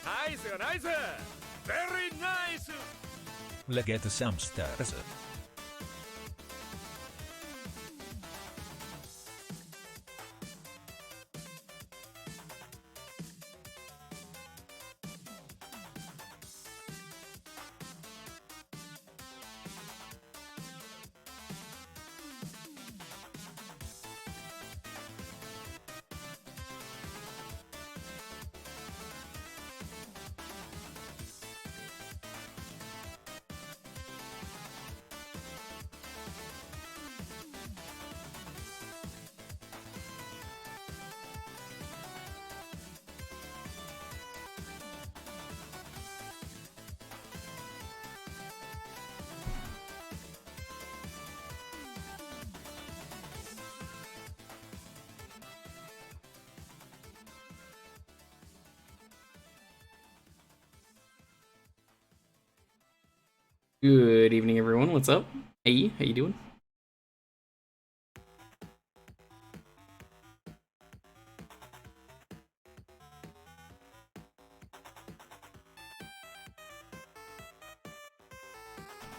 Nice! Very nice! Legget samsters. Good evening, everyone. What's up? Hey, how you doing?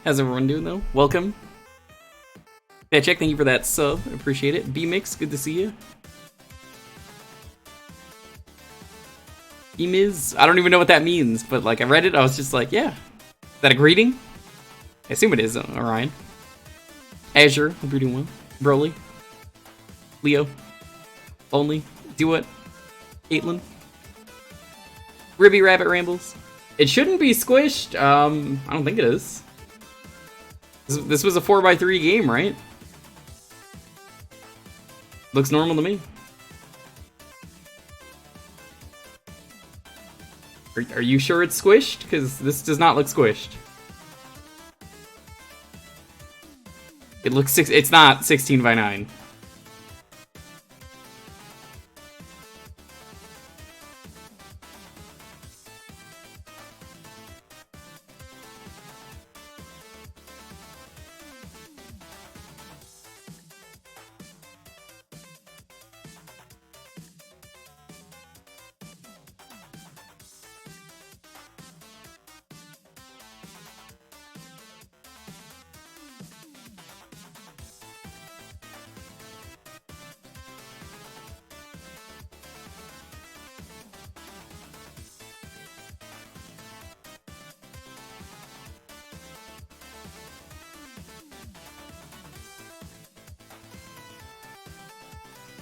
How's everyone doing, though? Welcome. Yeah, check. Thank you for that sub. Appreciate it. B-Mix, good to see you. E-Miz, I don't even know what that means, but like I read it, I was just like, yeah. Is that a greeting? I assume it is, Orion. Azure, hope you're doing well. Broly. Leo. Only. Do it. Caitlin. Ribby Rabbit Rambles. It shouldn't be squished. I don't think it is. This was a 4x3 game, right? Looks normal to me. Are you sure it's squished? Because this does not look squished. It looks it's not 16 by 9.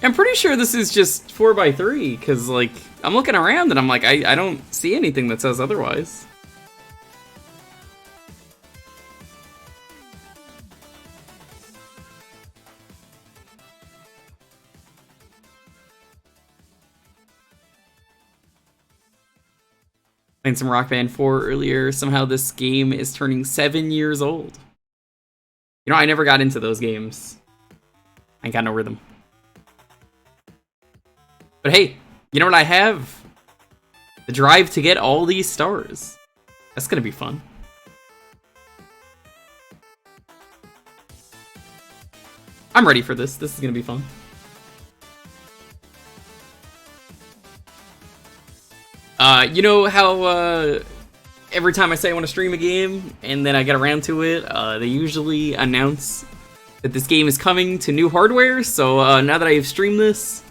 I'm pretty sure this is just 4x3, because, like, I'm looking around and I'm like, I don't see anything that says otherwise. Playing some Rock Band 4 earlier. Somehow this game is turning 7 years old. You know, I never got into those games. I ain't got no rhythm. But hey, you know what I have? The drive to get all these stars. That's gonna be fun. I'm ready for this. This is gonna be fun. You know how every time I say I want to stream a game and then I get around to it, they usually announce that this game is coming to new hardware. So now that I have streamed this,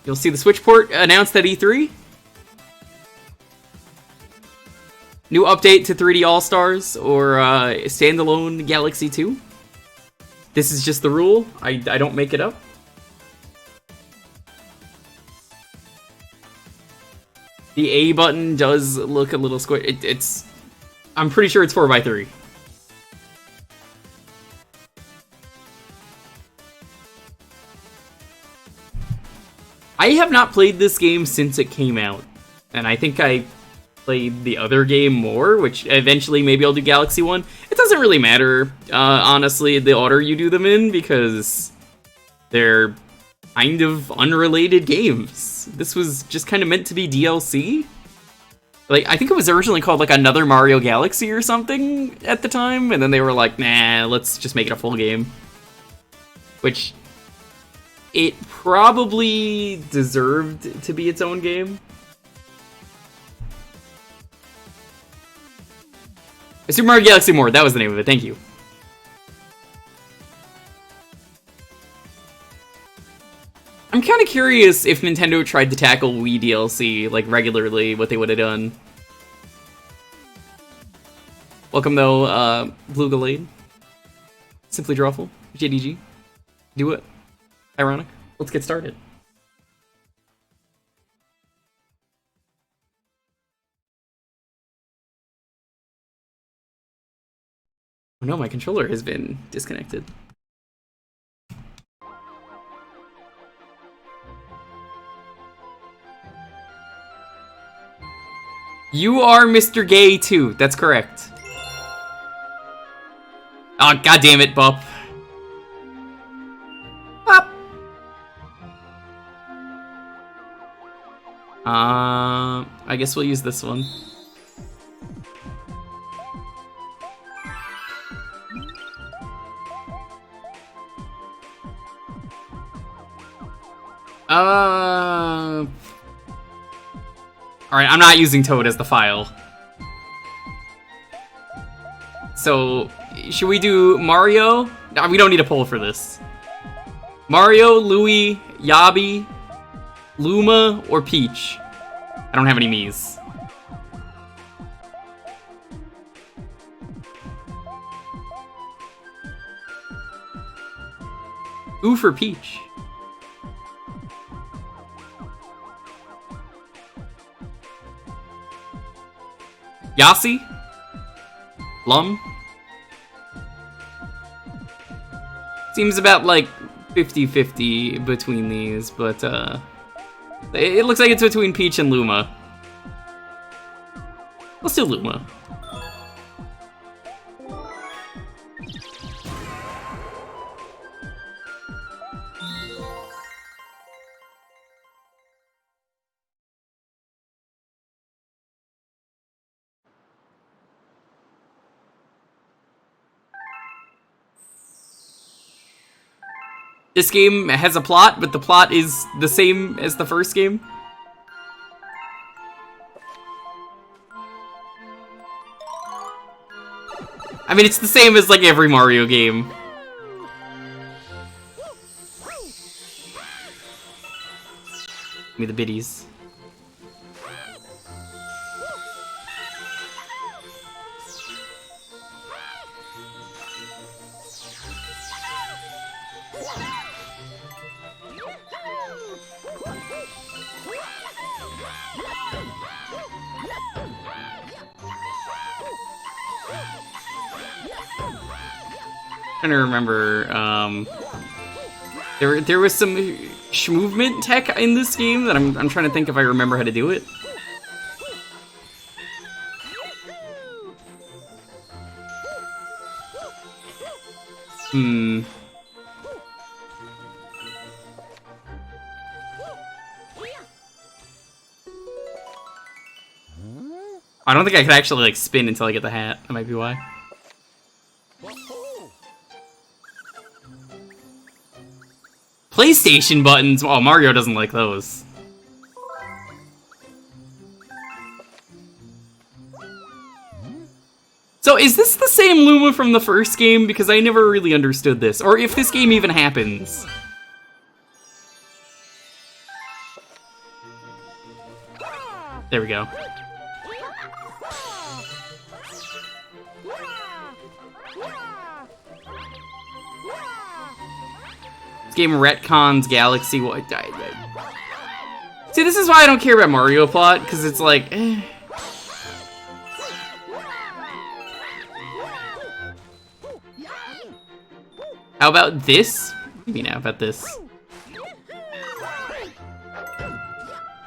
you'll see the Switch port announced at E3. New update to 3D All-Stars or standalone Galaxy 2. This is just the rule. I don't make it up. The A button does look a little squish. It's I'm pretty sure it's 4x3. I have not played this game since it came out, and I think I played the other game more, which eventually maybe I'll do Galaxy 1. It doesn't really matter, honestly, the order you do them in, because they're kind of unrelated games. This was just kind of meant to be DLC. Like, I think it was originally called, like, Another Mario Galaxy or something at the time, and then they were like, nah, let's just make it a full game. Which, it probably deserved to be its own game. Super Mario Galaxy More, that was the name of it, thank you. I'm kind of curious if Nintendo tried to tackle Wii DLC, like, regularly, what they would have done. Welcome, though, Digga-Leg. Simply Drawful. JDG. Do it. Ironic. Let's get started. Oh no, my controller has been disconnected. You are Mr. Gay too, that's correct. Oh, god damn it, Bop. Bop. I guess we'll use this one. Alright, I'm not using Toad as the file. So, should we do Mario? No, we don't need a poll for this. Mario, Louie, Yabi, Luma, or Peach? I don't have any Miis. Ooh for Peach. Yasi? Lum? Seems about like 50-50 between these, but it looks like it's between Peach and Luma. Let's do Luma. This game has a plot, but the plot is the same as the first game. I mean, it's the same as like every Mario game. Give me the biddies. Trying to remember, there was some movement tech in this game that I'm trying to think if I remember how to do it. I don't think I could actually like spin until I get the hat. That might be why. PlayStation buttons! Oh, Mario doesn't like those. So is this the same Luma from the first game? Because I never really understood this. Or if this game even happens. There we go. Game retcons Galaxy. See, this is why I don't care about Mario plot, because it's like, eh. How about this? What do you mean, how about this?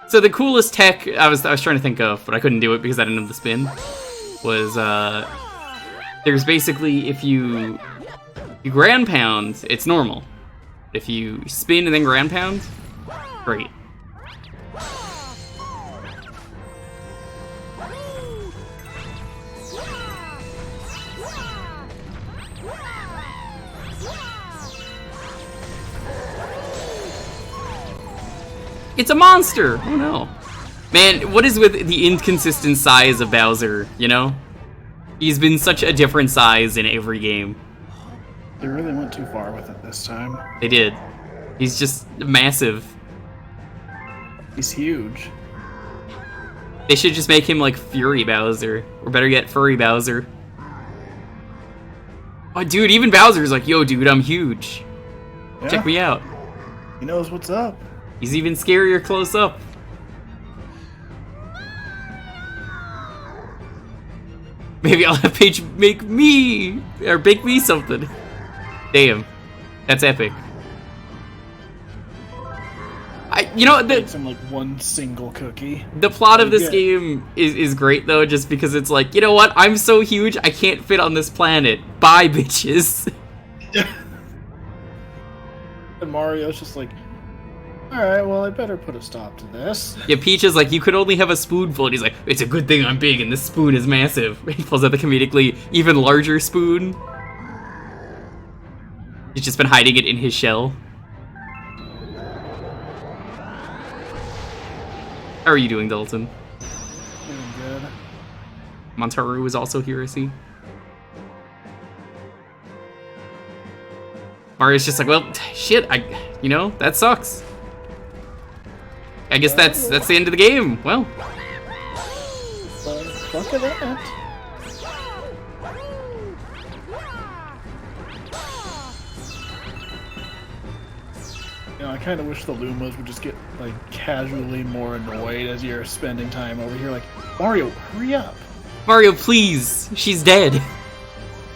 So the coolest tech I was trying to think of, but I couldn't do it because I didn't have the spin, was there's basically if you ground pound, it's normal. If you spin and then ground pound, great. It's a monster! Oh no. Man, what is with the inconsistent size of Bowser, you know? He's been such a different size in every game. They really went too far with it this time. They did. He's just massive. He's huge. They should just make him like Fury Bowser. Or better yet, Furry Bowser. Oh, dude, even Bowser's like, yo, dude, I'm huge. Yeah. Check me out. He knows what's up. He's even scarier close up. Maybe I'll have Paige make me, or bake me something. Damn, that's epic. You know, Makes him like one single cookie. the plot of this game is great though, just because it's like, you know what? I'm so huge, I can't fit on this planet. Bye, bitches. And Mario's just like, alright, well, I better put a stop to this. Yeah, Peach is like, you could only have a spoonful, and he's like, it's a good thing I'm big and this spoon is massive. He pulls out the comedically even larger spoon. He's just been hiding it in his shell. How are you doing, Dalton? Doing good. Montaru is also here, I see. Mario's just like, well, shit, you know, that sucks. I guess that's the end of the game. Well, Look at that. You know, I kind of wish the Lumas would just get, like, casually more annoyed as you're spending time over here. Like, Mario, hurry up. Mario, please. She's dead.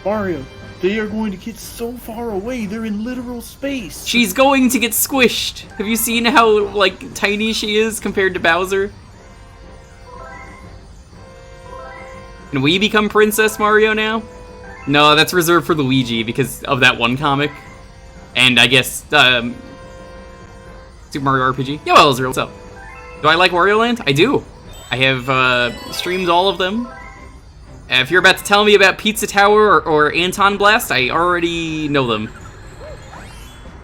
Mario, they are going to get so far away. They're in literal space. She's going to get squished. Have you seen how, like, tiny she is compared to Bowser? Can we become Princess Mario now? No, that's reserved for Luigi because of that one comic. And I guess, Super Mario RPG. Yo, Elzer, what's up? Do I like Wario Land? I do. I have streamed all of them. If you're about to tell me about Pizza Tower or Anton Blast, I already know them.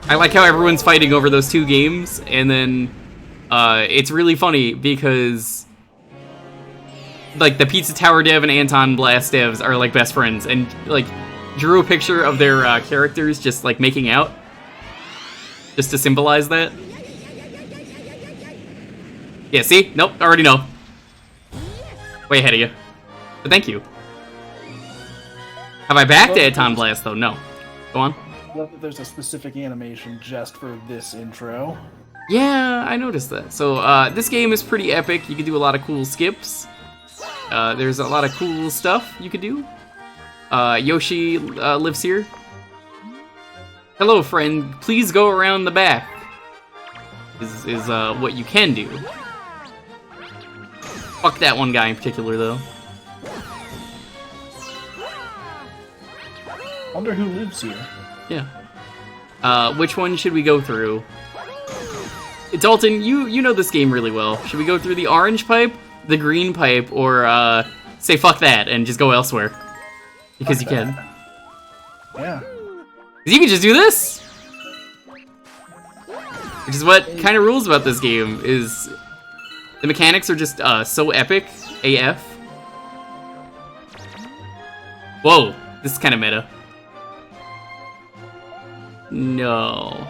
I like how everyone's fighting over those two games, and then it's really funny because like the Pizza Tower dev and Anton Blast devs are like best friends, and like drew a picture of their characters just like making out, just to symbolize that. Yeah, see? Nope, already know. Way ahead of you. But thank you. Have I backed Anton Blast, though? No. Go on. Well, there's a specific animation just for this intro. Yeah, I noticed that. So, this game is pretty epic. You can do a lot of cool skips. There's a lot of cool stuff you could do. Yoshi lives here. Hello, friend. Please go around the back. Is what you can do. Fuck that one guy in particular, though. Wonder who lives here. Yeah. Which one should we go through? Dalton, you know this game really well. Should we go through the orange pipe, the green pipe, or say fuck that and just go elsewhere? Because Fuck you that. can. Yeah. 'Cause you can just do this! Which is what kind of rules about this game, is the mechanics are just so epic AF. Whoa, this is kind of meta. No.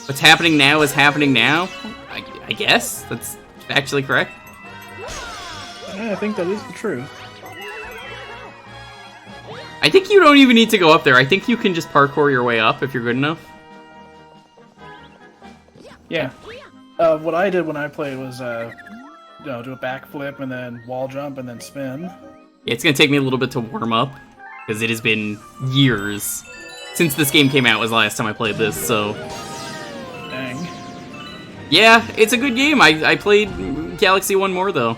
What's happening now is happening now? I guess? That's actually correct. Yeah, I think that is the truth. I think you don't even need to go up there. I think you can just parkour your way up if you're good enough. Yeah. What I did when I played was, do a backflip and then wall jump and then spin. It's gonna take me a little bit to warm up, because it has been years since this game came out was the last time I played this, so... Dang. Yeah, it's a good game. I played Galaxy 1 more, though.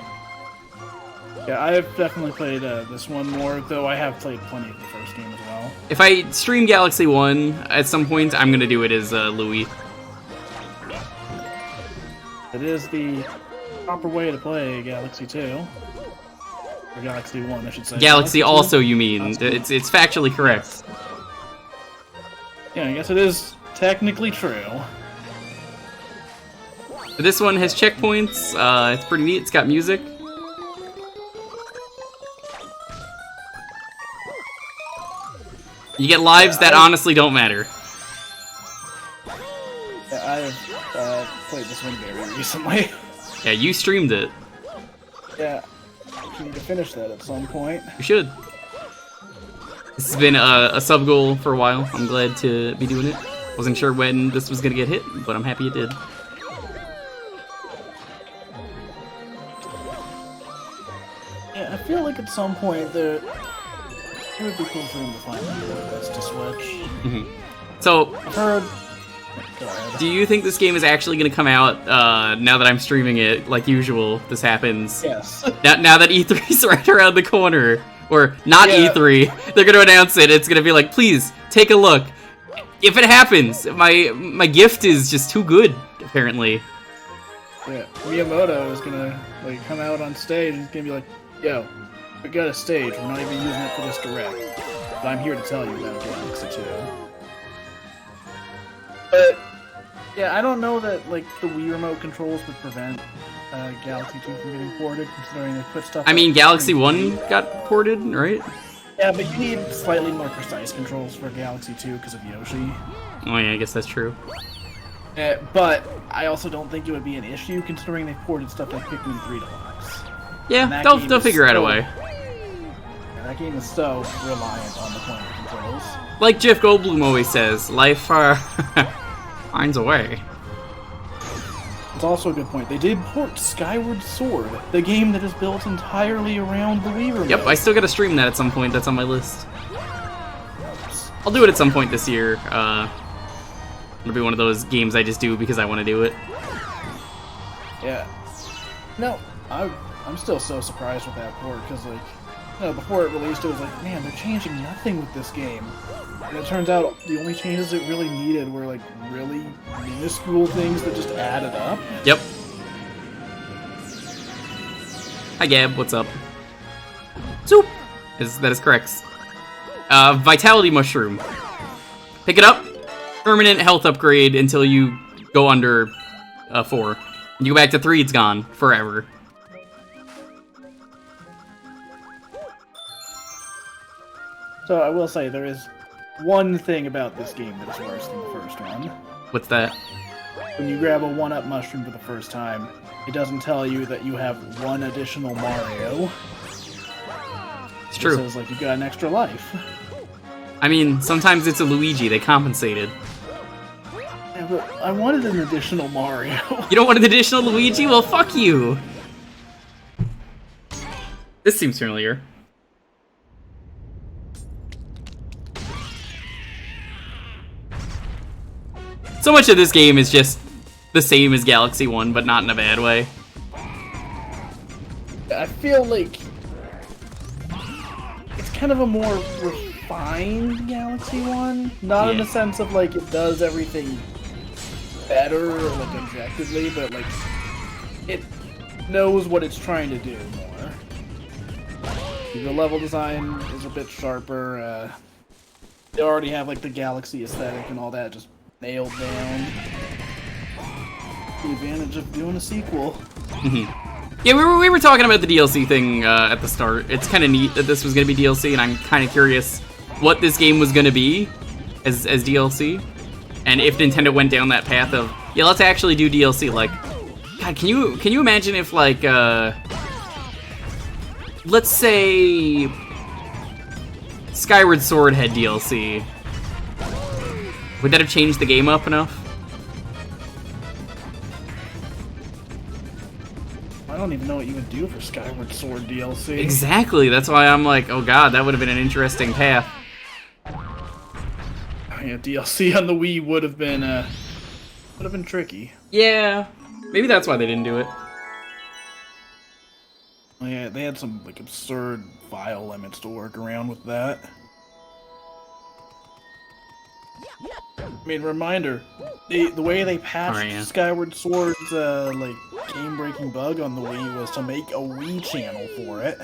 Yeah, I have definitely played this one more, though I have played plenty of the first game as well. If I stream Galaxy 1 at some point, I'm gonna do it as Louis. It is the proper way to play Galaxy 2. Or Galaxy 1, I should say. Galaxy 2? also, you mean. It's factually correct. Yeah, I guess it is technically true. But this one has checkpoints. It's pretty neat. It's got music. You get lives that honestly don't matter. Yeah, I have played this one very recently. Yeah, you streamed it. Yeah, I need to finish that at some point. You should. This has been a sub goal for a while. I'm glad to be doing it. Wasn't sure when this was gonna get hit, but I'm happy it did. Yeah, I feel like at some point it would be cool for them to find this to switch. So, I've heard. Go ahead. do you think this game is actually gonna come out now that I'm streaming it, like usual? This happens. Yes. Now that E3's right around the corner, or not Yeah. E3, they're gonna announce it. It's gonna be like, please take a look. If it happens, my gift is just too good. Apparently. Yeah, Miyamoto is gonna like come out on stage and he's gonna be like, "Yo, we got a stage. We're not even using it for this direct, but I'm here to tell you about Galaxy 2." But yeah, I don't know that like the Wii remote controls would prevent Galaxy 2 from getting ported, considering they put stuff. I mean, up Galaxy in 1 got ported, right? Yeah, but you need slightly more precise controls for Galaxy 2 because of Yoshi. Oh yeah, I guess that's true. But I also don't think it would be an issue considering they ported stuff like Pikmin 3 Deluxe. Yeah, that they'll game is figure out a so- way. Yeah, that game is so reliant on the pointer controls. Like Jeff Goldblum always says, life finds a way. It's also a good point. They did port Skyward Sword, the game that is built entirely around the Wii remote. Yep, I still gotta stream that at some point. That's on my list. I'll do it at some point this year. It'll be one of those games I just do because I want to do it. Yeah. No, I'm still so surprised with that port, because, like, you know, before it released, it was like, man, they're changing nothing with this game. And it turns out the only changes it really needed were, like, really minuscule things that just added up. Yep. Hi Gab, what's up? Soup! That is correct. Vitality Mushroom. Pick it up. Permanent health upgrade until you go under 4. When you go back to 3, it's gone forever. So I will say, there is one thing about this game that is worse than the first one. What's that? When you grab a 1-up mushroom for the first time, it doesn't tell you that you have one additional Mario. It's It true. says, like, you got an extra life. I mean, sometimes it's a Luigi. They compensated. Yeah, but I wanted an additional Mario. You don't want an additional Luigi? Well, fuck you. This seems familiar. So much of this game is just the same as Galaxy 1, but not in a bad way. I feel like it's kind of a more refined Galaxy 1. Not in Yeah. the sense of, like, it does everything better or, like, objectively, but, like, it knows what it's trying to do more. The level design is a bit sharper. They already have, like, the Galaxy aesthetic and all that just nailed down. The advantage of doing a sequel. Yeah, we were talking about the DLC thing at the start. It's kind of neat that this was going to be DLC, and I'm kind of curious what this game was going to be as DLC. And if Nintendo went down that path of, yeah, let's actually do DLC. Like, God, can you imagine if, like, let's say Skyward Sword had DLC? Would that have changed the game up enough? I don't even know what you would do for Skyward Sword DLC. Exactly. That's why I'm like, oh god, that would have been an interesting path. Yeah, DLC on the Wii would have been tricky. Yeah, maybe that's why they didn't do it. Yeah, they had some like absurd file limits to work around with that. I mean, reminder, the way they patched Alright, yeah. Skyward Sword's like game-breaking bug on the Wii was to make a Wii channel for it.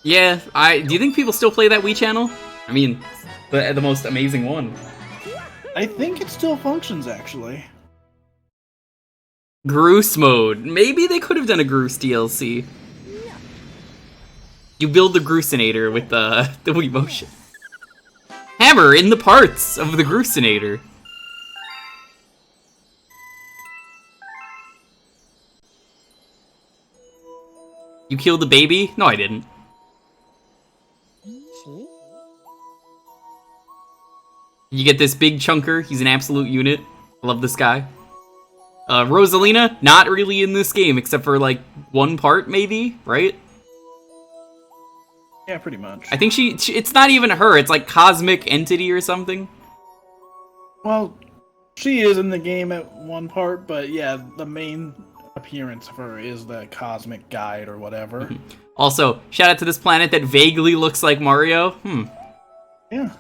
Yeah, do you think people still play that Wii channel? I mean, the most amazing one. I think it still functions, actually. Groose mode. Maybe they could have done a Groose DLC. You build the Groosinator with the Wii Motion. Hammer in the parts of the Groosinator. You killed the baby? No, I didn't. You get this big chunker. He's an absolute unit. I love this guy. Rosalina, not really in this game, except for, like, one part, maybe? Right? Yeah, pretty much. I think it's not even her. It's, like, Cosmic Entity or something. Well, she is in the game at one part, but yeah, the main appearance of her is the Cosmic Guide or whatever. Also, shout out to this planet that vaguely looks like Mario. Yeah.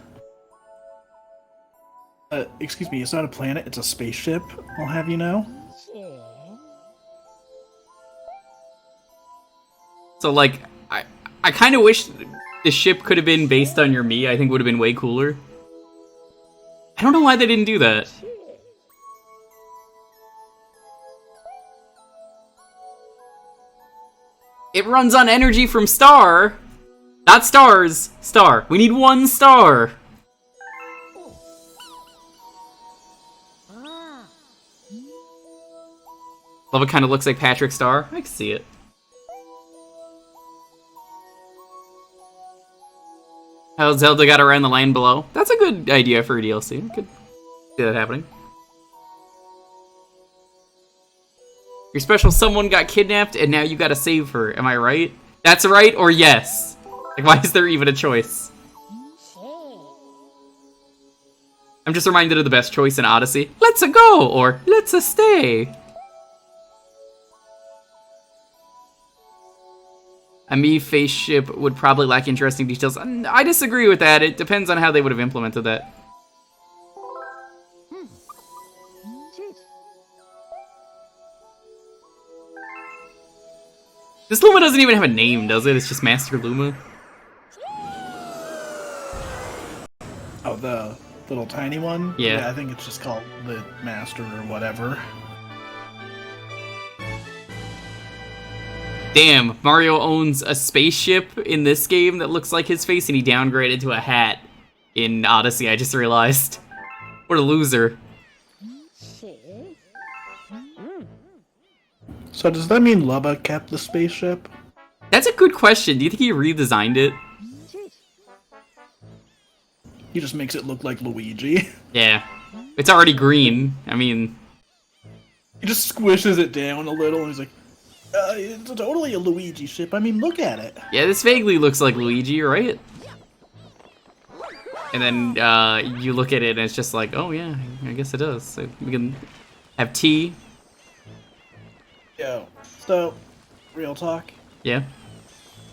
Excuse me, it's not a planet, it's a spaceship, I'll have you know. So, like, I kind of wish the ship could have been based on your Mii. I think would have been way cooler. I don't know why they didn't do that. It runs on energy from Star. Not stars. Star. We need one star. Love it kind of looks like Patrick Star. I can see it. How Zelda got around the line below. That's a good idea for a DLC. I could see that happening. Your special someone got kidnapped and now you gotta save her. Am I right? That's right or yes? Like, why is there even a choice? I'm just reminded of the best choice in Odyssey. Let's-a go or let's-a stay. A Mii face ship would probably lack interesting details. I disagree with that. It depends on how they would have implemented that. This Luma doesn't even have a name, does it? It's just Master Luma. Oh, the little tiny one? Yeah. I think it's just called the Master or whatever. Damn, Mario owns a spaceship in this game that looks like his face, and he downgraded to a hat in Odyssey, I just realized. What a loser. So does that mean Lubba kept the spaceship? That's a good question. Do you think he redesigned it? He just makes it look like Luigi. Yeah. It's already green. I mean... He just squishes it down a little and he's like, it's totally a Luigi ship. I mean, look at it. Yeah, this vaguely looks like Luigi, right? And then you look at it and it's just like, oh yeah, I guess it does. So we can have tea. Yo, so, real talk. Yeah.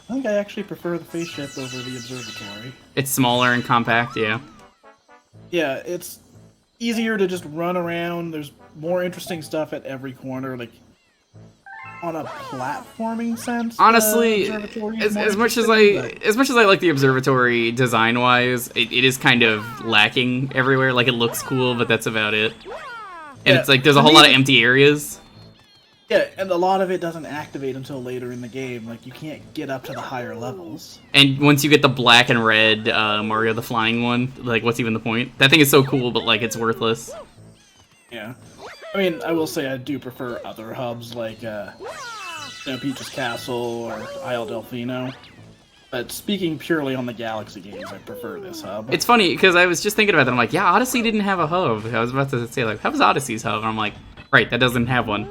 I think I actually prefer the face ship over the observatory. It's smaller and compact, yeah. Yeah, it's easier to just run around. There's more interesting stuff at every corner, like on a platforming sense. Honestly, as much as I like the observatory design wise, it is kind of lacking everywhere. Like, it looks cool, but that's about it. And Yeah, it's like there's a whole lot of empty areas. Yeah, and a lot of it doesn't activate until later in the game. Like, you can't get up to the higher levels. And once you get the black and red Mario the Flying one, like, what's even the point? That thing is so cool, but, like, it's worthless. Yeah. I mean, I will say I do prefer other hubs, like, Peach's Castle or Isle Delfino. But speaking purely on the Galaxy games, I prefer this hub. It's funny, because I was just thinking about that. I'm like, yeah, Odyssey didn't have a hub. I was about to say, like, how was Odyssey's hub? And I'm like, right, that doesn't have one.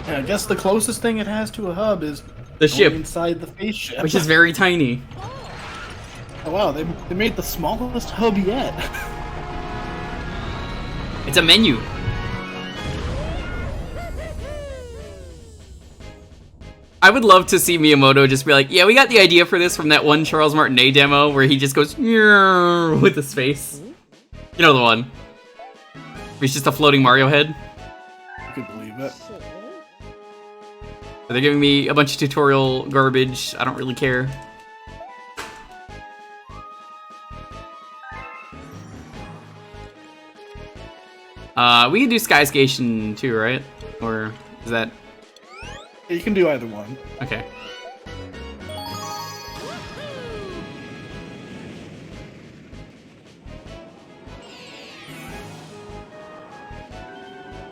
Yeah, I guess the closest thing it has to a hub is The going ship, inside the spaceship. which is very tiny. Oh wow, they made the smallest hub yet. It's a menu. I would love to see Miyamoto just be like, yeah, we got the idea for this from that one Charles Martinet demo where he just goes with his face. You know the one. He's just a floating Mario head. I could believe it. They're giving me a bunch of tutorial garbage. I don't really care. We can do Sky Station too, right? Or is that... You can do either one. Okay.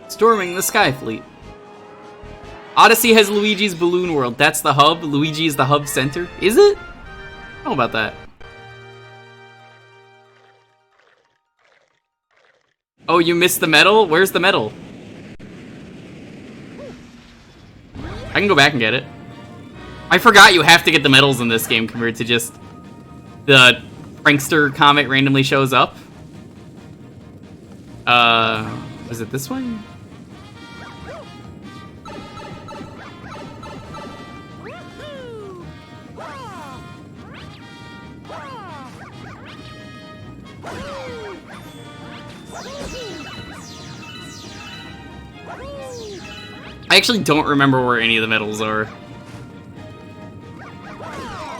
Storming the Sky Fleet. Odyssey has Luigi's Balloon World. That's the hub. Luigi is the hub center. Is it? I don't know about that. Oh, you missed the medal? Where's the medal? I can go back and get it. I forgot you have to get the medals in this game compared to just the prankster comet randomly shows up. Was it this one? I actually don't remember where any of the medals are.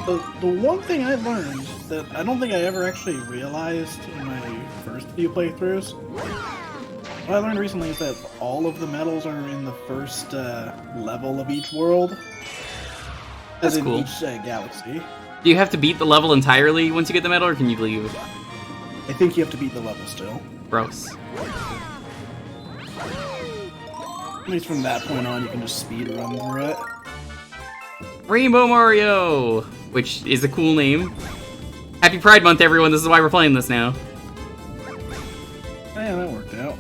The one thing I learned that I don't think I ever actually realized in my first few playthroughs, what I learned recently is that all of the medals are in the first level of each world. That's as in cool. each galaxy. Do you have to beat the level entirely once you get the medal, or can you leave? I think you have to beat the level still. Gross. At least from that point on, you can just speed run through it. Rainbow Mario! Which is a cool name. Happy Pride Month, everyone. This is why we're playing this now. Yeah, that worked out.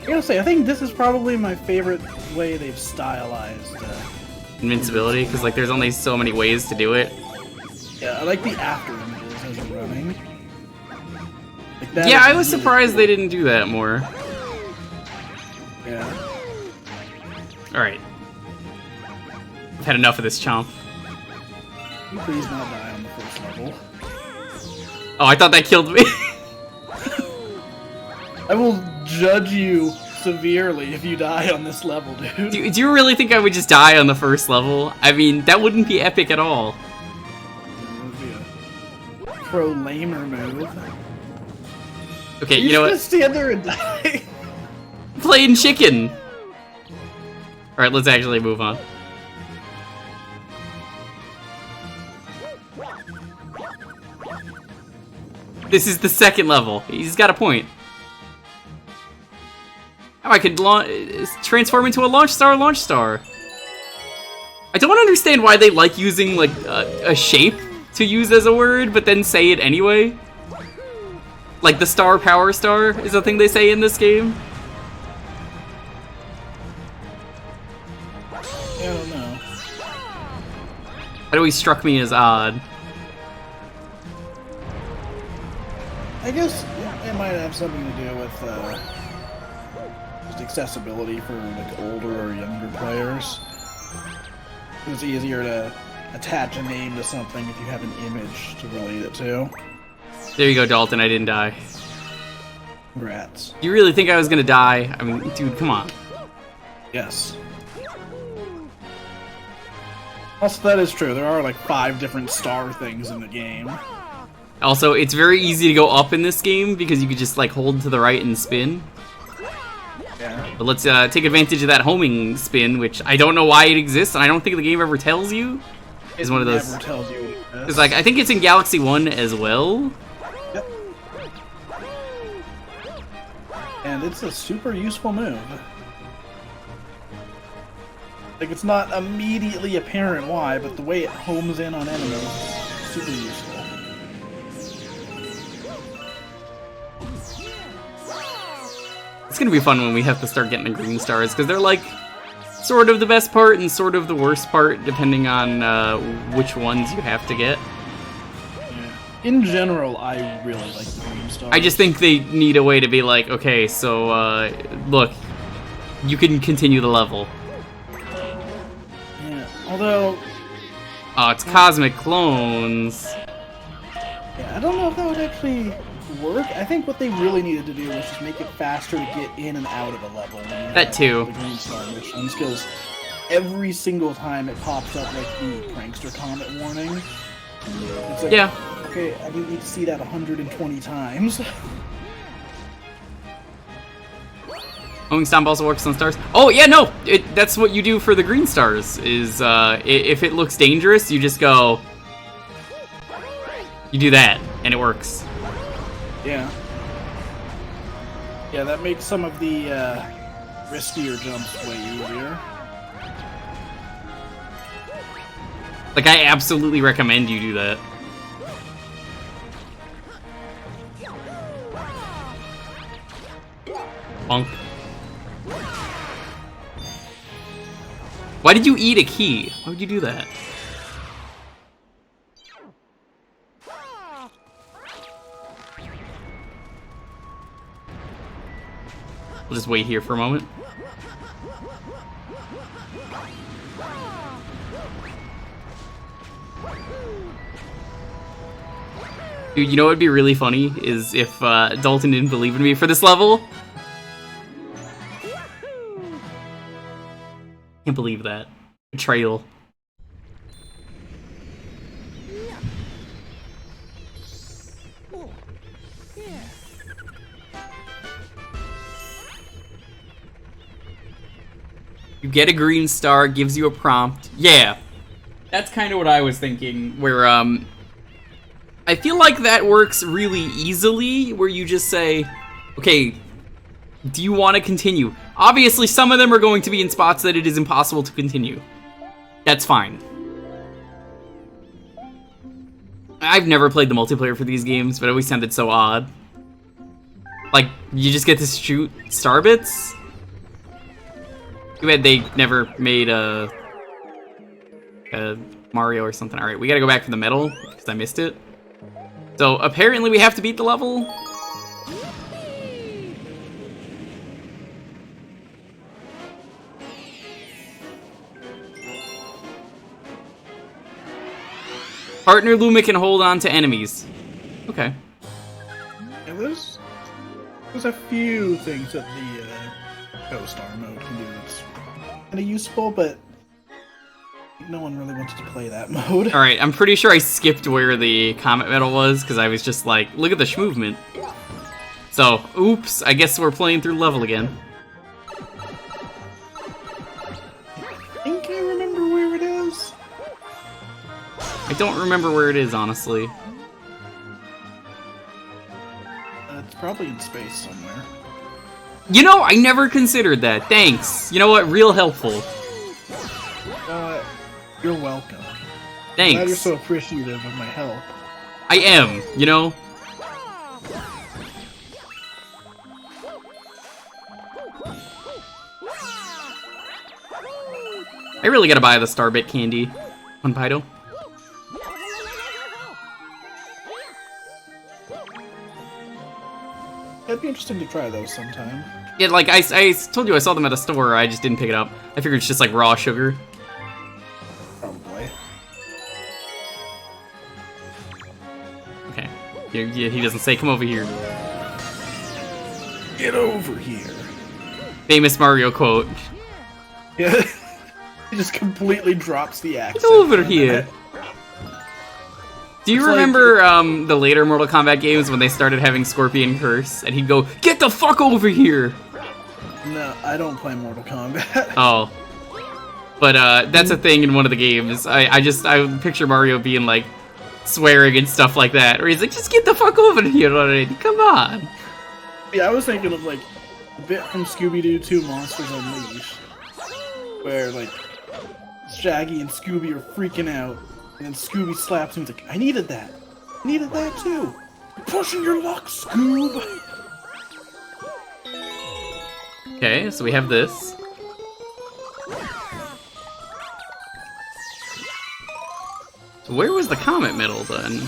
I gotta say, I think this is probably my favorite way they've stylized Invincibility, because like there's only so many ways to do it. Yeah, I like the after images as you're running. Like, that Yeah, is I was really surprised cool. they didn't do that more. Yeah. Alright. I've had enough of this chomp. Can you please not die on the first level? Oh, I thought that killed me. I will judge you severely if you die on this level, dude. do you really think I would just die on the first level? I mean, that wouldn't be epic at all. It would be a pro-lamer move. Okay, You you know just what? stand there and die. Playing chicken! Alright, let's actually move on. This is the second level. He's got a point. Oh, I could transform into a launch star. I don't understand why they like using, like, a shape to use as a word, but then say it anyway. Like, the star power star is a thing they say in this game. I don't know. That always struck me as odd. I guess it might have something to do with just accessibility for like older or younger players. It's easier to attach a name to something if you have an image to relate it to. There you go, Dalton. I didn't die. Congrats. You really think I was gonna die? I mean, dude, come on. Yes. Also, that is true. There are like 5 different star things in the game. Also, it's very easy to go up in this game because you could just like hold to the right and spin. Yeah. But let's take advantage of that homing spin, which I don't know why it exists, and I don't think the game ever tells you. It's one of those. Never tells you. It It's exists. like I think it's in Galaxy 1 as well. Yep. And it's a super useful move. Like, it's not immediately apparent why, but the way it homes in on enemies is super useful. It's gonna be fun when we have to start getting the green stars, because they're like sort of the best part and sort of the worst part, depending on which ones you have to get. In general, I really like the green stars. I just think they need a way to be like, okay, so look, you can continue the level. Yeah, although... Oh, it's Cosmic Clones. Yeah, I don't know if that would actually work. I think what they really needed to do was just make it faster to get in and out of a level. That too. The Green Star missions, because every single time it pops up like the Prankster Comet warning. It's like, Yeah. okay, I didn't need to see that 120 times. Homing Stomp also works on stars. Oh, yeah, no! That's what you do for the green stars, is, if it looks dangerous, you just go... You do that, and it works. Yeah. Yeah, that makes some of the, riskier jumps way easier. Like, I absolutely recommend you do that. Bonk. Why did you eat a key? Why would you do that? We'll just wait here for a moment. Dude, you know what would be really funny is if Dalton didn't believe in me for this level. Can't believe that. Betrayal. You get a green star, gives you a prompt. Yeah. That's kind of what I was thinking, where, I feel like that works really easily, where you just say, okay, do you want to continue? Obviously, some of them are going to be in spots that it is impossible to continue. That's fine. I've never played the multiplayer for these games, but it always sounded so odd. Like, you just get to shoot star bits? Too bad they never made a Mario or something. Alright, we gotta go back for the medal, because I missed it. So, apparently we have to beat the level. Partner Luma can hold on to enemies. Okay. Yeah, there's a few things that the Co-Star mode can do that's kind of useful, but no one really wanted to play that mode. Alright, I'm pretty sure I skipped where the Comet Medal was, because I was just like, look at the movement. So, oops, I guess we're playing through level again. I think I remember where it is. I don't remember where it is, honestly. It's probably in space somewhere. You know, I never considered that. Thanks. You know what? Real helpful. You're welcome. Thanks. Glad you're so appreciative of my help. I am, you know? I really gotta buy the Starbit candy on Pydo. It'd be interesting to try those sometime. Yeah, like, I told you I saw them at a store, I just didn't pick it up. I figured it's just like raw sugar. Probably. Okay. He doesn't say, come over here. Get over here. Famous Mario quote. Yeah. He just completely drops the accent. Get over here. Do you remember the later Mortal Kombat games when they started having Scorpion Curse? And he'd go, get the fuck over here! No, I don't play Mortal Kombat. Oh. But that's a thing in one of the games. I picture Mario being like, swearing and stuff like that. Or he's like, just get the fuck over here already, come on! Yeah, I was thinking of like, a bit from Scooby-Doo 2 Monsters Unleashed. Where like, Shaggy and Scooby are freaking out. And then Scooby slaps him. He's like, I needed that. I needed that too. You're pushing your luck, Scoob. Okay, so we have this. So where was the Comet Medal then?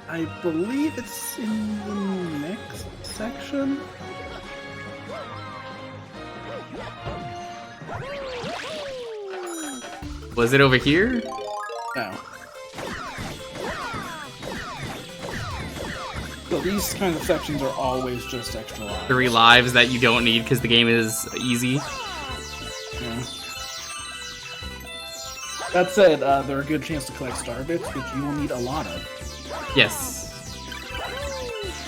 I believe it's in the next section. Was it over here? No. So these kind of sections are always just extra lives. 3 lives that you don't need because the game is easy. Yeah. That said, they're a good chance to collect star bits, which you will need a lot of. Yes.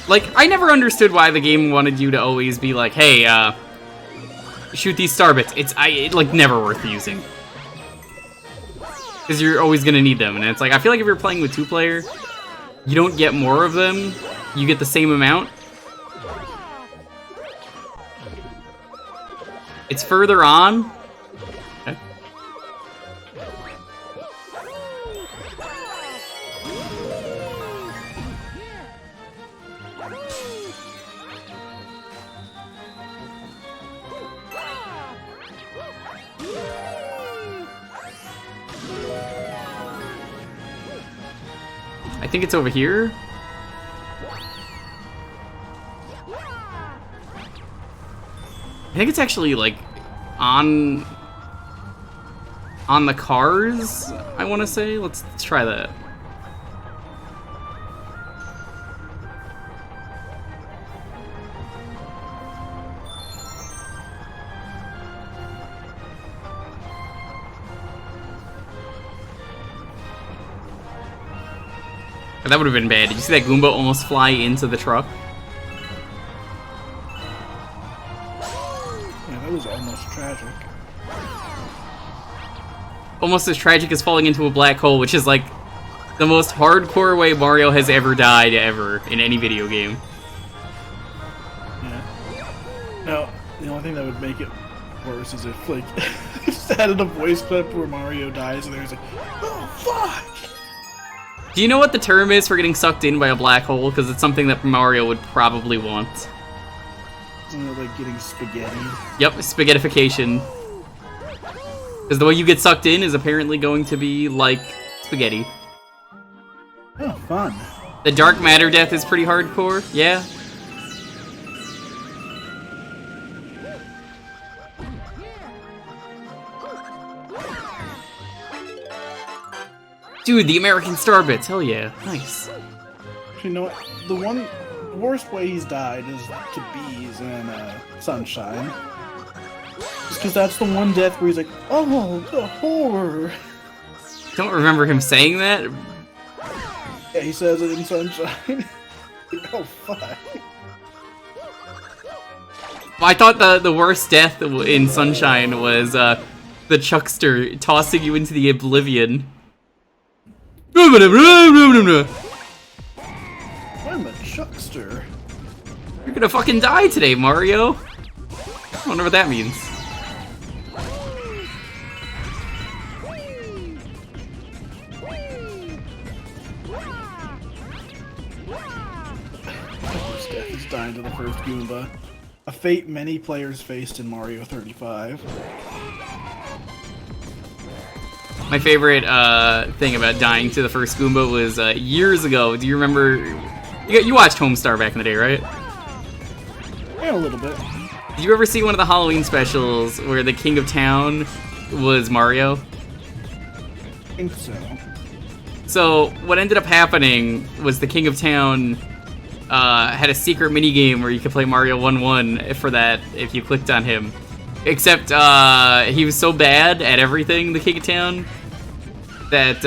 Like, I never understood why the game wanted you to always be like, hey, shoot these star bits. It's like, never worth using. Because you're always gonna need them, and it's like, I feel like if you're playing with 2-player, you don't get more of them, you get the same amount. It's further on. Okay. I think it's over here. I think it's actually like on the cars, I want to say. Let's try that. That would have been bad. Did you see that Goomba almost fly into the truck? Yeah, that was almost tragic. Almost as tragic as falling into a black hole, which is like the most hardcore way Mario has ever died ever in any video game. Yeah. No, the only thing that would make it worse is if, like, just added a voice clip where Mario dies and there's like, oh, fuck! Do you know what the term is for getting sucked in by a black hole? Because it's something that Mario would probably want. Isn't it like getting spaghetti? Yep, spaghettification. Because the way you get sucked in is apparently going to be like spaghetti. Oh, fun. The dark matter death is pretty hardcore, yeah. Dude, the American Star Bits, hell yeah, nice. You know what? The worst way he's died is to bees and Sunshine. Just because that's the one death where he's like, oh, the horror. Don't remember him saying that. Yeah, he says it in Sunshine. Oh, fuck. I thought the worst death in Sunshine was the Chuckster tossing you into the oblivion. I'm a Chuckster. You're gonna fucking die today, Mario. I wonder what that means. This death is dying to the first Goomba. A fate many players faced in Mario 35. My favorite thing about dying to the first Goomba was years ago. Do you remember? You watched Homestar back in the day, right? Yeah, a little bit. Did you ever see one of the Halloween specials where the King of Town was Mario? I think so. So what ended up happening was the King of Town had a secret minigame where you could play Mario 1-1 for that if you clicked on him. Except he was so bad at everything, the King of Town, that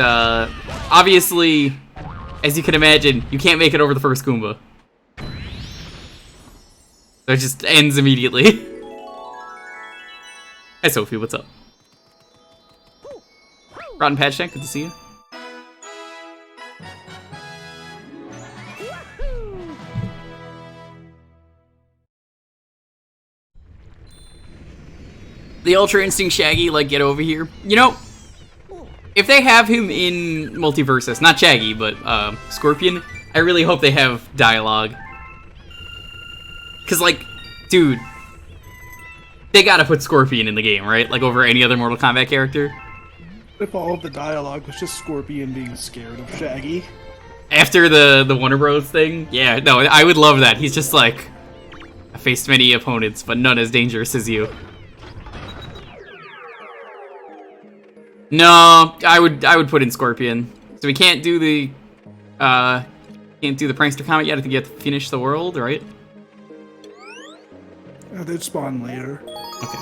obviously, as you can imagine, you can't make it over the first Goomba. So it just ends immediately. Hi Sophie, what's up? Rotten Patch Tank, good to see you. The Ultra Instinct Shaggy, like, get over here. You know, if they have him in Multiversus, not Shaggy, but Scorpion, I really hope they have dialogue. Because, like, dude, they gotta put Scorpion in the game, right? Like, over any other Mortal Kombat character. If all of the dialogue was just Scorpion being scared of Shaggy. After the Warner Bros. Thing? Yeah, no, I would love that. He's just like, I faced many opponents, but none as dangerous as you. No, I would put in Scorpion. So we can't do the prankster comment yet. I think you have to finish the world, right? They'd spawn later. Okay.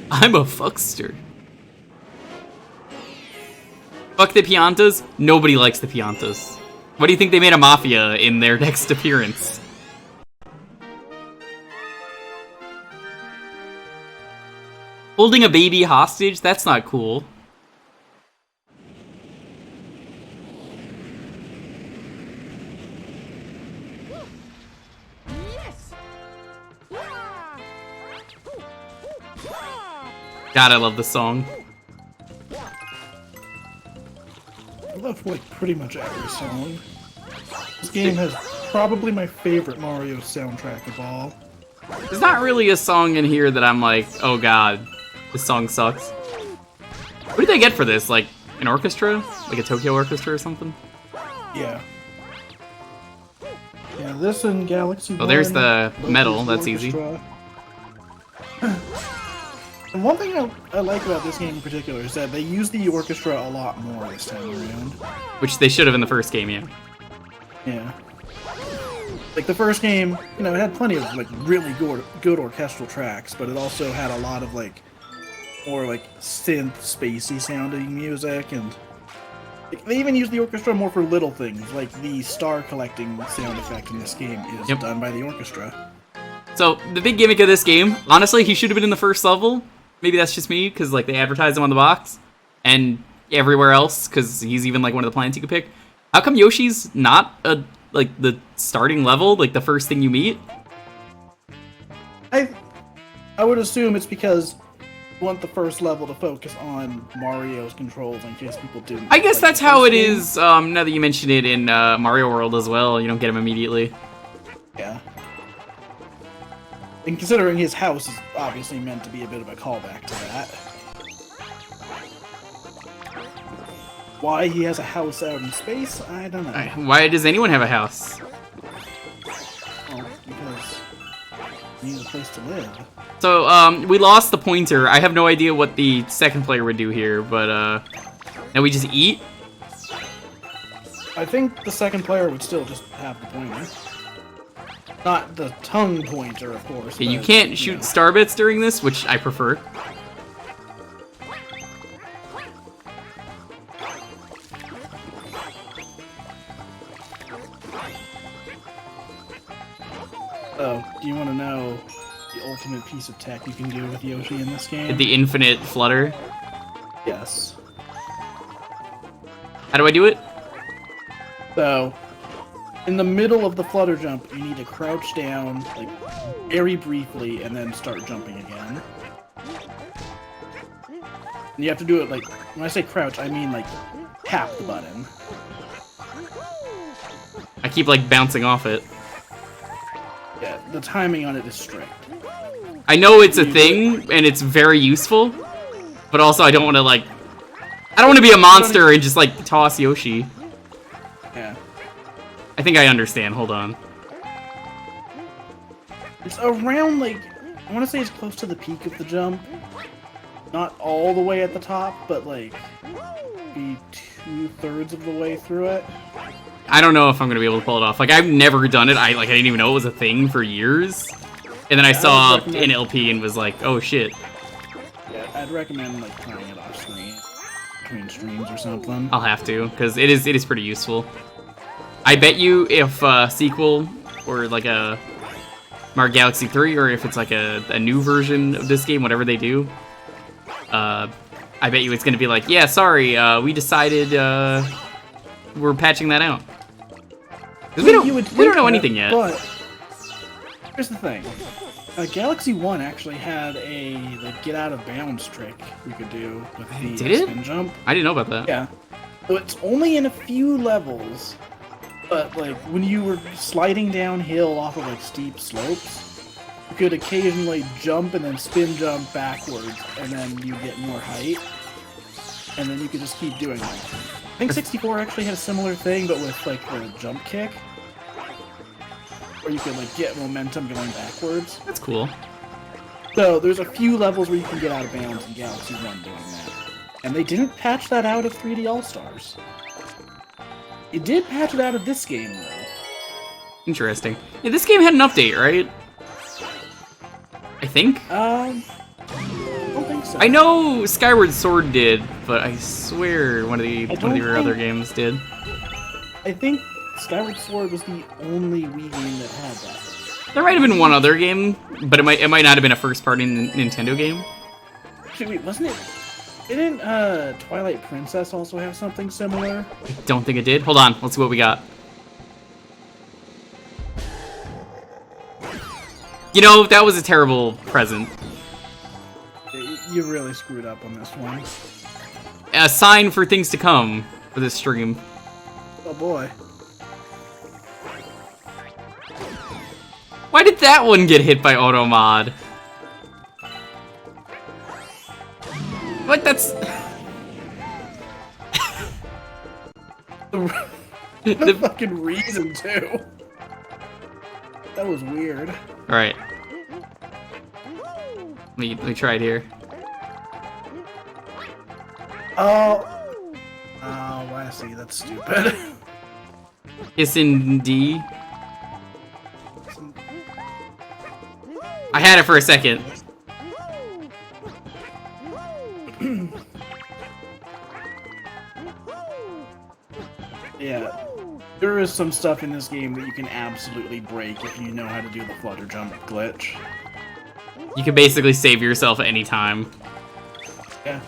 I'm a fuckster. Fuck the Piantas. Nobody likes the Piantas. What do you think they made a mafia in their next appearance? Holding a baby hostage? That's not cool. God, I love this song. I love like pretty much every song. This game has probably my favorite Mario soundtrack of all. There's not really a song in here that I'm like, oh god, this song sucks. What did they get for this? Like an orchestra? Like a Tokyo orchestra or something? Yeah. Yeah, this and Galaxy 1. Oh, there's the medal. That's easy. And one thing I like about this game in particular is that they use the orchestra a lot more this time around. Which they should have in the first game, yeah. Yeah. Like the first game, you know, it had plenty of like really good orchestral tracks, but it also had a lot of like more like synth spacey sounding music, and like, they even use the orchestra more for little things, like the star collecting sound effect in this game is done by the orchestra. So the big gimmick of this game, honestly, he should have been in the first level. Maybe that's just me, because like they advertise him on the box, and everywhere else, because he's even like one of the planets you could pick. How come Yoshi's not like the starting level, like the first thing you meet? I would assume it's because you want the first level to focus on Mario's controls in case people didn't. I guess like that's the how first it game. is. Now that you mention it in Mario World as well, you don't get him immediately. Yeah. And considering his house is obviously meant to be a bit of a callback to that. Why he has a house out in space, I don't know. Why does anyone have a house? Well, because he needs a place to live. So, we lost the pointer. I have no idea what the second player would do here, but, now we just eat? I think the second player would still just have the pointer. Not the tongue pointer, of course. Okay, you but, can't shoot know. star bits during this, which I prefer. Oh, do you want to know the ultimate piece of tech you can do with Yoshi in this game? The infinite flutter. Yes. How do I do it? So, in the middle of the flutter jump, you need to crouch down, like, very briefly, and then start jumping again. And you have to do it, like, when I say crouch, I mean, like, tap the button. I keep, like, bouncing off it. Yeah, the timing on it is strict. I know it's a thing, and it's very useful, but also I don't want to, like... I don't want to be a monster and just, like, toss Yoshi. Yeah. I think I understand. Hold on. It's around, like, I want to say it's close to the peak of the jump. Not all the way at the top, but, like, be 2/3 of the way through it. I don't know if I'm going to be able to pull it off. Like, I've never done it. I didn't even know it was a thing for years. And then I saw an LP and was like, oh, shit. Yeah, I'd recommend, like, playing it off screen. Between streams or something. I'll have to, because it is pretty useful. I bet you if sequel, or like a Mario Galaxy 3, or if it's like a new version of this game, whatever they do, I bet you it's going to be like, yeah, sorry, we decided we're patching that out. Because we don't know anything yet. But here's the thing. Galaxy 1 actually had a like get out of bounds trick you could do with the spin jump. I didn't know about that. Yeah. So it's only in a few levels, but like when you were sliding downhill off of like steep slopes, you could occasionally jump and then spin jump backwards, and then you get more height, and then you could just keep doing it. I think 64 actually had a similar thing, but with like the jump kick. Or you could like get momentum going backwards. That's cool. So there's a few levels where you can get out of bounds in Galaxy 1 doing that. And they didn't patch that out of 3D All-Stars. It did patch it out of this game, though. Interesting. Yeah, this game had an update, right? I think? I don't think so. I know Skyward Sword did, but I swear one of your other games did. I think Skyward Sword was the only Wii game that had that. There might have been one other game, but it might not have been a first-party Nintendo game. Actually, wait, wasn't it? Didn't Twilight Princess also have something similar? I don't think it did. Hold on, let's see what we got. You know, that was a terrible present. You really screwed up on this one. A sign for things to come for this stream. Oh boy. Why did that one get hit by auto mod? What? That's the fucking reason too. That was weird. All right. Let me try it here. Oh, I see. That's stupid. It's in D. I had it for a second. Yeah, there is some stuff in this game that you can absolutely break if you know how to do the flutter jump glitch. You can basically save yourself at any time. Yeah.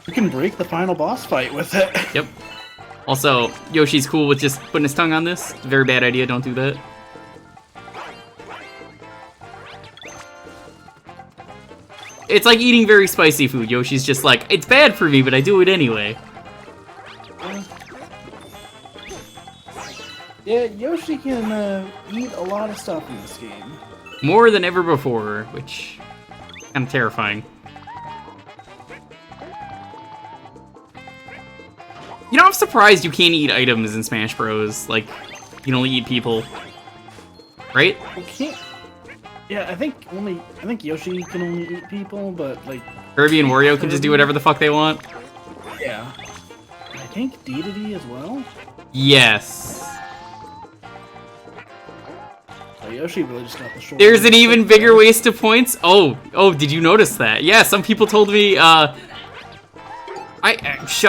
You can break the final boss fight with it. Yep. Also, Yoshi's cool with just putting his tongue on this. It's a very bad idea, don't do that. It's like eating very spicy food. Yoshi's just like, it's bad for me, but I do it anyway. Yeah, Yoshi can eat a lot of stuff in this game. More than ever before, which kind of terrifying. You know, I'm surprised you can't eat items in Smash Bros. Like, you can only eat people. Right? You can't. Yeah, I think Yoshi can only eat people, but like Kirby and Wario can just do whatever the fuck they want. Yeah. I think Dedede as well. Yes. So Yoshi really just got the short. There's an even bigger waste of points. Oh, did you notice that? Yeah, some people told me, shut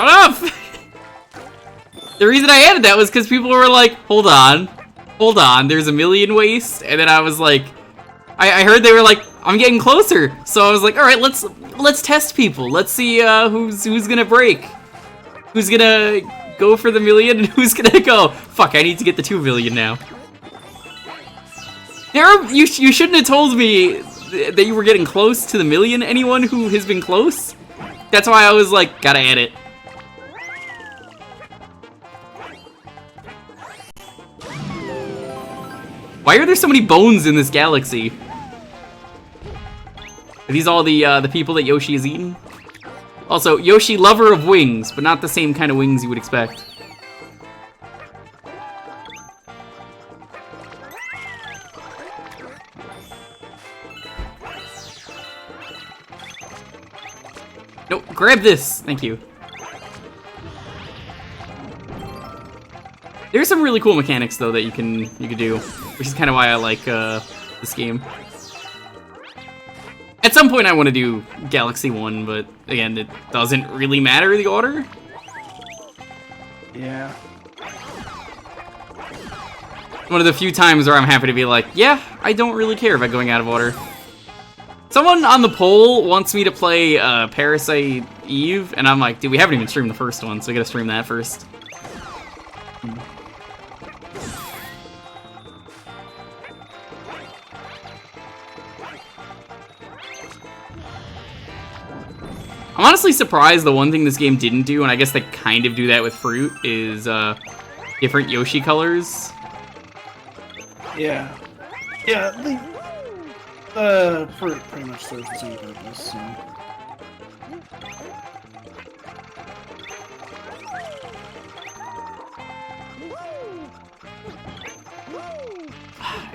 up! The reason I added that was because people were like, hold on, there's a million waste, and then I was like, I heard they were like, I'm getting closer, so I was like, all right, let's test people. Let's see who's gonna break, who's gonna go for the million, and who's gonna go, fuck, I need to get the 2 million now. You shouldn't have told me that you were getting close to the million. Anyone who has been close, that's why I was like, gotta add it. Why are there so many bones in this galaxy? Are these all the people that Yoshi has eaten? Also, Yoshi, lover of wings, but not the same kind of wings you would expect. Nope, grab this. Thank you. There's some really cool mechanics though that you can do, which is kind of why I like this game. At some point I want to do Galaxy 1, but again, it doesn't really matter the order. Yeah. One of the few times where I'm happy to be like, yeah, I don't really care about going out of order. Someone on the poll wants me to play Parasite Eve, and I'm like, dude, we haven't even streamed the first one, so we gotta stream that first. I'm honestly surprised the one thing this game didn't do, and I guess they kind of do that with Fruit, is different Yoshi colors. Yeah. Yeah, Fruit pretty much serves the same purpose, so.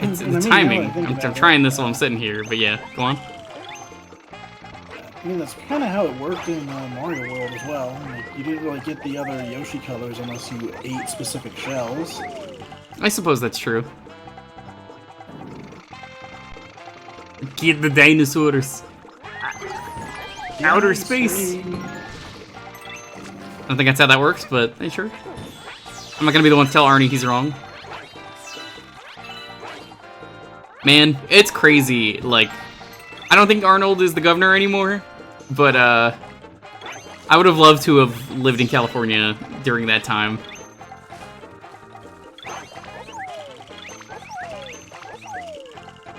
It's the timing. I'm trying this while I'm sitting here, but yeah, go on. I mean, that's kind of how it worked in Mario World as well. Like, you didn't really get the other Yoshi colors unless you ate specific shells. I suppose that's true. Get the dinosaurs. Outer space. I don't think that's how that works, but are you sure? I'm not gonna be the one to tell Arnie he's wrong. Man, it's crazy. Like, I don't think Arnold is the governor anymore, but I would have loved to have lived in California during that time.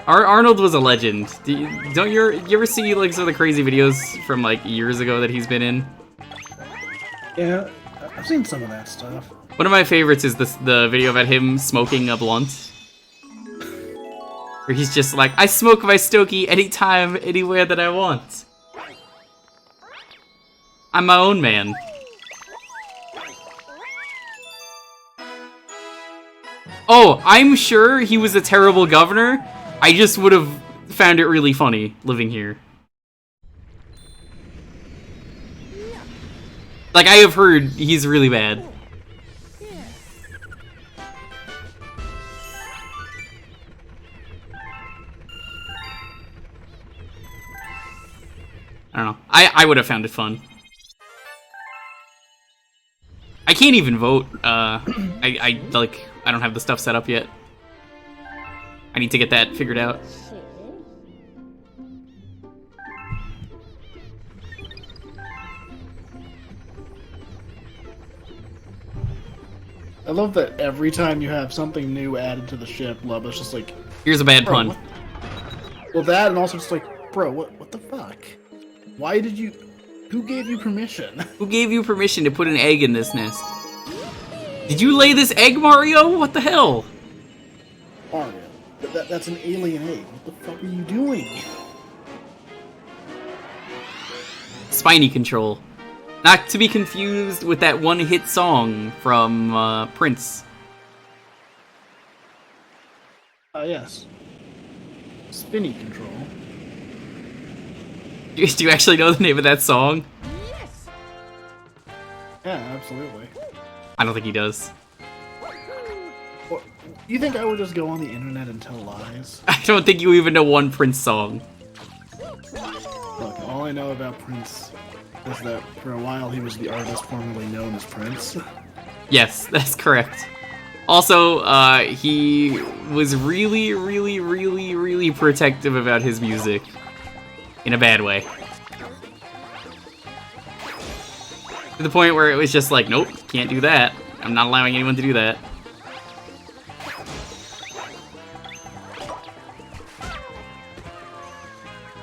Arnold was a legend. Don't you ever see like some of the crazy videos from like years ago that he's been in? Yeah, I've seen some of that stuff. One of my favorites is the video about him smoking a blunt. Where he's just like, I smoke my stogie anytime, anywhere that I want. I'm my own man. Oh, I'm sure he was a terrible governor. I just would have found it really funny living here. Like, I have heard he's really bad. I don't know. I would have found it fun. I can't even vote. I don't have the stuff set up yet. I need to get that figured out. I love that every time you have something new added to the ship, Lubba's just like, Here's a bad pun. Well, that, and also just like, bro, what the fuck? Why did you... Who gave you permission? Who gave you permission to put an egg in this nest? Did you lay this egg, Mario? What the hell? Mario, that's an alien egg. What the fuck are you doing? Spiny Control. Not to be confused with that one-hit song from Prince. Yes. Spinny Control. Do you actually know the name of that song? Yeah, absolutely. I don't think he does. Well, you think I would just go on the internet and tell lies? I don't think you even know one Prince song. Look, all I know about Prince is that for a while he was the artist formerly known as Prince. Yes, that's correct. Also, he was really, really, really, really protective about his music. In a bad way. To the point where it was just like, nope, can't do that. I'm not allowing anyone to do that.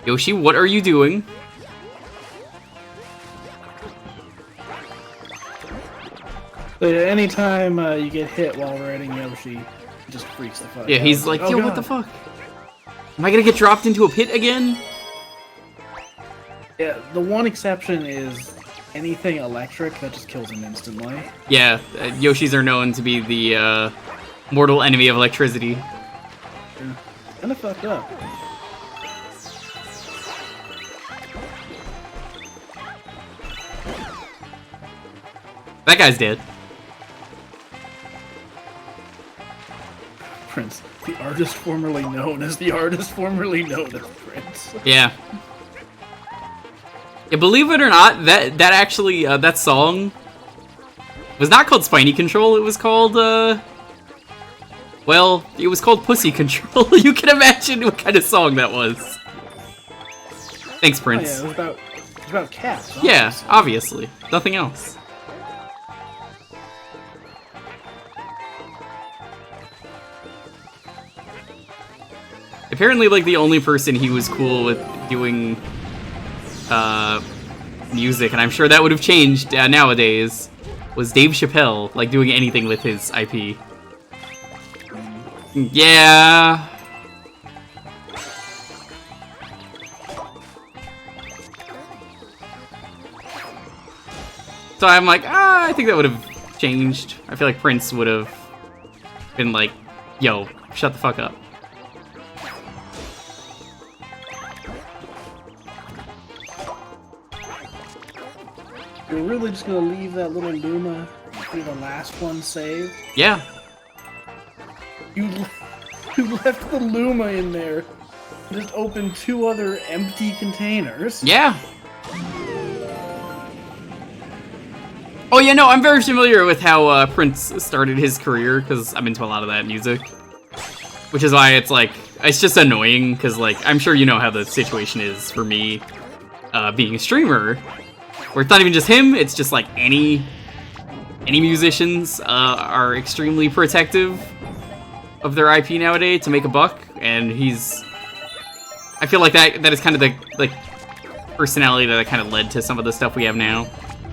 Yoshi, what are you doing? But anytime you get hit while riding Yoshi, he just freaks the fuck out. Yeah, he's like, oh, yo, God. what the fuck? Am I gonna get dropped into a pit again? Yeah, the one exception is anything electric that just kills him instantly. Yeah, Yoshis are known to be the mortal enemy of electricity. Yeah. Kinda fucked up. That guy's dead. Prince, the artist formerly known as the artist formerly known as Prince. Yeah. Yeah, believe it or not, that actually, that song was not called Spiny Control, it was called, well, it was called Pussy Control. You can imagine what kind of song that was. Thanks, Prince. Oh, yeah, it was about cats. Yeah, obviously. Nothing else. Apparently, like, the only person he was cool with doing music, and I'm sure that would have changed nowadays, was Dave Chappelle, like, doing anything with his IP. Yeah. So I'm like, I think that would have changed. I feel like Prince would have been like, yo, shut the fuck up. You're really just gonna leave that little Luma be the last one saved? Yeah. You left the Luma in there. Just opened 2 other empty containers. Yeah. Oh yeah, no, I'm very familiar with how Prince started his career because I'm into a lot of that music. Which is why it's like, it's just annoying because like, I'm sure you know how the situation is for me being a streamer. Where it's not even just him, it's just like any musicians are extremely protective of their IP nowadays to make a buck, and I feel like that is kind of the like personality that kind of led to some of the stuff we have now.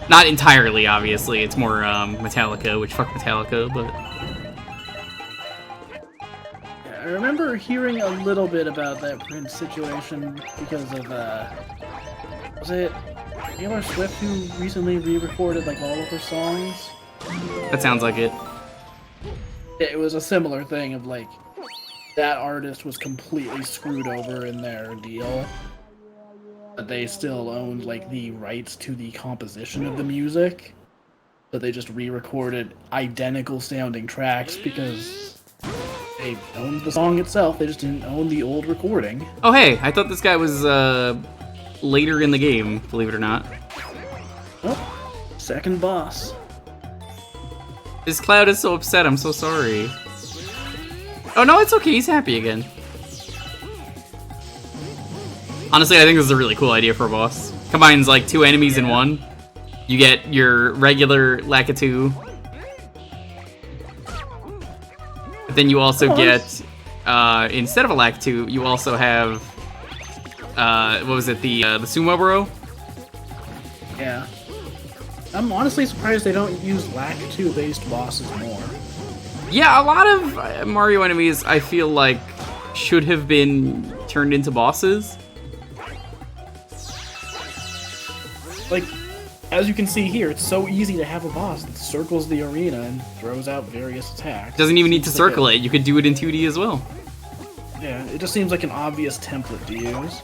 Not entirely, obviously. It's more Metallica, which fuck Metallica, but I remember hearing a little bit about that Prince situation because of was it Taylor Swift who recently re-recorded like all of her songs? that sounds like it. It was a similar thing of like that artist was completely screwed over in their deal, but they still owned like the rights to the composition of the music, but they just re-recorded identical sounding tracks because they owned the song itself. They just didn't own the old recording. Oh hey, I thought this guy was later in the game, believe it or not. Oh, second boss. This Cloud is so upset, I'm so sorry. Oh no, it's okay, he's happy again. Honestly, I think this is a really cool idea for a boss. Combines like 2 enemies in one. You get your regular Lakitu. But then you also get, instead of a Lakitu, you also have, what was it, the Sumo Bro? Yeah. I'm honestly surprised they don't use Lakitu based bosses more. Yeah, a lot of Mario enemies I feel like should have been turned into bosses. Like, as you can see here, it's so easy to have a boss that circles the arena and throws out various attacks. Doesn't even need to circle it, you could do it in 2D as well. Yeah, it just seems like an obvious template to use.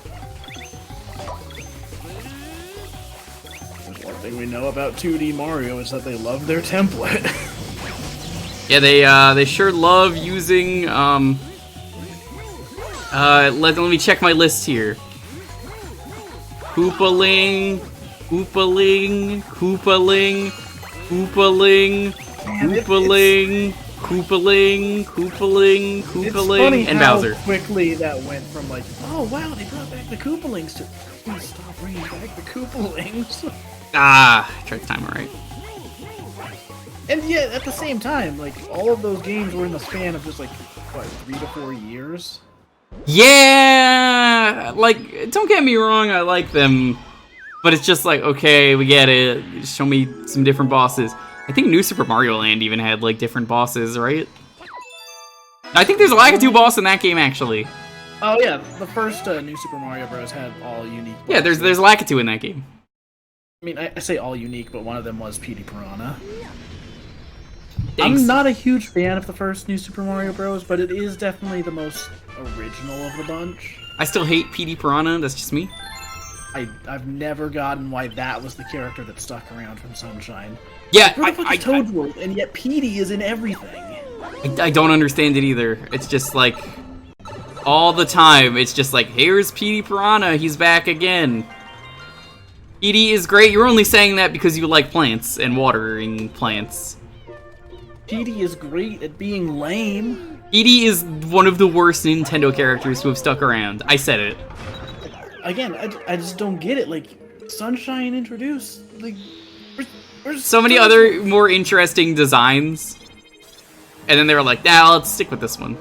One thing we know about 2D Mario is that they love their template. Yeah, they sure love using, let me check my list here. Koopaling, Koopaling, Koopaling, Koopaling, Koopaling, Koopaling, Koopaling, Koopaling, and Bowser. How quickly that went from like, oh wow, they brought back the Koopalings to, please stop bringing back the Koopalings. Ah, I tried to time it right. And yet, at the same time, like, all of those games were in the span of just like, what, 3 to 4 years? Yeah, like, don't get me wrong, I like them, but it's just like, okay, we get it, show me some different bosses. I think New Super Mario Land even had, like, different bosses, right? I think there's a Lakitu boss in that game, actually. Oh yeah, the first New Super Mario Bros. Had all unique bosses. Yeah, there's Lakitu in that game. I mean, I say all unique, but one of them was Petey Piranha. Thanks. I'm not a huge fan of the first New Super Mario Bros., but it is definitely the most original of the bunch. I still hate Petey Piranha, that's just me. I've never gotten why that was the character that stuck around from Sunshine. Yeah, Where the fuck is Toad's and yet Petey is in everything. I don't understand it either. It's just like, all the time, it's just like, here's Petey Piranha, he's back again. Petey is great, you're only saying that because you like plants and watering plants. Petey is great at being lame. Petey is one of the worst Nintendo characters to have stuck around. I said it. Again, I just don't get it. Like, Sunshine introduced, like, where's So many other more interesting designs. And then they were like, nah, let's stick with this one.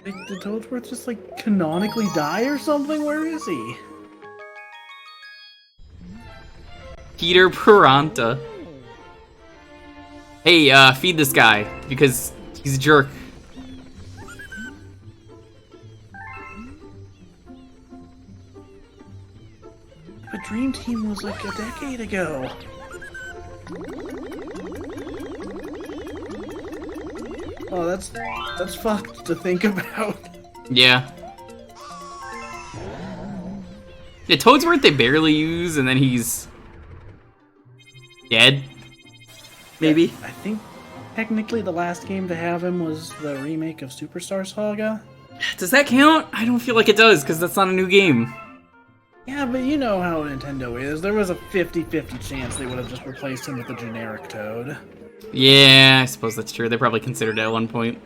Like, did Toadsworth just, like, canonically die or something? Where is he? Peter Piranha. Hey, feed this guy, because he's a jerk. But Dream Team was like a decade ago. Oh, that's fucked to think about. Yeah. Yeah, Toadsworth they barely use, and then he's dead. Maybe. Yeah, I think technically the last game to have him was the remake of Superstar Saga. Does that count? I don't feel like it does, because that's not a new game. Yeah, but you know how Nintendo is. There was a 50-50 chance they would have just replaced him with a generic Toad. Yeah, I suppose that's true. They probably considered it at one point.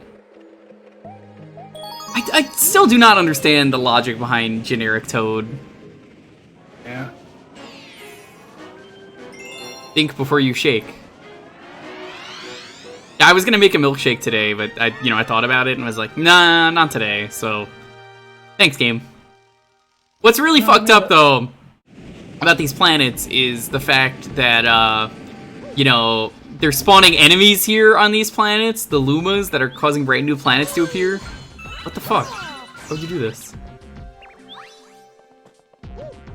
I still do not understand the logic behind generic Toad. Yeah. Think before you shake. I was gonna make a milkshake today, but I thought about it and was like, nah, not today. So, thanks, game. What's really fucked up though about these planets is the fact that they're spawning enemies here on these planets, the Lumas that are causing brand new planets to appear. What the fuck? How'd you do this?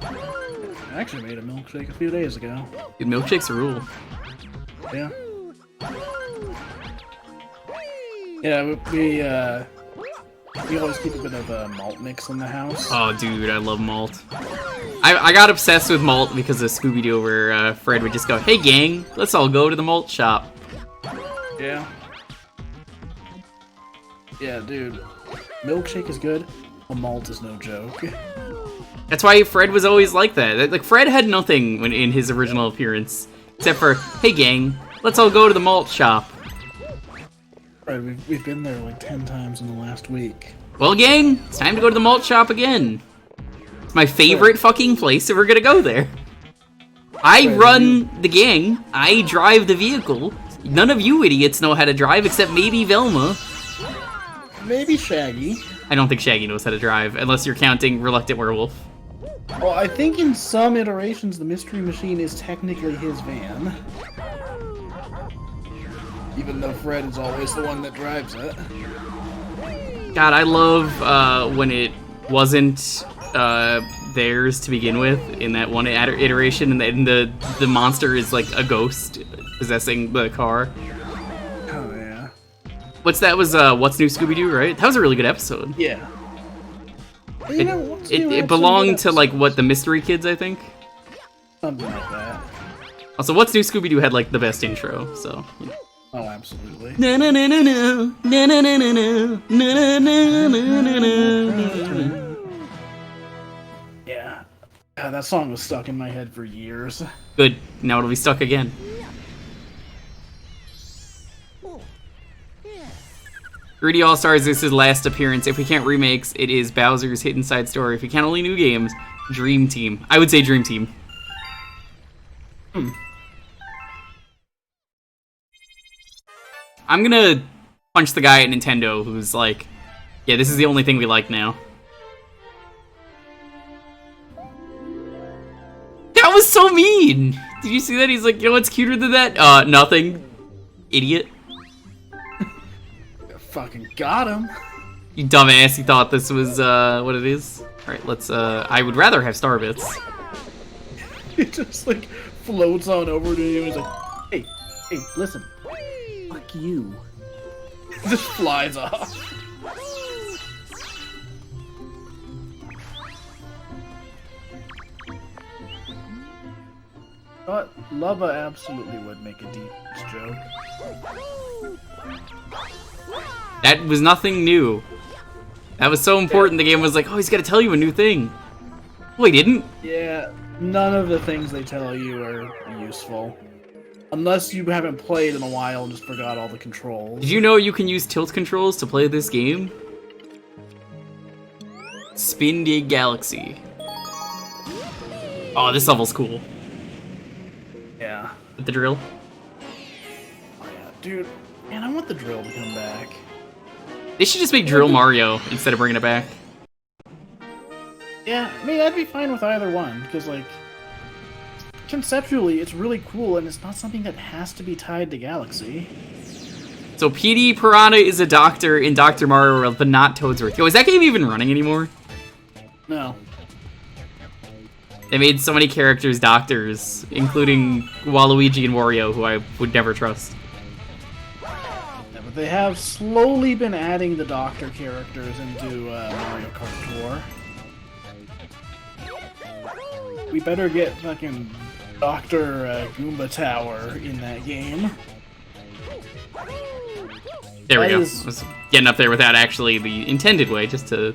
I actually made a milkshake a few days ago. Dude, milkshakes rule. Yeah. Yeah, we always keep a bit of a malt mix in the house. Oh, dude, I love malt. I got obsessed with malt because of Scooby-Doo, where Fred would just go, "Hey, gang, let's all go to the malt shop." Yeah. Yeah, dude. Milkshake is good. A malt is no joke. That's why Fred was always like that. Like, Fred had nothing in his original appearance, except for, "Hey, gang, let's all go to the malt shop." Right, we've been there like 10 times in the last week. Well, gang, it's time to go to the malt shop again. It's my favorite fucking place if we're gonna go there. I run the gang. I drive the vehicle. None of you idiots know how to drive except maybe Velma. Maybe Shaggy. I don't think Shaggy knows how to drive, unless you're counting Reluctant Werewolf. Well, I think in some iterations the Mystery Machine is technically his van. Even though Fred is always the one that drives it. God, I love when it wasn't theirs to begin with in that one iteration, and the monster is like a ghost possessing the car. Oh yeah. What's What's New Scooby-Doo, right? That was a really good episode. Yeah. It belonged to like what, the Mystery Kids, I think. Something like that. Also, What's New Scooby-Doo had like the best intro, so. You know. Oh, absolutely. Na na na na na na na na na na na na na na. Yeah. God, that song was stuck in my head for years. Good. Now it'll be stuck again. 3D All-Stars, this is his last appearance. If we can't remakes, it is Bowser's Hidden Side Story. If we can't only new games, Dream Team. I would say Dream Team. I'm gonna punch the guy at Nintendo who's like, yeah, this is the only thing we like now. That was so mean! Did you see that? He's like, you know what's cuter than that? Nothing. Idiot. Fucking got him. You dumbass, he thought this was, what it is. Alright, let's, I would rather have Star Bits. He just, like, floats on over to you and he's like, hey, listen. Fuck you. Just flies off. But Lubba absolutely would make a deep joke. That was nothing new. That was so important, the game was like, oh, he's gotta tell you a new thing. Oh, he didn't? Yeah, none of the things they tell you are useful. Unless you haven't played in a while and just forgot all the controls. Did you know you can use tilt controls to play this game? Spin Dig-Galaxy. Oh, this level's cool. Yeah. With the drill. Oh yeah, dude. Man, I want the drill to come back. They should just make Drill Mario instead of bringing it back. Yeah, I mean, I'd be fine with either one, because, like, conceptually, it's really cool, and it's not something that has to be tied to Galaxy. So PD Piranha is a doctor in Dr. Mario World, but not Toadsworth. Yo, is that game even running anymore? No. They made so many characters doctors, including Waluigi and Wario, who I would never trust. Yeah, but they have slowly been adding the doctor characters into Mario Kart Tour. We better get fucking Dr. Goomba Tower in that game. There we That go. is- I was getting up there without actually the intended way, just to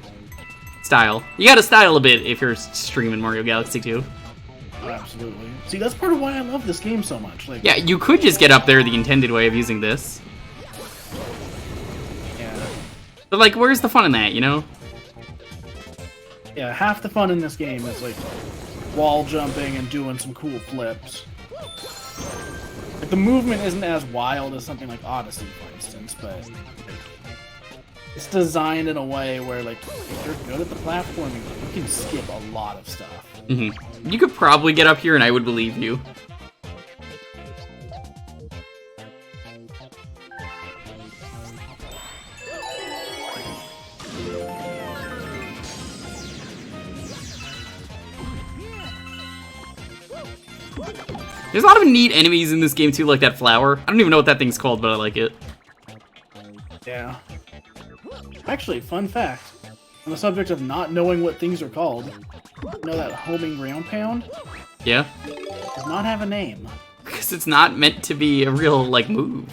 style. You gotta style a bit if you're streaming Mario Galaxy 2. Absolutely. See, that's part of why I love this game so much. Like, Yeah, you could just get up there the intended way of using this. yeah. But, like, where's the fun in that, you know? Yeah, half the fun in this game is, like, wall jumping and doing some cool flips. Like, the movement isn't as wild as something like Odyssey, for instance, but like, it's designed in a way where, like, if you're good at the platforming, you can skip a lot of stuff. You could probably get up here and I would believe you. There's a lot of neat enemies in this game too, like that flower. I don't even know what that thing's called, but I like it. Yeah. Actually, fun fact. On the subject of not knowing what things are called, you know that homing ground pound Yeah? does not have a name. Because it's not meant to be a real, like, move.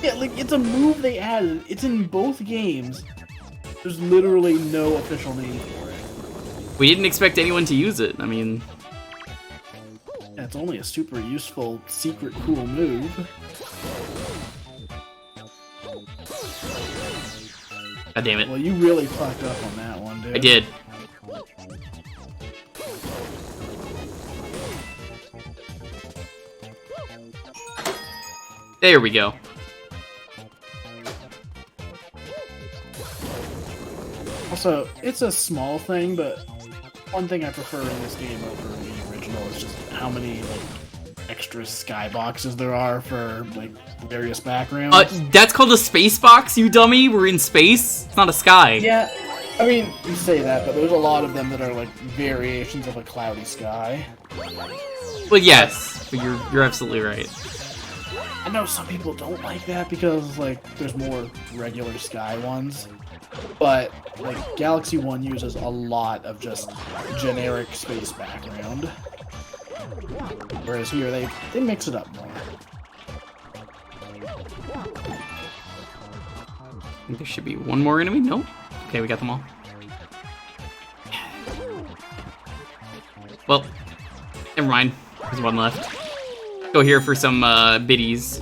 Yeah, like, it's a move they added. It's in both games. There's literally no official name for it. We didn't expect anyone to use it. I mean, Yeah, it's only a super useful, secret, cool move. god damn it. Well, you really fucked up on that one, dude. I did. There we go. Also, it's a small thing, but one thing I prefer in this game over the original is just how many like extra skyboxes there are for like various backgrounds. That's called a space box, you dummy. We're in space. It's not a sky. Yeah, I mean, you say that, but there's a lot of them that are like variations of a cloudy sky. Well, yes, but you're absolutely right. I know some people don't like that because like there's more regular sky ones, but like Galaxy 1 uses a lot of just generic space background, whereas here they mix it up more. I think there should be one more enemy. Nope. Okay, we got them all. Well, never mind. There's one left. Go here for some biddies.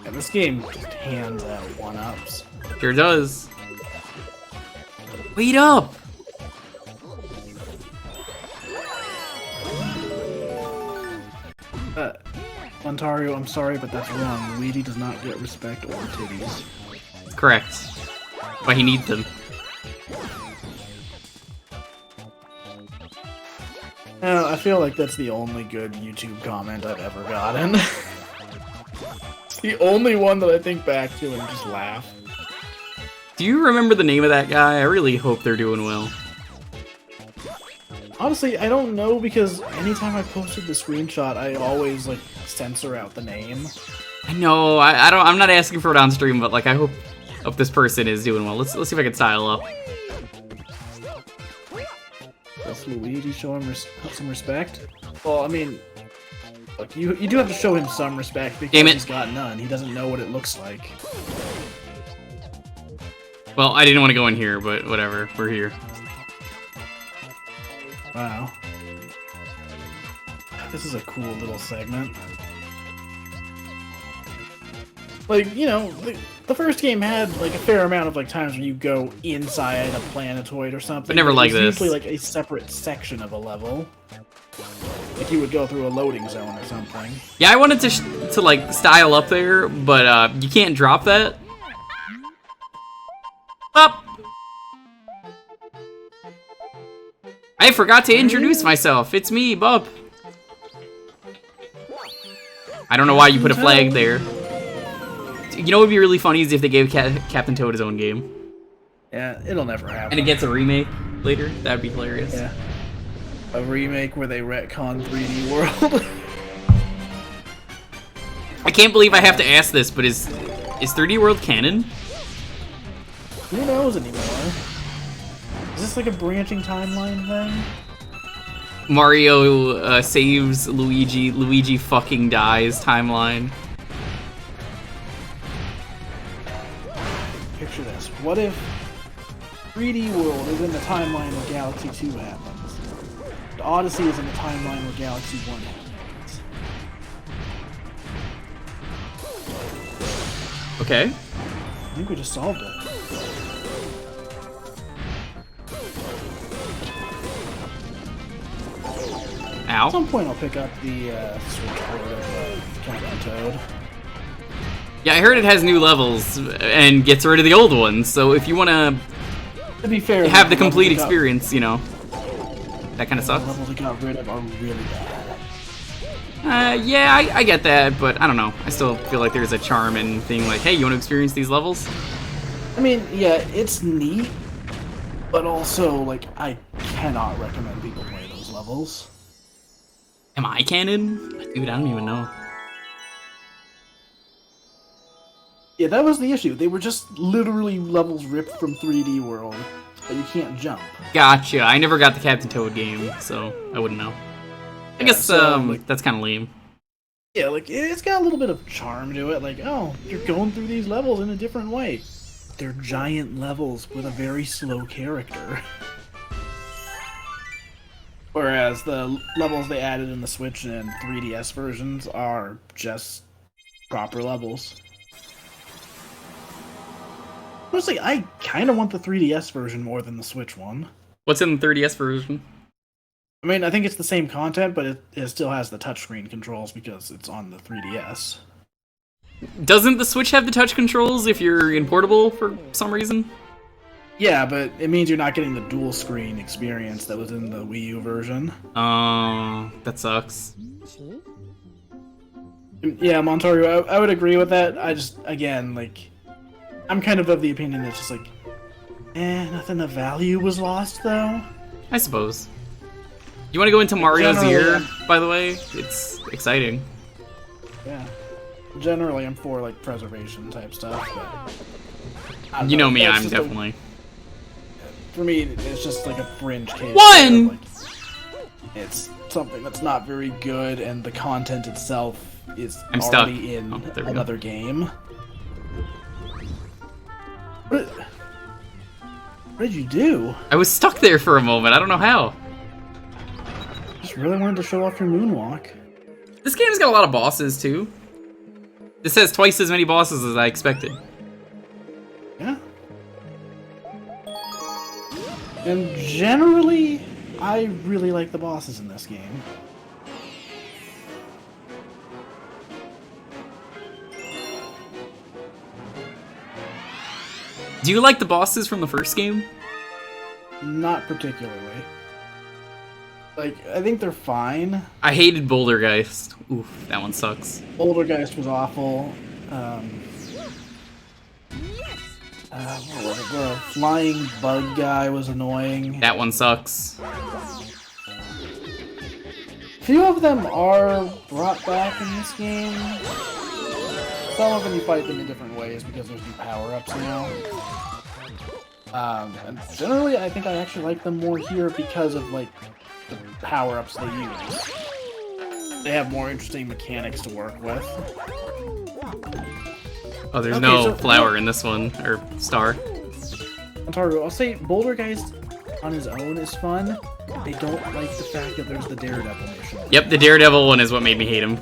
Yeah, this game just hands out one-ups. Sure does. Wait up! Ontario, I'm sorry, but that's wrong. Luigi does not get respect or titties. Correct. But he needs them. I feel like that's the only good YouTube comment I've ever gotten. It's the only one that I think back to and just laugh. Do you remember the name of that guy? I really hope they're doing well. Honestly, I don't know because anytime I posted the screenshot, I always like censor out the name. I know. I don't. I'm not asking for it on stream, but like I hope this person is doing well. Let's see if I can style up. Does Luigi show him some respect? Well, I mean, look, you do have to show him some respect because Damn it. he's got none. He doesn't know what it looks like. Well, I didn't want to go in here, but whatever. We're here. Wow. This is a cool little segment. Like, you know, the first game had like a fair amount of like times when you go inside a planetoid or something. But never like it was this. usually like a separate section of a level. Like you would go through a loading zone or something. Yeah, I wanted to like style up there, but you can't drop that. Up. I forgot to introduce myself. It's me, Bub. I don't know why you put a flag there. You know what would be really funny is if they gave Captain Toad his own game. Yeah, it'll never happen. And it gets a remake later? That'd be hilarious. Yeah. A remake where they retcon 3D World. I can't believe I have to ask this, but is 3D World canon? Who knows anymore? Is this like a branching timeline thing? Mario saves Luigi, Luigi fucking dies timeline. Picture this. What if 3D World is in the timeline where Galaxy 2 happens? The Odyssey is in the timeline where Galaxy 1 happens. Okay. I think we just solved it. At Ow. some point I'll pick up the Switchboard of Captain Toad. Yeah, I heard it has new levels and gets rid of the old ones, so if you want to To be fair, have the complete experience, you know, that kind of the sucks. levels they got rid of are really bad. Yeah, I get that, but I don't know. I still feel like there's a charm in being like, hey, you want to experience these levels? I mean, yeah, it's neat, but also, like, I cannot recommend people play those levels. Am I canon? Dude, I don't even know. Yeah, that was the issue. They were just literally levels ripped from 3D World, but you can't jump. Gotcha. I never got the Captain Toad game, so I wouldn't know. I guess so, like, that's kind of lame. Yeah, like, it's got a little bit of charm to it. Like, oh, you're going through these levels in a different way. They're giant levels with a very slow character. Whereas the levels they added in the Switch and 3DS versions are just proper levels. Honestly, I kind of want the 3DS version more than the Switch one. What's in the 3DS version? I mean, I think it's the same content, but it still has the touchscreen controls because it's on the 3DS. Doesn't the Switch have the touch controls if you're in portable for some reason? Yeah, but it means you're not getting the dual screen experience that was in the Wii U version. Oh, that sucks. Yeah, Montario, I would agree with that. I just, again, like, I'm kind of the opinion that's just like, nothing of value was lost, though. I suppose. You want to go into Mario's Generally, ear, by the way? It's exciting. Yeah. Generally, I'm for, like, preservation type stuff, but... I don't You know me, that's I'm just, definitely... for me, it's just like a fringe case. One! Where, like, it's something that's not very good, and the content itself is I'm already stuck. in Oh, there we another game. What did you do? I was stuck there for a moment, I don't know how. Just really wanted to show off your moonwalk. This game's got a lot of bosses, too. This has twice as many bosses as I expected. Yeah. And generally, I really like the bosses in this game. Do you like the bosses from the first game? Not particularly. Like, I think they're fine. I hated Bouldergeist. Oof, that one sucks. Oldergeist was awful. What was it? The flying bug guy was annoying. That one sucks. Few of them are brought back in this game. Some of them you fight them in different ways because there's new power-ups now. And generally, I think I actually like them more here because of, like, the power-ups they use. They have more interesting mechanics to work with. Oh, there's Okay, no so- flower in this one, or star. Antaru, I'll say Bouldergeist on his own is fun. I don't like the fact that there's the Daredevil mission. Yep, the Daredevil one is what made me hate him.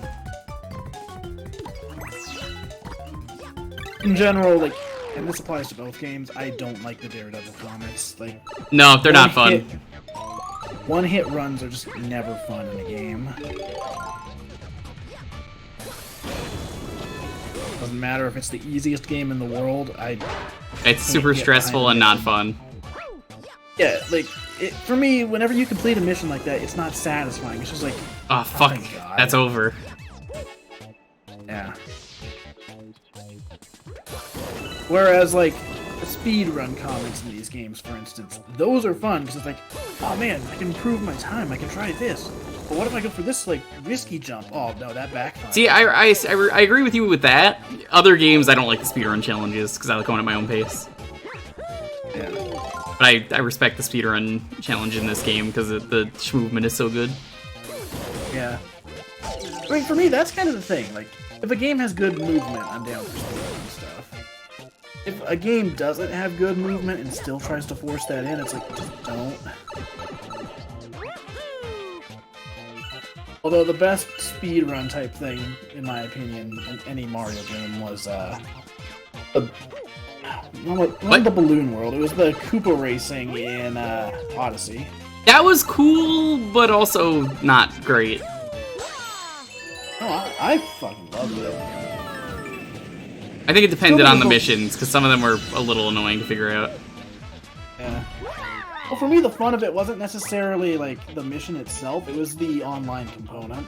In general, like, and this applies to both games, I don't like the Daredevil comics. Like, No, they're not fun. One-hit runs are just never fun in a game. Doesn't matter if it's the easiest game in the world, It's super get stressful behind and it. not fun. Yeah, like, for me, whenever you complete a mission like that, it's not satisfying. It's just like, Oh, fuck. thank God. That's over. Yeah. Whereas, like, the speedrun comments in these games, for instance, those are fun, because it's like, oh man, I can improve my time, I can try this. But what if I go for this, like, risky jump? Oh, no, that backfires. See, I agree with you with that. Other games, I don't like the speedrun challenges, because I like going at my own pace. Yeah. But I respect the speedrun challenge in this game, because the movement is so good. Yeah. I mean, for me, that's kind of the thing. Like, if a game has good movement, I'm down for speedrun stuff. If a game doesn't have good movement and still tries to force that in, it's like, just don't. Although the best speedrun type thing, in my opinion, in any Mario game was, not the Balloon World, it was the Koopa racing in, Odyssey. That was cool, but also not great. Oh, I fucking loved it. I think it depended on the missions, because some of them were a little annoying to figure out. Yeah. Well, for me, the fun of it wasn't necessarily, like, the mission itself, it was the online component.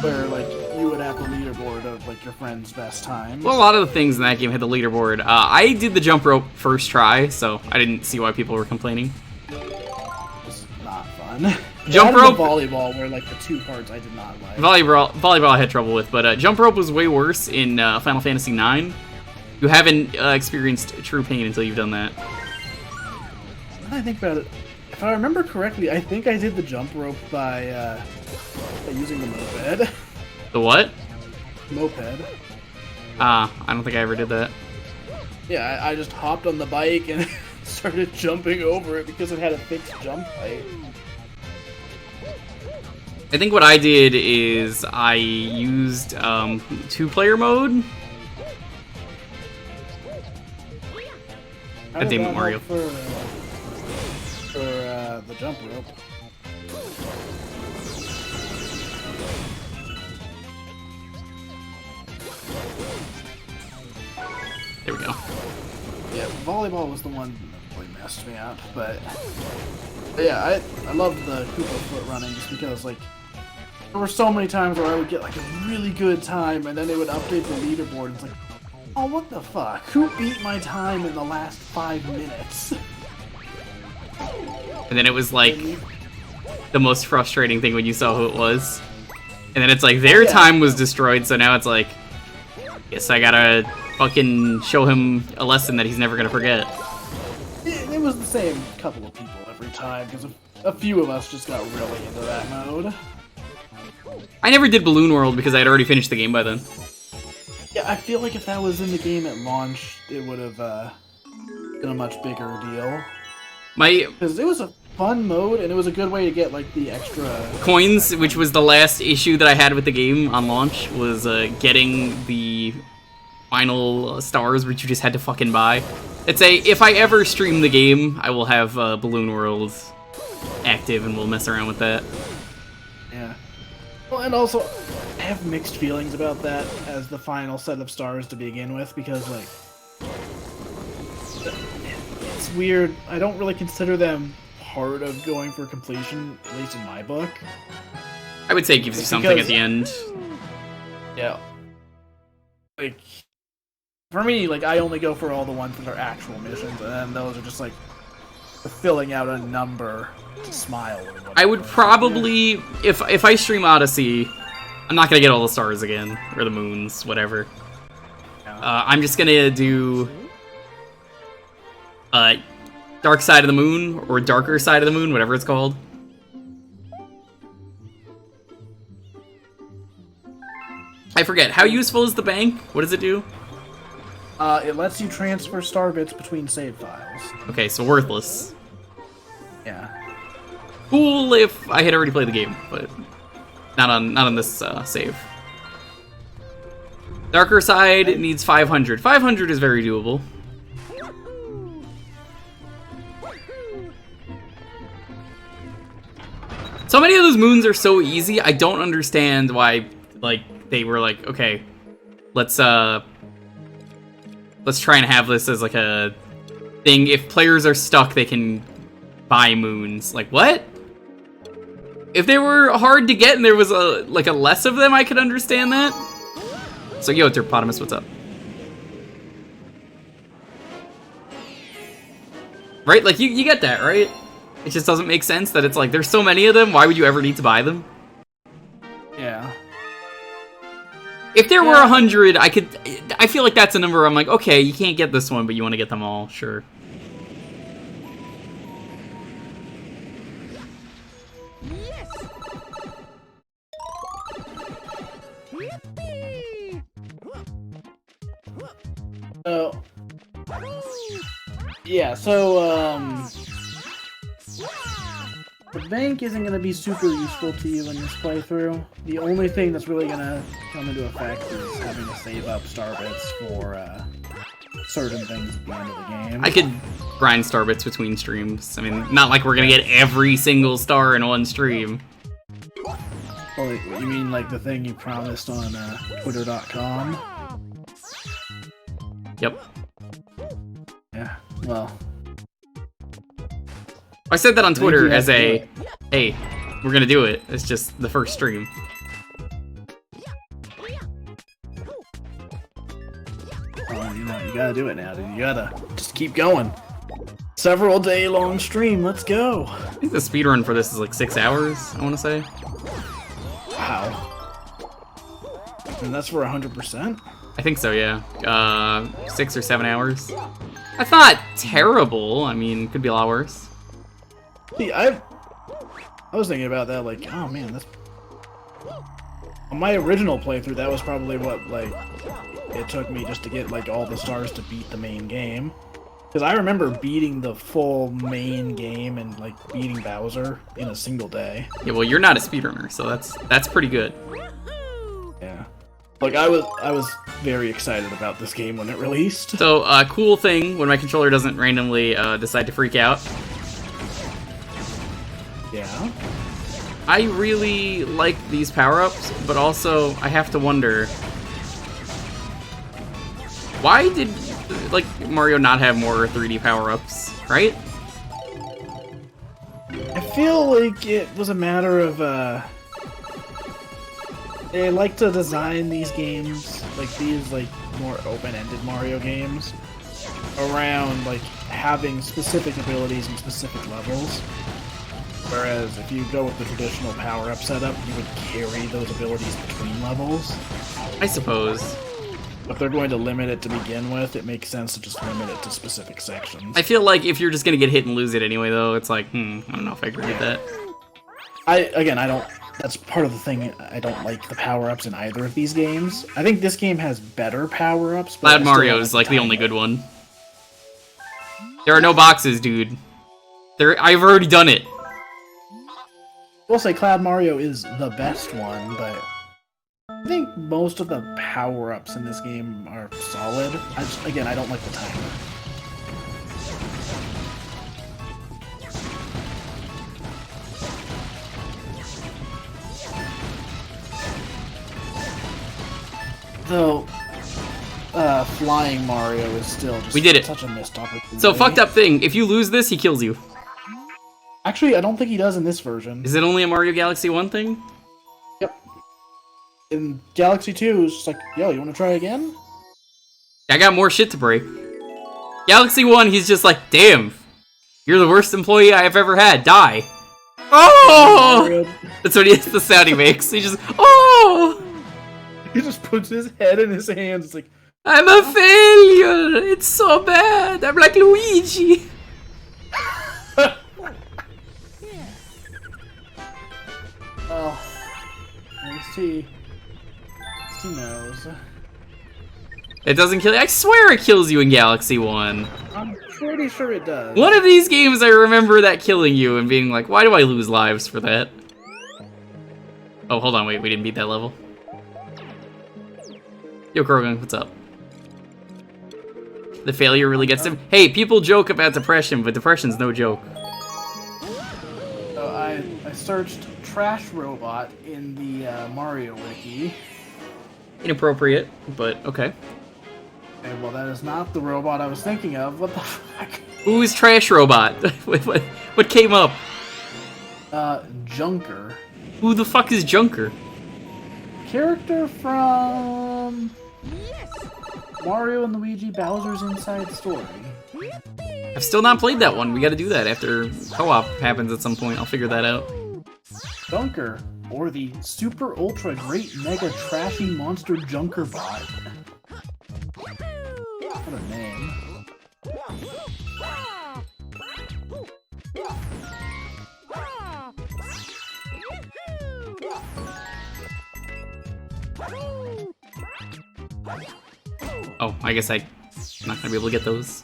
Where, like, you would have the leaderboard of, like, your friend's best times. Well, a lot of the things in that game had the leaderboard. I did the jump rope first try, so I didn't see why people were complaining. It's not fun. Jump rope, volleyball, where like the two parts I did not like. Volleyball I had trouble with, but jump rope was way worse in Final Fantasy IX. You haven't experienced true pain until you've done that. When I think about it, if I remember correctly, I think I did the jump rope by using the moped. The what? Moped. I don't think I ever did that. Yeah, I just hopped on the bike and started jumping over it because it had a fixed jump height. I think what I did is I used two-player mode. How God damn it, that Mario. help for the jump rope. There we go. Yeah, volleyball was the one that really messed me up, but yeah, I love the Koopa foot running just because, like, there were so many times where I would get, like, a really good time, and then they would update the leaderboard, and it's like, oh, what the fuck? Who beat my time in the last 5 minutes? And then it was, like, the most frustrating thing when you saw who it was. And then it's like, their time was destroyed, so now it's like, guess I gotta fucking show him a lesson that he's never gonna forget. It was the same couple of people every time, because a few of us just got really into that mode. I never did Balloon World because I had already finished the game by then. Yeah, I feel like if that was in the game at launch, it would have been a much bigger deal. Because it was a fun mode, and it was a good way to get, like, the extra coins, which was the last issue that I had with the game on launch, was getting the final stars, which you just had to fucking buy. It's if I ever stream the game, I will have Balloon World active, and we'll mess around with that. Yeah. Well, and also, I have mixed feelings about that as the final set of stars to begin with, because, like, it's weird. I don't really consider them part of going for completion, at least in my book. I would say it gives you something at the end. Yeah. Like, for me, like, I only go for all the ones that are actual missions, and then those are just, like, filling out a number to smile or whatever. I would probably, if I stream Odyssey, I'm not gonna get all the stars again, or the moons, whatever. Yeah. I'm just gonna do Dark Side of the Moon, or Darker Side of the Moon, whatever it's called. I forget, how useful is the bank? What does it do? It lets you transfer star bits between save files. Okay, so worthless. Yeah. Cool if I had already played the game, but not on this save. Darker Side needs 500. 500 is very doable. So many of those moons are so easy, I don't understand why, like, they were like, okay, let's try and have this as, like, a thing. If players are stuck, they can buy moons. Like, what? If they were hard to get and there was a less of them, I could understand that. So yo, Terpotamus, what's up? Right? Like you get that, right? It just doesn't make sense that it's like there's so many of them. Why would you ever need to buy them? Yeah. If there were 100, I feel like that's a number where I'm like, okay, you can't get this one, but you want to get them all, sure. So, yeah, so, the bank isn't going to be super useful to you in this playthrough. The only thing that's really going to come into effect is having to save up star bits for, certain things at the end of the game. I could grind star bits between streams. I mean, not like we're gonna get every single star in one stream. Well, you mean like the thing you promised on, Twitter.com? Yep. Yeah, well... I said that on Twitter as a, hey, we're gonna do it. It's just the first stream. Well, you know, you gotta do it now, dude. You gotta just keep going. Several day long stream, let's go. I think the speedrun for this is like 6 hours, I wanna say. Wow. And that's for 100%? I think so, yeah. 6 or 7 hours. That's not terrible. I mean, could be a lot worse. See, I was thinking about that, like, oh man, that's... On my original playthrough, that was probably what, like, it took me just to get, like, all the stars to beat the main game. Because I remember beating the full main game and, like, beating Bowser in a single day. Yeah, well, you're not a speedrunner, so that's pretty good. Yeah. Like, I was very excited about this game when it released. So, cool thing, when my controller doesn't randomly decide to freak out. Yeah? I really like these power-ups, but also I have to wonder, why did like Mario not have more 3D power-ups, right? I feel like it was a matter of they like to design these games, like these like more open-ended Mario games, around like having specific abilities and specific levels. Whereas if you go with the traditional power-up setup, you would carry those abilities between levels. I suppose. If they're going to limit it to begin with, it makes sense to just limit it to specific sections. I feel like if you're just gonna get hit and lose it anyway, though, it's like, I don't know if I agree with that. I don't... That's part of the thing, I don't like the power-ups in either of these games. I think this game has better power-ups, but... Cloud Mario is like the only good one. There are no boxes, dude. I've already done it. We'll say Cloud Mario is the best one, but I think most of the power-ups in this game are solid. Again, I don't like the timer. Though, Flying Mario is still just We did it. such a missed opportunity. So, fucked up thing, if you lose this, he kills you. Actually, I don't think he does in this version. Is it only a Mario Galaxy 1 thing? Yep. In Galaxy 2, it's just like, yo, you want to try again? I got more shit to break. Galaxy 1, he's just like, damn, you're the worst employee I've ever had, die. Oh! That's what the sound he makes. He just, oh! He just puts his head in his hands, it's like, I'm a failure, it's so bad, I'm like Luigi. oh, he knows. It doesn't kill you. I swear it kills you in Galaxy 1. I'm pretty sure it does. One of these games I remember that killing you and being like, why do I lose lives for that? Oh, hold on, wait, we didn't beat that level. Yo, Krogan, what's up? The failure really gets him. Hey, people joke about depression, but depression's no joke. So I searched Trash Robot in the Mario Wiki. Inappropriate, but okay. Okay, well, that is not the robot I was thinking of. What the fuck? Who's Trash Robot? What came up? Jewker Who the fuck is Jewker? Character from Mario and Luigi Bowser's Inside Story. I've still not played that one. We gotta do that after co-op happens at some point. I'll figure that out. Jewker, or the super ultra great mega trashy monster Jewker bot. What a name. Oh, I guess I'm not gonna be able to get those.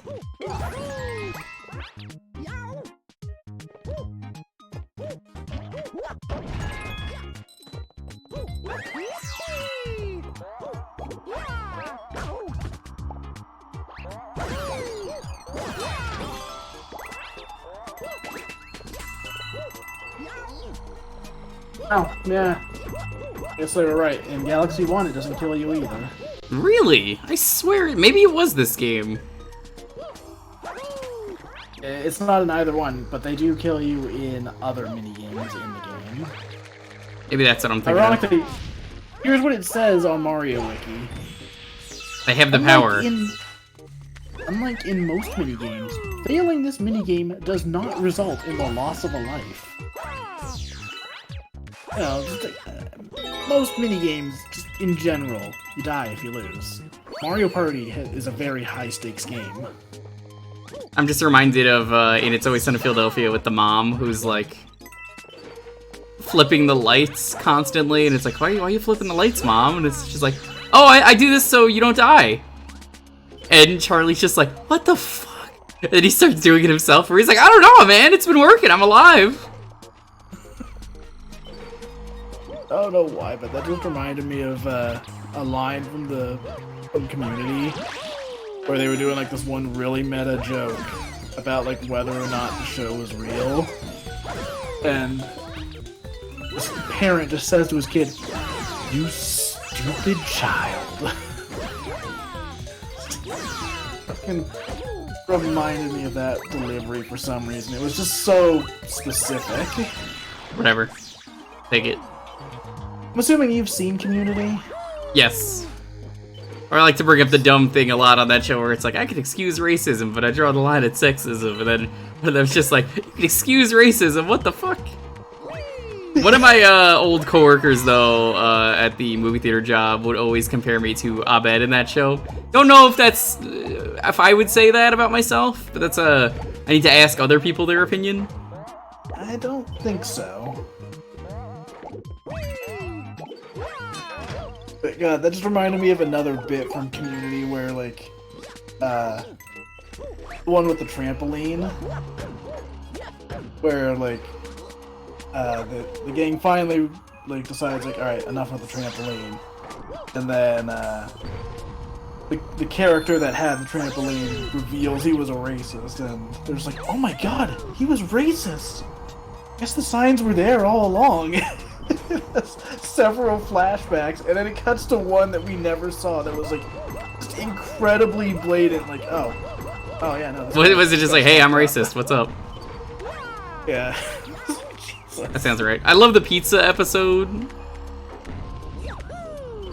Oh, yeah. Guess they were right. In Galaxy 1, it doesn't kill you either. Really? I swear, maybe it was this game. It's not in either one, but they do kill you in other minigames in the game. Maybe that's what I'm thinking of. Ironically, here's what it says on Mario Wiki. They have the power. Unlike in most minigames, failing this minigame does not result in the loss of a life. You know, just most minigames, just in general, you die if you lose. Mario Party is a very high-stakes game. I'm just reminded of in It's Always Sunny in Philadelphia with the mom who's like flipping the lights constantly, and it's like, why are you flipping the lights, Mom? And it's just like, oh, I do this so you don't die. And Charlie's just like, what the fuck? And then he starts doing it himself, where he's like, I don't know, man, it's been working, I'm alive. I don't know why, but that just reminded me of a line from Community, where they were doing like this one really meta joke about like whether or not the show was real, and this parent just says to his kid, "You stupid child." Fucking reminded me of that delivery for some reason. It was just so specific. Whatever. Take it. I'm assuming you've seen Community? Yes. Or I like to bring up the dumb thing a lot on that show where it's like, I can excuse racism, but I draw the line at sexism, and then one of them's just like, you can excuse racism, what the fuck? One of my old coworkers, though, at the movie theater job would always compare me to Abed in that show. Don't know if that's, if I would say that about myself, but that's I need to ask other people their opinion. I don't think so. But God, that just reminded me of another bit from Community where, like, the one with the trampoline, where, like, the gang finally, like, decides, like, alright, enough with the trampoline. And then, the character that had the trampoline reveals he was a racist, and they're just like, oh my god, he was racist! I guess the signs were there all along. Several flashbacks, and then it cuts to one that we never saw that was, like, just incredibly blatant, like, oh yeah, no. Was it just like, hey, I'm racist, what's up? Yeah. That sounds right. I love the pizza episode.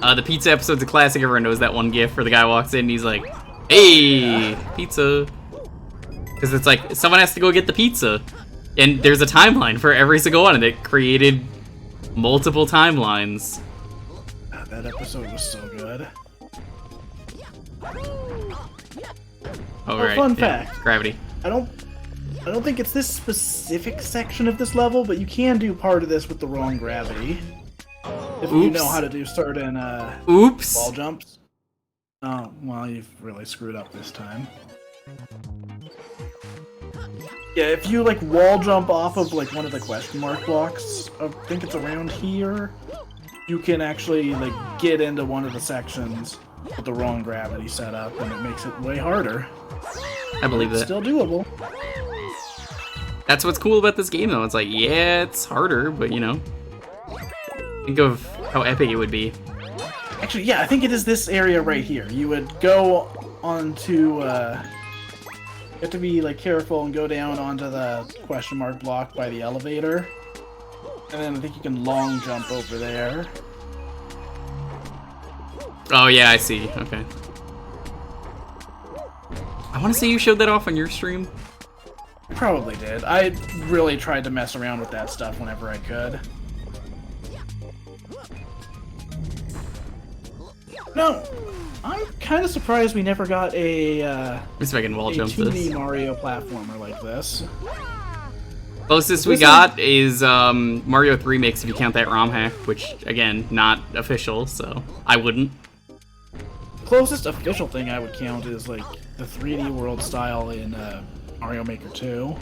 The pizza episode's a classic. Everyone knows that one gif where the guy walks in and he's like, hey, pizza. Because it's like, someone has to go get the pizza. And there's a timeline for every single one, and it created multiple timelines. That episode was so good. Oh, right. Fun fact. Gravity. I don't think it's this specific section of this level, but you can do part of this with the wrong gravity. If you know how to do certain Oops. wall jumps. Oh, well, you've really screwed up this time. Yeah, if you, like, wall jump off of, like, one of the question mark blocks, I think it's around here, you can actually, like, get into one of the sections with the wrong gravity setup, and it makes it way harder. I believe that. Still doable. That's what's cool about this game, though. It's like, yeah, it's harder, but, you know. Think of how epic it would be. Actually, yeah, I think it is this area right here. You would go onto, you have to be, like, careful and go down onto the question mark block by the elevator. And then I think you can long jump over there. Oh yeah, I see. Okay. I want to say you showed that off on your stream. Probably did. I really tried to mess around with that stuff whenever I could. No, I'm kind of surprised we never got a Let me see if I can wall jump 2D this. Mario platformer like this. Closest we got is Mario 3 Mix, if you count that ROM hack, which, again, not official, so I wouldn't. Closest official thing I would count is like the 3D world style in Mario Maker 2.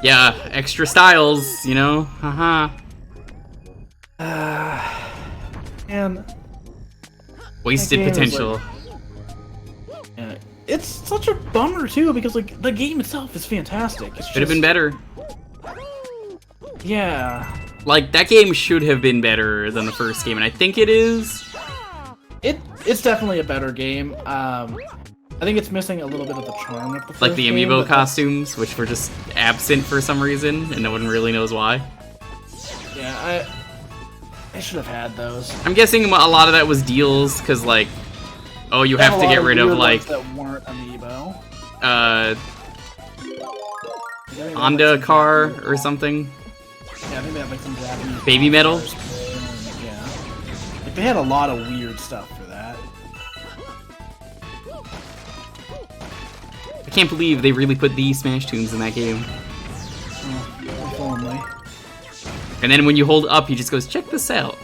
Yeah, extra styles, you know? Haha. And Wasted that game is, potential. it's such a bummer too because like the game itself is fantastic. It's Should have been better. Yeah. Like, that game should have been better than the first game, and I think it is. It's definitely a better game. I think it's missing a little bit of the charm of the first Like the game, amiibo but costumes, which were just absent for some reason, and no one really knows why. Yeah, I should have had those. I'm guessing a lot of that was deals, because, like, oh, you have to get rid of, like, that weren't amiibo. Honda car or something. Yeah, I think they had like some Japanese Baby metal? Yeah. Like they had a lot of weird stuff for that. I can't believe they really put the Smash tunes in that game. If only. And then when you hold up, he just goes, check this out.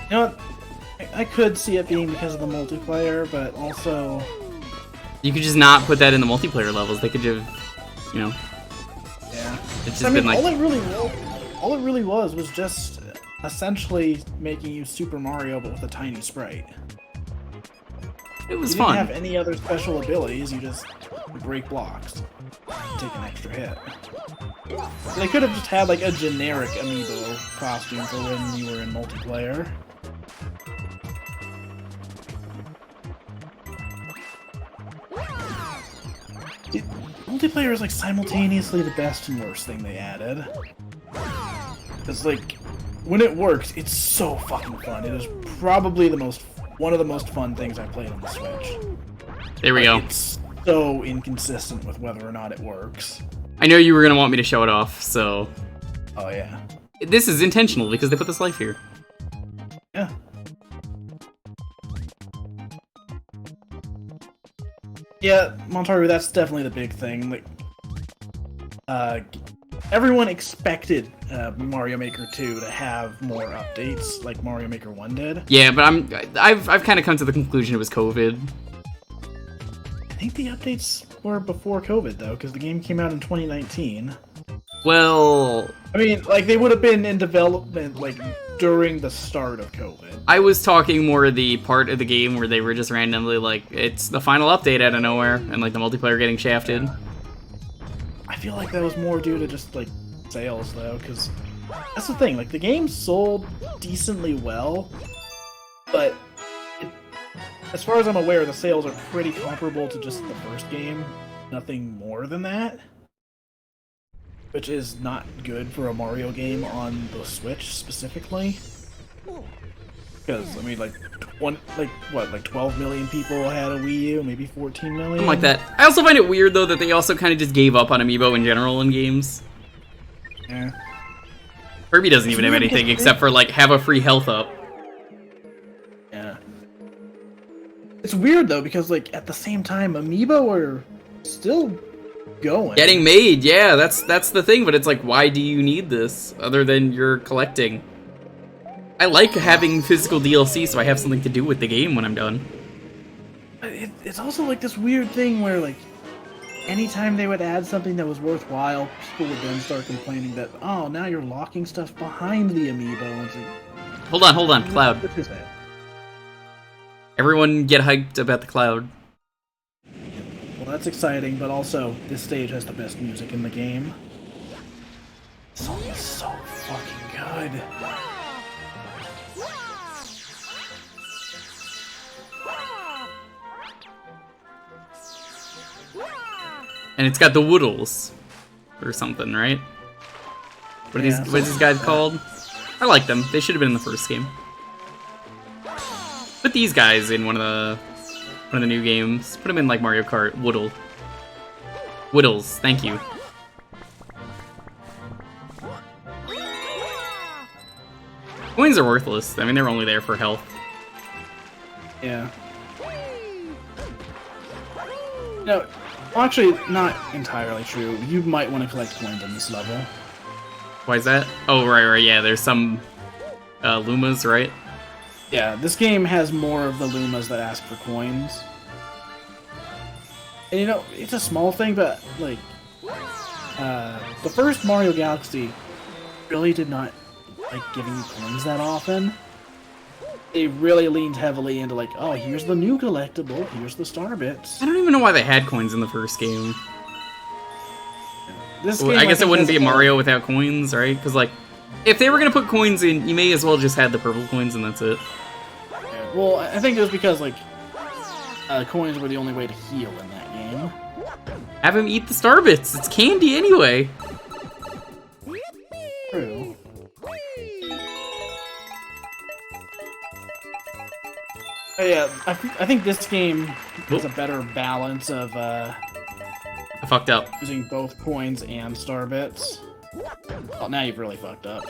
You know what? I could see it being because of the multiplayer, but also You could just not put that in the multiplayer levels. They could have, you know, yeah. it's just I mean, been like, all it really was just essentially making you Super Mario, but with a tiny sprite. it was You didn't fun. have any other special abilities. You just break blocks, take an extra hit. They could have just had like a generic amiibo costume for when you were in multiplayer. Multiplayer is like simultaneously the best and worst thing they added. It's like when it works, it's so fucking fun. It is probably one of the most fun things I played on the Switch. There we go. It's so inconsistent with whether or not it works. I know you were gonna want me to show it off, so Oh yeah. this is intentional because they put this life here. Yeah. Yeah, Montaru, that's definitely the big thing. Like, everyone expected Mario Maker 2 to have more updates, like Mario Maker 1 did. Yeah, but I've kind of come to the conclusion it was COVID. I think the updates were before COVID, though, because the game came out in 2019. Well, I mean, like, they would have been in development, like, during the start of COVID. I was talking more the part of the game where they were just randomly like, it's the final update out of nowhere, and like the multiplayer getting shafted. I feel like that was more due to just, like, sales, though, because that's the thing, like, the game sold decently well, but as far as I'm aware, the sales are pretty comparable to just the first game, nothing more than that. Which is not good for a Mario game on the Switch specifically. Because I mean, like 12 million people had a Wii U, maybe 14 million. Something like that. I also find it weird though that they also kind of just gave up on Amiibo in general in games. Yeah. Kirby doesn't even have anything except for like have a free health up. Yeah. It's weird though because like at the same time, Amiibo are still going. Getting made, yeah, that's the thing, but it's like, why do you need this other than you're collecting? I like having physical DLC so I have something to do with the game when I'm done. It's also like this weird thing where like anytime they would add something that was worthwhile, people would then start complaining that, oh, now you're locking stuff behind the Amiibo. And it's like, Hold on, Cloud. what is that? Everyone get hyped about the Cloud. Well, that's exciting, but also, this stage has the best music in the game. This song is so fucking good. And it's got the Woodles. Or something, right? What are what is these guys called? I like them. They should have been in the first game. Put these guys in one of the new games. Put them in like Mario Kart. Woodles, thank you. Coins are worthless. I mean, they're only there for health. Yeah. No, well, actually, not entirely true. You might want to collect coins on this level. Why is that? Oh, right, yeah, there's some Lumas, right? Yeah, this game has more of the Lumas that ask for coins. And you know, it's a small thing, but, like, the first Mario Galaxy really did not like giving you coins that often. They really leaned heavily into like, oh, here's the new collectible, here's the star bits. I don't even know why they had coins in the first game. This Well, game, I guess it wouldn't has be a Mario without coins, right? Because like, if they were gonna put coins in, you may as well just have the purple coins and that's it. Yeah, well, I think it was because like coins were the only way to heal in that game. Have him eat the star bits. It's candy anyway. True. Yeah, I think this game has a better balance of I fucked up. using both coins and star bits. Oh, now you've really fucked up.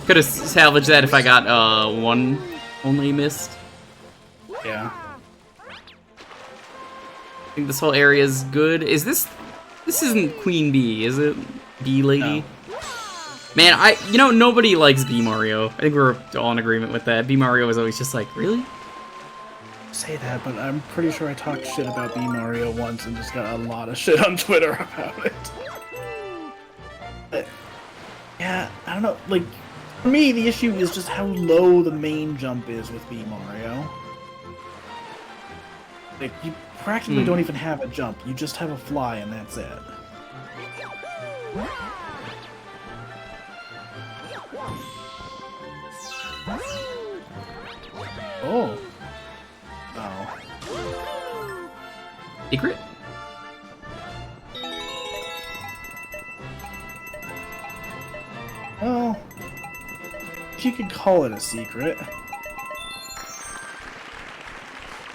Could have salvaged that if I got one only missed. Yeah. I think this whole area is good. Is this isn't Queen Bee, is it? Bee Lady? No. Man, you know, nobody likes Bee Mario. I think we're all in agreement with that. Bee Mario is always just like, really? Say that, but I'm pretty sure I talked shit about B Mario once and just got a lot of shit on Twitter about it. But, yeah, I don't know. Like, for me, the issue is just how low the main jump is with B Mario. Like, you practically don't even have a jump. You just have a fly, and that's it. Oh. Oh. Secret? Well, if you could call it a secret.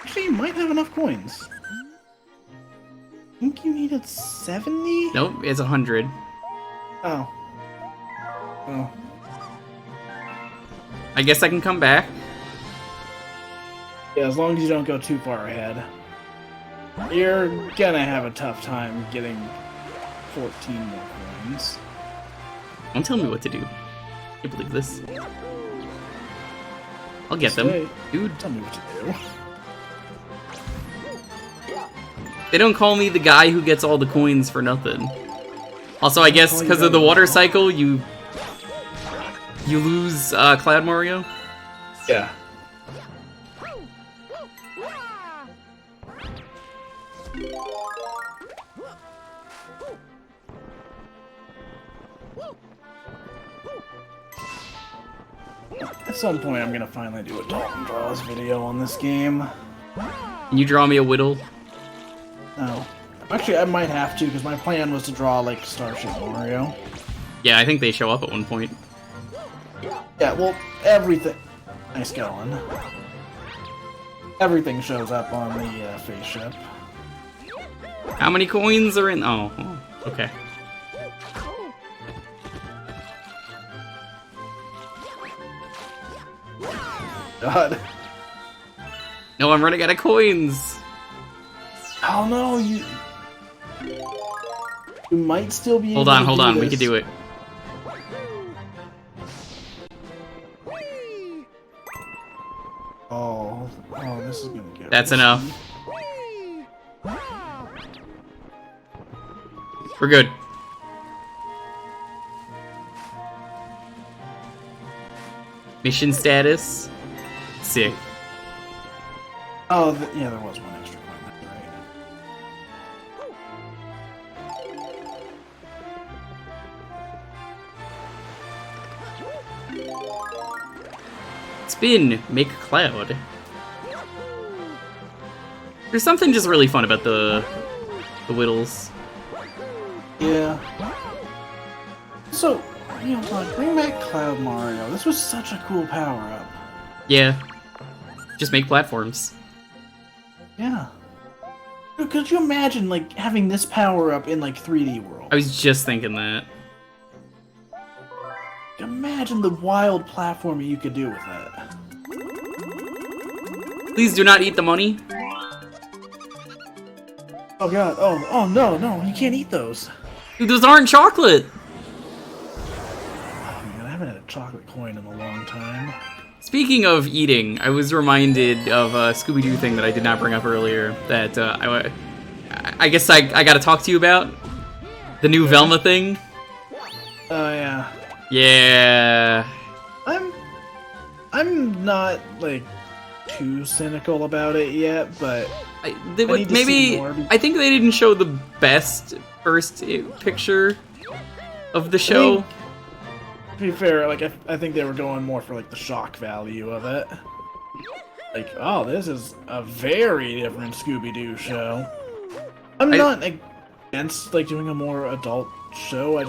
Actually, you might have enough coins. I think you needed 70? Nope, it's 100. Oh. Oh. I guess I can come back. Yeah, as long as you don't go too far ahead. You're gonna have a tough time getting 14 more coins. Don't tell me what to do. I can't believe this. I'll get them. Say, Dude, tell me what to do. they don't call me the guy who gets all the coins for nothing. Also, I guess because of the water cycle, you lose Cloud Mario. Yeah. At some point, I'm gonna finally do a Dalton Draws video on this game. Can you draw me a Whittle? No. Actually, I might have to, because my plan was to draw, like, Starship Mario. Yeah, I think they show up at one point. Yeah, well, everything... Nice going. Everything shows up on the face ship. How many coins are in? Oh, okay. God. No, I'm running out of coins. Oh no, you might still be able Hold on, to hold do on. We this. can do it. Oh, this is gonna get That's risky. enough. We're good. Mission status. Sick. Oh, yeah, there was one extra point. That's right. Spin. Make a cloud. There's something just really fun about the the Whittles. Yeah. So, you know, like, bring back Cloud Mario. This was such a cool power-up. Yeah. Just make platforms. Yeah. Dude, could you imagine, like, having this power-up in, like, 3D World? I was just thinking that. Imagine the wild platforming you could do with that. Please do not eat the money. Oh god, oh no, you can't eat those. Dude, those aren't chocolate. Oh man, I haven't had a chocolate coin in a long time. Speaking of eating, I was reminded of a Scooby-Doo thing that I did not bring up earlier that I guess I gotta talk to you about. The new Velma thing. Oh yeah. Yeah. I'm not, like, too cynical about it yet, but I think they didn't show the best first picture of the show. To be fair, like, I think they were going more for, like, the shock value of it. Like, oh, this is a very different Scooby-Doo show. I'm not against, like, doing a more adult show. I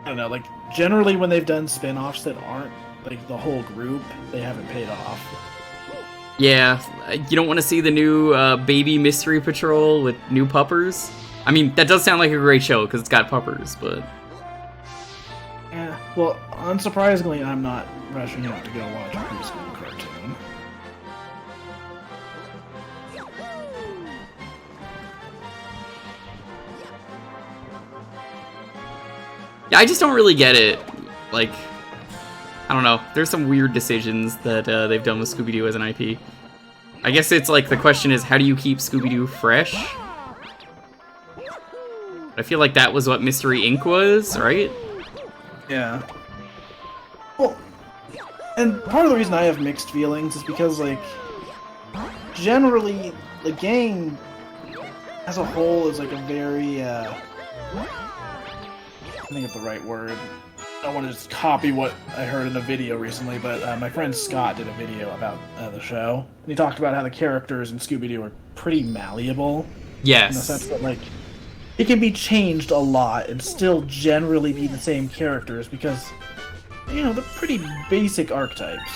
don't know, like, generally when they've done spin-offs that aren't, like, the whole group, they haven't paid off. Yeah, you don't want to see the new Baby Mystery Patrol with new puppers? I mean, that does sound like a great show, because it's got puppers, but... Yeah, well, unsurprisingly, I'm not rushing out to go watch a preschool cartoon. Yeah, I just don't really get it. Like, I don't know. There's some weird decisions that they've done with Scooby-Doo as an IP. I guess it's like, the question is, how do you keep Scooby-Doo fresh? I feel like that was what Mystery Inc. was, right? Yeah. Well, and part of the reason I have mixed feelings is because, like, generally, the game as a whole is, like, a very, I think of the right word. I don't want to just copy what I heard in a video recently, but my friend Scott did a video about the show. And he talked about how the characters in Scooby-Doo are pretty malleable. Yes. In the sense that, like, it can be changed a lot and still generally be the same characters because, you know, they're pretty basic archetypes.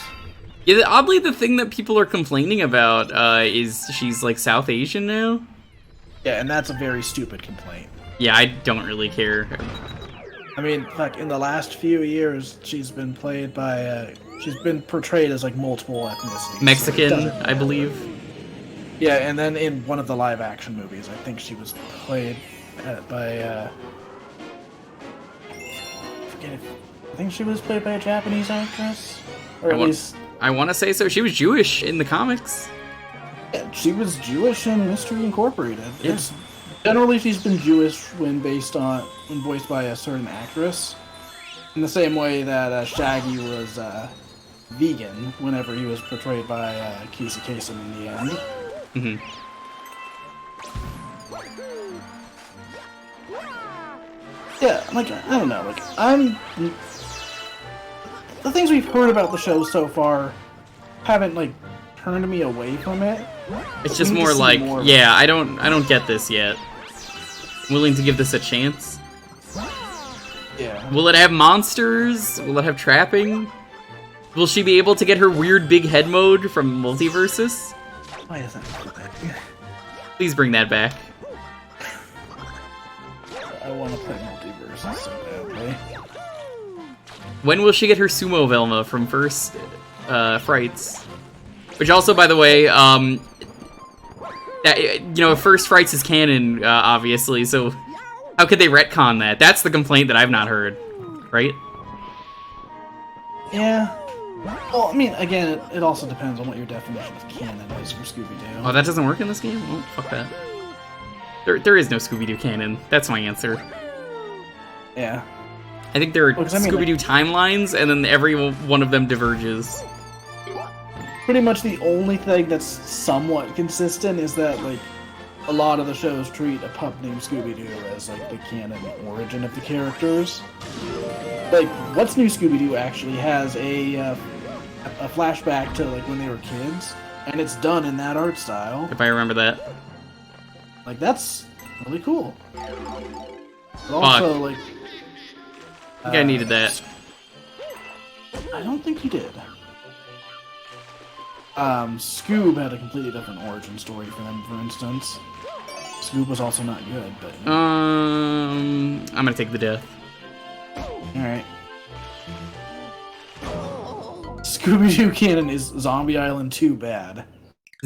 Yeah, oddly, the thing that people are complaining about is she's, like, South Asian now. Yeah, and that's a very stupid complaint. Yeah, I don't really care. I mean, like, in the last few years, she's been played by, she's been portrayed as, like, multiple ethnicities. Mexican, so I believe. Yeah, and then in one of the live-action movies, I think she was played by, I think she was played by a Japanese actress? Or at least... I want to say so. She was Jewish in the comics. Yeah, she was Jewish in Mystery Incorporated. Yeah. It's generally she's been Jewish when voiced by a certain actress. In the same way that Shaggy was vegan whenever he was portrayed by Casey Kasem in the end. Mm-hmm. Yeah, like, I don't know, like, the things we've heard about the show so far haven't, like, turned me away from it. It's just more like, yeah, I don't get this yet. I'm willing to give this a chance. Yeah. Will it have monsters? Will it have trapping? Will she be able to get her weird big head mode from Multiversus? Why doesn't it do that? Please bring that back. I want to play Multiversus so badly. When will she get her Sumo Velma from First Frights? Which also, by the way, First Frights is canon, obviously, so how could they retcon that? That's the complaint that I've not heard, right? Yeah. Well, I mean, again, it also depends on what your definition of canon is for Scooby-Doo. Oh, that doesn't work in this game? Oh, fuck that. There is no Scooby-Doo canon. That's my answer. Yeah. I think there are Scooby-Doo timelines, and then every one of them diverges. Pretty much the only thing that's somewhat consistent is that, like, a lot of the shows treat a pup named Scooby-Doo as, like, the canon origin of the characters. Like, What's New Scooby-Doo actually has a flashback to, like, when they were kids, and it's done in that art style. If I remember that. Like, that's really cool. But also, like, I think I needed that. I don't think you did. Scoob had a completely different origin story for them, for instance. Scoob was also not good, but... I'm gonna take the death. Alright. Scooby-Doo canon is Zombie Island 2 bad?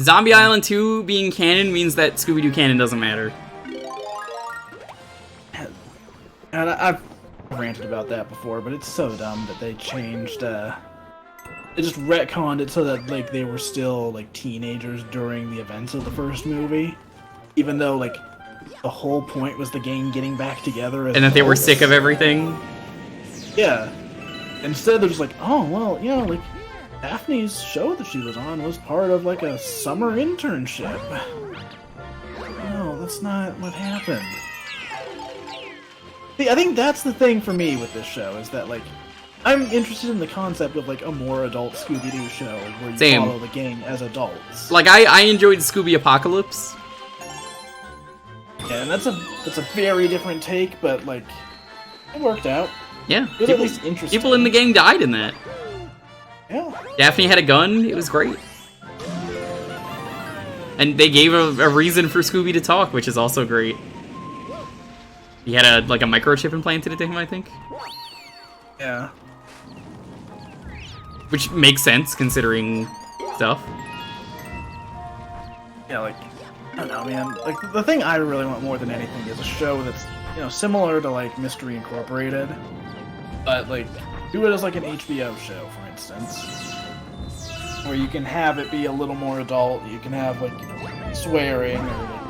Zombie Island 2 being canon means that Scooby-Doo canon doesn't matter. And I've ranted about that before, but it's so dumb that they changed, they just retconned it so that, like, they were still, like, teenagers during the events of the first movie. Even though, like, the whole point was the gang getting back together as And that they were adults. sick of everything. Yeah. Instead, they're just like, oh, well, you know, like, Daphne's show that she was on was part of, like, a summer internship. No, that's not what happened. See, I think that's the thing for me with this show, is that, like, I'm interested in the concept of, like, a more adult Scooby-Doo show where you follow the gang as adults. Like, I enjoyed Scooby Apocalypse. Yeah, and that's a very different take, but, like, it worked out. Yeah. It was at least interesting. People in the gang died in that. Yeah. Daphne had a gun. It was great. And they gave a reason for Scooby to talk, which is also great. He had a microchip implanted into him, I think. Yeah. Which makes sense, considering stuff. Yeah, like, I don't know, man. Like, the thing I really want more than anything is a show that's, you know, similar to, like, Mystery Incorporated, but, like, do it as, like, an HBO show, for instance, where you can have it be a little more adult, you can have, like, swearing, or,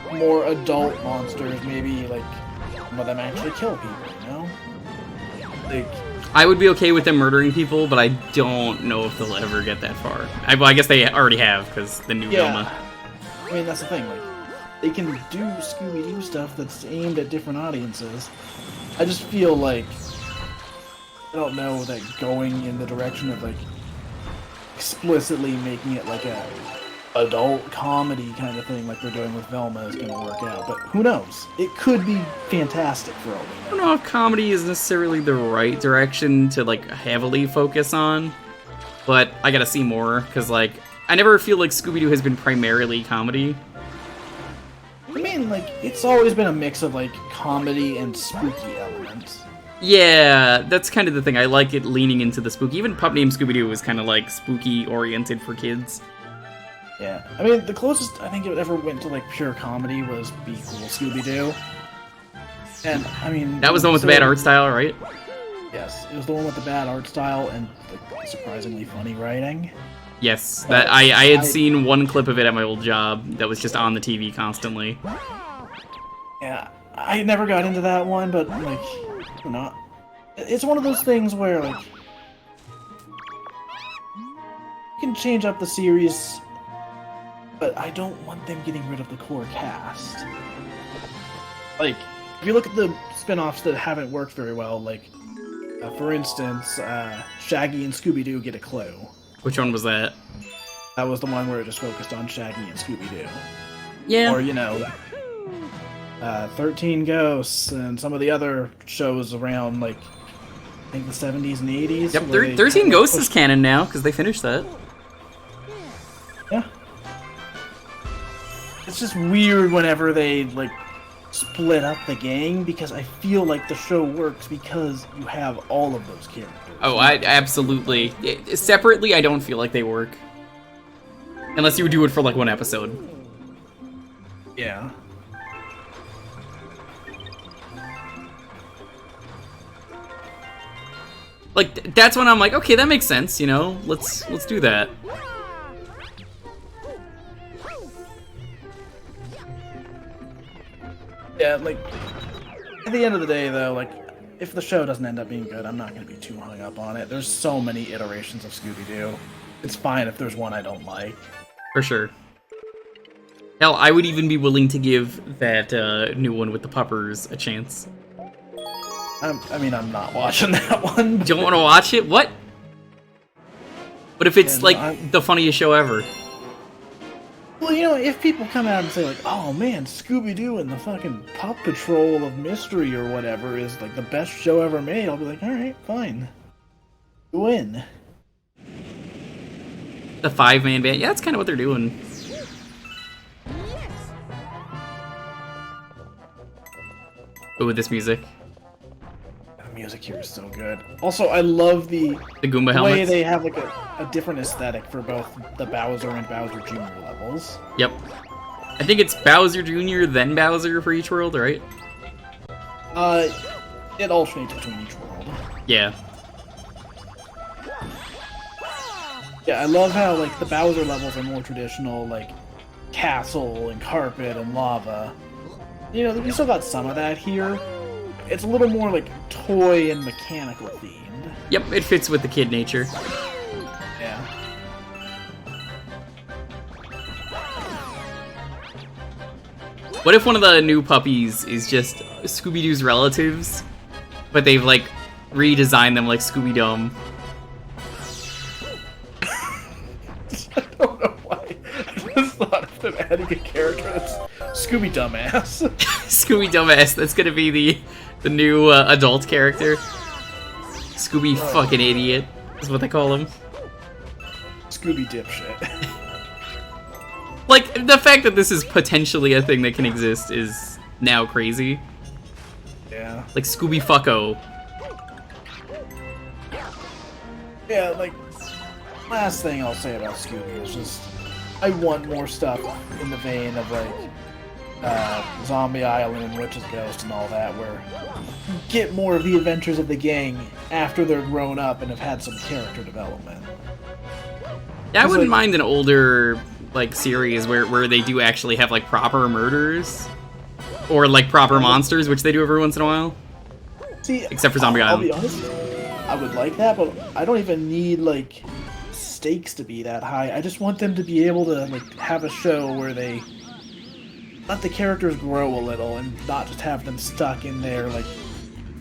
like, more adult monsters, maybe, like, some of them actually kill people, you know? Like... I would be okay with them murdering people, but I don't know if they'll ever get that far. I guess they already have, because the new Velma. I mean, that's the thing, like, they can do Scooby-Doo stuff that's aimed at different audiences. I just feel like, I don't know, that going in the direction of, like, explicitly making it like a adult comedy kind of thing like they're doing with Velma is going to work out, but who knows? It could be fantastic for all we know. I don't know if comedy is necessarily the right direction to, like, heavily focus on, but I gotta see more, because, like, I never feel like Scooby-Doo has been primarily comedy. I mean, like, it's always been a mix of, like, comedy and spooky elements. Yeah, that's kind of the thing. I like it leaning into the spooky. Even Pup Named Scooby-Doo was kind of, like, spooky-oriented for kids. Yeah, I mean, the closest I think it ever went to, like, pure comedy was Be Cool Scooby-Doo. And, I mean... That was the one with the bad art style, right? Yes, it was the one with the bad art style and, like, surprisingly funny writing. Yes, that I had seen one clip of it at my old job that was just on the TV constantly. Yeah, I never got into that one, but, like, you know, it's one of those things where, like, you can change up the series, but I don't want them getting rid of the core cast. Like, if you look at the spin-offs that haven't worked very well, like, for instance, Shaggy and Scooby-Doo Get a Clue. Which one was that? That was the one where it just focused on Shaggy and Scooby-Doo. Yeah. Or, you know, 13 Ghosts and some of the other shows around, like, I think the 70s and 80s. Yep, 13 Ghosts is canon now, because they finished that. Yeah. It's just weird whenever they, like, split up the gang, because I feel like the show works because you have all of those characters. Oh, I absolutely. Separately, I don't feel like they work. Unless you would do it for, like, one episode. Yeah. Like, that's when I'm like, okay, that makes sense, you know? Let's do that. Yeah, like, at the end of the day, though, like, if the show doesn't end up being good, I'm not going to be too hung up on it. There's so many iterations of Scooby-Doo. It's fine if there's one I don't like. For sure. Hell, I would even be willing to give that new one with the puppers a chance. I mean, I'm not watching that one. Don't want to watch it? What? What if it's, like, the funniest show ever? Well, you know, if people come out and say like, "Oh man, Scooby-Doo and the fucking Paw Patrol of Mystery or whatever is like the best show ever made," I'll be like, "All right, fine, you win." The 5-man band. Yeah, that's kind of what they're doing. Ooh, this music. The music here is so good. Also, I love the Goomba way helmets. they have like a different aesthetic for both the Bowser and Bowser Jr. levels. Yep. I think it's Bowser Jr., then Bowser for each world, right? It alternates between each world. Yeah. Yeah, I love how like the Bowser levels are more traditional, like castle and carpet and lava. You know, you still got some of that here. It's a little more like toy and mechanical themed. Yep, it fits with the kid nature. Yeah. What if one of the new puppies is just Scooby-Doo's relatives, but they've like redesigned them like Scooby-Dum? I don't know why. I just thought of them adding a character that's Scooby Dumbass. Scooby Dumbass, that's gonna be the new adult character. Scooby fucking idiot is what they call him. Scooby Dipshit. Like, the fact that this is potentially a thing that can exist is now crazy. Yeah. Like Scooby Fucko. Yeah, like, last thing I'll say about Scooby is just, I want more stuff in the vein of, like, Zombie Island and Witch's Ghost and all that, where you get more of the adventures of the gang after they're grown up and have had some character development. Yeah, I It's wouldn't like- mind an older, like, series where they do actually have, like, proper murders. Or, like, proper monsters, which they do every once in a while. See, Except for Zombie I'll Island. be honest, I would like that, but I don't even need, like, stakes to be that high. I just want them to be able to, like, have a show where they let the characters grow a little and not just have them stuck in their, like,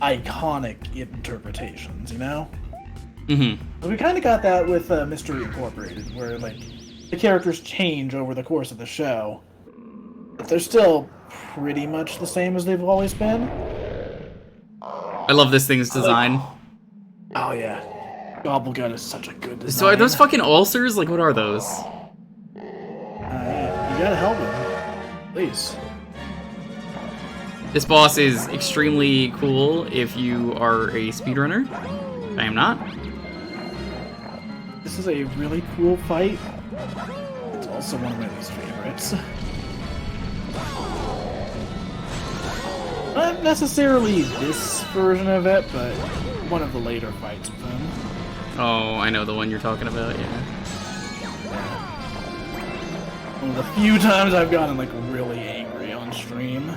iconic interpretations, you know? Mm-hmm. So we kind of got that with Mystery Incorporated, where, like, the characters change over the course of the show, but they're still pretty much the same as they've always been. I love this thing's design. Oh, yeah. Gobblegut is such a good design. So are those fucking ulcers? Like, what are those? You gotta help him. Please. This boss is extremely cool if you are a speedrunner. I am not. This is a really cool fight. It's also one of my least favorites. Not necessarily this version of it, but one of the later fights with him. Oh, I know the one you're talking about, yeah. One of the few times I've gotten, like, really angry on stream.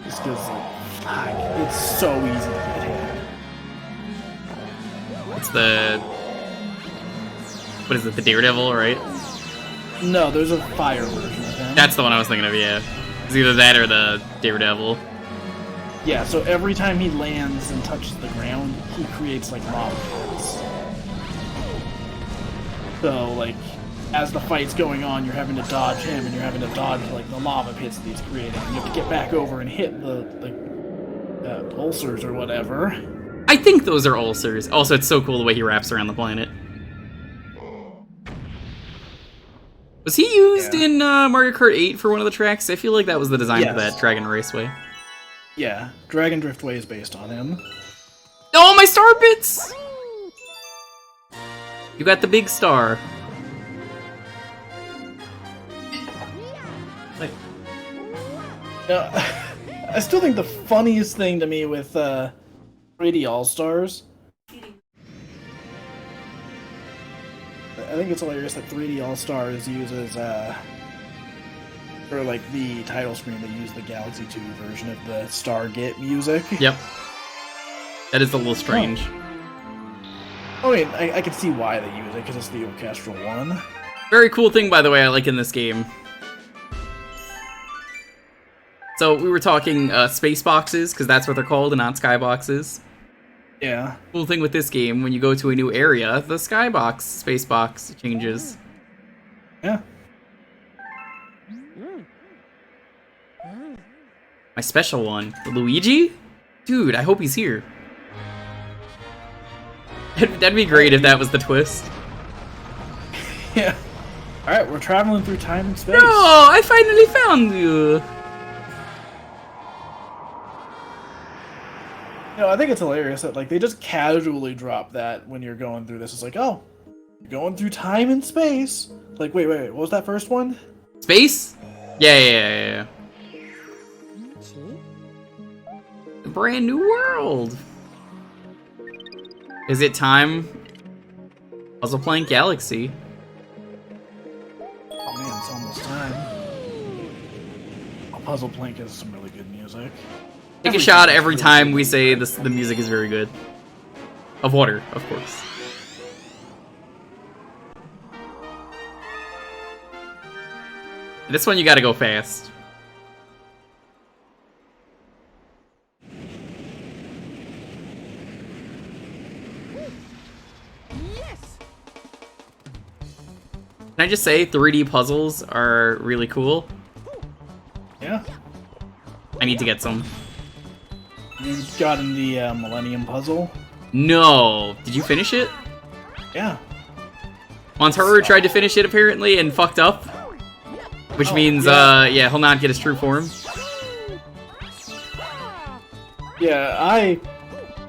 Just because, like, fuck, it's so easy to get hit. It's the... What is it, the Daredevil, right? No, there's a fire version of him. That's the one I was thinking of, yeah. It's either that or the Daredevil. Yeah, so every time he lands and touches the ground, he creates, like, lava pits. So, like, as the fight's going on, you're having to dodge him, and you're having to dodge, like, the lava pits that he's creating. You have to get back over and hit the ulcers or whatever. I think those are ulcers. Also, it's so cool the way he wraps around the planet. Was he used in Mario Kart 8 for one of the tracks? I feel like that was the design for Yes. that Dragon Raceway. Yeah, Dragon Driftway is based on him. Oh, my star bits! You got the big star. Like, now, I still think the funniest thing to me with 3D All-Stars, I think it's hilarious that 3D All-Stars uses, for like the title screen, they use the Galaxy 2 version of the Stargate music. Yep. That is a little strange. I mean, I can see why they use it, because it's the orchestral one. Very cool thing, by the way, I like in this game. So, we were talking space boxes, because that's what they're called, and not skyboxes. Yeah. Cool thing with this game, when you go to a new area, the skybox, space box changes. Yeah. My special one. Luigi? Dude, I hope he's here. That'd be great if that was the twist. Yeah. Alright, we're traveling through time and space. No, I finally found you. You know, I think it's hilarious that like they just casually drop that when you're going through this. It's like, oh, you're going through time and space. Like, wait, what was that first one? Space? Yeah. A brand new world. Is it time? Puzzle Plank Galaxy. Oh man, it's almost time. Oh, Puzzle Plank has some really good music. Take a shot every time we say this. The music is very good. Of water, of course. This one you gotta go fast. Can I just say 3D puzzles are really cool? Yeah. I need to get some. You got in the Millennium Puzzle? No! Did you finish it? Yeah. Montaru tried to finish it apparently and fucked up. Which means, yeah, he'll not get his true form. Yeah, I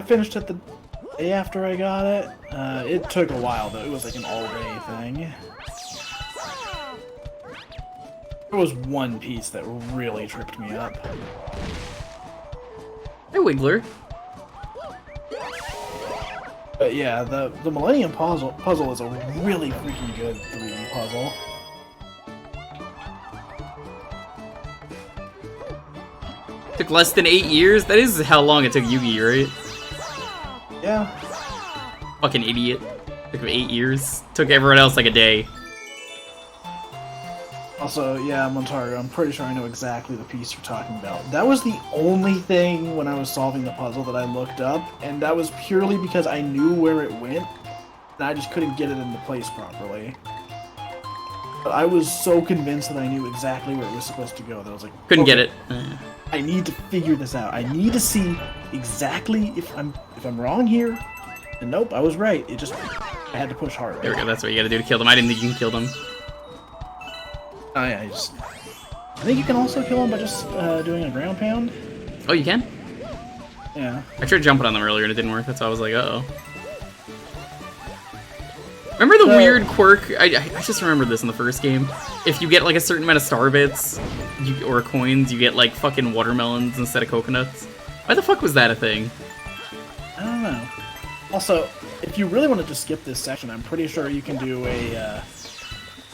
finished it the day after I got it. It took a while though. It was like an all-day thing. There was one piece that really tripped me up. Hey, Wiggler. But yeah, the Millennium Puzzle is a really freaking good 3D puzzle. Took less than 8 years? That is how long it took Yugi, right? Yeah. Fucking idiot. Took him 8 years. Took everyone else like a day. Also, yeah, Montaru, I'm pretty sure I know exactly the piece you're talking about. That was the only thing when I was solving the puzzle that I looked up, and that was purely because I knew where it went, and I just couldn't get it into place properly. But I was so convinced that I knew exactly where it was supposed to go that I was like, Couldn't okay, get it. I need to figure this out. I need to see exactly if I'm wrong here. And nope, I was right. It just I had to push harder. There we go, that's what you gotta do to kill them. I didn't think you can kill them. Oh yeah, I think you can also kill them by just doing a ground pound. Oh, you can? Yeah. I tried jumping on them earlier and it didn't work. That's why I was like, uh-oh. Remember the weird quirk? I just remembered this in the first game. If you get like a certain amount of star bits or coins, you get like fucking watermelons instead of coconuts. Why the fuck was that a thing? I don't know. Also, if you really wanted to skip this section, I'm pretty sure you can do a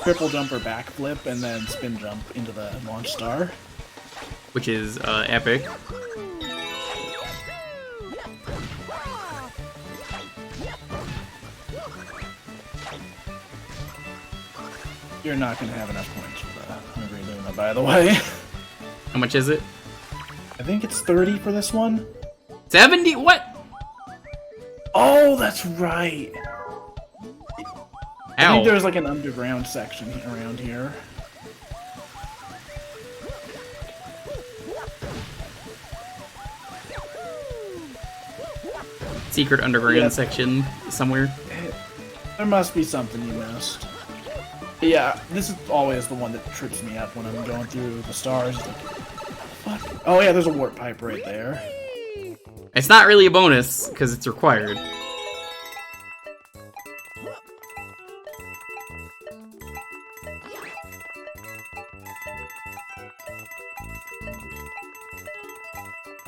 triple jump or backflip and then spin jump into the launch star. Which is epic. You're not going to have enough points for the Luna, by the way. How much is it? I think it's 30 for this one. 70? What? Oh, that's right. I Ow. think there's like an underground section around here. Secret underground section somewhere. There must be something you missed. But yeah, this is always the one that trips me up when I'm going through the stars. It's like, fuck. Oh yeah, there's a warp pipe right there. It's not really a bonus, because it's required.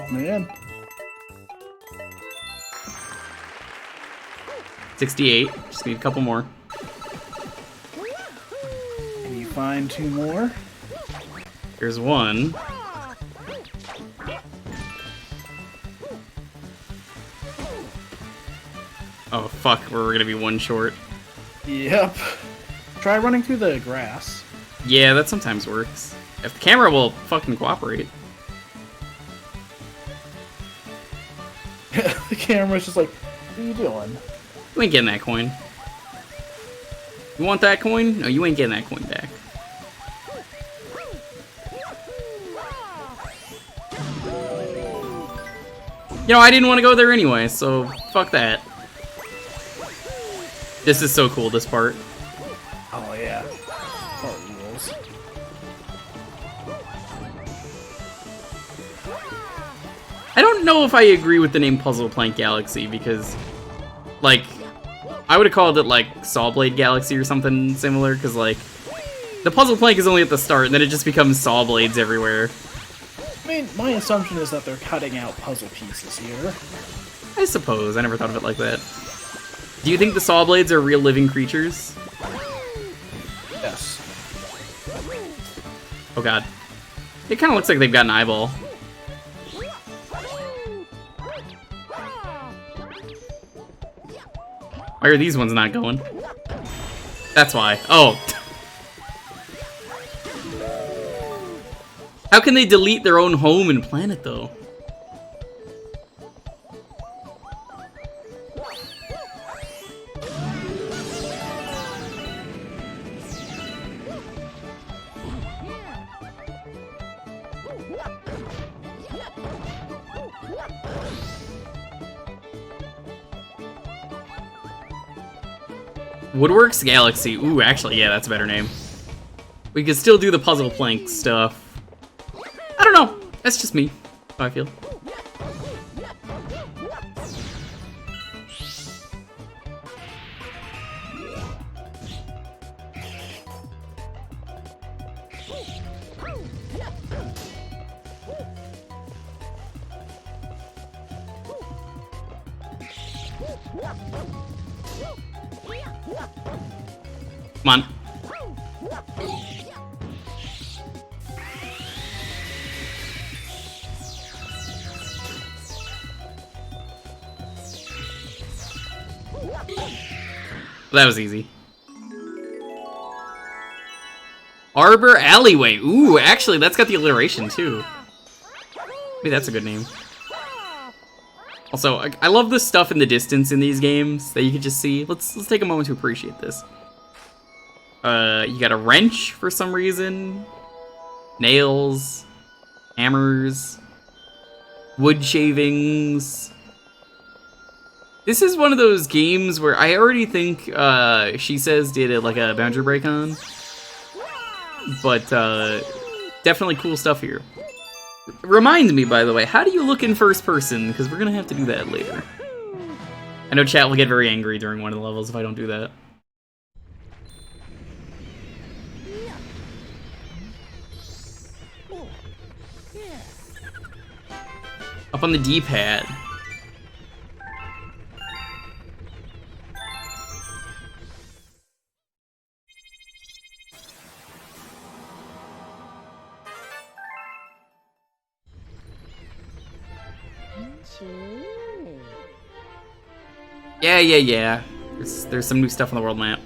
Oh man. 68. Just need a couple more. Can you find 2 more? Here's one. Oh fuck, we're gonna be one short. Yep. Try running through the grass. Yeah, that sometimes works. If the camera will fucking cooperate. The camera's just like, what are you doing? You ain't getting that coin. You want that coin? No, you ain't getting that coin back. You know, I didn't want to go there anyway, so fuck that. This is so cool, this part. Oh yeah. Part rules. I don't know if I agree with the name Puzzle Plank Galaxy, because, like, I would have called it, like, Saw Blade Galaxy or something similar, because, like, the puzzle plank is only at the start, and then it just becomes saw blades everywhere. I mean, my assumption is that they're cutting out puzzle pieces here. I suppose. I never thought of it like that. Do you think the saw blades are real living creatures? Yes. Oh god. It kind of looks like they've got an eyeball. Why are these ones not going? That's why. Oh. How can they delete their own home and planet, though? Woodworks Galaxy. Ooh, actually, yeah, that's a better name. We could still do the puzzle plank stuff. I don't know. That's just me. How I feel. Come on. That was easy. Arbor Alleyway. Ooh, actually, that's got the alliteration, too. Maybe that's a good name. Also, I love the stuff in the distance in these games that you can just see. Let's take a moment to appreciate this. You got a wrench for some reason. Nails. Hammers. Wood shavings. This is one of those games where I already think She Says did like a boundary break on. But definitely cool stuff here. Remind me, by the way, how do you look in first person? Because we're going to have to do that later. I know chat will get very angry during one of the levels if I don't do that. Up on the D-pad. Yeah. There's some new stuff on the world map.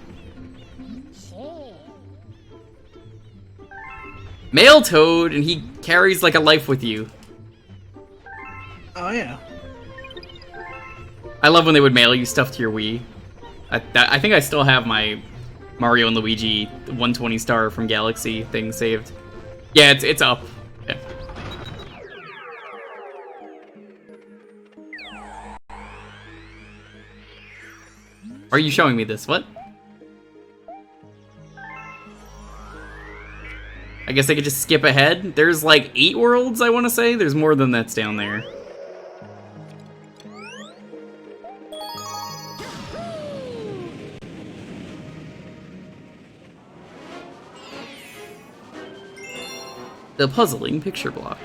Male Toad, and he carries like a life with you. Oh yeah. I love when they would mail you stuff to your Wii. I think I still have my Mario and Luigi 120 star from Galaxy thing saved. Yeah, it's up. Yeah. Are you showing me this? What? I guess I could just skip ahead. There's like 8 worlds, I want to say. There's more than that's down there. The puzzling picture block.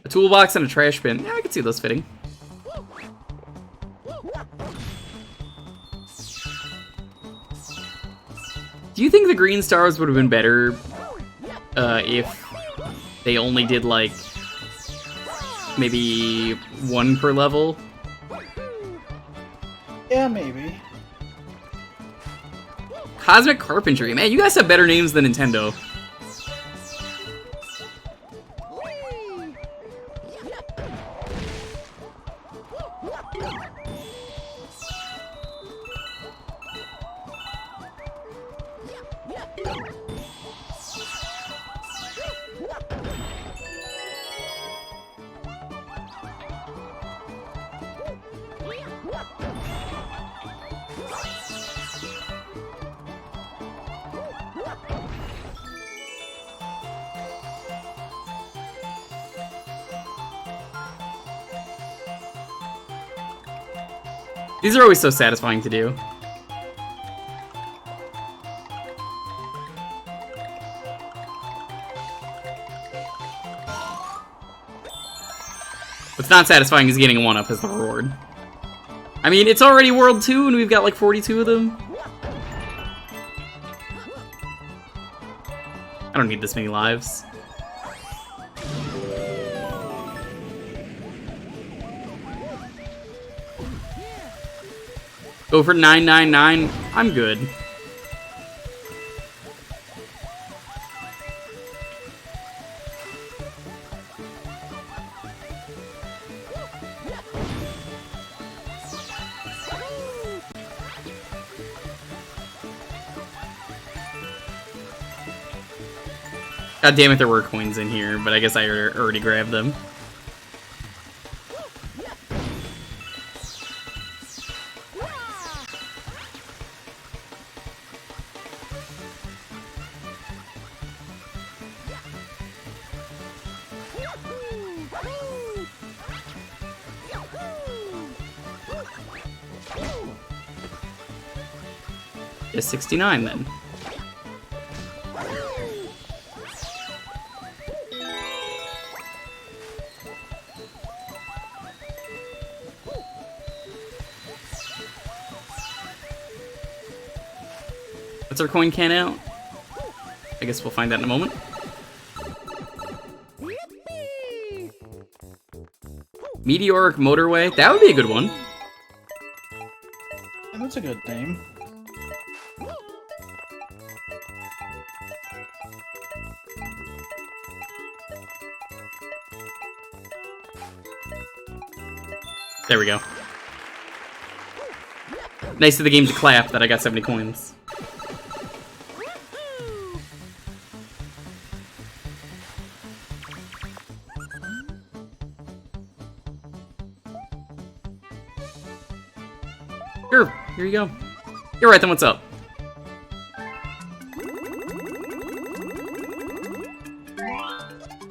A toolbox and a trash bin. Yeah, I could see those fitting. Do you think the green stars would have been better if they only did like maybe 1 per level? Yeah, maybe. Cosmic Carpentry. Man, you guys have better names than Nintendo. These are always so satisfying to do. What's not satisfying is getting a 1-up as the reward. I mean, it's already World 2 and we've got like 42 of them. I don't need this many lives. Go for 999. I'm good. God damn it, there were coins in here, but I guess I already grabbed them. Just 69 then. What's our coin can out? I guess we'll find out in a moment. Meteoric Motorway. That would be a good one. Yeah, that's a good name. There we go. Nice of the game to clap that I got 70 coins. Sure, here you go. You're right then, what's up?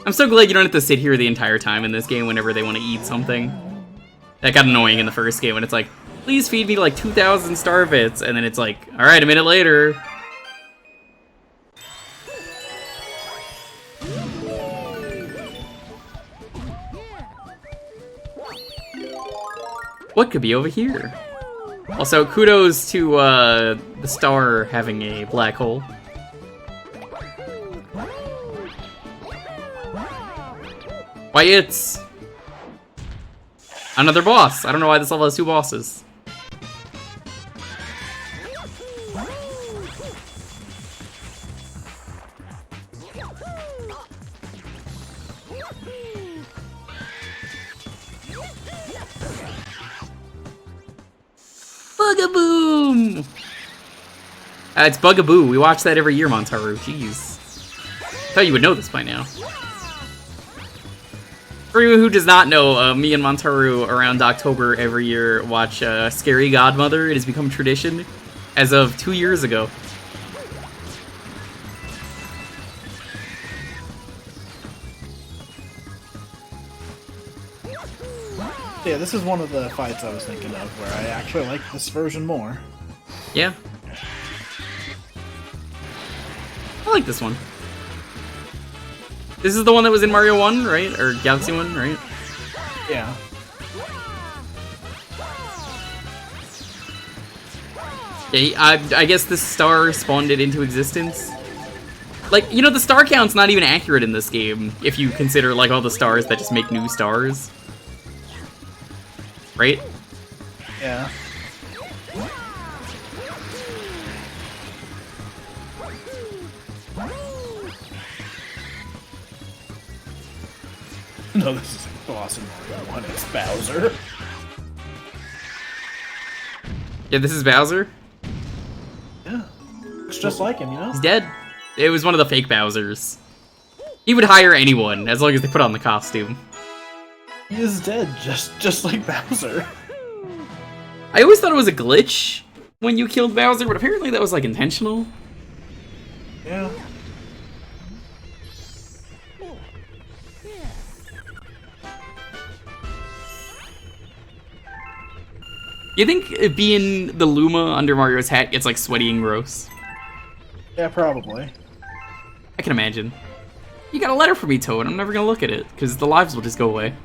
I'm so glad you don't have to sit here the entire time in this game whenever they want to eat something. That got annoying in the first game when it's like, please feed me like 2,000 star bits, and then it's like, alright, a minute later. What could be over here? Also, kudos to the star having a black hole. Why, it's another boss. I don't know why this level has 2 bosses. Bugaboo! It's Bugaboo. We watch that every year, Montaru. Jeez. I thought you would know this by now. For anyone who does not know, me and Montaru around October every year watch Scary Godmother. It has become tradition as of 2 years ago. Yeah, this is one of the fights I was thinking of where I actually like this version more. Yeah. I like this one. This is the one that was in Mario 1, right? Or Galaxy 1, right? Yeah. Yeah, I guess the star spawned it into existence. Like, you know, the star count's not even accurate in this game, if you consider, like, all the stars that just make new stars. Right? Yeah. No, this is awesome. One, it's Bowser. Yeah, this is Bowser. Yeah. Looks just like him, you know? He's dead. It was one of the fake Bowsers. He would hire anyone, as long as they put on the costume. He is dead, just like Bowser. I always thought it was a glitch when you killed Bowser, but apparently that was, like, intentional. Yeah. You think it being the Luma under Mario's hat gets like sweaty and gross? Yeah, probably. I can imagine. You got a letter from me, Toad. I'm never gonna look at it, because the lives will just go away.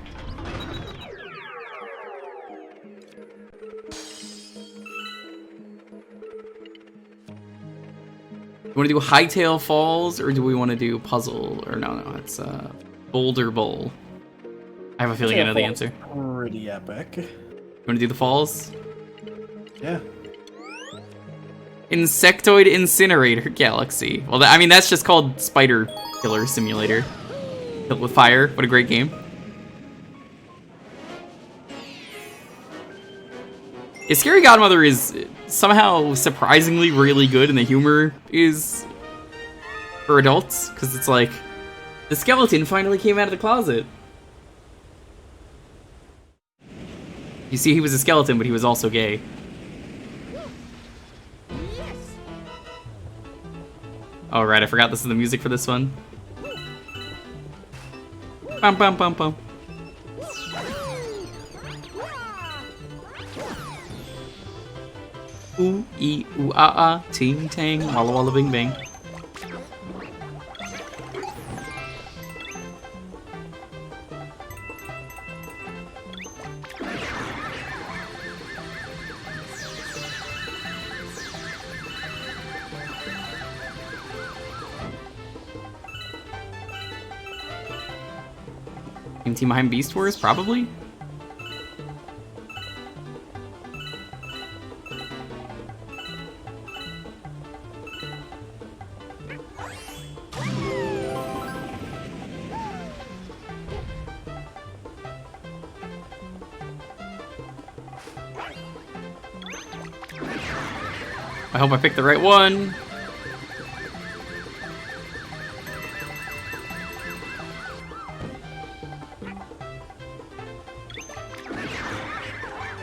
You want to do Hightail Falls, or do we want to do Puzzle? Or no, it's Boulder Bowl. I have a feeling I know the answer. Pretty epic. You want to do the falls? Yeah. Insectoid Incinerator Galaxy. Well, I mean, that's just called Spider Killer Simulator. Built with fire. What a great game. Scary Godmother is somehow surprisingly really good, and the humor is for adults, because it's like, the skeleton finally came out of the closet. You see, he was a skeleton, but he was also gay. Oh, right, I forgot this is the music for this one. Bum bum bum bum. Ooh, ee, ooh, ah, ah, ting, tang, walla walla bing bang. Team behind Beast Wars, probably? I hope I picked the right one.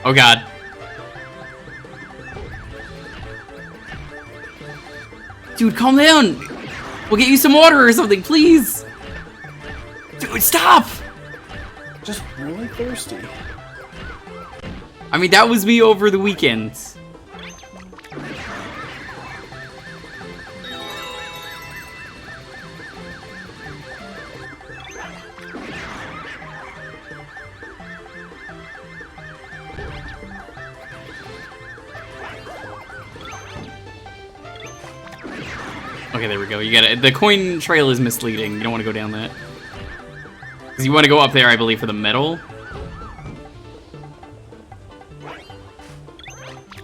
Oh god. Dude, calm down! We'll get you some water or something, please! Dude, stop! Just really thirsty. I mean, that was me over the weekend. Okay, there we go. You got it. The coin trail is misleading. You don't want to go down that. Because you want to go up there, I believe, for the medal.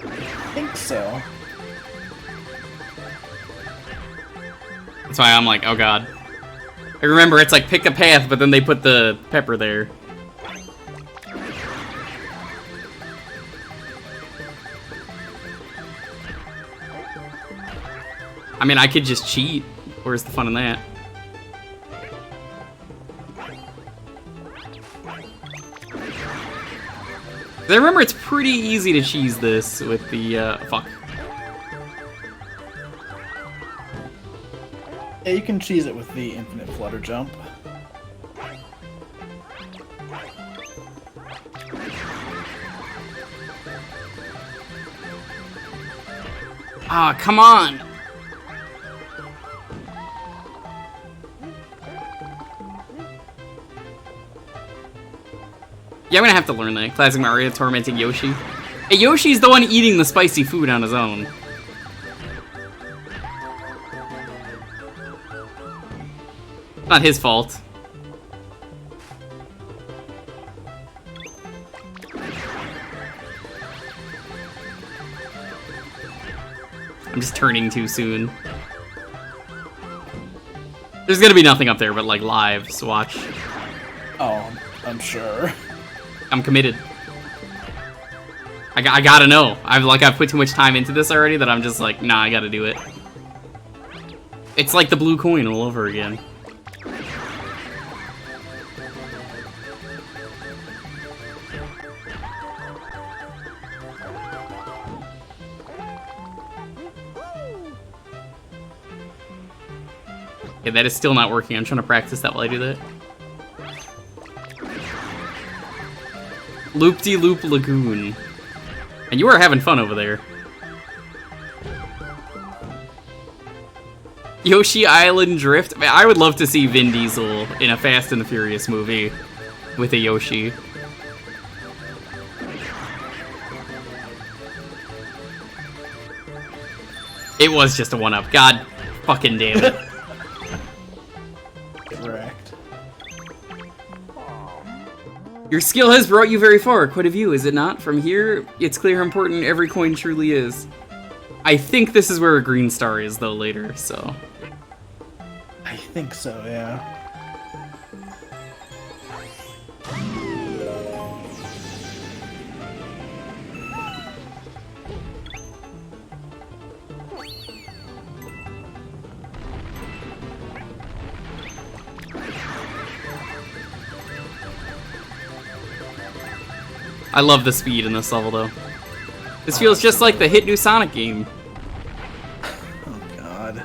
I think so. That's why I'm like, oh god. I remember it's like pick a path, but then they put the pepper there. I mean, I could just cheat. Where's the fun in that? I remember it's pretty easy to cheese this with the, fuck. Yeah, you can cheese it with the infinite flutter jump. Ah, come on! Yeah, I'm gonna have to learn that. Classic Mario tormenting Yoshi. Hey, Yoshi's the one eating the spicy food on his own. Not his fault. I'm just turning too soon. There's gonna be nothing up there but like lives. Watch. Oh, I'm sure. I'm committed. I gotta know. I've put too much time into this already that I'm just like, nah, I gotta do it. It's like the blue coin all over again. Okay, that is still not working. I'm trying to practice that while I do that. Loop-de-loop Lagoon. And you are having fun over there. Yoshi Island Drift. Man, I would love to see Vin Diesel in a Fast and the Furious movie with a Yoshi. It was just a one-up. God fucking damn it. Correct. Your skill has brought you very far. Quite a view, is it not? From here, it's clear how important every coin truly is. I think this is where a green star is, though, later, so... I think so, yeah. I love the speed in this level, though. This feels just like the hit new Sonic game. Oh, God.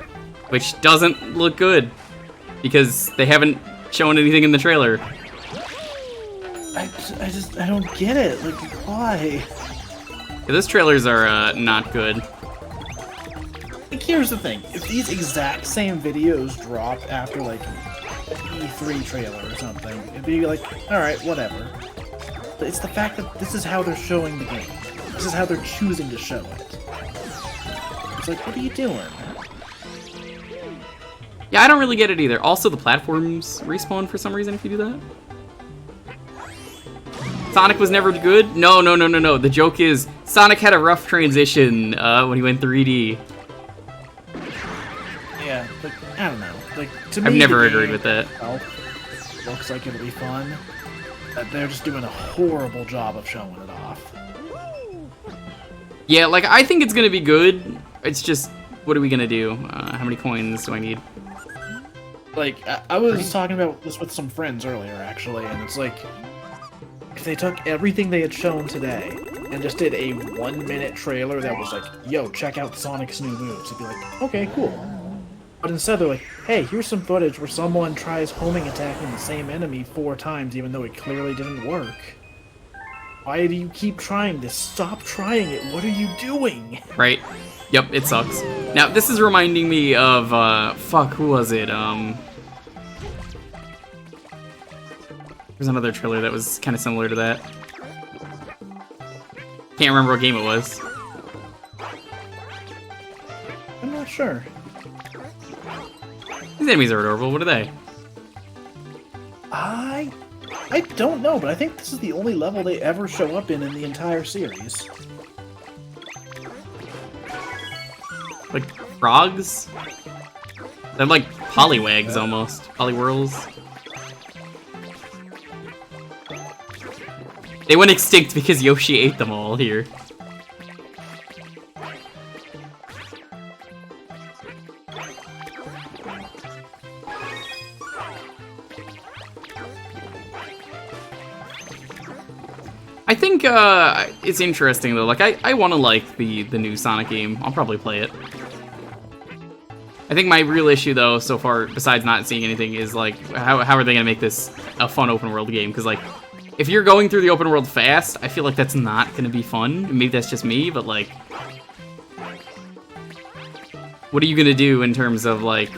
Which doesn't look good, because they haven't shown anything in the trailer. I don't get it. Like, why? Yeah, those trailers are not good. Like, here's the thing. If these exact same videos dropped after, like, an E3 trailer or something, it'd be like, alright, whatever. But it's the fact that this is how they're showing the game. This is how they're choosing to show it. It's like, what are you doing? Yeah, I don't really get it either. Also, the platforms respawn for some reason if you do that. Sonic was never good? No. The joke is, Sonic had a rough transition when he went 3D. Yeah, like, I don't know. Like, to me, I've never the agreed game with that. itself looks like it'll be fun. But they're just doing a horrible job of showing it off. Yeah, like, I think it's gonna be good. It's just, what are we gonna do? How many coins do I need? Like, I was talking about this with some friends earlier, actually, and it's like, if they took everything they had shown today and just did a 1-minute trailer that was like, yo, check out Sonic's new moves, it'd be like, okay, cool. But instead they're like, hey, here's some footage where someone tries homing attacking the same enemy 4 times even though it clearly didn't work. Why do you keep trying this? Stop trying it. What are you doing? Right? Yep, it sucks. Now, this is reminding me of, fuck, who was it? There's another trailer that was kind of similar to that. Can't remember what game it was. I'm not sure. These enemies are adorable. What are they? I don't know, but I think this is the only level they ever show up in the entire series. Like frogs? They're like polywags almost. Polywhirls. They went extinct because Yoshi ate them all here. I think it's interesting though. Like I want to like the new Sonic game. I'll probably play it. I think my real issue though so far, besides not seeing anything, is like how are they gonna make this a fun open world game? Because like if you're going through the open world fast, I feel like that's not gonna be fun. Maybe that's just me, but like, what are you gonna do in terms of like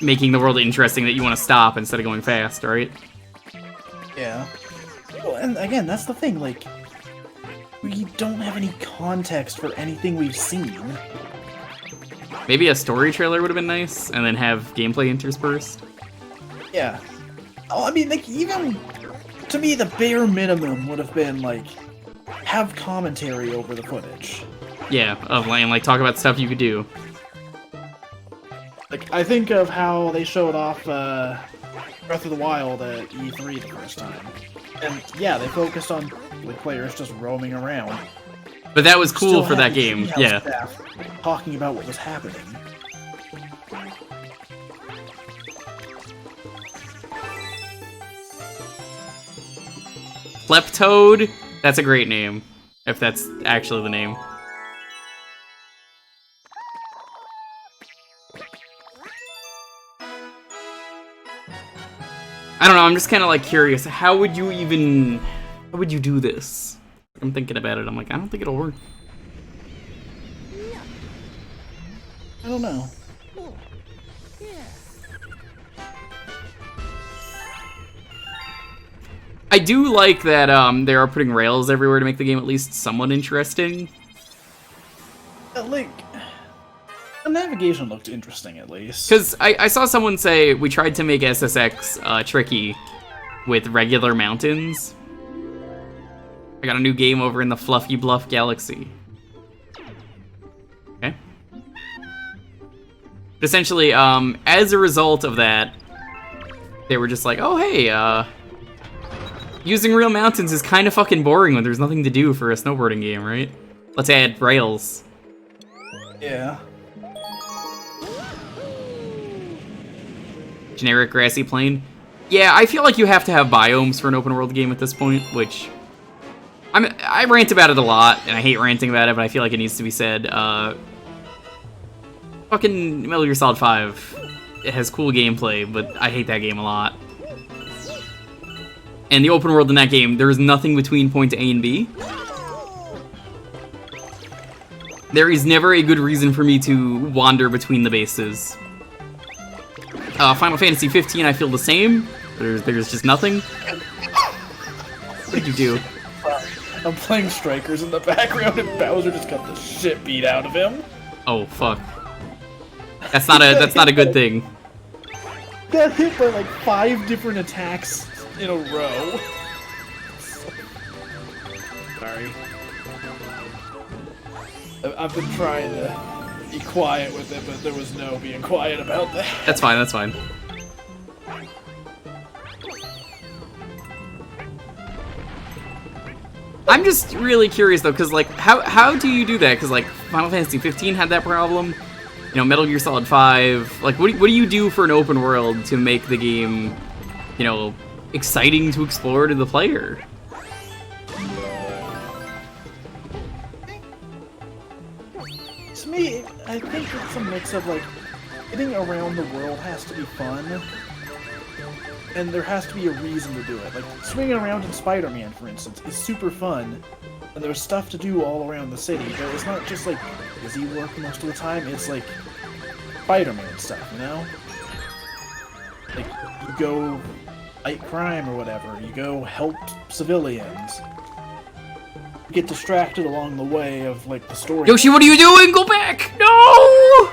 making the world interesting that you want to stop instead of going fast, right? Yeah. Well, and again, that's the thing, like, we don't have any context for anything we've seen. Maybe a story trailer would have been nice, and then have gameplay interspersed. Yeah. Oh, I mean, like, even, to me, the bare minimum would have been, like, have commentary over the footage. Yeah, of like talk about stuff you could do. Like, I think of how they showed off Breath of the Wild at E3 the first time. And yeah, they focused on like players just roaming around. But that was cool Still for had that the game, treehouse yeah. staff talking about what was happening. Kleptoad? That's a great name, if that's actually the name. I don't know, I'm just kind of like curious, how would you do this? I'm thinking about it. I'm like, I don't think it'll work. I don't know. I do like that they are putting rails everywhere to make the game at least somewhat interesting. Like, the navigation looked interesting at least. Because I saw someone say we tried to make SSX tricky with regular mountains. I got a new game over in the Fluffy Bluff Galaxy. Okay. But essentially, as a result of that, they were just like, oh hey, using real mountains is kind of fucking boring when there's nothing to do for a snowboarding game, right? Let's add rails. Yeah. Generic grassy plain. Yeah, I feel like you have to have biomes for an open world game at this point, which I rant about it a lot, and I hate ranting about it, but I feel like it needs to be said. Fucking Metal Gear Solid 5, it has cool gameplay, but I hate that game a lot. And the open world in that game, there is nothing between point A and B. There is never a good reason for me to wander between the bases. Final Fantasy 15, I feel the same. There's just nothing. What did you do? I'm playing Strikers in the background, and Bowser just got the shit beat out of him. Oh fuck. That's not a good thing. Got hit by like 5 different attacks in a row. Sorry. I've been trying to be quiet with it, but there was no being quiet about that. That's fine, that's fine. I'm just really curious though, because like, how do you do that? Because like, Final Fantasy 15 had that problem. You know, Metal Gear Solid 5. Like, what do you do for an open world to make the game, you know, exciting to explore to the player? To me, I think it's a mix of like, getting around the world has to be fun, and there has to be a reason to do it. Like, swinging around in Spider-Man, for instance, is super fun, and there's stuff to do all around the city, but it's not just like busy work most of the time, it's like Spider-Man stuff, you know? Like, you go fight crime or whatever, you go help civilians. You get distracted along the way of, like, the story. Yoshi, what are you doing? Go back! No!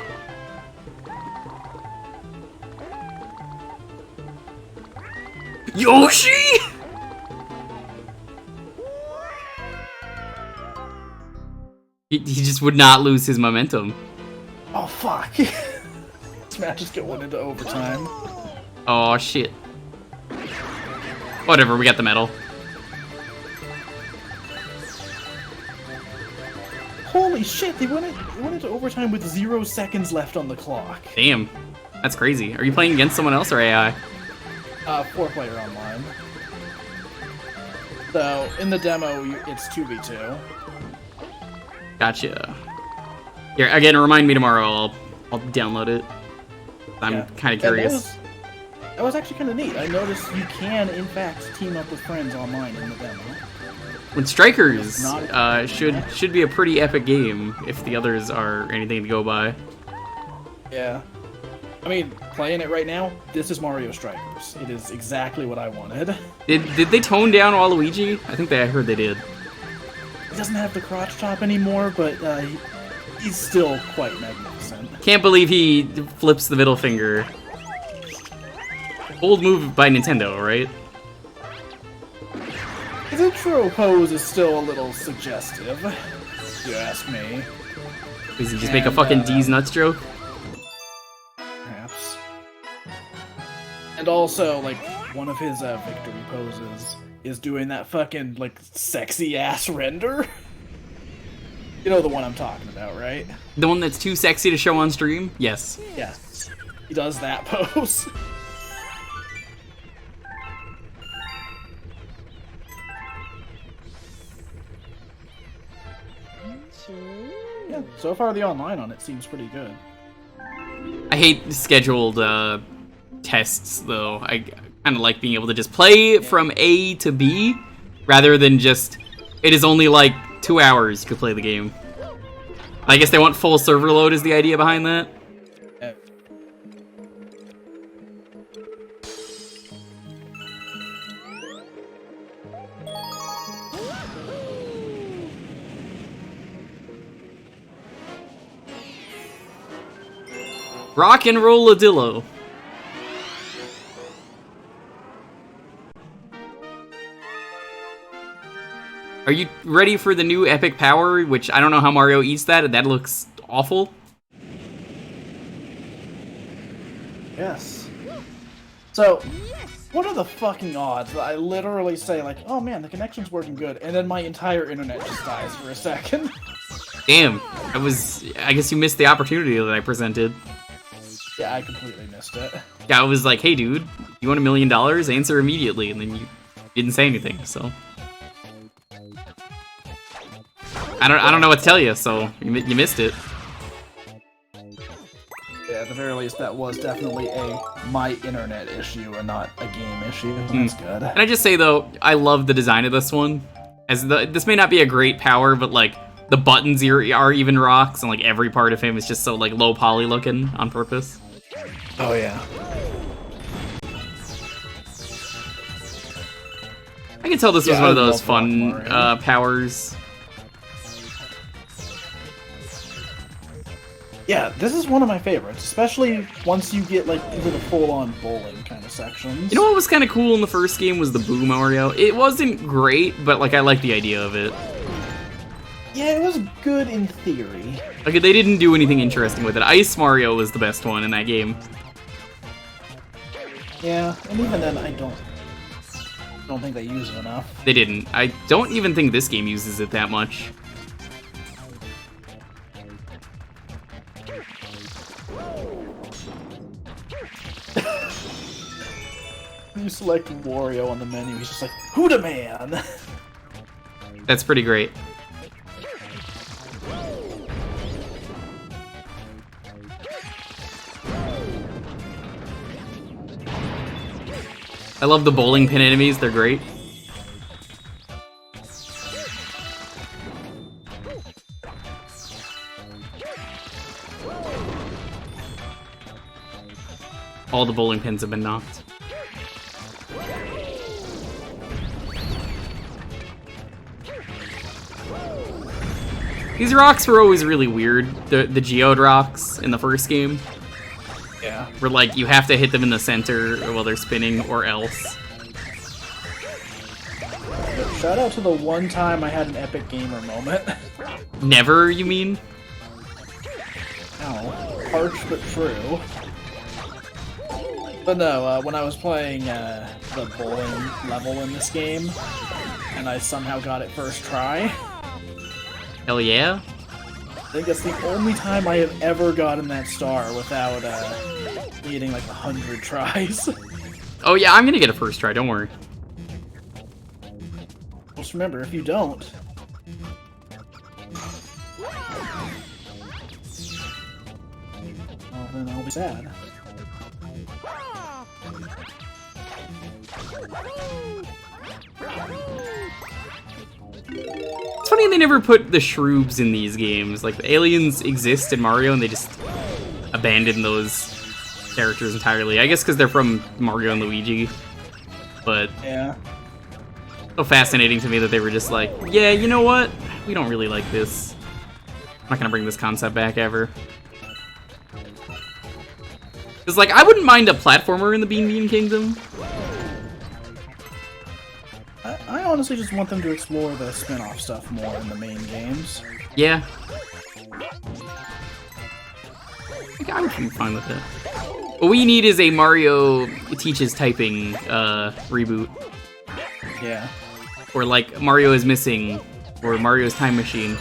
Yoshi! He just would not lose his momentum. Oh, fuck. This match just get one into overtime. Oh, shit. Whatever, we got the medal. Holy shit, they went into overtime with 0 seconds left on the clock. Damn. That's crazy. Are you playing against someone else or AI? 4-player online. So, in the demo, it's 2v2. Gotcha. Here, again, remind me tomorrow. I'll download it. I'm kind of curious. That was actually kind of neat. I noticed you can, in fact, team up with friends online in the demo. When Strikers should be a pretty epic game if the others are anything to go by. Yeah. I mean, playing it right now, this is Mario Strikers. It is exactly what I wanted. Did they tone down Waluigi? I heard they did. He doesn't have the crotch top anymore, but he's still quite magnificent. Can't believe he flips the middle finger. Old move by Nintendo, right? His intro pose is still a little suggestive, if you ask me. Does he just make a fucking D's nuts joke? Perhaps. And also, like, one of his victory poses is doing that fucking, like, sexy-ass render. You know the one I'm talking about, right? The one that's too sexy to show on stream? Yes. Yeah. He does that pose. Yeah, so far the online on it seems pretty good. I hate scheduled tests, though. I kind of like being able to just play from A to B, rather than just it is only like 2 hours to play the game. I guess they want full server load is the idea behind that. Rock and Rolladillo. Are you ready for the new epic power, which I don't know how Mario eats that, and that looks awful? Yes. So, what are the fucking odds that I literally say, like, oh man, the connection's working good, and then my entire internet just dies for a second? Damn, I guess you missed the opportunity that I presented. Yeah, I completely missed it. Yeah, I was like, hey dude, you want $1 million? Answer immediately, and then you didn't say anything, so. I don't know what to tell you, so you missed it. Yeah, at the very least, that was definitely my internet issue and not a game issue. That's good. Can I just say though, I love the design of this one. This may not be a great power, but like the buttons are even rocks, and like every part of him is just so like low poly looking on purpose. Oh yeah. I can tell this was Yeah, one of I those love fun Rock Mario. powers. Yeah, this is one of my favorites, especially once you get like into the full-on bowling kind of sections. You know what was kind of cool in the first game was the Boo Mario. It wasn't great, but like I like the idea of it. Yeah, it was good in theory. Like they didn't do anything interesting with it. Ice Mario was the best one in that game. Yeah, and even then, I don't think they use it enough. They didn't. I don't even think this game uses it that much. You select Wario on the menu, he's just like, Huda Man! That's pretty great. I love the bowling pin enemies, they're great. All the bowling pins have been knocked. These rocks were always really weird. The geode rocks in the first game. Yeah. Where like you have to hit them in the center while they're spinning or else. Shout out to the one time I had an epic gamer moment. Never, you mean? Ow. Harsh but true. But no, when I was playing the bowling level in this game, and I somehow got it first try, Hell yeah. I think that's the only time I have ever gotten that star without needing like 100 tries. Oh yeah, I'm gonna get a first try, don't worry. Just remember, if you don't... well, then I'll be sad. It's funny they never put the Shroobs in these games. Like, the aliens exist in Mario and they just abandoned those characters entirely. I guess because they're from Mario and Luigi. But Yeah. so fascinating to me that they were just like, yeah, you know what? We don't really like this. I'm not gonna bring this concept back ever. Because, like, I wouldn't mind a platformer in the Bean Bean Kingdom. I honestly just want them to explore the spin-off stuff more in the main games. Yeah. I would be fine with that. What we need is a Mario teaches typing reboot. Yeah. Or like Mario is missing, or Mario's time machine.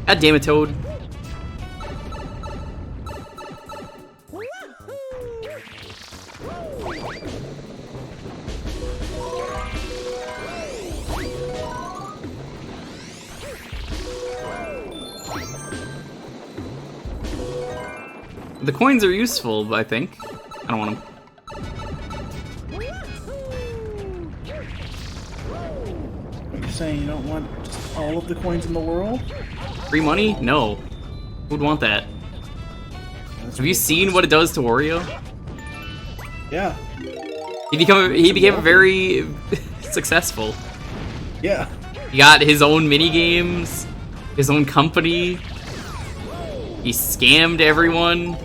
God damn it, Toad. The coins are useful, I think. I don't want them. You're saying you don't want just all of the coins in the world? Free money? No. Who'd want that? Have you seen what it does to Wario? Yeah. He became very successful. Yeah. He got his own mini games, his own company. He scammed everyone.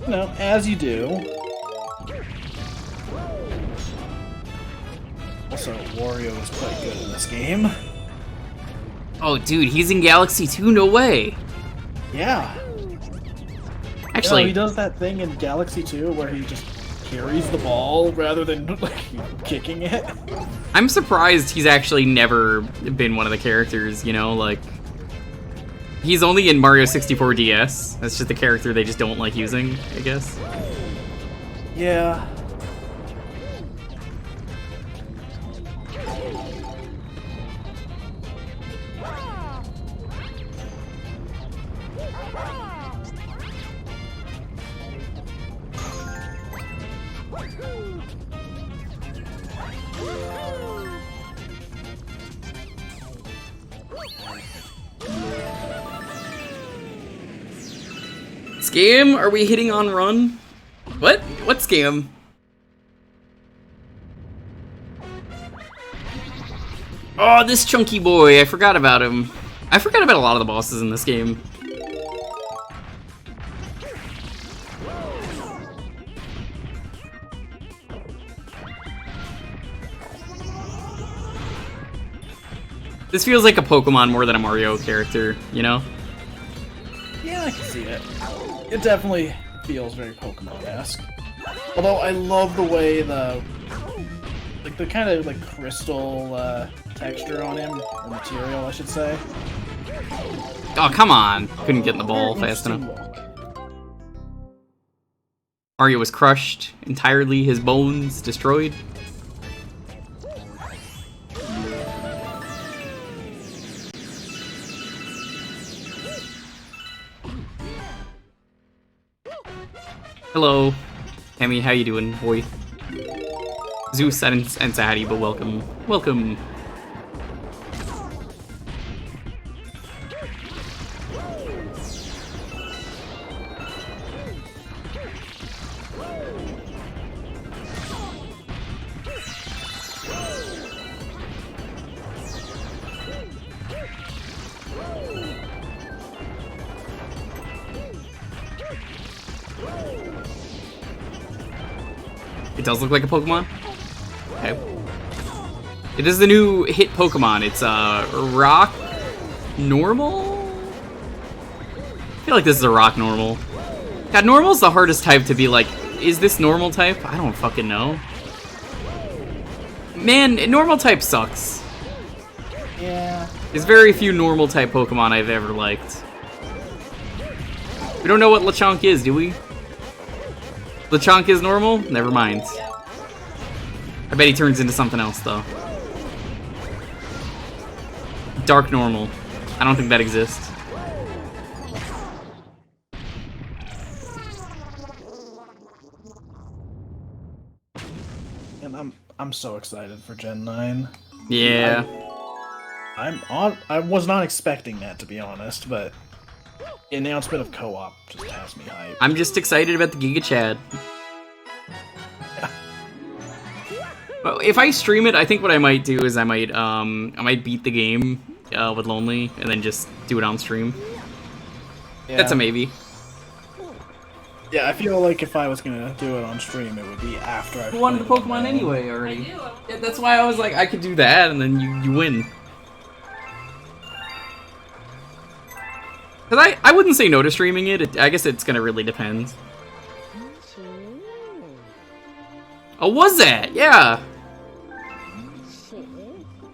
You know, as you do. Also, Wario is quite good in this game. Oh, dude, he's in Galaxy 2? No way. Yeah. Actually, he does that thing in Galaxy 2 where he just carries the ball rather than like kicking it. I'm surprised he's actually never been one of the characters, you know, like... He's only in Mario 64 DS. That's just a character they just don't like using, I guess. Yeah. Scam? Are we hitting on run? What? What scam? Oh, this chunky boy. I forgot about him. I forgot about a lot of the bosses in this game. This feels like a Pokemon more than a Mario character, you know? Yeah, I can see it. It definitely feels very Pokemon-esque. Although I love the way the kind of like crystal texture on him, or material, I should say. Oh, come on. Couldn't get in the ball fast enough. Mario was crushed entirely, his bones destroyed. Hello, Emmy, how you doing, boy? Zeus and Sadie, but welcome. Welcome. It does look like a Pokemon? Okay. It is the new hit Pokemon. It's Rock Normal? I feel like this is a Rock Normal. God, Normal's the hardest type to be like, is this Normal type? I don't fucking know. Man, Normal type sucks. Yeah. There's very few Normal type Pokemon I've ever liked. We don't know what Lechonk is, do we? Lechonk is normal? Never mind. I bet he turns into something else, though. Dark normal. I don't think that exists. And I'm so excited for Gen 9. Yeah. I was not expecting that, to be honest, but the announcement of co-op just has me hyped. I'm just excited about the Giga Chad. Well, if I stream it, I think what I might do is I might beat the game with Lonely and then just do it on stream. Yeah. That's a maybe. Yeah, I feel like if I was gonna do it on stream, it would be after I. Who wanted the Pokemon anyway already? Yeah, that's why I was like, I could do that and then you win. Cause I wouldn't say no to streaming it. I guess it's gonna really depend. Oh, was that? Yeah.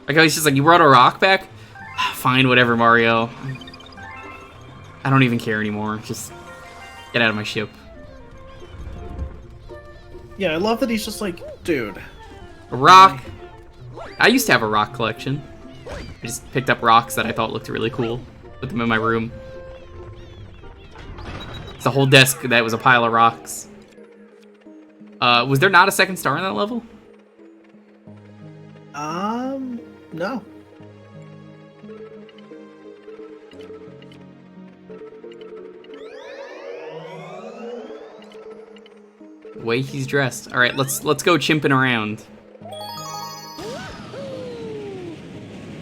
Like, I was just like, you brought a rock back? Fine, whatever, Mario. I don't even care anymore. Just get out of my ship. Yeah, I love that he's just like, dude. A rock. I used to have a rock collection. I just picked up rocks that I thought looked really cool. Put them in my room. It's the whole desk that was a pile of rocks. Was there not a second star on that level? No. The way he's dressed. All right, let's go chimping around.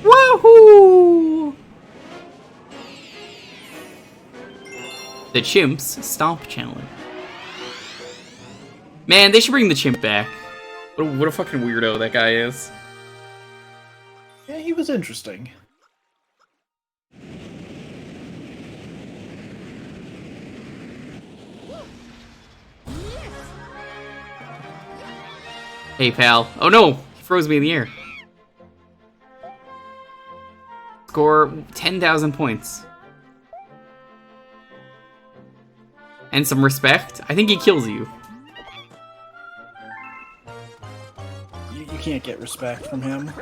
Woohoo! The Chimps Stomp Challenge. Man, they should bring the chimp back. What a fucking weirdo that guy is. Yeah, he was interesting. Hey, pal. Oh no! He froze me in the air. Score 10,000 points. And some respect. I think he kills you. You can't get respect from him.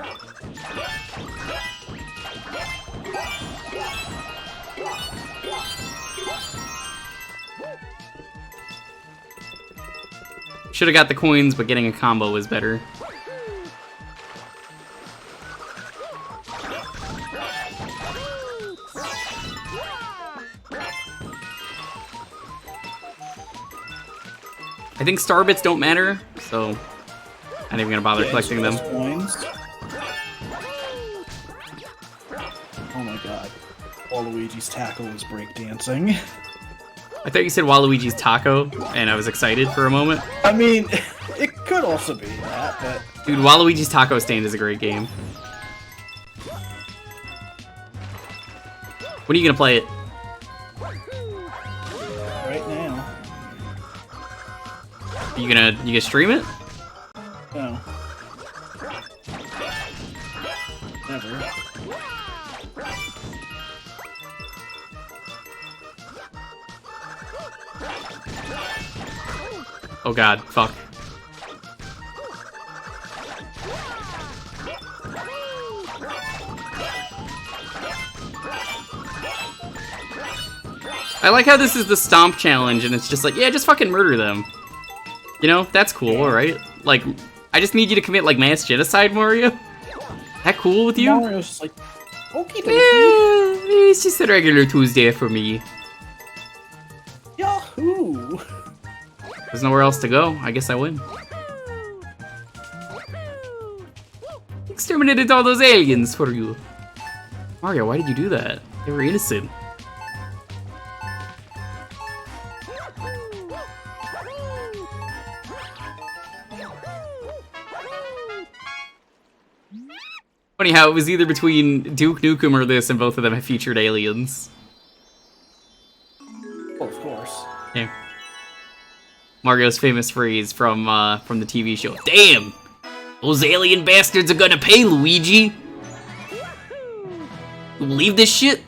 Should have got the coins, but getting a combo was better. I think star bits don't matter, so I'm not even gonna bother collecting them. Coins. Oh my god. Waluigi's tackle is breakdancing. I thought you said Waluigi's taco, and I was excited for a moment. I mean, it could also be that, but... Dude, Waluigi's Taco Stand is a great game. When are you gonna play it? Right now. You gonna stream it? No. Never. Oh god, fuck. I like how this is the stomp challenge and it's just like, yeah, just fucking murder them. You know, that's cool, right? Like, I just need you to commit like mass genocide, Mario. That cool with you? Mario's just like, okie dokie. Yeah, it's just a regular Tuesday for me. Yahoo! There's nowhere else to go. I guess I win. Exterminated all those aliens for you. Mario, why did you do that? They were innocent. Funny how it was either between Duke Nukem or this, and both of them have featured aliens. Well, of course. Yeah. Mario's famous phrase from the TV show. Damn! Those alien bastards are gonna pay, Luigi! You believe this shit?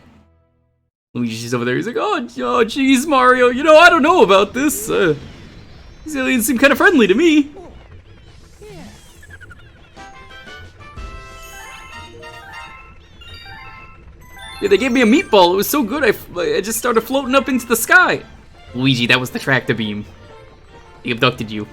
Luigi's over there, he's like, oh jeez, Mario, you know, I don't know about this. These aliens seem kind of friendly to me. Yeah, they gave me a meatball, it was so good, I just started floating up into the sky. Luigi, that was the tractor beam. He abducted you.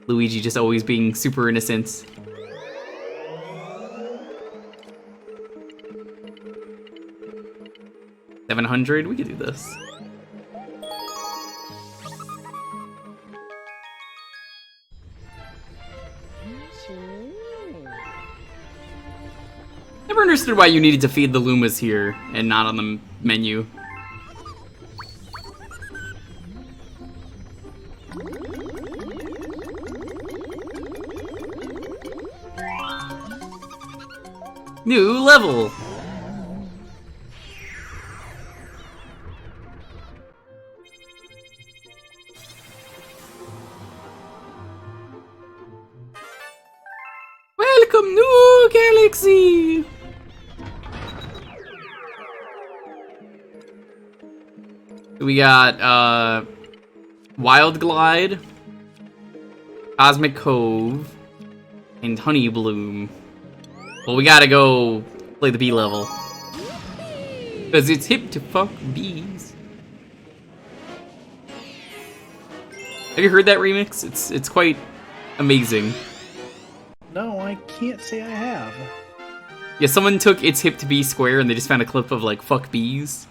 Luigi just always being super innocent. $700? We could do this. Never understood why you needed to feed the Lumas here and not on the menu. New level! Welcome, new galaxy! We got, Wild Glide, Cosmic Cove, and Honey Bloom. Well, we gotta go play the B level. Because it's hip to fuck bees. Have you heard that remix? It's quite amazing. No, I can't say I have. Yeah, someone took It's Hip to Be Square and they just found a clip of, like, fuck bees.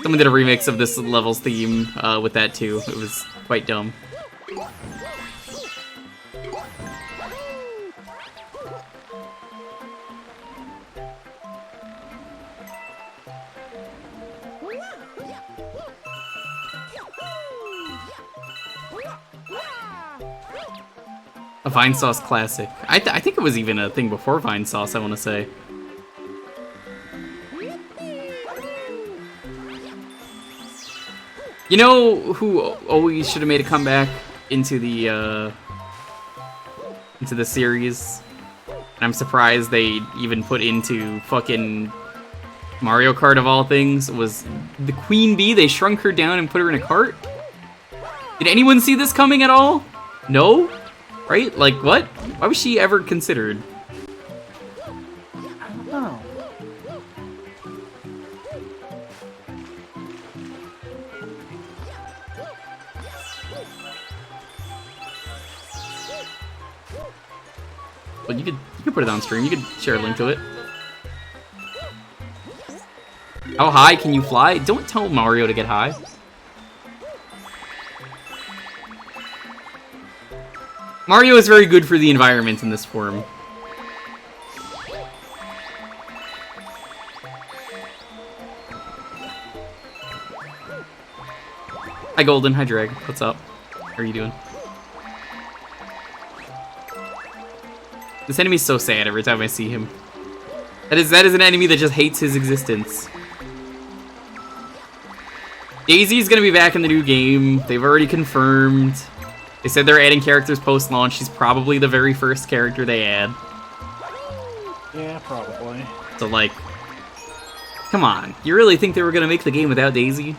Someone did a remix of this level's theme with that too. It was quite dumb. A Vine Sauce classic. I think it was even a thing before Vine Sauce, I want to say. You know who always should have made a comeback into the series? And I'm surprised they even put into fucking Mario Kart of all things, was the Queen Bee. They shrunk her down and put her in a cart? Did anyone see this coming at all? No? Right? Like, what? Why was she ever considered? I don't know. Well, you could put it on stream. You could share a link to it. How high can you fly? Don't tell Mario to get high. Mario is very good for the environment in this form. Hi Golden, hi Drag. What's up? How are you doing? This enemy's so sad every time I see him. That is an enemy that just hates his existence. Daisy's gonna be back in the new game. They've already confirmed. They said they're adding characters post-launch. She's probably the very first character they add. Yeah, probably. So, like, come on. You really think they were gonna make the game without Daisy?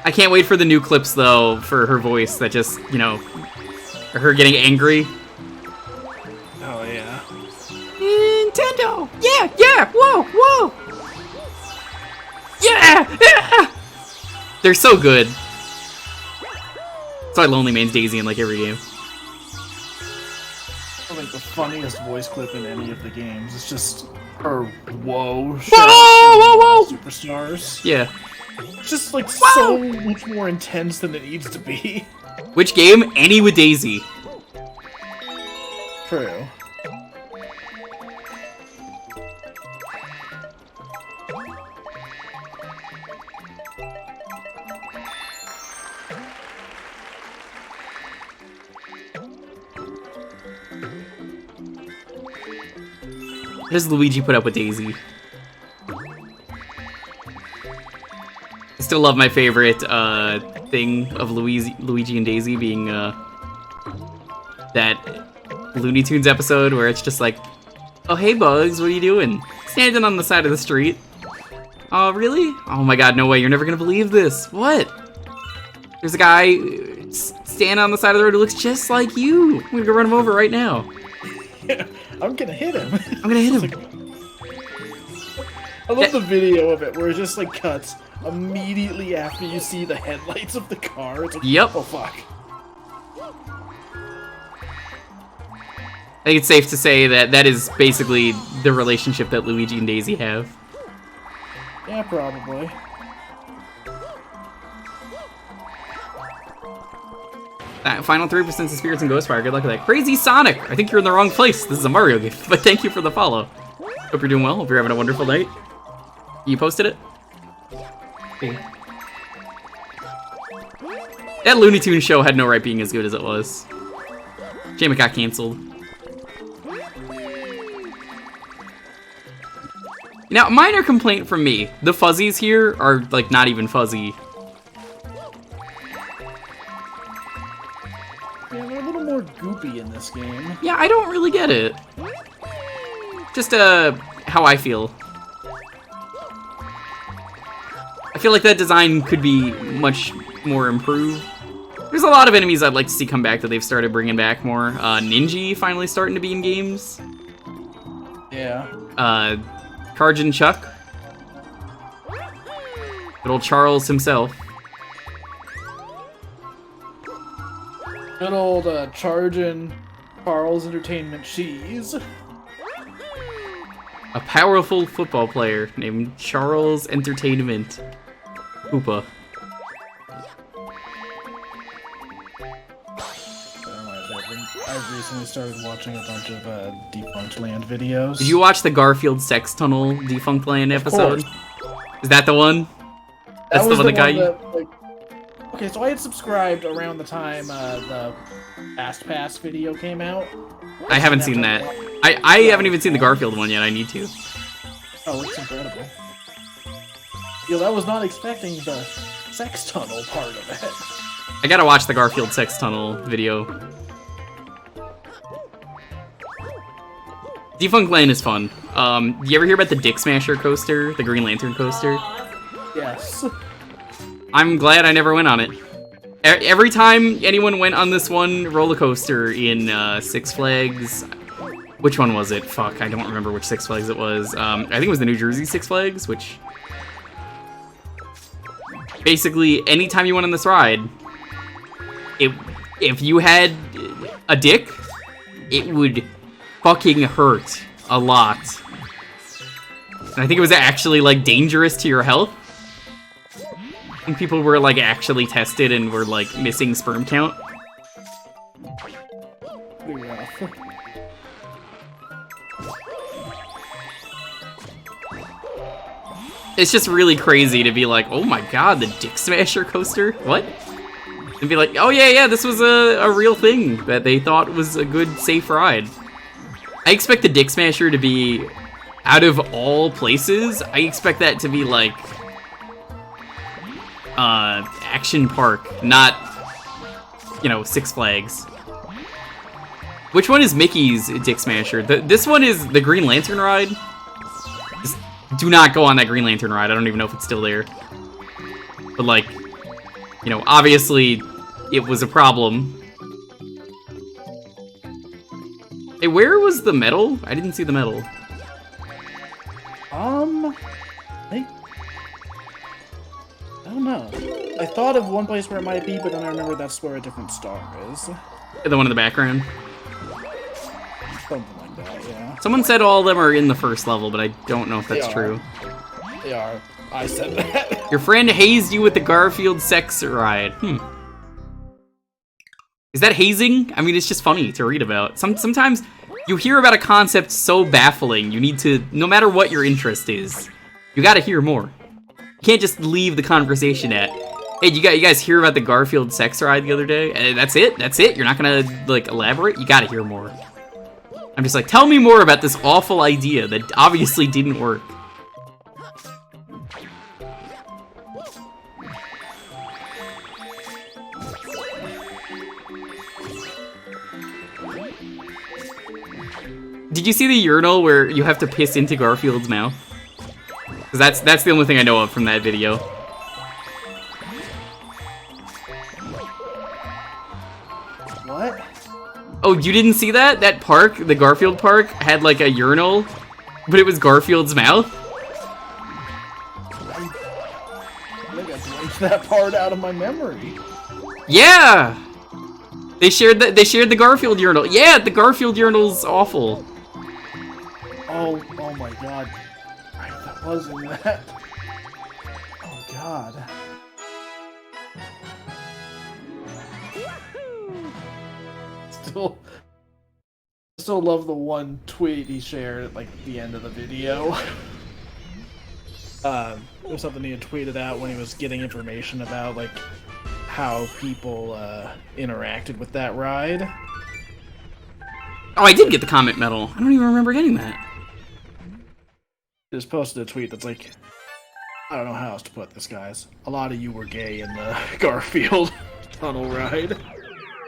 I can't wait for the new clips, though, for her voice that just, you know, her getting angry. Oh, yeah. Nintendo! Yeah, yeah! Whoa, whoa! Yeah! Yeah! They're so good. That's why Lonely Man's Daisy in, like, every game. I think the funniest voice clip in any of the games. It's just her whoa whoa! Superstars. Yeah. It's just, like, so much more intense than it needs to be. Which game? Any with Daisy. True. How does Luigi put up with Daisy? I still love my favorite thing of Luigi and Daisy being that Looney Tunes episode where it's just like, oh hey Bugs, what are you doing? Standing on the side of the street. Oh really? Oh my god, no way, you're never gonna believe this. What? There's a guy standing on the side of the road who looks just like you. I'm gonna go run him over right now. Yeah, I'm gonna hit him. I'm gonna hit him. I love the video of it where it just like cuts immediately after you see the headlights of the car. It's like, yep. Oh fuck. I think it's safe to say that that is basically the relationship that Luigi and Daisy have. Yeah, probably. Final 3% of Spirits and Ghostfire. Good luck with that. Crazy Sonic! I think you're in the wrong place. This is a Mario game. But thank you for the follow. Hope you're doing well. Hope you're having a wonderful night. You posted it? Okay. That Looney Tunes show had no right being as good as it was. Shame it got canceled. Now, minor complaint from me. The fuzzies here are, like, not even fuzzy. Yeah, they're a little more goopy in this game. Yeah, I don't really get it. Just, how I feel. feel like that design could be much more improved. There's a lot of enemies I'd like to see come back that they've started bringing back more. Ninja finally starting to be in games. Yeah. Karjin Chuck. Good old Charles himself. Good old Chargin' Charles Entertainment Cheese. A powerful football player named Charles Entertainment Hoopa. I've recently started watching a bunch of Defunct Land videos. Did you watch the Garfield Sex Tunnel Defunct Land episode? Is that the one? That's the one that got you? Okay, so I had subscribed around the time the Fast Pass video came out. I haven't seen that. I haven't even seen the Garfield one yet. I need to. Oh, it's incredible. I was not expecting the sex tunnel part of it. I gotta watch the Garfield Sex Tunnel video. Defunct Land is fun. You ever hear about the Dick Smasher coaster? The Green Lantern coaster? Yes. I'm glad I never went on it. Every time anyone went on this one roller coaster in Six Flags... Which one was it? Fuck, I don't remember which Six Flags it was. I think it was the New Jersey Six Flags, which... Basically, anytime you went on this ride, if you had a dick, it would fucking hurt a lot. And I think it was actually, like, dangerous to your health. I think people were, like, actually tested and were, like, missing sperm count. Pretty rough. It's just really crazy to be like, oh my god, the Dick Smasher coaster? What? And be like, oh yeah, this was a real thing that they thought was a good, safe ride. I expect the Dick Smasher to be, out of all places, I expect that to be like, Action Park, not, Six Flags. Which one is Mickey's Dick Smasher? This one is the Green Lantern ride. Just do not go on that Green Lantern ride. I don't even know if it's still there. But like, obviously it was a problem. Hey, where was the medal? I didn't see the medal. I don't know. I thought of one place where it might be, but then I remember that's where a different star is. The one in the background? Something like that, yeah. Someone said all of them are in the first level, but I don't know if that's true. They are. I said that. Your friend hazed you with the Garfield sex ride. Is that hazing? I mean, it's just funny to read about. Sometimes you hear about a concept so baffling, you need to, no matter what your interest is, you gotta hear more. You can't just leave the conversation at, hey, you guys hear about the Garfield sex ride the other day? That's it? That's it? You're not gonna, like, elaborate? You gotta hear more. I'm just like, tell me more about this awful idea that obviously didn't work. Did you see the urinal where you have to piss into Garfield's mouth? Because that's the only thing I know of from that video. What? Oh, you didn't see that? That park, the Garfield park, had like a urinal, but it was Garfield's mouth? I think I blanked that part out of my memory. Yeah! They shared the Garfield urinal. Yeah, the Garfield urinal's awful. Oh my god. That wasn't that. Oh god. Still love the one tweet he shared at like the end of the video. It was something he had tweeted out when he was getting information about like how people interacted with that ride. Oh, I did get the comment medal. I don't even remember getting that. He just posted a tweet that's like, I don't know how else to put this, guys. A lot of you were gay in the Garfield tunnel ride.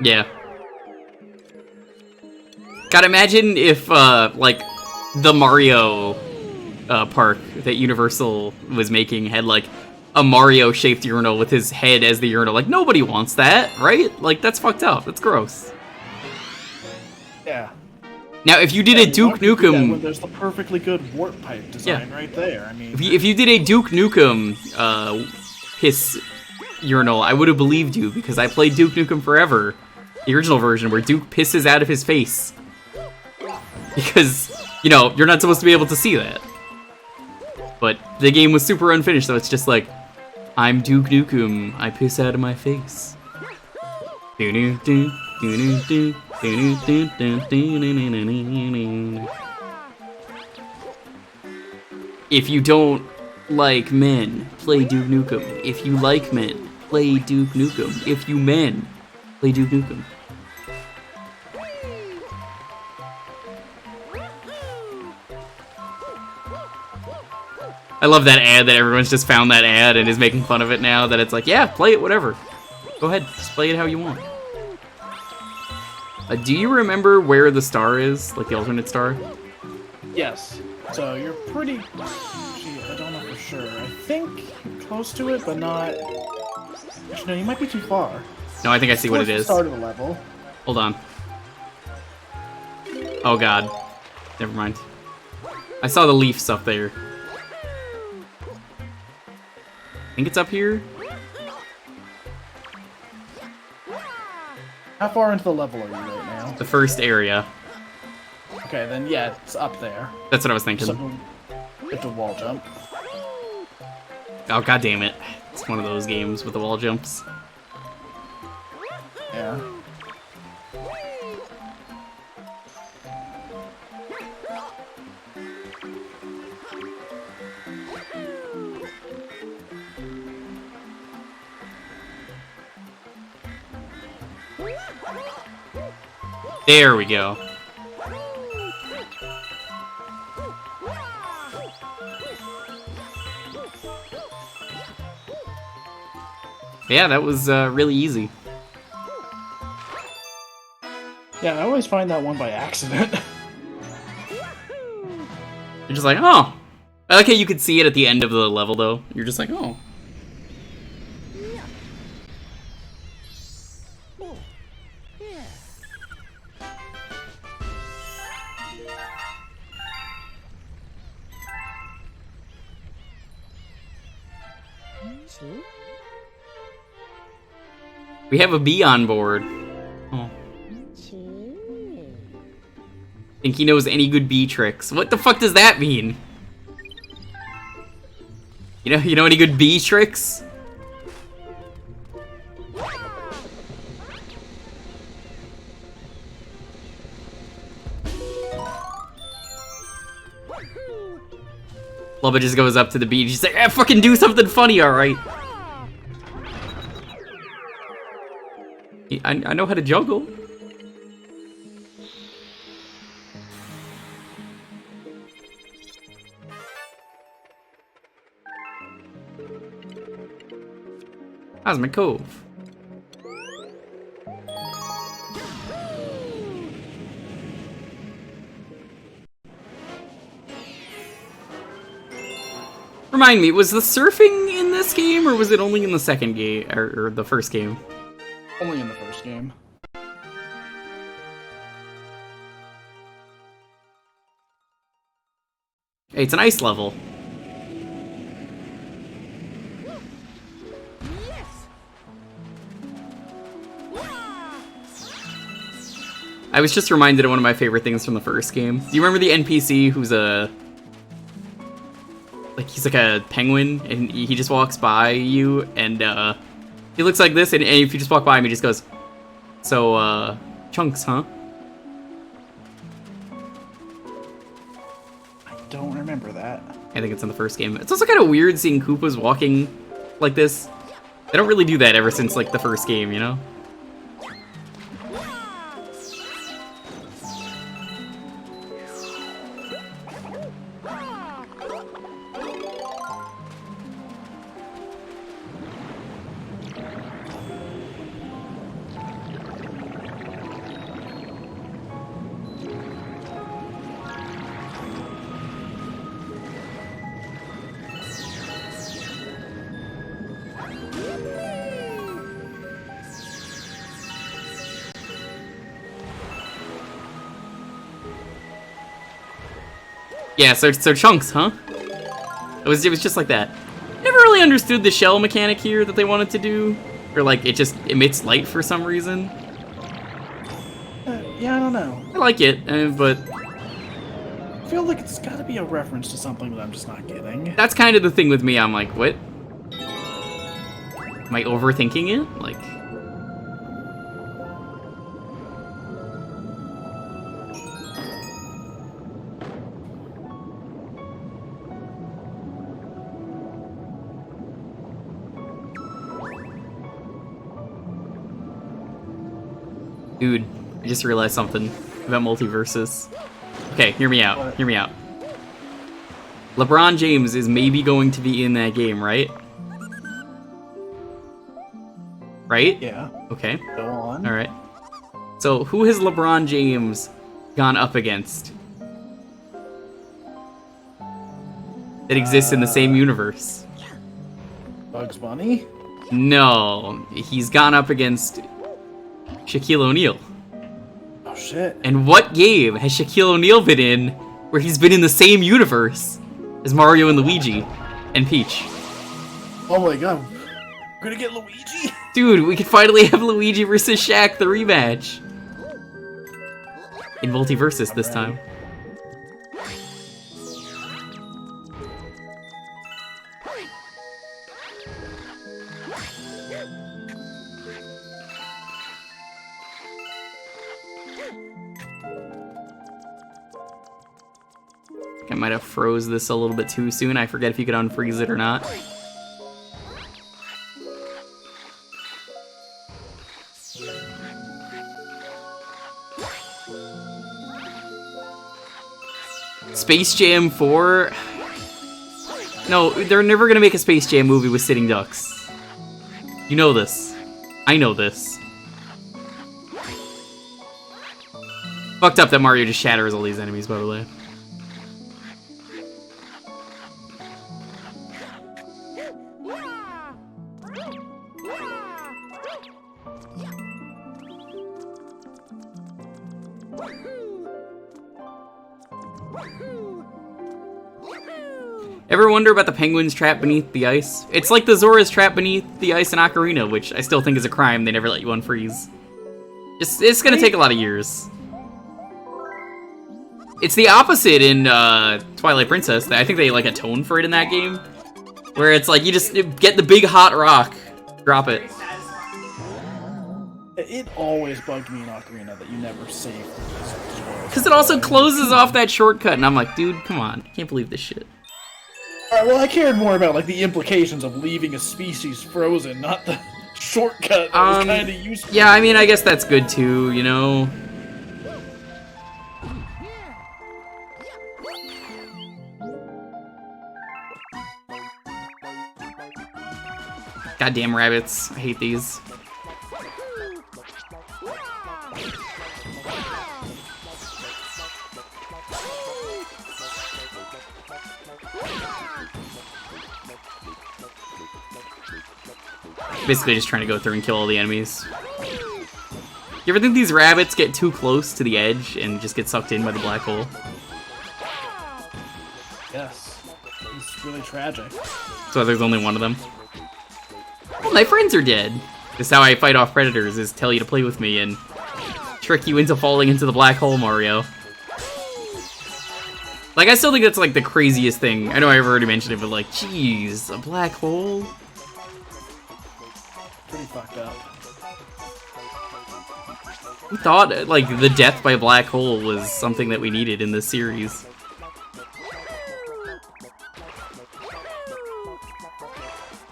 Yeah. God, imagine if, like, the Mario park that Universal was making had, like, a Mario-shaped urinal with his head as the urinal. Like, nobody wants that, right? Like, that's fucked up. That's gross. Yeah. Now, if you did a Duke Nukem... When there's the perfectly good warp pipe design right there. I mean... If you did a Duke Nukem piss urinal, I would have believed you, because I played Duke Nukem Forever, the original version, where Duke pisses out of his face. Because, you know, you're not supposed to be able to see that. But the game was super unfinished, so it's just like, I'm Duke Nukem, I piss out of my face. If you don't like men, play Duke Nukem. If you like men, play Duke Nukem. If you men, play Duke Nukem. I love that ad that everyone's just found that ad and is making fun of it now, that it's like, yeah, play it, whatever. Go ahead, just play it how you want. Do you remember where the star is? Like the alternate star? Yes. So you're pretty... Gee, I don't know for sure. I think you're close to it, but not... Actually, no, you might be too far. No, I think I see what it is. Start of the level. Hold on. Oh god. Never mind. I saw the leaves up there. I think it's up here. How far into the level are you right now? The first area. Okay, then yeah, it's up there. That's what I was thinking. So, it's a wall jump. Oh god damn it. It's one of those games with the wall jumps. Yeah. There we go. Yeah, that was really easy. Yeah, I always find that one by accident. You're just like, oh. I like how you could see it at the end of the level, though. You're just like, oh. We have a bee on board. Oh. Think he knows any good bee tricks. What the fuck does that mean? You know any good bee tricks? Lubba just goes up to the bee. She's like, "Ah, fucking do something funny, alright." I know how to juggle. How's my cove? Remind me, was the surfing in this game, or was it only in the second game, or the first game? Only in the first game. Hey, it's an ice level. I was just reminded of one of my favorite things from the first game. Do you remember the NPC who's he's like a penguin, and he just walks by you, and he looks like this, and if you just walk by him, he just goes, "So, chunks, huh?" I don't remember that. I think it's in the first game. It's also kind of weird seeing Koopas walking like this. They don't really do that ever since, like, the first game, you know? Yeah, so chunks, huh? It was just like that. Never really understood the shell mechanic here that they wanted to do. Or like, it just emits light for some reason. Yeah, I don't know. I like it, but... I feel like it's gotta be a reference to something that I'm just not getting. That's kind of the thing with me, I'm like, what? Am I overthinking it? Like... Dude, I just realized something about multiverses. Okay, hear me out. Hear me out. LeBron James is maybe going to be in that game, right? Right? Yeah. Okay. Go on. Alright. So, who has LeBron James gone up against? That exists in the same universe? Bugs Bunny? No. He's gone up against Shaquille O'Neal. Oh shit. And what game has Shaquille O'Neal been in where he's been in the same universe as Mario and Luigi and Peach? Oh my god. We're gonna get Luigi? Dude, we could finally have Luigi versus Shaq, the rematch. In Multiversus this time. I might have froze this a little bit too soon. I forget if you could unfreeze it or not. Space Jam 4? No, they're never gonna make a Space Jam movie with sitting ducks. You know this. I know this. Fucked up that Mario just shatters all these enemies, by the way. Ever wonder about the penguins trapped beneath the ice? It's like the Zora's trapped beneath the ice in Ocarina, which I still think is a crime. They never let you unfreeze. It's gonna take a lot of years. It's the opposite in Twilight Princess. I think they like atone for it in that game, where it's like you just get the big hot rock, drop it. It always bugged me in Ocarina that you never saved. Because it also closes off that shortcut, and I'm like, dude, come on, I can't believe this shit. Alright, well, I cared more about like the implications of leaving a species frozen, not the shortcut that was kind of useful. Yeah, I mean, I guess that's good too, you know? Goddamn rabbits, I hate these. Basically just trying to go through and kill all the enemies. You ever think these rabbits get too close to the edge and just get sucked in by the black hole? Yes. It's really tragic. So there's only one of them. Well, my friends are dead. This is how I fight off predators, is tell you to play with me and trick you into falling into the black hole, Mario. Like, I still think that's like the craziest thing. I know I've already mentioned it, but like, jeez, a black hole? Pretty fucked up. We thought, like, the death by black hole was something that we needed in this series.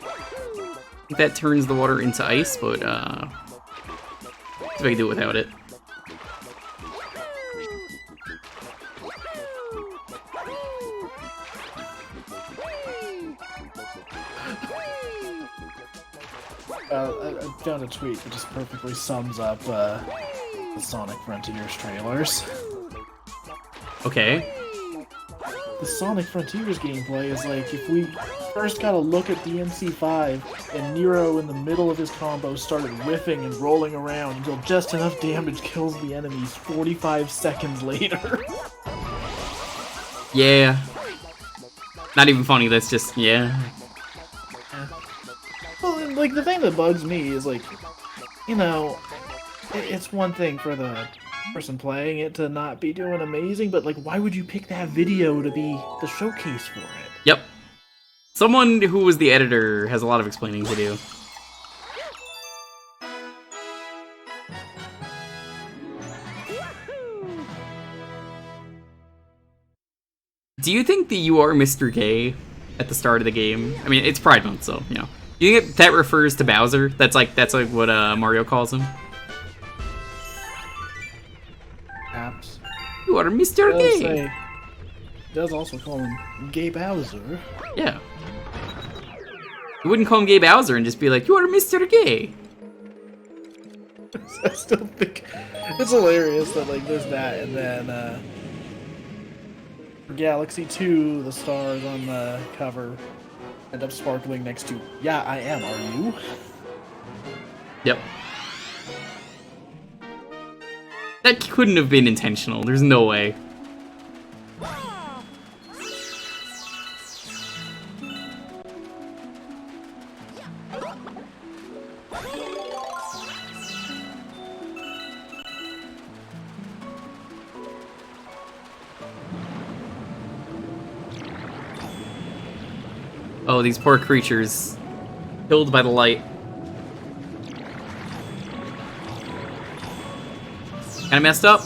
I think that turns the water into ice, but, see if I can do it without it. I found a tweet that just perfectly sums up the Sonic Frontiers trailers. Okay. The Sonic Frontiers gameplay is like, if we first got a look at DMC5 and Nero in the middle of his combo started whiffing and rolling around until just enough damage kills the enemies 45 seconds later. Yeah. Not even funny, that's just, yeah. Well, like, the thing that bugs me is, like, you know, it's one thing for the person playing it to not be doing amazing, but, like, why would you pick that video to be the showcase for it? Yep. Someone who was the editor has a lot of explaining to do. Do you think that you are Mr. Gay at the start of the game? I mean, it's Pride Month, so, you know. Do you think that refers to Bowser? That's like what Mario calls him? Perhaps. You are Mr. Gay! It does also call him Gay Bowser. Yeah. You wouldn't call him Gay Bowser and just be like, you are Mr. Gay! I still think it's hilarious that, like, there's that, and then, Galaxy 2, the stars on the cover end up sparkling next to, yeah, I am, are you? Yep. That couldn't have been intentional, there's no way. Oh, these poor creatures. Killed by the light. Kinda messed up.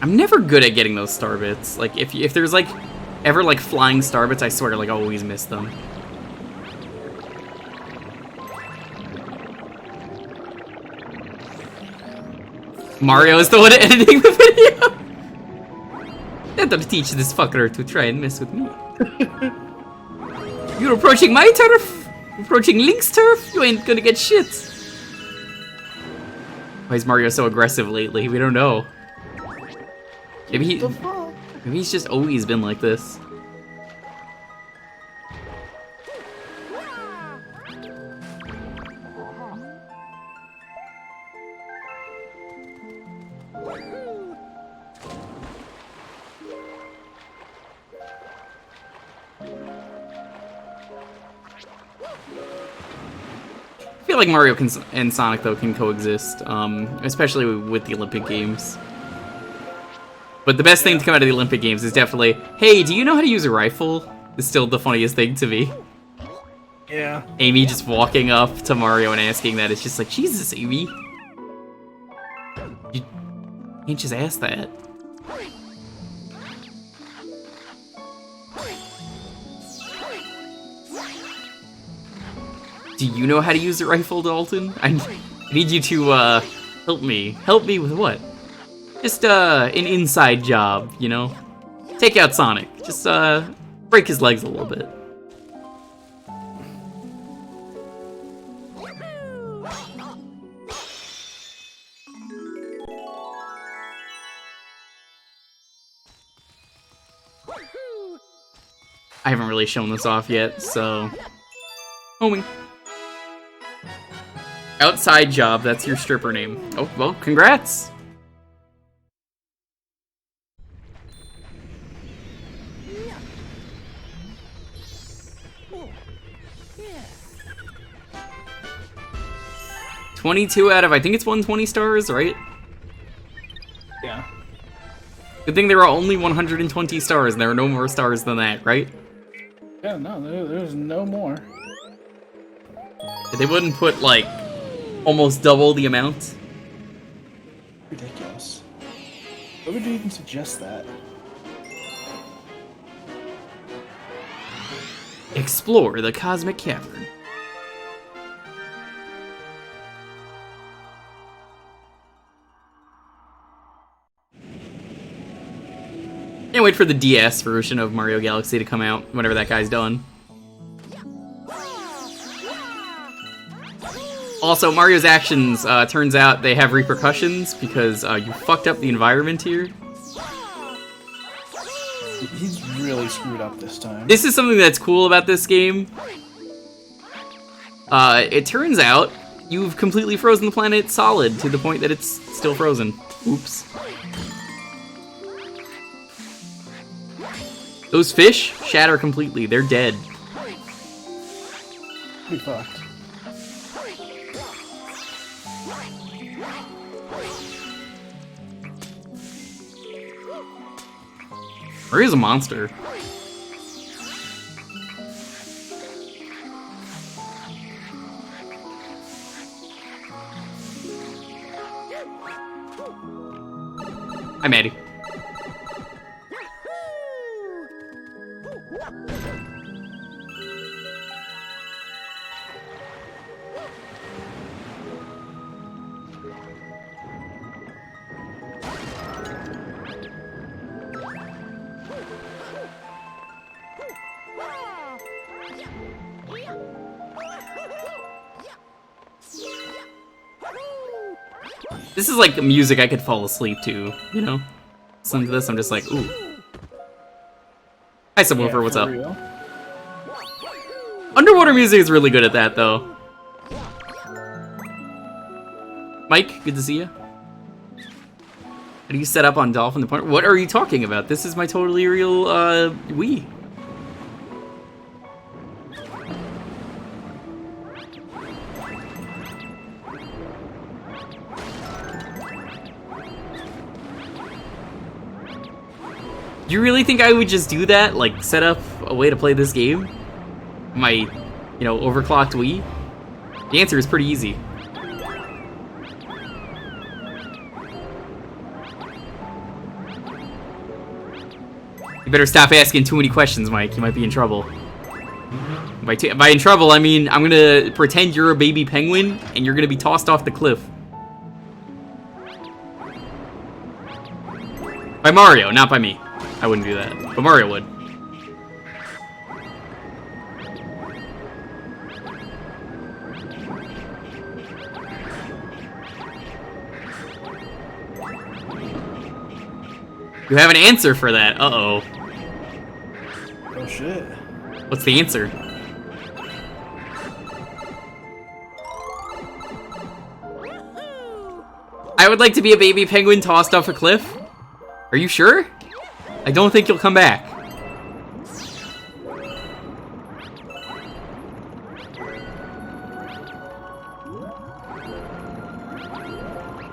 I'm never good at getting those star bits. Like, if there's, like, ever, like, flying star bits, I swear to, like, always miss them. Mario is the one editing the video! I'm gonna teach this fucker to try and mess with me. You're approaching my turf! Approaching Link's turf? You ain't gonna get shit! Why is Mario so aggressive lately? We don't know. Maybe he's just always been like this. I feel like Mario and Sonic, though, can coexist, especially with the Olympic Games. But the best thing to come out of the Olympic Games is definitely, hey, do you know how to use a rifle? Is still the funniest thing to me. Yeah. Amy just walking up to Mario and asking that, it's just like, Jesus, Amy. You can't just ask that. Do you know how to use a rifle, Dalton? I need you to, help me. Help me with what? Just, an inside job, you know? Take out Sonic. Just, break his legs a little bit. I haven't really shown this off yet, so... Homing. Outside job, that's your stripper name. Oh, well, congrats! $22 out of, I think it's 120 stars, right? Yeah. Good thing there are only 120 stars, and there are no more stars than that, right? Yeah, no, there's no more. They wouldn't put, like, almost double the amount? Ridiculous. Why would you even suggest that? Explore the Cosmic Cavern. Can't wait for the DS version of Mario Galaxy to come out whenever that guy's done. Also, Mario's actions, turns out they have repercussions because you fucked up the environment here. He's really screwed up this time. This is something that's cool about this game. It turns out You've completely frozen the planet solid to the point that it's still frozen. Oops. Those fish shatter completely. They're dead. Be fucked. Maria's a monster. Hi, Maddie. This is like music I could fall asleep to, you know? Listening to this, I'm just like, ooh. Hi, Subwoofer, what's up? Real. Underwater music is really good at that, though. Mike, good to see you. How do you set up on Dolphin the Point? What are you talking about? This is my totally real, Wii. Do you really think I would just do that? Like, set up a way to play this game? My, you know, overclocked Wii? The answer is pretty easy. You better stop asking too many questions, Mike. You might be in trouble. By in trouble, I mean I'm gonna pretend you're a baby penguin and you're gonna be tossed off the cliff. By Mario, not by me. I wouldn't do that, but Mario would. You have an answer for that. Uh-oh. Oh shit. What's the answer? I would like to be a baby penguin tossed off a cliff. Are you sure? I don't think you'll come back.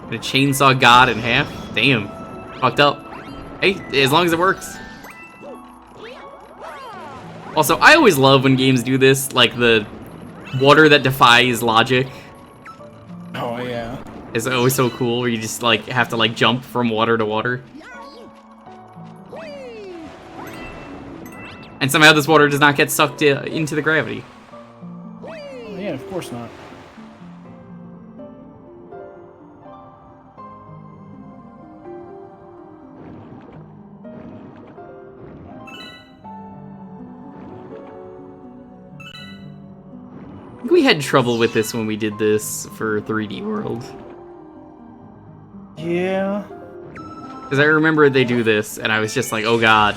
Gonna chainsaw God in half? Damn. Fucked up. Hey, as long as it works. Also, I always love when games do this, like the water that defies logic. Oh yeah. It's always so cool where you just like have to like jump from water to water. And somehow this water does not get sucked into the gravity. Oh, yeah, of course not. I think we had trouble with this when we did this for 3D World. Yeah. Because I remember they do this, and I was just like, oh god.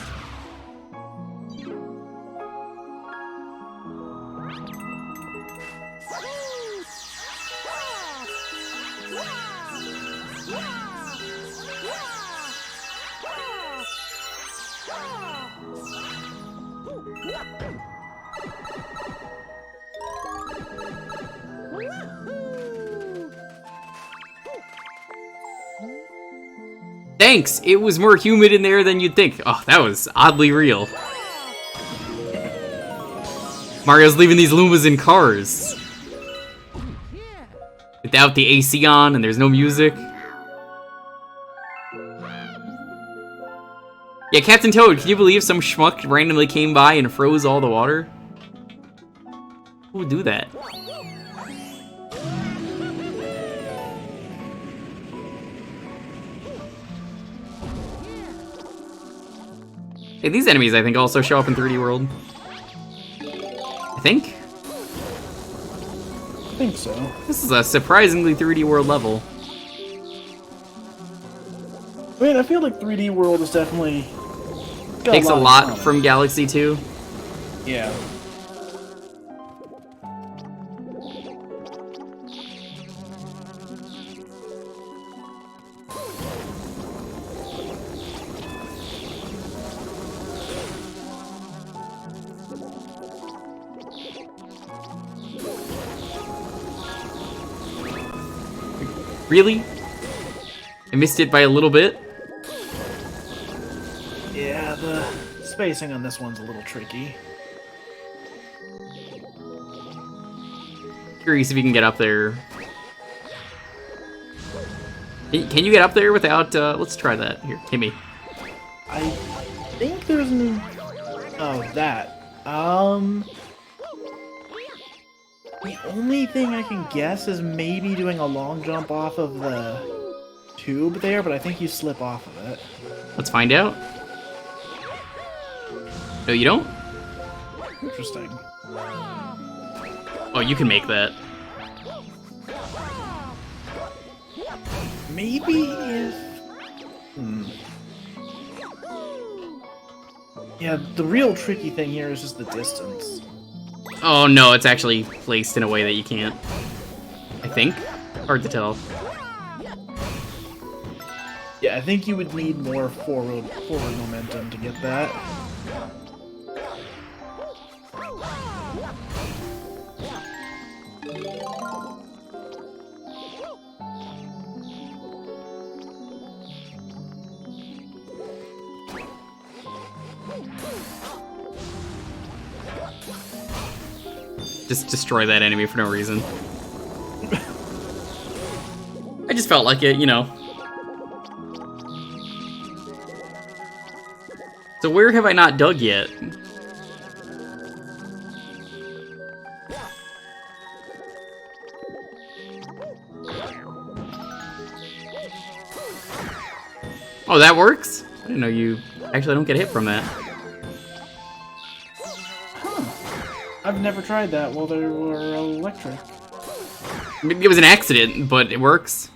Thanks! It was more humid in there than you'd think. Oh, that was oddly real. Mario's leaving these Lumas in cars. Without the AC on and there's no music. Yeah, Captain Toad, can you believe some schmuck randomly came by and froze all the water? Who would do that? Hey, these enemies, I think, also show up in 3D World. I think? I think so. This is a surprisingly 3D World level. I mean, I feel like 3D World is definitely... got Takes a lot in from Galaxy 2. Yeah. Really? I missed it by a little bit. Yeah, the spacing on this one's a little tricky. Curious if you can get up there. Can you get up there without, let's try that. Here, hit me. I think there's an... Oh, that. The only thing I can guess is maybe doing a long jump off of the tube there, but I think you slip off of it. Let's find out. No, you don't? Interesting. Oh, you can make that. Maybe if... Yeah, the real tricky thing here is just the distance. Oh no, it's actually placed in a way that you can't. I think? Hard to tell. Yeah, I think you would need more forward momentum to get that. Just destroy that enemy for no reason. I just felt like it, you know. So where have I not dug yet? Oh, that works? I didn't know you... Actually, I don't get hit from that. I've never tried that while they were electric. Maybe it was an accident, but it works.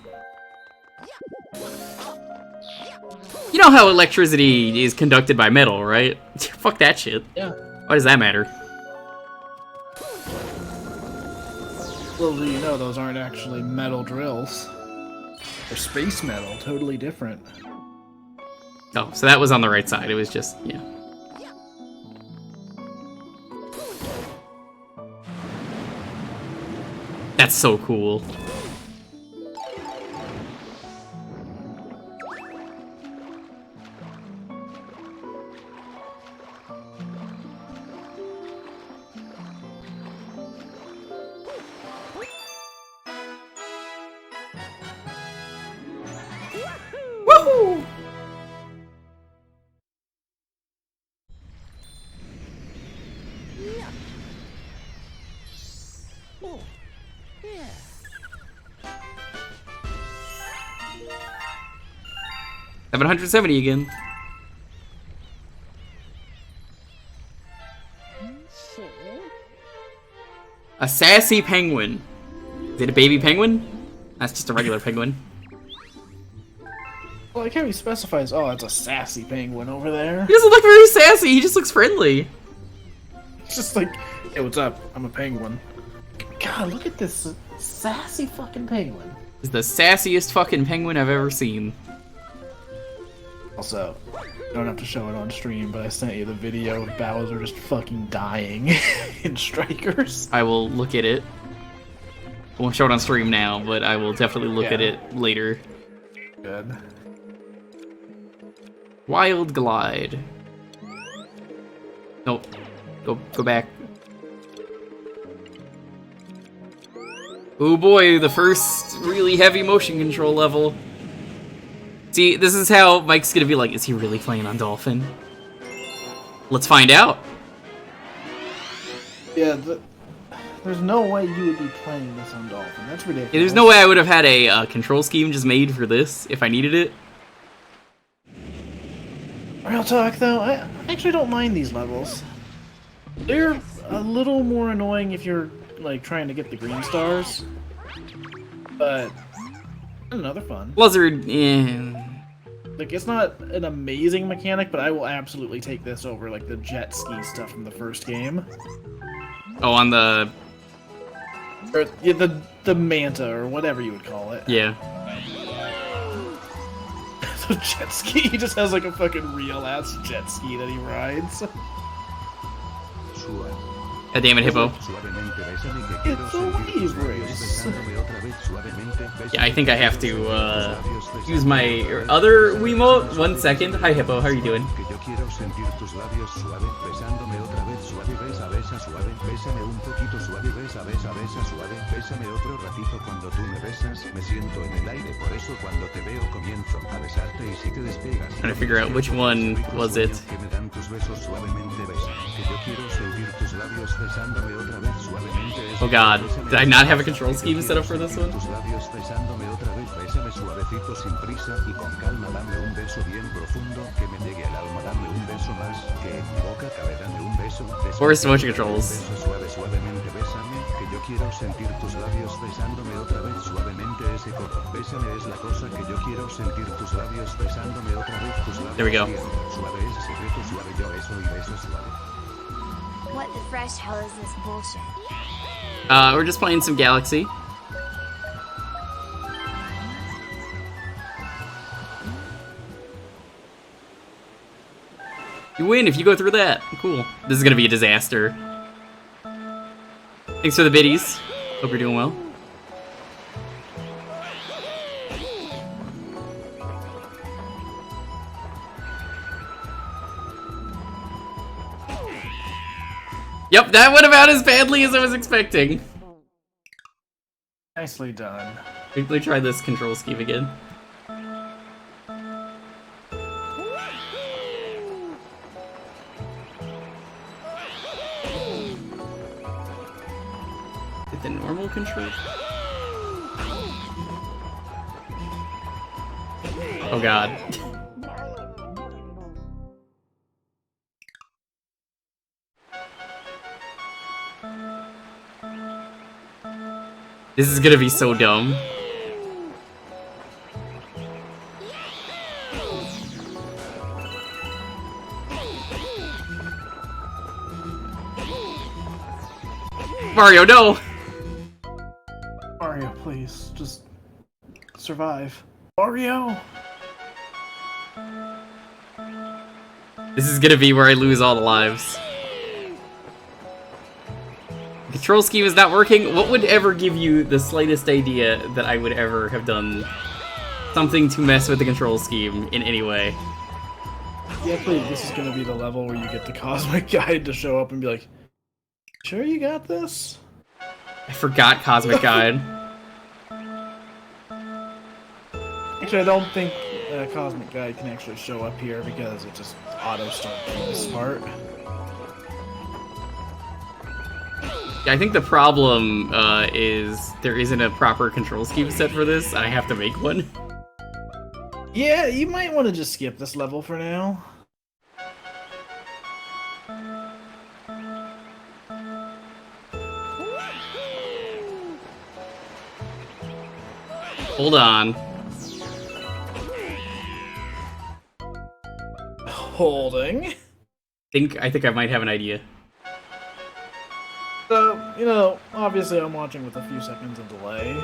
You know how electricity is conducted by metal, right? Fuck that shit. Yeah. Why does that matter? Little do you know, those aren't actually metal drills. They're space metal, totally different. Oh, so that was on the right side. It was just, yeah. That's so cool. Woohoo! Yeah. 770 again. A sassy penguin. Is it a baby penguin? That's just a regular penguin. Well, like how he specifies, oh, it's a sassy penguin over there. He doesn't look very sassy, he just looks friendly. It's just like, hey, what's up? I'm a penguin. God, look at this sassy fucking penguin. He's the sassiest fucking penguin I've ever seen. Also, you don't have to show it on stream, but I sent you the video of Bowser just fucking dying in Strikers. I will look at it. I won't show it on stream now, but I will definitely look at it later. Good. Wild Glide. Nope. Go back. Oh boy, the first really heavy motion control level. See, this is how Mike's gonna be like, is he really playing on Dolphin? Let's find out. Yeah, there's no way you would be playing this on Dolphin. That's ridiculous. Yeah, there's no way I would have had a control scheme just made for this if I needed it. Real talk, though, I actually don't mind these levels. They're a little more annoying if you're, like, trying to get the green stars. But, I don't know, they're fun. Blizzard, yeah. Like, it's not an amazing mechanic, but I will absolutely take this over, like, the jet ski stuff from the first game. Oh, on the... Or, yeah, the Manta, or whatever you would call it. Yeah. The jet ski, he just has, like, a fucking real-ass jet ski that he rides. God damn it, Hippo. It's a wave race. Yeah, I think I have to use my other Wiimote. 1 second. Hi, Hippo. How are you doing? Trying to figure out which one was it. Oh god, did I not have a control scheme set up for this one? Force motion controls. There we go. What the fresh hell is this bullshit? We're just playing some Galaxy. You win if you go through that. Cool. This is gonna be a disaster. Thanks for the biddies. Hope you're doing well. Yep, that went about as badly as I was expecting. Nicely done. Let me try this control scheme again. Did the normal control? Oh god. This is gonna be so dumb. Mario, no! Mario, please, just survive. Mario! This is gonna be where I lose all the lives. Control scheme is not working. What would ever give you the slightest idea that I would ever have done something to mess with the control scheme in any way? Yeah, please, this is gonna be the level where you get the Cosmic Guide to show up and be like, sure you got this? I forgot Cosmic Guide. Actually, I don't think Cosmic Guide can actually show up here because it just auto-starts this part. Yeah, I think the problem is there isn't a proper control scheme set for this. I have to make one. Yeah, you might want to just skip this level for now. Hold on. Holding. I think I might have an idea. So, you know, obviously I'm watching with a few seconds of delay.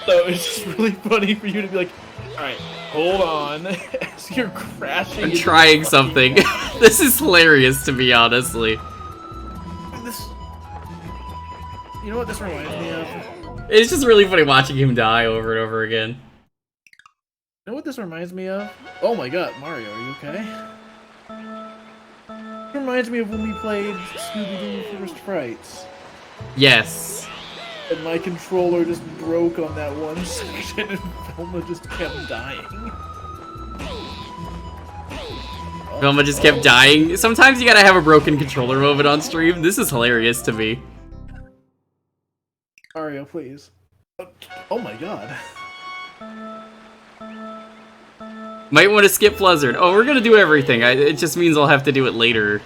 So it's just really funny for you to be like, alright, hold on, as you're crashing. I'm trying something. This is hilarious to me, honestly. This... You know what this reminds me of? It's just really funny watching him die over and over again. You know what this reminds me of? Oh my god, Mario, are you okay? It reminds me of when we played Scooby-Doo First Frights. Yes. And my controller just broke on that one section and Velma just kept dying. Velma just kept dying. Sometimes you gotta have a broken controller moment on stream. This is hilarious to me. Mario, please. Oh my god. Might want to skip Blizzard. Oh, we're gonna do everything. It just means I'll have to do it later.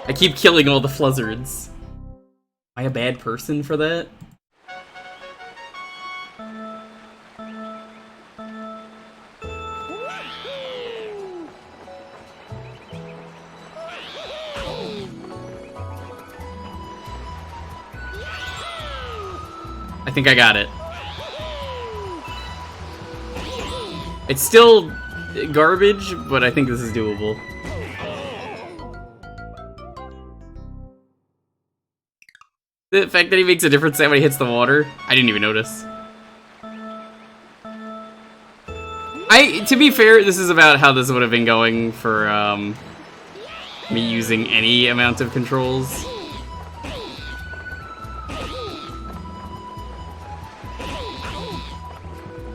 I keep killing all the Fluzzards. Am I a bad person for that? think I got it. It's still garbage, but I think this is doable. The fact that he makes a different sound when he hits the water, I didn't even notice. To be fair, this is about how this would have been going for me using any amount of controls.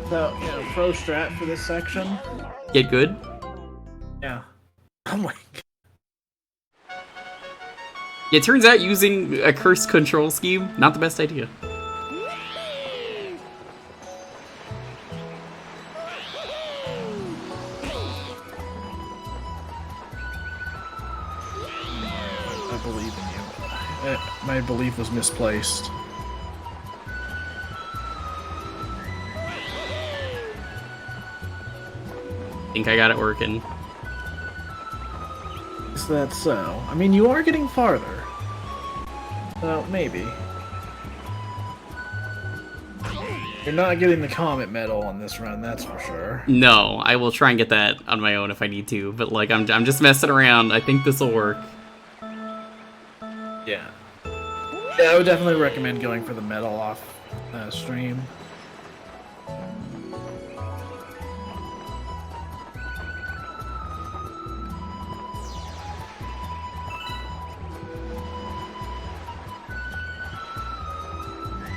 So, you know, pro strat for this section. Get good. Yeah. Oh my god. Yeah, it turns out using a cursed control scheme, not the best idea. I believe in you. My belief was misplaced. I think I got it working. Is that so? I mean, you are getting farther. Well, maybe. You're not getting the Comet medal on this run, that's for sure. No, I will try and get that on my own if I need to, but like I'm just messing around. I think this will work. Yeah. Yeah, I would definitely recommend going for the medal off stream.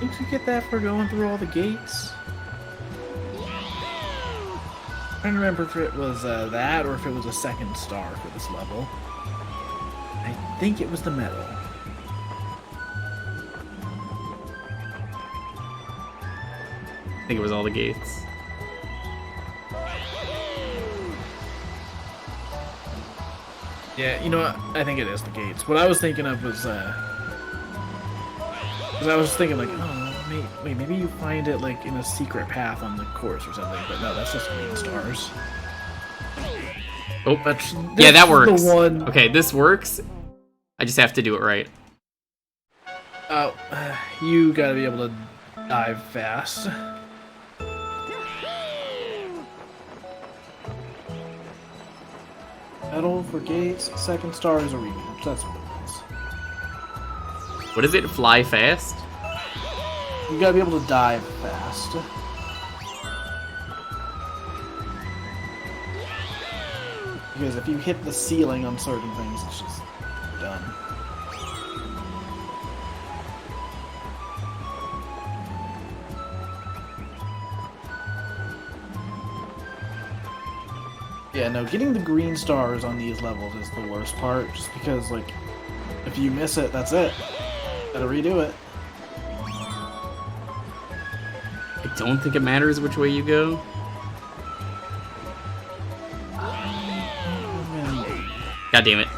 Did you get that for going through all the gates? I don't remember if it was that or if it was a second star for this level. I think it was the medal. I think it was all the gates. Yeah, you know what? I think it is the gates. What I was thinking of was, because I was thinking like, oh, wait, maybe you find it like in a secret path on the course or something. But no, that's just green stars. Oh, but yeah, that works. The one... Okay, this works. I just have to do it right. Oh, you gotta be able to dive fast. Medal for gates, second star is a rematch. That's what it is. What is it? Fly fast? You gotta be able to dive fast. Because if you hit the ceiling on certain things, it's just done. Yeah, no, getting the green stars on these levels is the worst part, just because, like, if you miss it, that's it. Gotta redo it. I don't think it matters which way you go. God damn it.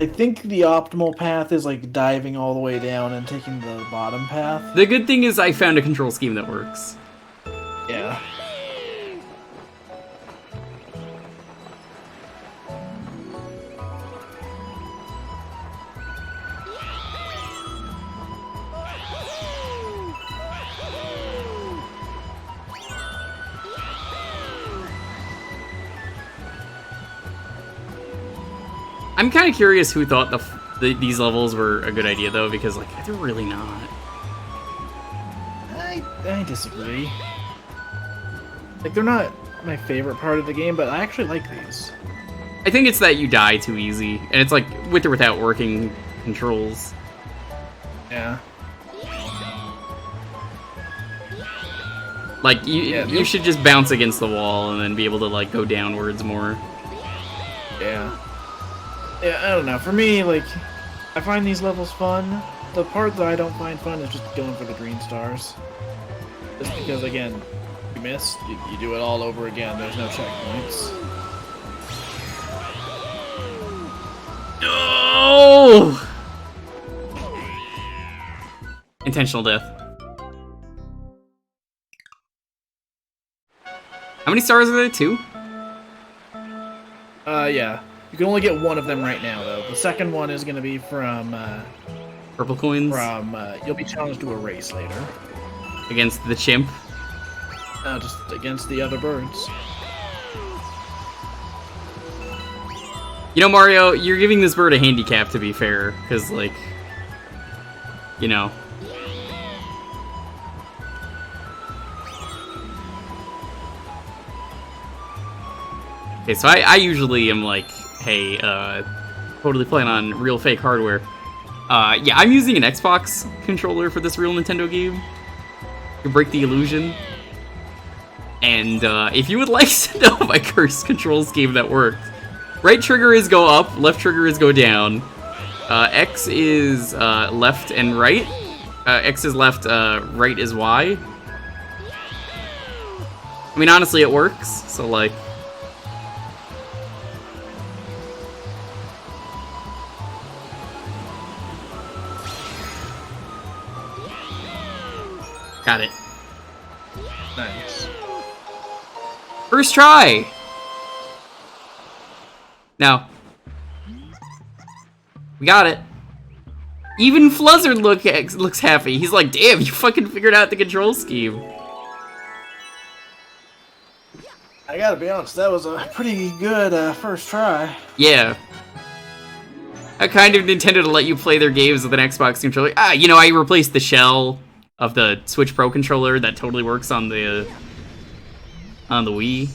I think the optimal path is, like, diving all the way down and taking the bottom path. The good thing is I found a control scheme that works. Yeah. I'm kind of curious who thought these levels were a good idea, though, because, like, they're really not. I disagree. Like, they're not my favorite part of the game, but I actually like these. I think it's that you die too easy, and it's like, with or without working controls. Yeah. Like, you should just bounce against the wall and then be able to, like, go downwards more. Yeah. Yeah, I don't know. For me, like, I find these levels fun. The part that I don't find fun is just going for the green stars. Just because, again, you miss, you do it all over again. There's no checkpoints. No! Intentional death. How many stars are there? 2? Yeah. You can only get one of them right now, though. The second one is going to be from Purple coins from you'll be challenged to a race later. against the chimp. Just against the other birds. You know, Mario, you're giving this bird a handicap, to be fair, because, like, you know. Okay, so I usually am like, hey, totally playing on real fake hardware. Yeah, I'm using an Xbox controller for this real Nintendo game to break the illusion. And if you would like to know my cursed control scheme that worked, right trigger is go up, left trigger is go down. X is left and right. X is left, right is Y. I mean, honestly, it works, so like... Got it. Nice. First try! Now, we got it. Even Fluzzard looks happy. He's like, damn, you fucking figured out the control scheme. I gotta be honest, that was a pretty good first try. Yeah. I kind of Nintendo to let you play their games with an Xbox controller. You know, I replaced the shell of the Switch Pro controller that totally works on the Wii.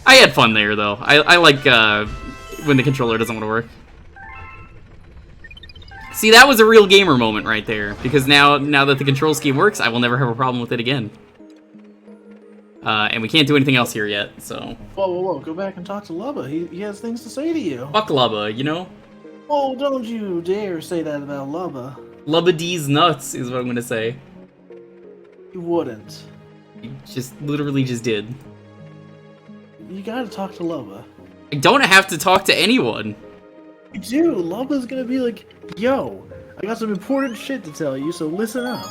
I had fun there, though. I like when the controller doesn't want to work. See, that was a real gamer moment right there, because now that the control scheme works, I will never have a problem with it again. And we can't do anything else here yet, so... Whoa, go back and talk to Lubba. He has things to say to you. Fuck Lubba, you know? Oh, don't you dare say that about Lubba. Lubba D's nuts is what I'm gonna say. You wouldn't. You just literally just did. You gotta talk to Lubba. I don't have to talk to anyone. You do. Lubba's gonna be like, yo, I got some important shit to tell you, so listen up.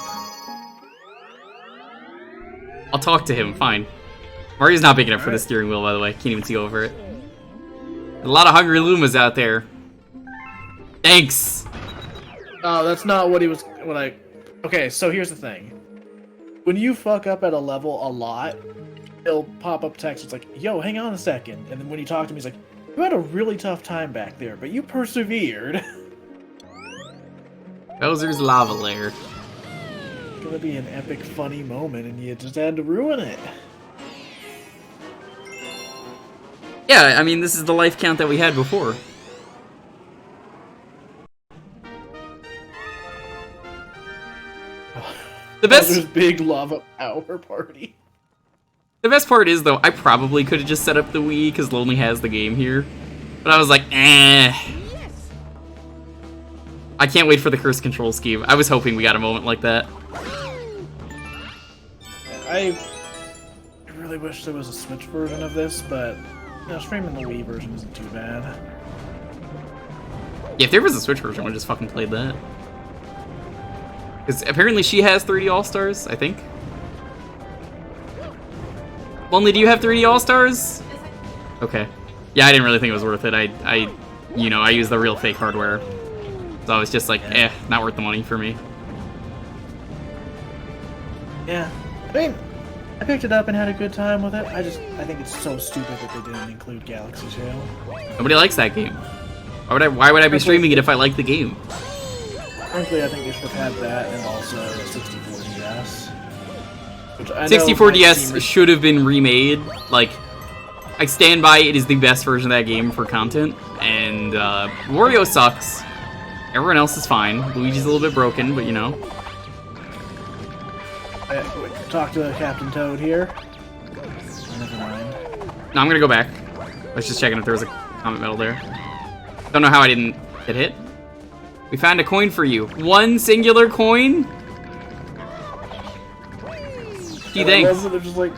I'll talk to him, fine. Mario's not big enough for the steering wheel, by the way. Can't even see over it. A lot of hungry Lumas out there. Thanks! Oh, that's not what he was... Okay, so here's the thing. When you fuck up at a level a lot, it'll pop up text. It's like, yo, hang on a second. And then when you talk to him, he's like, you had a really tough time back there, but you persevered. Bowser's lava lair. It's gonna be an epic, funny moment, and you just had to ruin it. Yeah, I mean, this is the life count that we had before. The best big lava power party. The best part is, though, I probably could have just set up the Wii, because Lonely has the game here. But I was like, eh. I can't wait for the cursed control scheme. I was hoping we got a moment like that. I really wish there was a Switch version of this, but you know, streaming the Wii version isn't too bad. Yeah, if there was a Switch version, I would just fucking played that. Because apparently she has 3D All-Stars, I think. Lonely, do you have 3D All-Stars? Okay. Yeah, I didn't really think it was worth it. I use the real fake hardware. So I was just like, not worth the money for me. Yeah. I mean, I picked it up and had a good time with it. I think it's so stupid that they didn't include Galaxy Trail. Nobody likes that game. Why would I be streaming it if I like the game? Frankly, I think they should have had that and also 64DS. 64DS should have been remade. Like, I stand by it is the best version of that game for content. And Wario sucks. Everyone else is fine. Luigi's a little bit broken, but you know. Talk to Captain Toad here. Never mind. No, I'm gonna go back. I was just checking if there was a comment medal there. Don't know how I didn't get hit. We found a coin for you. One singular coin? Gee, thanks. They're just like,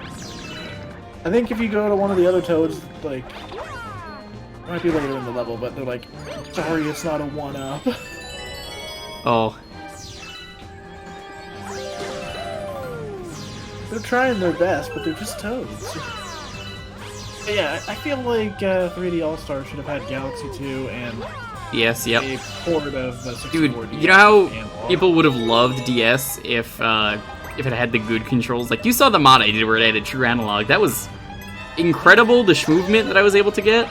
I think if you go to one of the other Toads, like, it might be later in the level, but they're like, sorry, it's not a 1-up. Oh. They're trying their best, but they're just Toads. But yeah, I feel like 3D All-Star should have had Galaxy 2 and DS, yep. a port of the 64 Dude, DS you know how analog. people would have loved DS if it had the good controls? Like, you saw the mod I did where it had a true analog. That was incredible, the movement that I was able to get.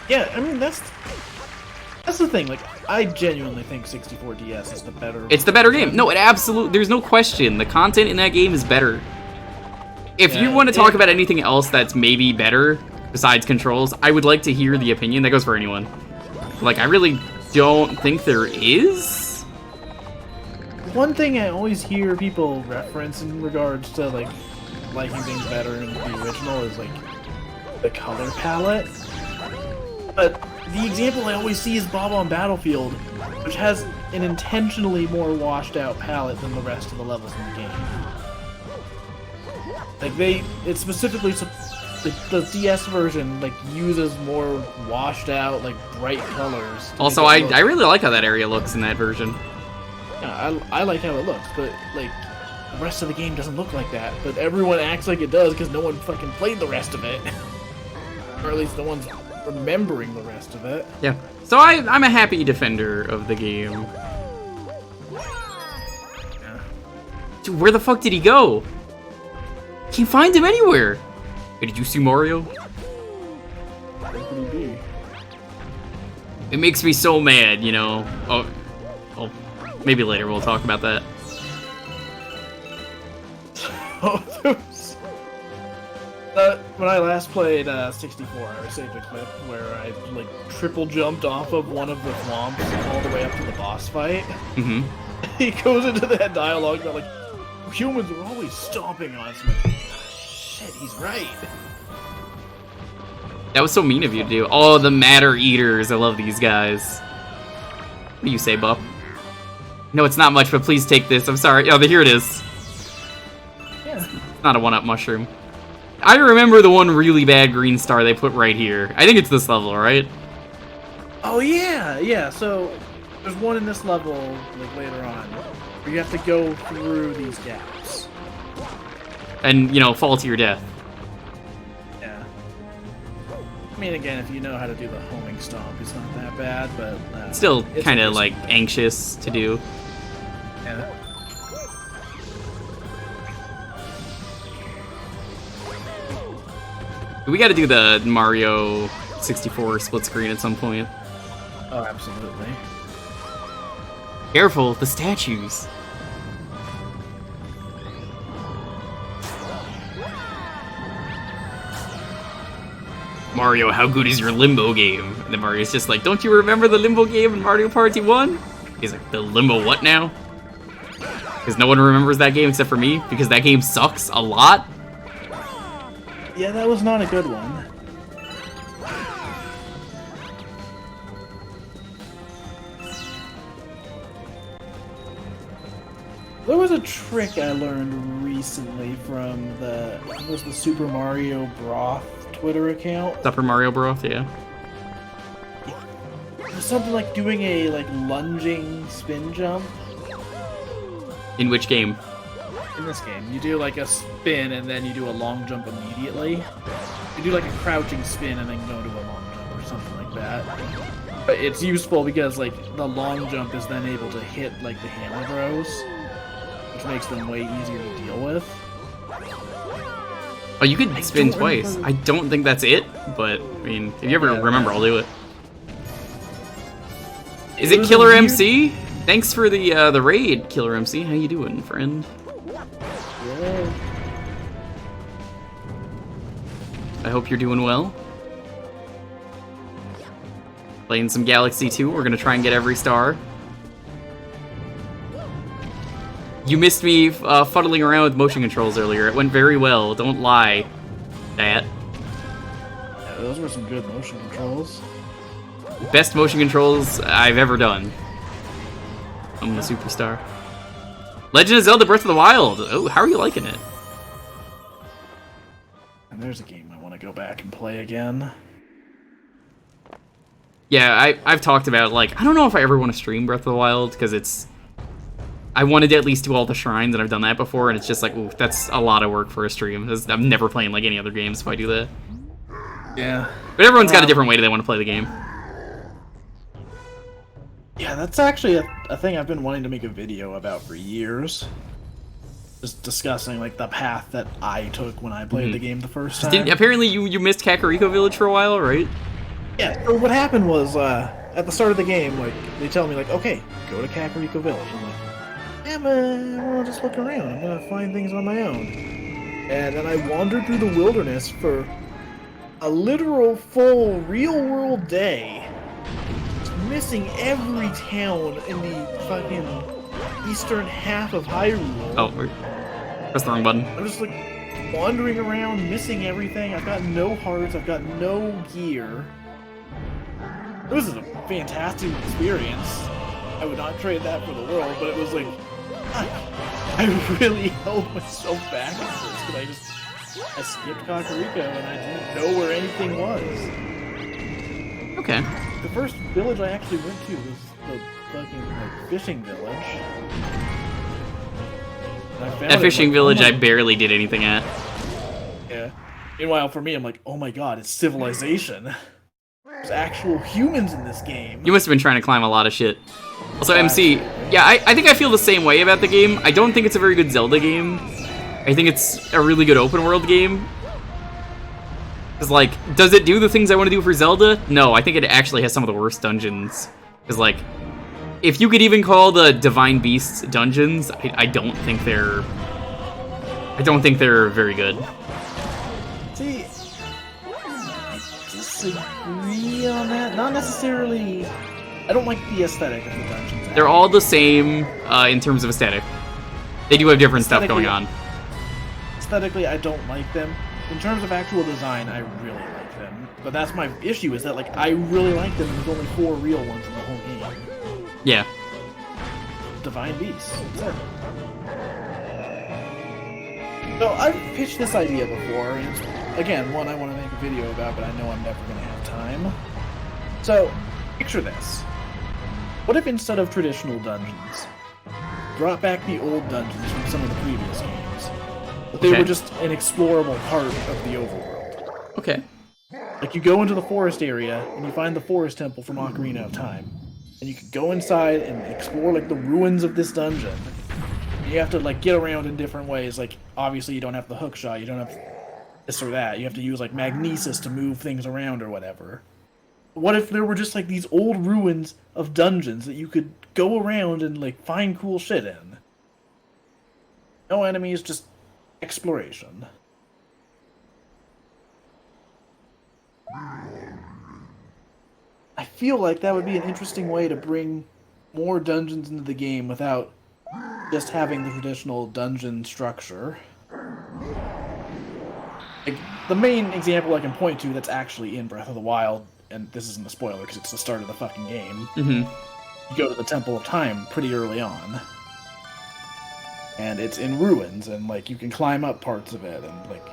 Yeah, I mean, that's the thing. Like, I genuinely think 64 DS is the better. It's the better game. No, it absolutely, there's no question. The content in that game is better. If you Yeah, want to talk about anything else that's maybe better besides controls, I would like to hear the opinion. That goes for anyone. Like, I really don't think there is. One thing I always hear people reference in regards to like liking things better in the original is like the color palette. But the example I always see is Bob on Battlefield, which has an intentionally more washed out palette than the rest of the levels in the game. Like it's specifically the DS version like uses more washed out like bright colors. Also, I really like how that area looks in that version. Yeah, I like how it looks, but like the rest of the game doesn't look like that. But everyone acts like it does because no one fucking played the rest of it, or at least no one's remembering the rest of it. Yeah. So I'm a happy defender of the game. Yeah. Dude, where the fuck did he go? Can't find him anywhere. Hey, did you see Mario? Where could he be? It makes me so mad, you know. Oh, maybe later we'll talk about that. When I last played 64, I saved a clip where I like triple jumped off of one of the swamps all the way up to the boss fight. Mm-hmm. He goes into that dialogue about like humans are always stomping on us. I'm like, shit, he's right. That was so mean of you to do. Oh, the Matter Eaters. I love these guys. What do you say, Buff? No, it's not much, but please take this. I'm sorry. Oh, here it is. Yeah. It's not a one-up mushroom. I remember the one really bad green star they put right here. I think it's this level, right? Oh yeah. So there's one in this level like later on where you have to go through these gaps. And, you know, fall to your death. Yeah. I mean, again, if you know how to do the homing stomp, it's not that bad, but Still it's kind of, a- like, anxious to do. Yeah. We gotta do the Mario 64 split screen at some point. Oh, absolutely. Careful, the statues. Mario, how good is your Limbo game? And then Mario's just like, don't you remember the Limbo game in Mario Party 1? He's like, the Limbo what now? Because no one remembers that game except for me, because that game sucks a lot. Yeah, that was not a good one. There was a trick I learned recently from the Super Mario Broth Twitter account. Super Mario Bros, yeah. It was something like doing a like lunging spin jump. In which game? In this game, you do like a spin and then you do a long jump immediately. You do like a crouching spin and then go to a long jump or something like that. But it's useful because like the long jump is then able to hit like the hammer throws, which makes them way easier to deal with. Oh, you could spin don't twice. remember. I don't think that's it, but, I mean, if you ever Yeah. remember, I'll do it. Is It it was a Killer weird- MC? Thanks for the raid, Killer MC. How you doing, friend? Yeah. I hope you're doing well. Playing some Galaxy 2. We're gonna try and get every star. You missed me fuddling around with motion controls earlier. It went very well. Don't lie, that. Yeah, those were some good motion controls. Best motion controls I've ever done. I'm a superstar. Legend of Zelda Breath of the Wild. Oh, how are you liking it? And there's a game I want to go back and play again. Yeah, I've talked about, like, I don't know if I ever want to stream Breath of the Wild, because it's... I wanted to at least do all the shrines, and I've done that before, and it's just like, ooh, that's a lot of work for a stream. I'm never playing, like, any other games if I do that. Yeah. But everyone's got a different way they want to play the game. that's actually a thing I've been wanting to make a video about for years. Just discussing like the path that I took when I played the game the first time. Apparently you missed Kakariko Village for a while, right? Yeah, so what happened was, at the start of the game, like, they tell me, like, okay, go to Kakariko Village. I'm like, yeah, but I wanna just look around. I'm gonna find things on my own. And then I wandered through the wilderness for a literal, full, real-world day, missing every town in the fucking eastern half of Hyrule. Oh, press the wrong button. I'm just, like, wandering around, missing everything. I've got no hearts, I've got no gear. It was a fantastic experience. I would not trade that for the world, but it was like, I really held myself back at first because I skipped Kakariko and I didn't know where anything was. Okay. The first village I actually went to was the fucking like, fishing village. That fishing village I barely did anything at. Yeah. Meanwhile, for me, I'm like, oh my god, it's civilization. There's actual humans in this game. You must have been trying to climb a lot of shit. Also, MC, yeah, I think I feel the same way about the game. I don't think it's a very good Zelda game. I think it's a really good open world game. Because, like, does it do the things I want to do for Zelda? No, I think it actually has some of the worst dungeons. Because, like, if you could even call the Divine Beasts dungeons, I don't think they're... I don't think they're very good. See, I disagree on that. Not necessarily... I don't like the aesthetic of the dungeons. They're all the same in terms of aesthetic. They do have different stuff going on. Aesthetically, I don't like them. In terms of actual design, I really like them. But that's my issue, is that, like, I really like them, and there's only 4 real ones in the whole game. Yeah. Divine Beasts. That's it. So, I've pitched this idea before, and it's, again, one I want to make a video about, but I know I'm never going to have time. So, picture this. What if instead of traditional dungeons, brought back the old dungeons from some of the previous games, but they were just an explorable part of the overworld? Okay. Like, you go into the forest area, and you find the forest temple from Ocarina of Time, and you can go inside and explore, like, the ruins of this dungeon. And you have to, like, get around in different ways. Like, obviously you don't have the hook shot, you don't have this or that. You have to use, like, magnesis to move things around or whatever. What if there were just, like, these old ruins of dungeons that you could go around and, like, find cool shit in? No enemies, just exploration. I feel like that would be an interesting way to bring more dungeons into the game without just having the traditional dungeon structure. Like, the main example I can point to that's actually in Breath of the Wild, and this isn't a spoiler because it's the start of the fucking game, you go to the Temple of Time pretty early on. And it's in ruins, and, like, you can climb up parts of it, and, like,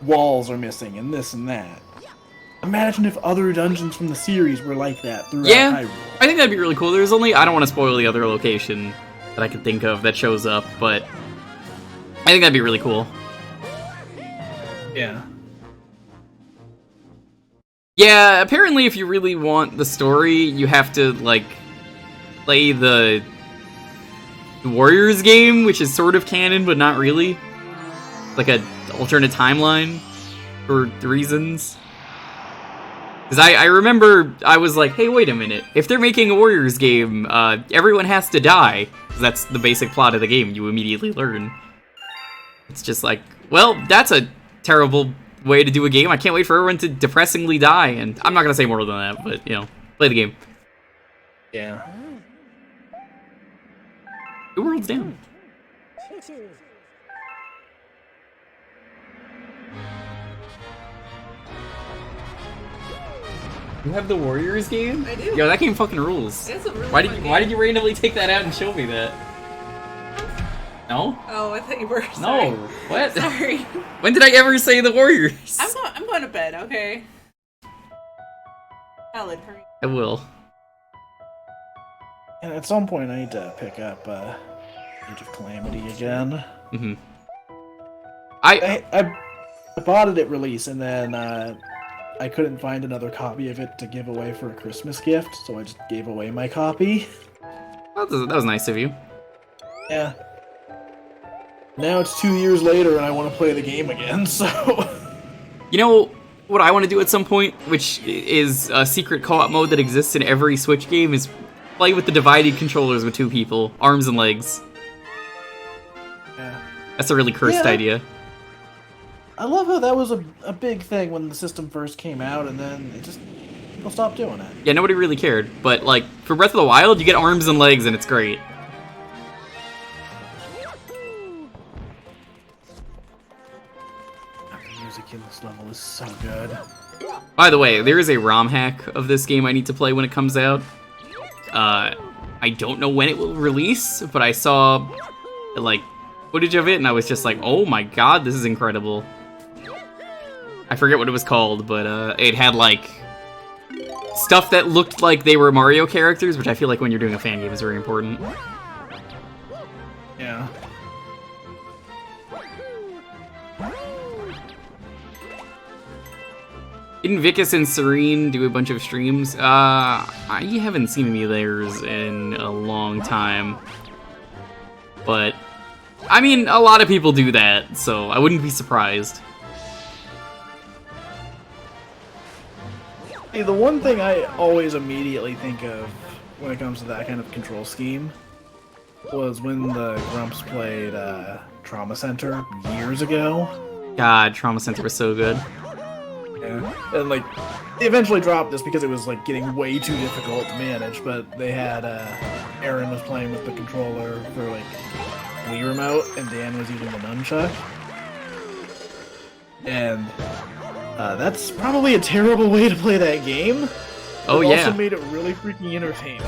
walls are missing, and this and that. Imagine if other dungeons from the series were like that throughout Hyrule. I think that'd be really cool. There's only... I don't want to spoil the other location that I could think of that shows up, but I think that'd be really cool. Yeah. Yeah, apparently if you really want the story, you have to, like, play the Warriors game, which is sort of canon, but not really. Like a alternate timeline for reasons. Because I remember I was like, hey, wait a minute. If they're making a Warriors game, everyone has to die. That's the basic plot of the game, you immediately learn. It's just like, well, that's a terrible way to do a game. I can't wait for everyone to depressingly die, and I'm not going to say more than that, but, you know, play the game. Yeah. The world's down. You have the Warriors game? I do. Yo, that game fucking rules. It's a really Why fun did game. you randomly take that out and show me that? No? Oh, I thought you were. Sorry. No. What? Sorry. When did I ever say the Warriors? I'm going to bed. Okay. Valid. Hurry. I will. And at some point I need to pick up Age of Calamity again. I I bought it at release, and then I couldn't find another copy of it to give away for a Christmas gift, so I just gave away my copy. That was nice of you. Yeah. Now it's 2 years later and I want to play the game again, so... You know what I want to do at some point, which is a secret co-op mode that exists in every Switch game, is play with the divided controllers with 2 people, arms and legs. Yeah. That's a really cursed idea. I love how that was a big thing when the system first came out, and then it just... people stopped doing it. Yeah, nobody really cared, but like, for Breath of the Wild, you get arms and legs and it's great. The music in this level is so good. By the way, there is a ROM hack of this game I need to play when it comes out. I don't know when it will release, but I saw, like, footage of it, and I was just like, oh my god, this is incredible. I forget what it was called, but it had, like, stuff that looked like they were Mario characters, which I feel like when you're doing a fan game is very important. Yeah. Didn't Vicus and Serene do a bunch of streams? I haven't seen any of theirs in a long time. But, I mean, a lot of people do that, so I wouldn't be surprised. Hey, the one thing I always immediately think of when it comes to that kind of control scheme was when the Grumps played Trauma Center years ago. God, Trauma Center was so good. Yeah. And like, they eventually dropped this because it was like getting way too difficult to manage, but they had, Aaron was playing with the controller for like Wii Remote, and Dan was using the nunchuck. And that's probably a terrible way to play that game. Oh, it yeah. also made it really freaking entertaining.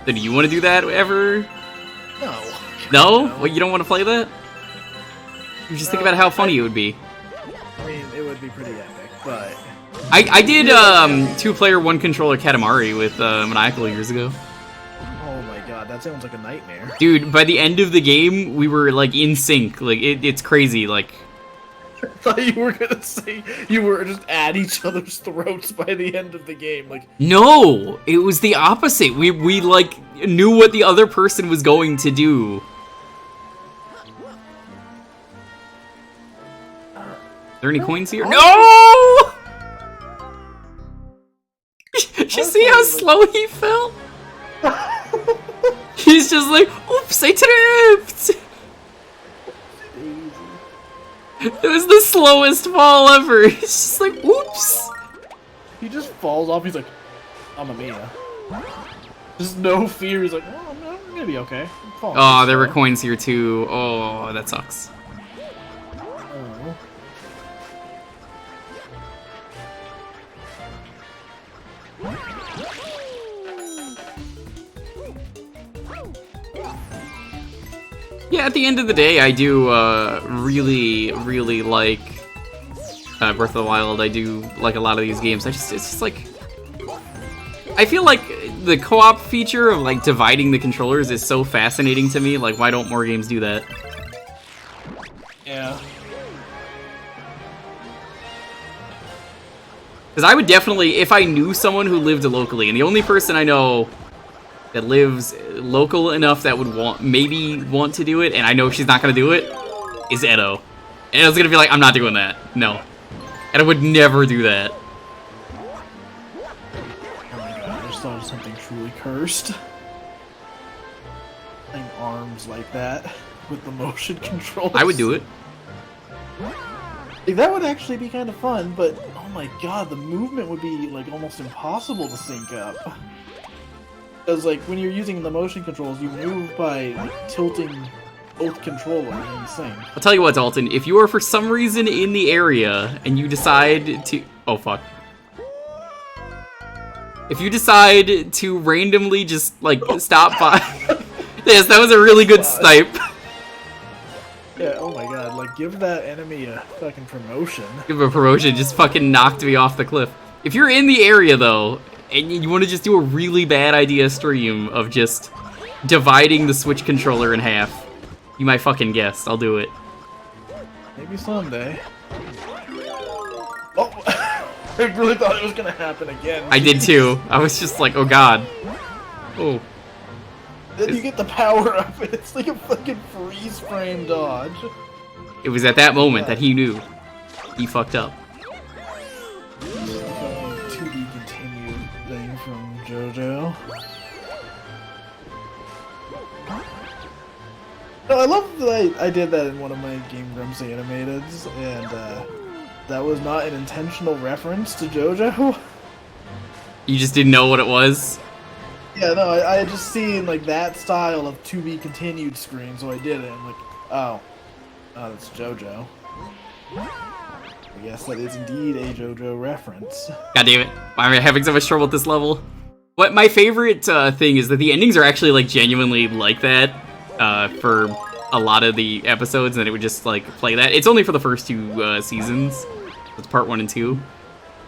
Do you want to do that ever? No. No? What, you don't want to play that? You just think about how funny it would be. I mean, it would be pretty epic, but... I did 2-player 1-controller Katamari with Maniacal years ago. Oh my god, that sounds like a nightmare. Dude, by the end of the game, we were like in sync. Like, it's crazy. Like, I thought you were gonna say you were just at each other's throats by the end of the game. Like, no, it was the opposite. We like knew what the other person was going to do. Are there any coins here? No! You see how slow he fell? He's just like, oops, I tripped! It was the slowest fall ever. He's just like, oops. he just falls off. He's like, Mamma Mia. Just no fear. He's like, oh, I'm gonna be okay. I'm falling Oh, there were slow. coins here too. Oh, that sucks. Oh. Yeah, at the end of the day, I do really, really like Breath of the Wild. I do like a lot of these games. It's just like, I feel like the co-op feature of like dividing the controllers is so fascinating to me. Like, why don't more games do that? Yeah. Because I would definitely, if I knew someone who lived locally, and the only person I know that lives local enough that would maybe want to do it, and I know she's not gonna do it, is Edo. And Edo's gonna be like, I'm not doing that. No. And I would never do that. Oh my god, I just thought of something truly cursed. Playing arms like that with the motion controls. I would do it. Like, that would actually be kind of fun, but oh my god, the movement would be like almost impossible to sync up. Because like when you're using the motion controls, you move by like tilting both controllers in sync. I'll tell you what, Dalton, if you are for some reason in the area and you decide to... Oh, fuck. If you decide to randomly just, like, stop by... Yes, that was a really good snipe. Yeah, oh my god, like give that enemy a fucking promotion. Give him a promotion, just fucking knocked me off the cliff. If you're in the area, though, and you want to just do a really bad idea stream of just dividing the Switch controller in half, you might fucking guess. I'll do it. Maybe someday. Oh! I really thought it was gonna happen again. I did too. I was just like, oh god. Oh. Then you get the power up, and it's like a fucking freeze frame dodge. It was at that moment that he knew. He fucked up. To be continued thing from JoJo. No, I love that I did that in one of my Game Grumps animateds, and that was not an intentional reference to JoJo. You just didn't know what it was? Yeah, no, I had just seen like that style of to be continued screen, so I did it. I'm like, oh, that's JoJo. I guess that is indeed a JoJo reference. God damn it. I'm having so much trouble with this level. What my favorite thing is that the endings are actually like genuinely like that for a lot of the episodes, and it would just like play that. It's only for the first two seasons. It's part 1 and 2.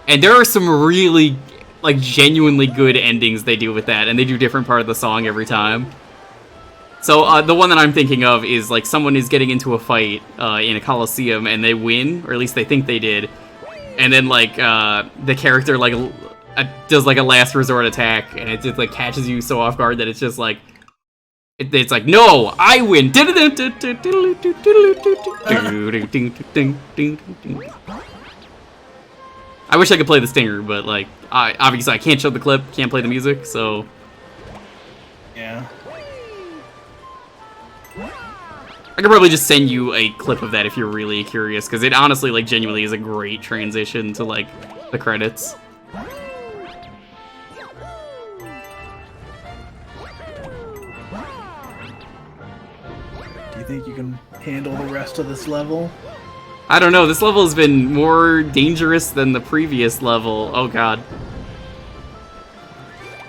And there are some really like genuinely good endings they do with that, and they do different part of the song every time. So the one that I'm thinking of is like someone is getting into a fight in a coliseum and they win, or at least they think they did, and then like the character like does like a last resort attack, and it just like catches you so off guard that it's just like it's like, no, I win. I wish I could play the stinger, but like obviously I can't show the clip, can't play the music, so Yeah. I could probably just send you a clip of that if you're really curious, because it honestly, like, genuinely is a great transition to, like, the credits. Do you think you can handle the rest of this level? I don't know, this level has been more dangerous than the previous level. Oh god.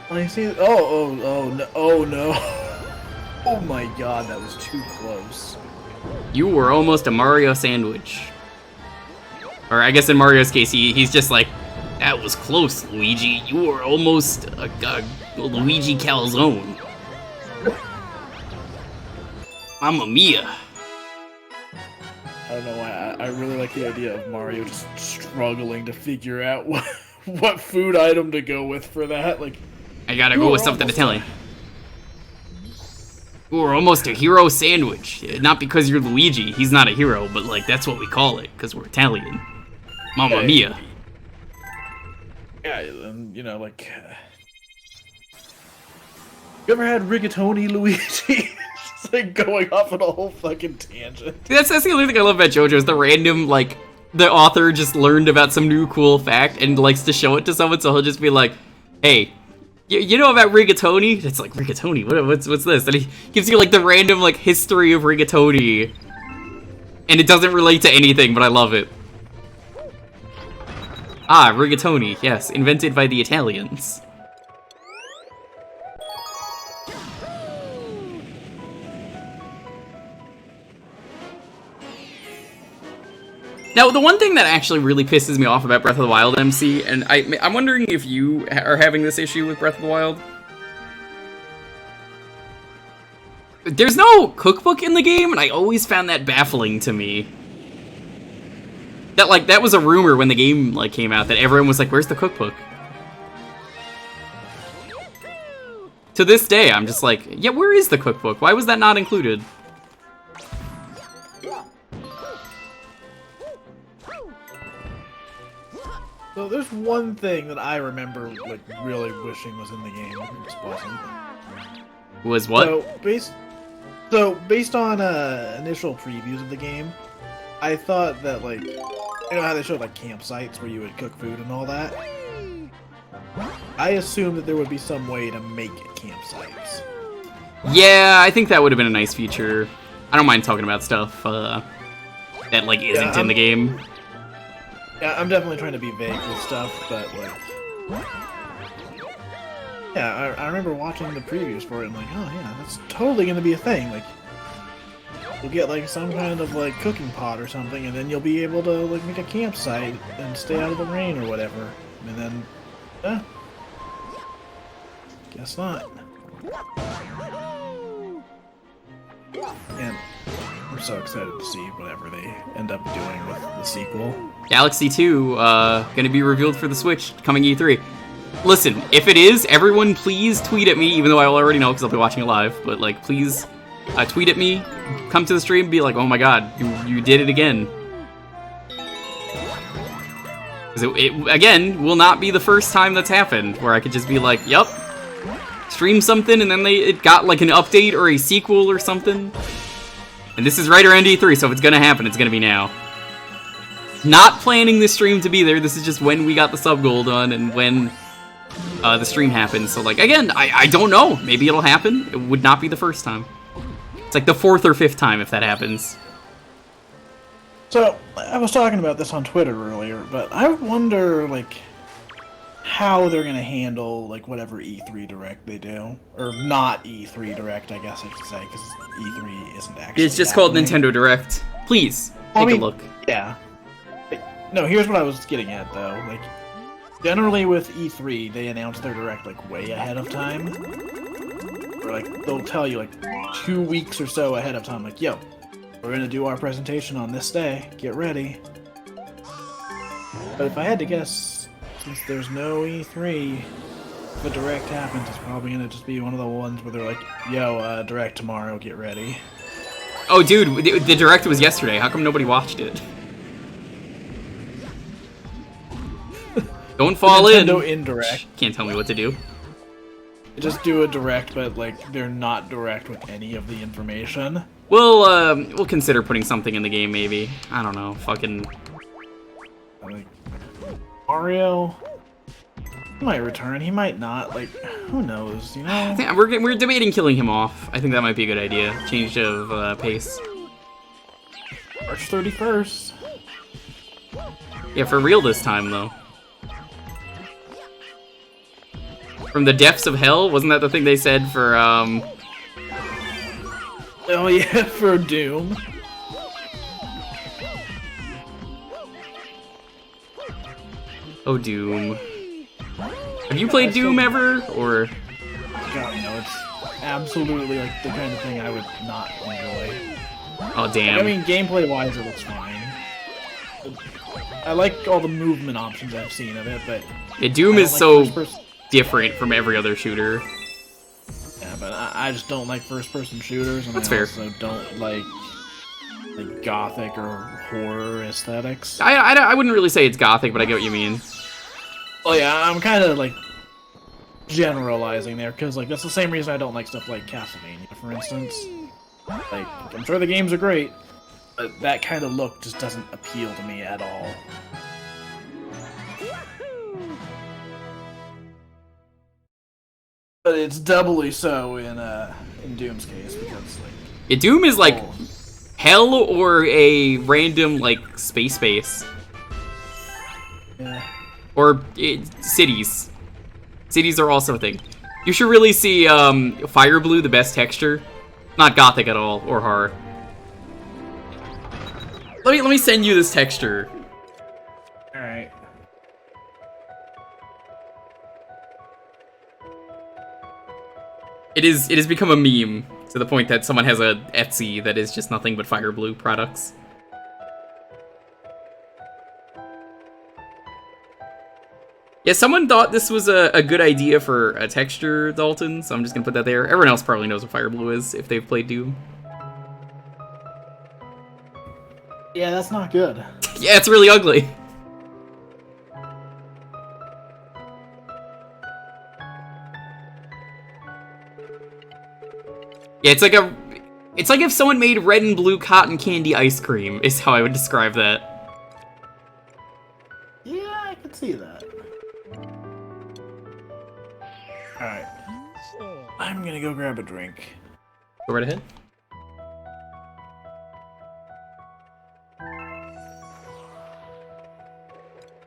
I see. Oh no! Oh no! Oh my god, that was too close. You were almost a Mario sandwich. Or I guess in Mario's case, he's just like, that was close, Luigi. You were almost a Luigi calzone. Mamma mia. I don't know why. I really like the idea of Mario just struggling to figure out what food item to go with for that. Like, I gotta go with something Italian. You were almost a hero sandwich. Not because you're Luigi. He's not a hero, but like that's what we call it because we're Italian. Mamma mia. Yeah, and you know, like, you ever had rigatoni, Luigi? It's like going off on a whole fucking tangent. That's the only thing I love about JoJo is the random, like, the author just learned about some new cool fact and likes to show it to someone, so he'll just be like, hey, you know about rigatoni? It's like, rigatoni? What's this? And he gives you, like, the random, like, history of rigatoni. And it doesn't relate to anything, but I love it. Ah, rigatoni, yes, invented by the Italians. Now, the one thing that actually really pisses me off about Breath of the Wild, MC, and I'm wondering if you are having this issue with Breath of the Wild. There's no cookbook in the game, and I always found that baffling to me. That was a rumor when the game, like, came out, that everyone was like, where's the cookbook? To this day, I'm just like, yeah, where is the cookbook? Why was that not included? So there's one thing that I remember, like, really wishing was in the game. It just wasn't. Was what? So based on initial previews of the game, I thought that, like, you know how they showed, like, campsites where you would cook food and all that? I assumed that there would be some way to make it campsites. Yeah, I think that would have been a nice feature. I don't mind talking about stuff that, like, isn't in the game. Yeah, I'm definitely trying to be vague with stuff, but, like, yeah, I remember watching the previews for it and like, oh yeah, that's totally gonna be a thing. Like, you'll get like some kind of like cooking pot or something, and then you'll be able to like make a campsite and stay out of the rain or whatever. And then, guess not. And we're so excited to see whatever they end up doing with the sequel. Galaxy 2, gonna be revealed for the Switch, coming E3. Listen, if it is, everyone please tweet at me, even though I will already know because I'll be watching it live, but, like, please tweet at me, come to the stream, be like, oh my god, you did it again. It, again, will not be the first time that's happened, where I could just be like, yup, stream something, and then it got, like, an update or a sequel or something. And this is right around E3, so if it's gonna happen, it's gonna be now. Not planning this stream to be there, this is just when we got the sub goal done, and when the stream happened. So, like, again, I don't know. Maybe it'll happen. It would not be the first time. It's like the 4th or 5th time if that happens. So, I was talking about this on Twitter earlier, but I wonder, like, how they're gonna handle, like, whatever E3 Direct they do. Or not E3 Direct, I guess I should say, because E3 isn't actually It's just called happening. Nintendo Direct. Please, take a look. Yeah. No, here's what I was getting at, though. Like, generally with E3, they announce their Direct, like, way ahead of time. Or, like, they'll tell you, like, 2 weeks or so ahead of time, like, yo, we're gonna do our presentation on this day, get ready. But if I had to guess, since there's no E3, if a Direct happens, it's probably gonna just be one of the ones where they're like, yo, Direct tomorrow, get ready. Oh, dude, the Direct was yesterday. How come nobody watched it? Don't fall Nintendo in. Indirect. Can't tell me what to do. Just do a Direct, but, like, they're not Direct with any of the information. We'll consider putting something in the game, maybe. I don't know. Fucking. Like, Mario, he might return, he might not, like, who knows, you know? I think we're debating killing him off. I think that might be a good idea. Change of pace. March 31st. Yeah, for real this time, though. From the depths of hell? Wasn't that the thing they said for, Oh yeah, for Doom. Oh, Doom. Have you played Doom ever? Or... God, no, it's absolutely, like, the kind of thing I would not enjoy. Oh, damn. I mean, gameplay-wise, it looks fine. I like all the movement options I've seen of it, but... Yeah, Doom I is don't like so first-person- different from every other shooter. Yeah, but I just don't like first-person shooters, and That's I fair. also don't like gothic or horror aesthetics. I wouldn't really say it's gothic, but I get what you mean. Well, yeah, I'm kind of, like, generalizing there, because, like, that's the same reason I don't like stuff like Castlevania, for instance. Like, I'm sure the games are great, but that kind of look just doesn't appeal to me at all. But it's doubly so in Doom's case, because, like... Yeah, Doom is like oh, hell or a random, like, space base. yeah. Or cities. Cities are also a thing. You should really see Fire Blue, the best texture. Not gothic at all, or horror. Let me send you this texture. Alright. It has become a meme to the point that someone has a Etsy that is just nothing but Fire Blue products. Yeah, someone thought this was a good idea for a texture, Dalton, so I'm just gonna put that there. Everyone else probably knows what Fire Blue is if they've played Doom. Yeah, that's not good. Yeah, it's really ugly. Yeah, it's like if someone made red and blue cotton candy ice cream, is how I would describe that. Yeah, I could see that. Alright. I'm gonna go grab a drink. Go right ahead.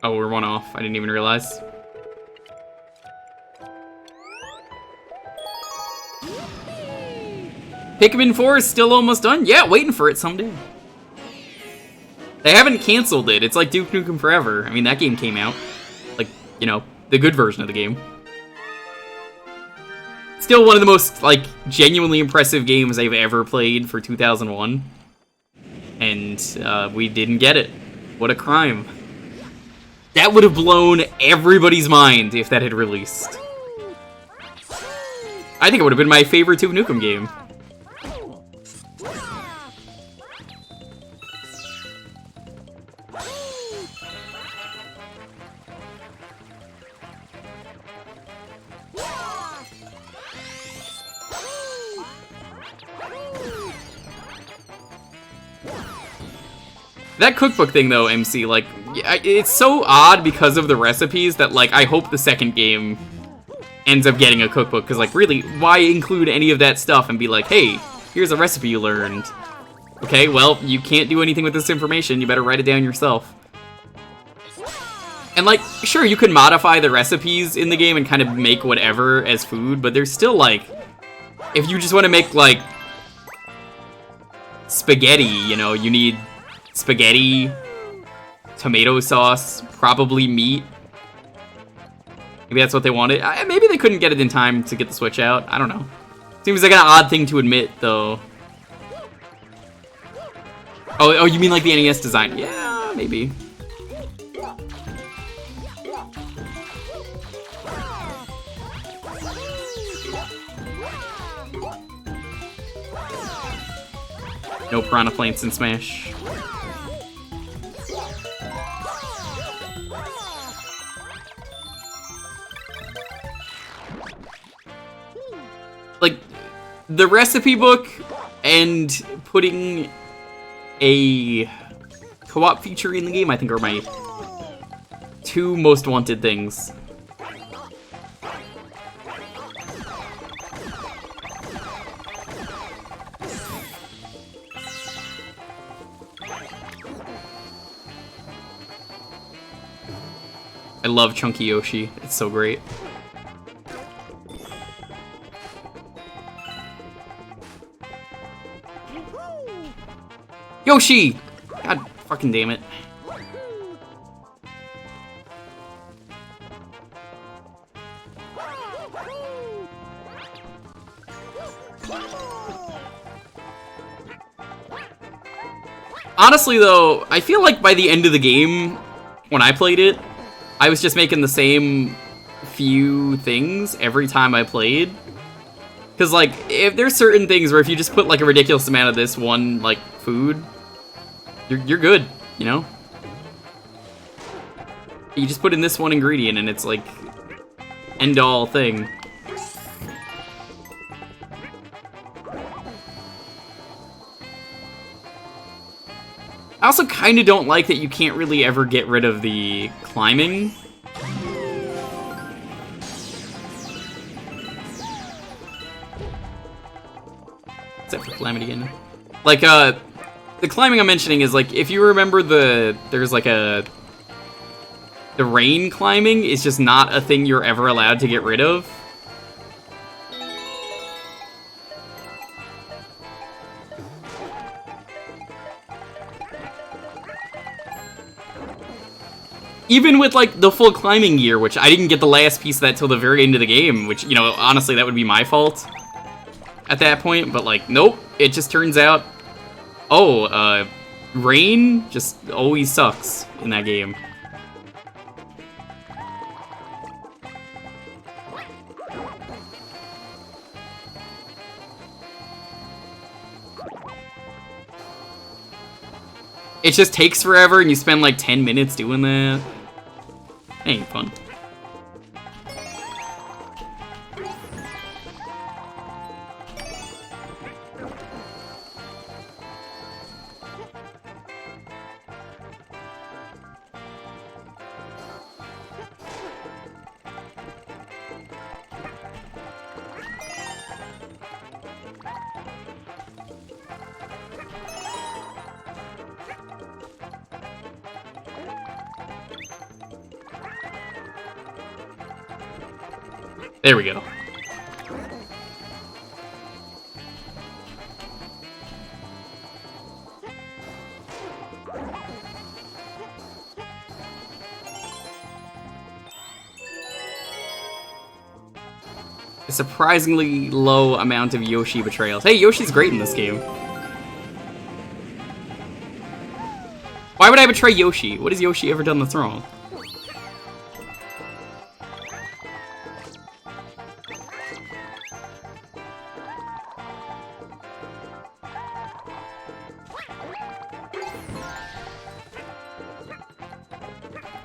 Oh, we're one off. I didn't even realize. Pikmin 4 is still almost done? Yeah, waiting for it someday. They haven't canceled it. It's like Duke Nukem Forever. I mean, that game came out. Like, you know, the good version of the game. Still one of the most, like, genuinely impressive games I've ever played for 2001. And we didn't get it. What a crime. That would have blown everybody's mind if that had released. I think it would have been my favorite Duke Nukem game. That cookbook thing, though, MC, like, it's so odd because of the recipes that, like, I hope the second game ends up getting a cookbook, because, like, really, why include any of that stuff and be like, hey, here's a recipe you learned. Okay, well, you can't do anything with this information, you better write it down yourself. And, like, sure, you can modify the recipes in the game and kind of make whatever as food, but there's still, like, if you just want to make, like, spaghetti, you know, you need spaghetti, tomato sauce, probably meat. Maybe that's what they wanted. Maybe they couldn't get it in time to get the Switch out. I don't know. Seems like an odd thing to admit, though. Oh, you mean like the NES design? Yeah, maybe. No Piranha Plants in Smash. Like, the recipe book and putting a co-op feature in the game, I think, are my two most wanted things. I love Chunky Yoshi. It's so great. Yoshi! God fucking damn it. Honestly, though, I feel like by the end of the game, when I played it, I was just making the same few things every time I played. Because, like, if there's certain things where if you just put, like, a ridiculous amount of this one, like, food, you're good, you know? You just put in this one ingredient and it's, like, end-all thing. I also kind of don't like that you can't really ever get rid of the climbing. Except for Calamity again. Like, the climbing I'm mentioning is, like, if you remember there's, like, the rain climbing is just not a thing you're ever allowed to get rid of. Even with, like, the full climbing gear, which I didn't get the last piece of that till the very end of the game, which, you know, honestly, that would be my fault at that point, but, like, nope, it just turns out, oh, rain just always sucks in that game. It just takes forever, and you spend, like, 10 minutes doing that. Ain't fun. There we go. a surprisingly low amount of Yoshi betrayals. Hey, Yoshi's great in this game. Why would I betray Yoshi? What has Yoshi ever done that's wrong?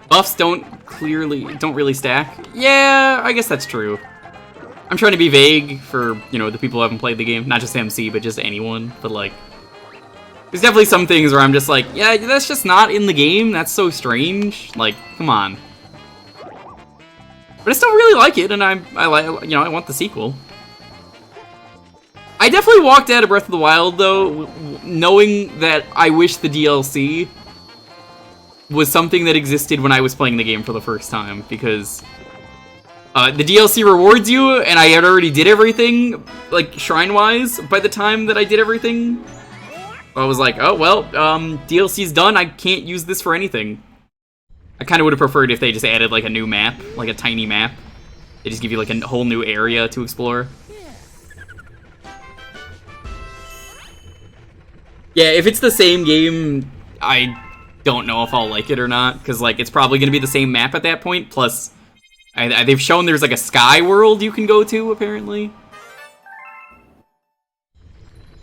Buffs don't really stack. Yeah, I guess that's true. I'm trying to be vague for, you know, the people who haven't played the game. Not just MC, but just anyone. But, like, there's definitely some things where I'm just like, yeah, that's just not in the game. That's so strange. Like, come on. But I still really like it, and I want the sequel. I definitely walked out of Breath of the Wild, though, knowing that I wish the DLC was something that existed when I was playing the game for the first time, because the DLC rewards you, and I had already did everything, like, shrine-wise, by the time that I did everything. I was like, oh, well, DLC's done, I can't use this for anything. I kind of would have preferred if they just added, like, a new map, like a tiny map. They just give you, like, a whole new area to explore. Yeah, if it's the same game, I don't know if I'll like it or not, because, like, it's probably going to be the same map at that point, plus they've shown there's, like, a sky world you can go to, apparently.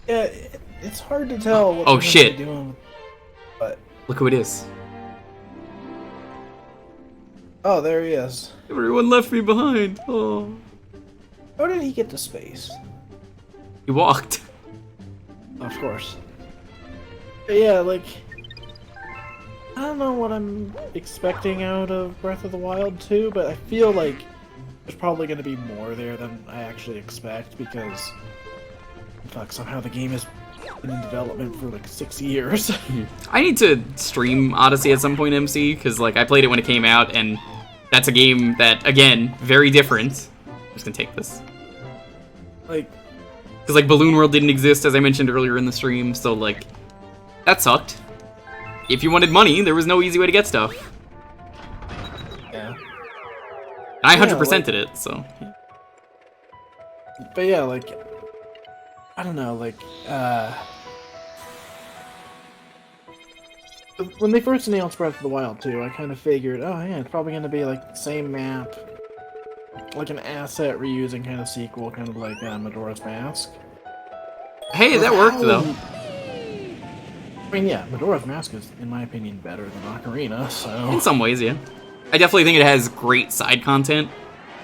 Yeah, it's hard to tell what oh, they're shit. doing, but... Look who it is. Oh, there he is. Everyone left me behind. Oh. How did he get to space? He walked. Of course. But yeah, like... I don't know what I'm expecting out of Breath of the Wild 2, but I feel like there's probably going to be more there than I actually expect, because fuck, somehow the game has been in development for like 6 years. I need to stream Odyssey at some point, MC, because like I played it when it came out, and that's a game that, again, very different. I'm just gonna take this. Like, because like Balloon World didn't exist, as I mentioned earlier in the stream, so like that sucked. If you wanted money, there was no easy way to get stuff. yeah. And I 100%'d it, so. But yeah, like, I don't know, like, when they first announced Breath of the Wild 2, I kind of figured, oh yeah, it's probably going to be like the same map, like an asset reusing kind of sequel, kind of like Majora's Mask. Hey, that worked though. I mean, yeah, Majora's Mask is, in my opinion, better than Ocarina, so... In some ways, yeah. I definitely think it has great side content.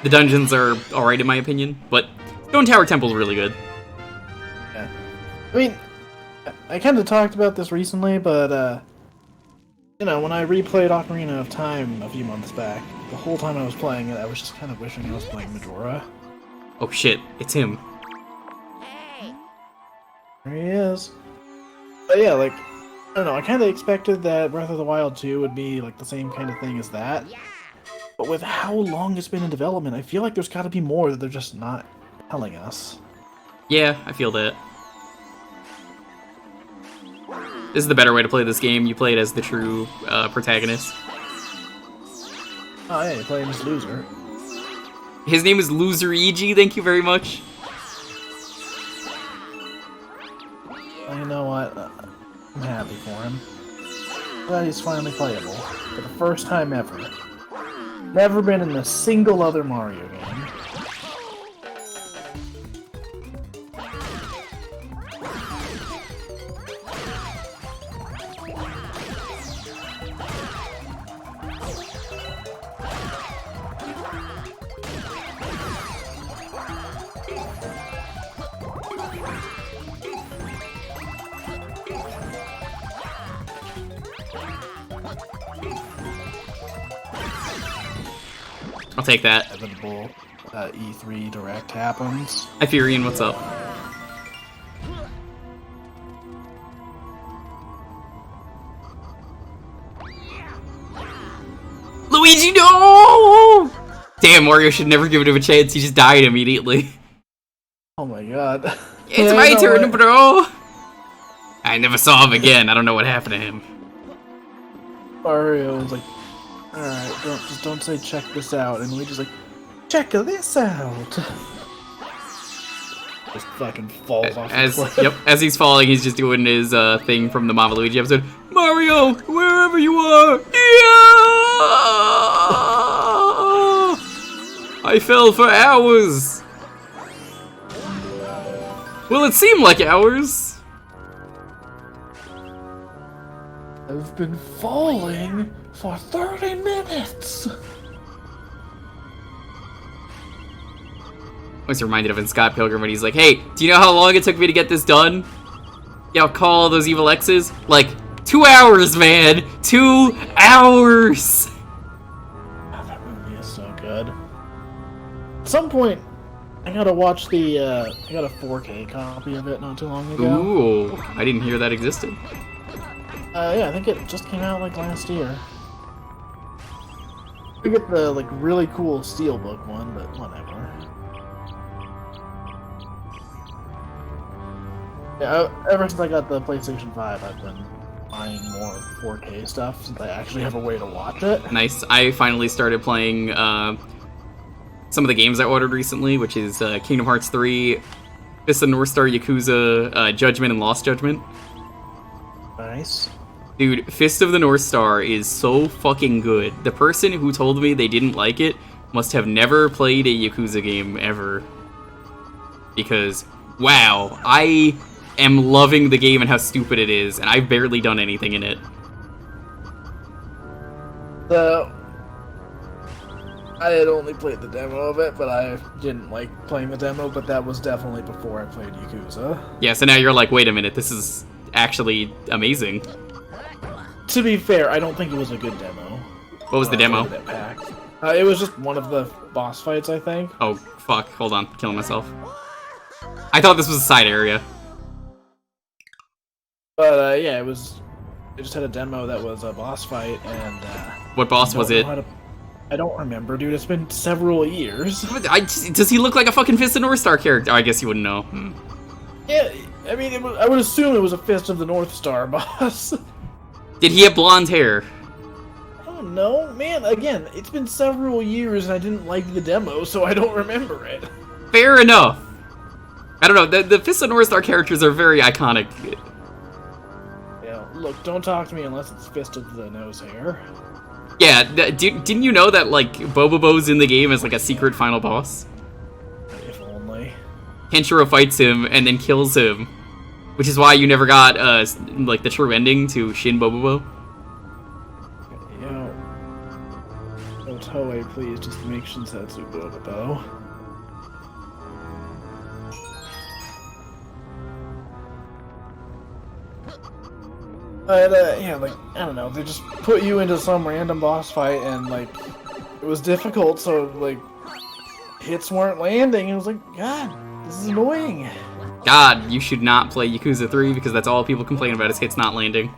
The dungeons are alright in my opinion, but Stone Tower Temple's really good. Yeah. I mean, I kind of talked about this recently, but, you know, when I replayed Ocarina of Time a few months back, the whole time I was playing it, I was just kind of wishing I was playing Majora. Oh shit, it's him. There he is. But yeah, like, I don't know, I kind of expected that Breath of the Wild 2 would be, like, the same kind of thing as that. But with how long it's been in development, I feel like there's gotta be more that they're just not telling us. Yeah, I feel that. This is the better way to play this game. You play it as the true protagonist. Oh yeah, you're playing this loser. His name is Losereigi, thank you very much. Well, you know what? I'm happy for him. Glad he's finally playable. For the first time ever. Never been in a single other Mario game. I'll take that. Inevitable E3 Direct happens. Hi Furion, what's up? Luigi, no! Damn, Mario should never give him a chance. He just died immediately. Oh my god. It's Yeah, my you know turn, what? bro! I never saw him again. I don't know what happened to him. Mario was like, alright, don't say check this out, and Luigi's like, check this out! Just fucking falls off As the cliff. yep, as he's falling, he's just doing his thing from the Mama Luigi episode. Mario, wherever you are, yeah! I fell for hours. Well, it seemed like hours. I've been falling for 30 minutes. I was reminded of in Scott Pilgrim when he's like, "Hey, do you know how long it took me to get this done? Yeah, I'll call all those evil X's. Like 2 hours, man. 2 hours." Oh, that movie is so good. At some point, I gotta watch the. I got a 4K copy of it not too long ago. Ooh, I didn't hear that existed. Yeah, I think it just came out like last year. We get the like really cool Steelbook one, but whatever. Yeah, ever since I got the PlayStation 5, I've been buying more 4K stuff since I actually have a way to watch it. Nice. I finally started playing some of the games I ordered recently, which is Kingdom Hearts 3, Fist of the North Star, Yakuza, Judgment, and Lost Judgment. Nice. Dude, Fist of the North Star is so fucking good. The person who told me they didn't like it must have never played a Yakuza game ever. Because, wow, I am loving the game and how stupid it is, and I've barely done anything in it. So, I had only played the demo of it, but I didn't like playing the demo, but that was definitely before I played Yakuza. Yeah, so now you're like, wait a minute, this is actually amazing. To be fair, I don't think it was a good demo. What was the demo? It was just one of the boss fights, I think. Oh, fuck, hold on, killing myself. I thought this was a side area. But yeah, it just had a demo that was a boss fight, and What boss was it? I don't remember, dude. It's been several years. Does he look like a fucking Fist of the North Star character? I guess you wouldn't know. Yeah, I mean, I would assume it was a Fist of the North Star boss. Did he have blonde hair? I don't know, man. Again, it's been several years, and I didn't like the demo, so I don't remember it. Fair enough. I don't know. The Fist of the North Star characters are very iconic. Yeah, look, don't talk to me unless it's Fist of the Nose Hair. Yeah, didn't you know that, like, Bobobo's in the game as, like, a secret final boss? If only. Kenshiro fights him and then kills him, which is why you never got, like, the true ending to Shin Bobobo. Yo. Oh, Toei, please, just make Shinsetsu Bobobo. But, yeah, like, I don't know, they just put you into some random boss fight, and, like, it was difficult, so, like, hits weren't landing, and I was like, God, this is annoying. God, you should not play Yakuza 3, because that's all people complain about is hits not landing.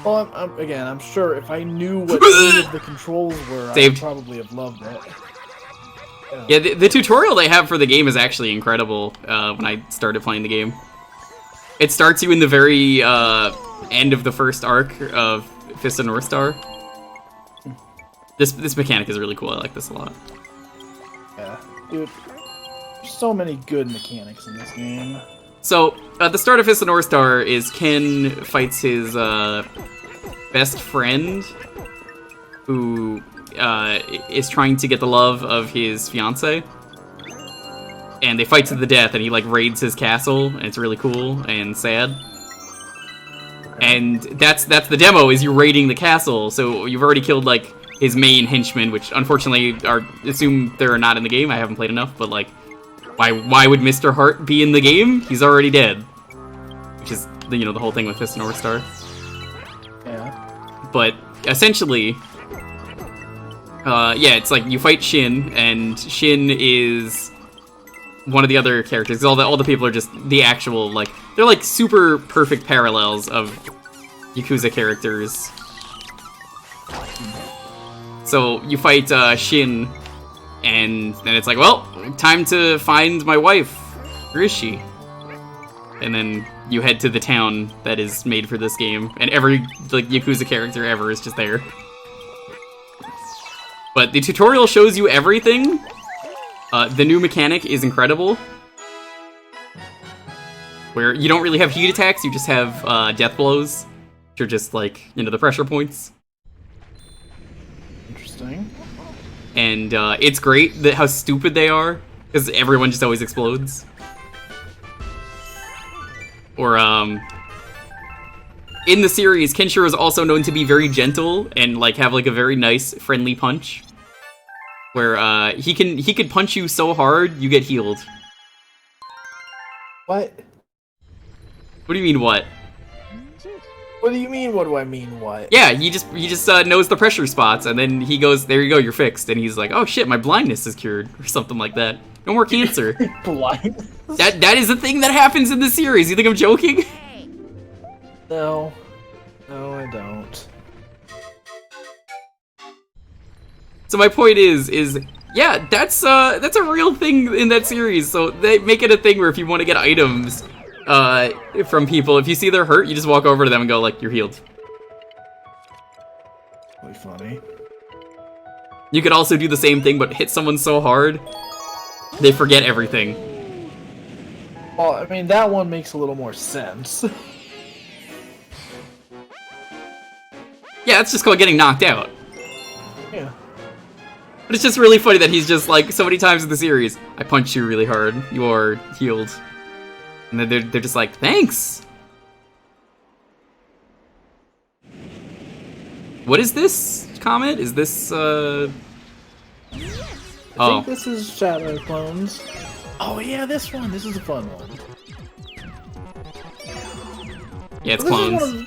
Well, I'm sure if I knew what any of the controls were, Saved. I'd probably have loved it. Yeah, the tutorial they have for the game is actually incredible when I started playing the game. It starts you in the very end of the first arc of Fist of North Star. This mechanic is really cool. I like this a lot. Yeah, dude. There's so many good mechanics in this game. So, at the start of Fist of North Star is Ken fights his best friend, who is trying to get the love of his fiancée. And they fight to the death, and he, like, raids his castle, and it's really cool and sad. And that's the demo, is you raiding the castle, so you've already killed, like, his main henchmen, which, unfortunately, assume they're not in the game. I haven't played enough, but, like, why would Mr. Hart be in the game? He's already dead. Which is, you know, the whole thing with Fist of North Star. Yeah. But, essentially, yeah, it's like, you fight Shin, and Shin is one of the other characters. All the people are just the actual, like, they're like super perfect parallels of Yakuza characters. So you fight Shin, and then it's like, well, time to find my wife. Where is she? And then you head to the town that is made for this game, and every, like, Yakuza character ever is just there. But the tutorial shows you everything, The new mechanic is incredible, where you don't really have heat attacks, you just have death blows, which are just like, you know, the pressure points. Interesting. And it's great that how stupid they are, because everyone just always explodes. Or, in the series, Kenshiro is also known to be very gentle and like have like a very nice, friendly punch. Where he could punch you so hard you get healed. What? What do you mean what? What do you mean? What do I mean? What? Yeah, he just knows the pressure spots, and then he goes, "There you go, you're fixed." And he's like, "Oh shit, my blindness is cured," or something like that. No more cancer. Blind? That is a thing that happens in the series. You think I'm joking? No. No, I don't. So my point is yeah, that's a real thing in that series. So they make it a thing where if you want to get items from people, if you see they're hurt, you just walk over to them and go like, "You're healed." Really funny. You could also do the same thing, but hit someone so hard they forget everything. Well, I mean, that one makes a little more sense. Yeah, it's just called getting knocked out. Yeah. But it's just really funny that he's just like, so many times in the series, "I punched you really hard, you are healed." And then they're just like, "Thanks!" What is this comment? Is this, I think this is Shadow Clones. Oh yeah, this one. This is a fun one. Yeah, it's This is clones.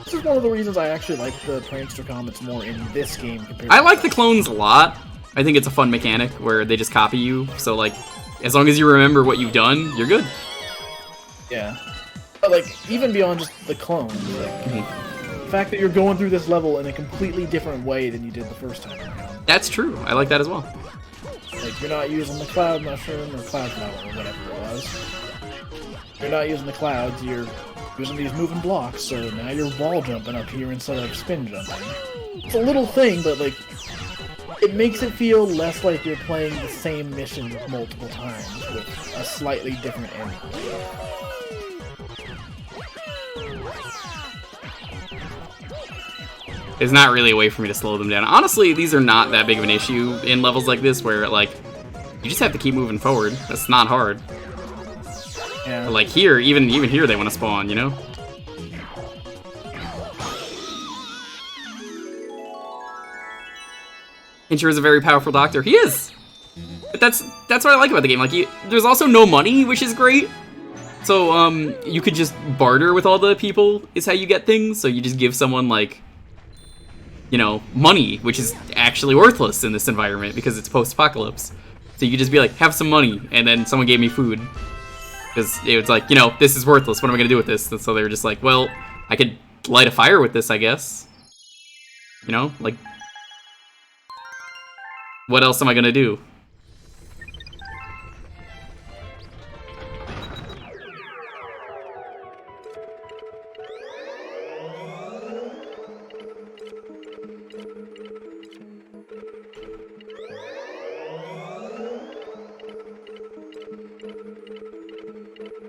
This is one of the reasons I actually like the prankster comments more in this game compared I to like the clones a lot. I think it's a fun mechanic where they just copy you, so like, as long as you remember what you've done, you're good. Yeah. But like, even beyond just the clones, like, the fact that you're going through this level in a completely different way than you did the first time around. That's true. I like that as well. Like, you're not using the cloud mushroom or cloud flower or whatever it was. You're not using the clouds, you're using these moving blocks, so now you're wall jumping up here instead of spin jumping. It's a little thing, but like, it makes it feel less like you're playing the same mission multiple times with a slightly different ending. There's not really a way for me to slow them down. Honestly, these are not that big of an issue in levels like this where, like, you just have to keep moving forward. That's not hard. Yeah. But, like, here, even here they want to spawn, you know? Kenshiro is a very powerful doctor. He is! But that's what I like about the game. Like, there's also no money, which is great. So, you could just barter with all the people, is how you get things. So you just give someone, like, you know, money, which is actually worthless in this environment because it's post-apocalypse. So you could just be like, "Have some money," and then someone gave me food. Because it was like, you know, this is worthless, what am I gonna do with this? And so they were just like, well, I could light a fire with this, I guess. You know, like, what else am I gonna do?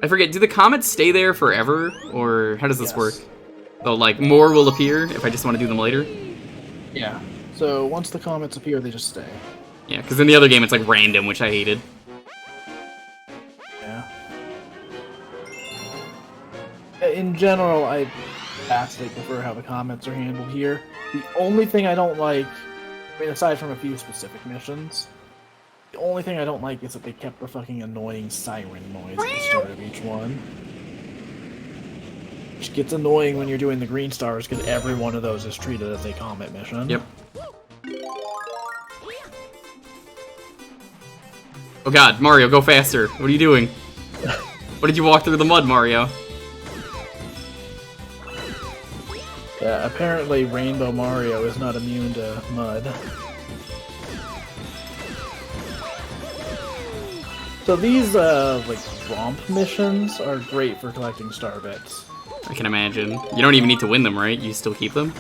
I forget, do the comets stay there forever, or how does this work? So, like, more will appear if I just want to do them later? Yeah. So once the comets appear, they just stay. Yeah, because in the other game it's like random, which I hated. Yeah. In general, I vastly prefer how the comets are handled here. The only thing I don't like, I mean, aside from a few specific missions, the only thing I don't like is that they kept the fucking annoying siren noise at the start of each one. Which gets annoying when you're doing the green stars, because every one of those is treated as a comet mission. Yep. Oh god, Mario, go faster. What are you doing? What did you walk through the mud, Mario? Yeah, apparently Rainbow Mario is not immune to mud. So these, like, romp missions are great for collecting star bits. I can imagine. You don't even need to win them, right? You still keep them?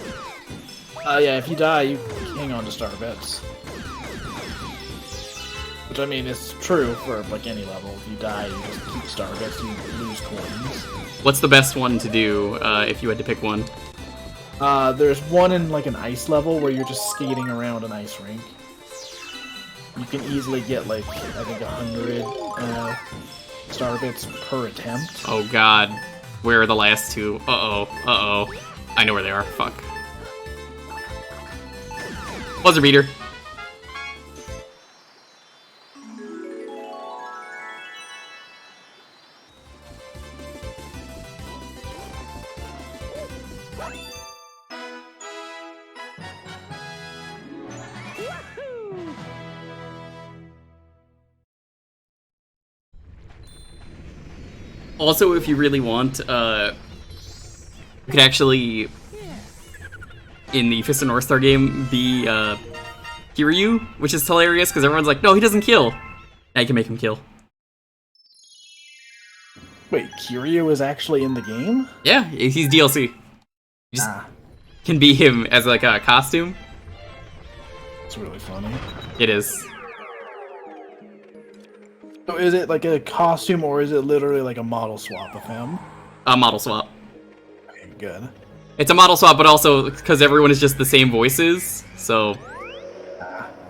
Yeah, if you die, you hang on to star bits. Which, I mean, is true for, like, any level. If you die, you just keep star bits, you lose coins. What's the best one to do if you had to pick one? There's one in, like, an ice level where you're just skating around an ice rink. You can easily get, like, I think 100 star bits per attempt. Oh god. Where are the last two? Uh-oh. Uh-oh. I know where they are. Fuck. Buzzer beater. Also, if you really want, you could actually, in the Fist of North Star game, be Kiryu, which is hilarious because everyone's like, no, he doesn't kill. Now you can make him kill. Wait, Kiryu is actually in the game? Yeah, he's DLC. You just can be him as like a costume. It's really funny. It is. So is it like a costume, or is it literally like a model swap of him? A model swap. Okay, good. It's a model swap, but also because everyone is just the same voices, so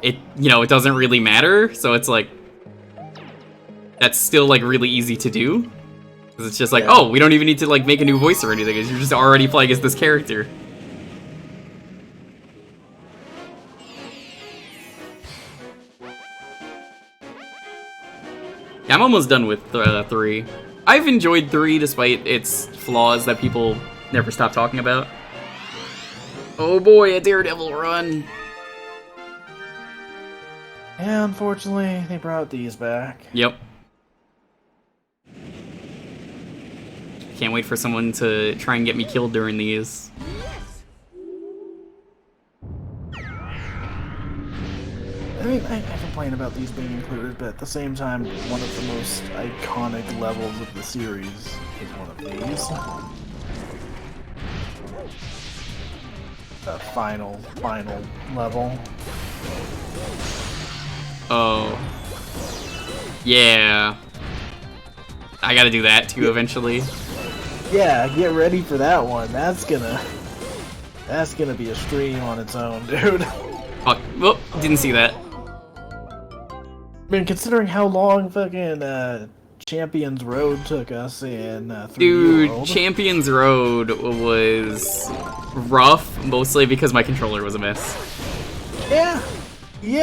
it, you know, it doesn't really matter. So it's like that's still like really easy to do because it's just like, oh, we don't even need to like make a new voice or anything. You're just already playing as this character. Yeah, I'm almost done with 3. I've enjoyed 3 despite its flaws that people never stop talking about. Oh boy, a Daredevil run! Yeah, unfortunately, they brought these back. Yep. Can't wait for someone to try and get me killed during these. I mean, I complain about these being included, but at the same time, one of the most iconic levels of the series is one of these. The final level. Oh. Yeah. I gotta do that too eventually. Yeah, get ready for that one. That's gonna be a stream on its own, dude. Fuck. Whoop, didn't see that. I mean, considering how long fucking Champions Road took us in 3D Dude, World. Champions Road was rough, mostly because my controller was a mess. Yeah,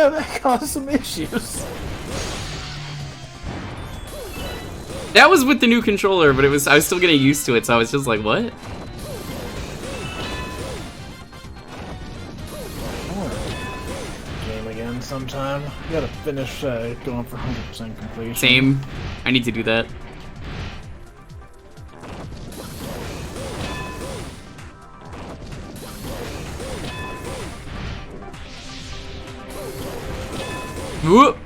that caused some issues. That was with the new controller, but I was still getting used to it, so I was just like, what? Game again sometime. You gotta finish going for 100% completion. Same. I need to do that. Whoop!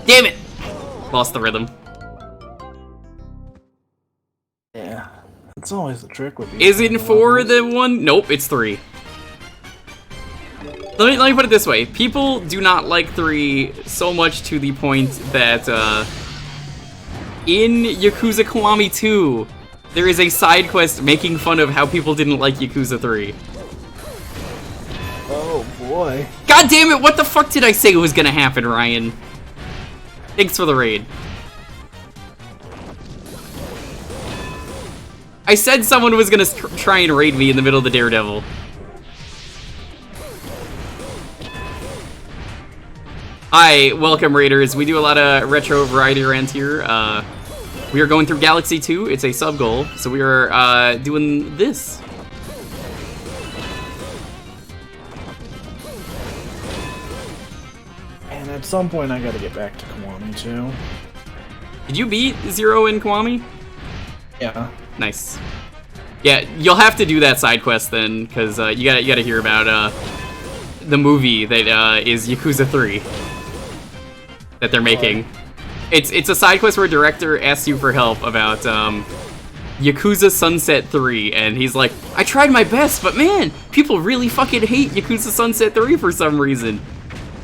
Damn it! Lost the rhythm. Yeah, it's always the trick with these. Is it kind of 4 levels. the one? Nope, it's 3. Let me put it this way. People do not like 3 so much to the point that in Yakuza Kiwami 2, there is a side quest making fun of how people didn't like Yakuza 3. Oh boy. God damn it, what the fuck did I say was gonna happen, Ryan? Thanks for the raid. I said someone was gonna try and raid me in the middle of the Daredevil. Hi, welcome raiders. We do a lot of retro variety around here. We are going through Galaxy 2. It's a sub goal, so we are doing this. And at some point I gotta get back to Kiwami too. Did you beat Zero in Kiwami? Yeah. Nice. Yeah, you'll have to do that side quest then, because you gotta hear about the movie that is Yakuza 3 that they're making. It's a side quest where a director asks you for help about Yakuza Sunset 3, and he's like, I tried my best, but man, people really fucking hate Yakuza Sunset 3 for some reason.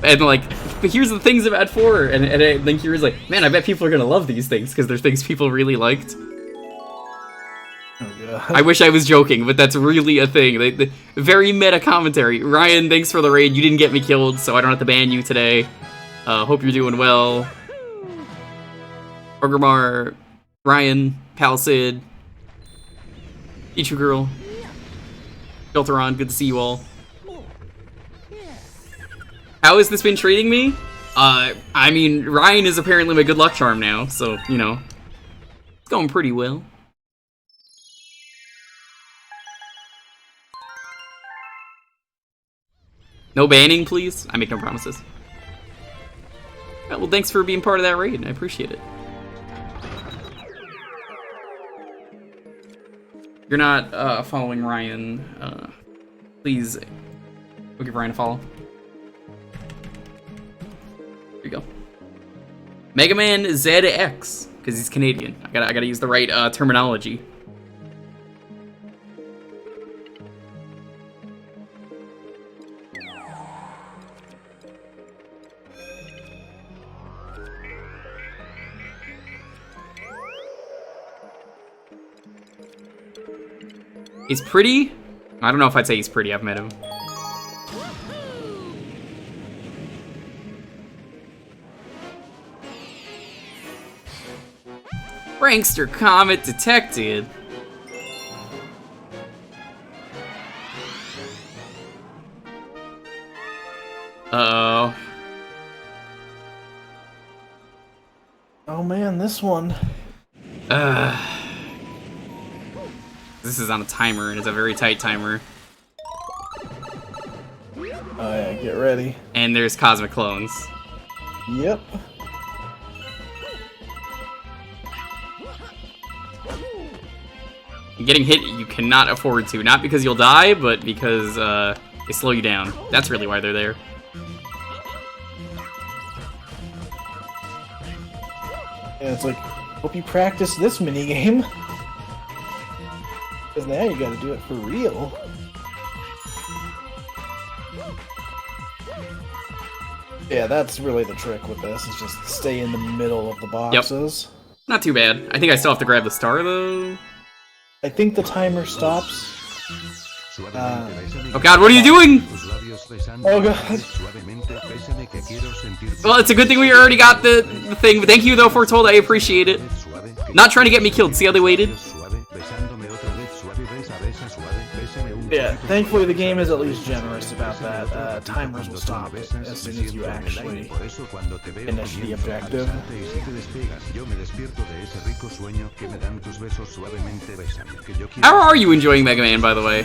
And like, but here's the things about 4, and I think he was like, man, I bet people are gonna love these things because they're things people really liked. Oh, yeah. I wish I was joking, but that's really a thing. The very meta commentary. Ryan, thanks for the raid. You didn't get me killed, so I don't have to ban you today. Hope you're doing well. Orgrimmar, Ryan, Palisade, Ichu Girl, Filteron, good to see you all. How has this been treating me? I mean, Ryan is apparently my good luck charm now, so, you know, it's going pretty well. No banning, please? I make no promises. Well, thanks for being part of that raid. I appreciate it. You're not following Ryan. Please go give Ryan a follow. There you go. Mega Man ZX, because he's Canadian. I gotta use the right terminology. He's pretty? I don't know if I'd say he's pretty, I've met him. Prankster Comet detected. Uh-oh. Oh man, this one. This is on a timer, and it's a very tight timer. Oh yeah, get ready. And there's Cosmic Clones. Yep. Getting hit, you cannot afford to. Not because you'll die, but because they slow you down. That's really why they're there. Yeah, it's like, hope you practice this minigame. Because now you gotta do it for real. Yeah, that's really the trick with this, is just stay in the middle of the boxes. Yep. Not too bad. I think I still have to grab the star, though. I think the timer stops. Oh god, what are you doing? Oh god. Well, it's a good thing we already got the thing. Thank you, though, Foretold. I appreciate it. Not trying to get me killed. See how they waited? Yeah, thankfully the game is at least generous about that. Timers will stop as soon as you actually finish the objective. How are you enjoying Mega Man, by the way?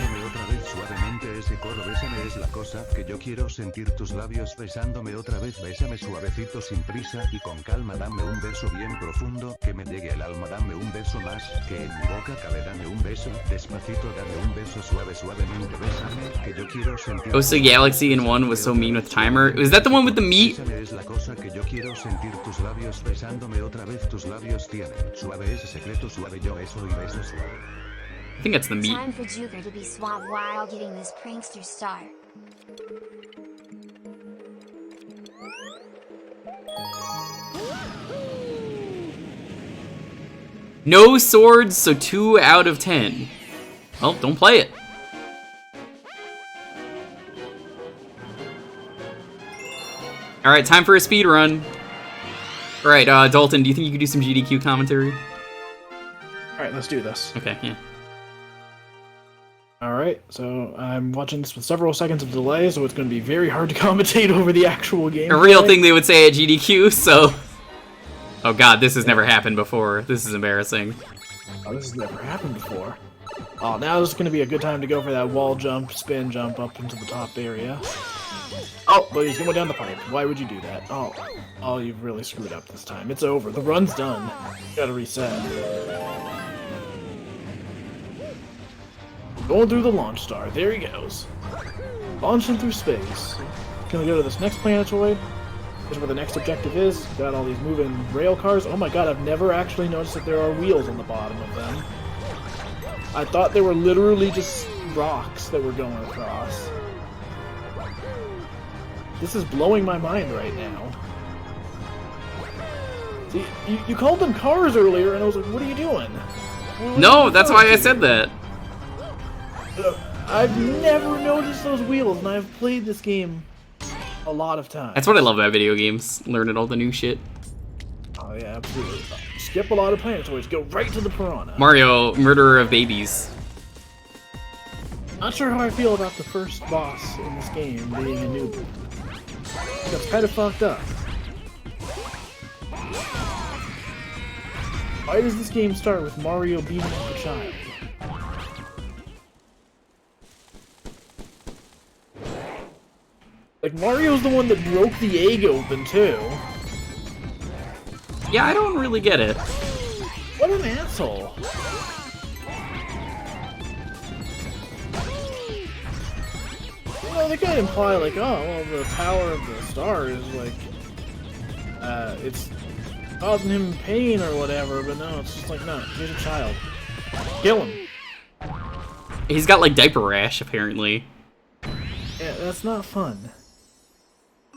Que yo quiero sentir tus labios besándome otra vez, bésame suavecito sin prisa y con calma, dame un beso bien profundo que me llegue al alma, dame un beso más que en mi boca cabe, dame un beso despacito, dame un beso suavemente, bésame que yo quiero sentir. Ghost of Galaxy in 1 was so mean with timer. Was that the one with the meat? Es la cosa que yo quiero sentir tus labios besándome otra vez, tus labios tienen suave ese secreto suave, yo eso y beso suave. I think that's the meat. Time for Jewker to be suave while getting this prankster star. No swords, so 2 out of 10. Well, don't play it. Alright, time for a speed run. Alright, Dalton, do you think you could do some GDQ commentary? Alright, let's do this. Okay, yeah. Alright, so I'm watching this with several seconds of delay, so it's going to be very hard to commentate over the actual game. A real thing they would say at GDQ, so... Oh god, this has never happened before. This is embarrassing. Oh, this has never happened before. Oh, now this is going to be a good time to go for that wall jump, spin jump up into the top area. Oh, but he's going down the pipe. Why would you do that? Oh, you've really screwed up this time. It's over. The run's done. You gotta reset. Going through the launch star. There he goes. Launching through space. Gonna go to this next planetoid. Here's where the next objective is. Got all these moving rail cars. Oh my god, I've never actually noticed that there are wheels on the bottom of them. I thought they were literally just rocks that were going across. This is blowing my mind right now. See, you called them cars earlier, and I was like, what are you doing? No, that's why I said that. I've never noticed those wheels, and I've played this game a lot of times. That's what I love about video games, learning all the new shit. Oh yeah, absolutely. Skip a lot of planetoids, go right to the piranha. Mario, murderer of babies. Not sure how I feel about the first boss in this game being a newbie. That's kind of fucked up. Why does this game start with Mario beating up a child? Like, Mario's the one that broke the egg open, too. Yeah, I don't really get it. What an asshole. You know, they could imply, like, oh, well, the power of the star is, like, it's causing him pain or whatever, but no, it's just like, no, he's a child. Kill him. He's got, like, diaper rash, apparently. Yeah, that's not fun.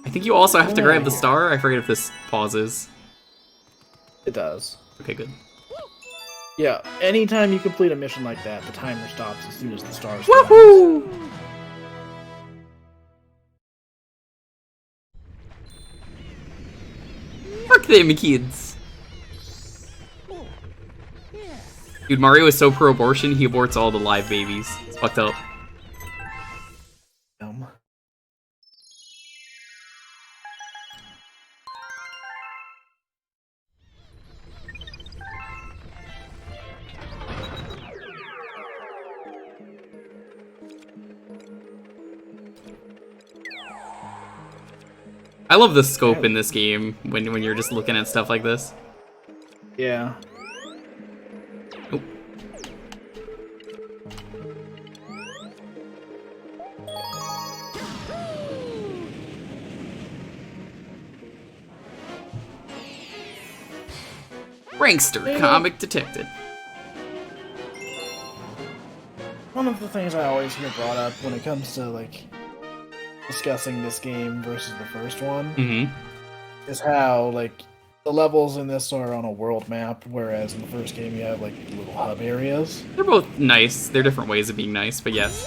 I think you also have to grab the star. I forget if this pauses. It does. Okay, good. Yeah, anytime you complete a mission like that, the timer stops as soon as the stars. Woohoo! Fuck them kids. Dude, Mario is so pro-abortion, he aborts all the live babies. It's fucked up. I love the scope in this game when you're just looking at stuff like this. Yeah. Oh. Prankster comic detected. One of the things I always hear brought up when it comes to, like, discussing this game versus the first one is how, like, the levels in this are on a world map, whereas in the first game you have, like, little hub areas. They're both nice. They're different ways of being nice, but yes.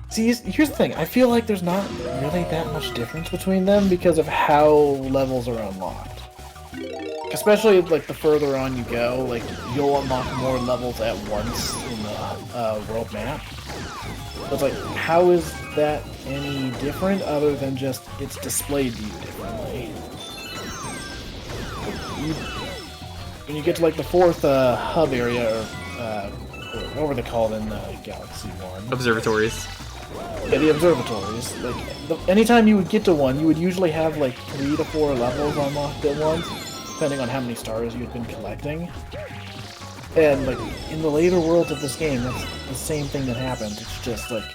See, here's the thing. I feel like there's not really that much difference between them because of how levels are unlocked. Especially, like, the further on you go, like, you'll unlock more levels at once in the world map. But, like, how is that any different other than just it's displayed to you differently? When you get to, like, the fourth hub area, or what were they called in Galaxy 1? Observatories. Yeah, the observatories. Like, anytime you would get to one, you would usually have, like, 3 to 4 levels unlocked at once, depending on how many stars you'd been collecting. And, like, in the later worlds of this game, that's the same thing that happens. It's just, like,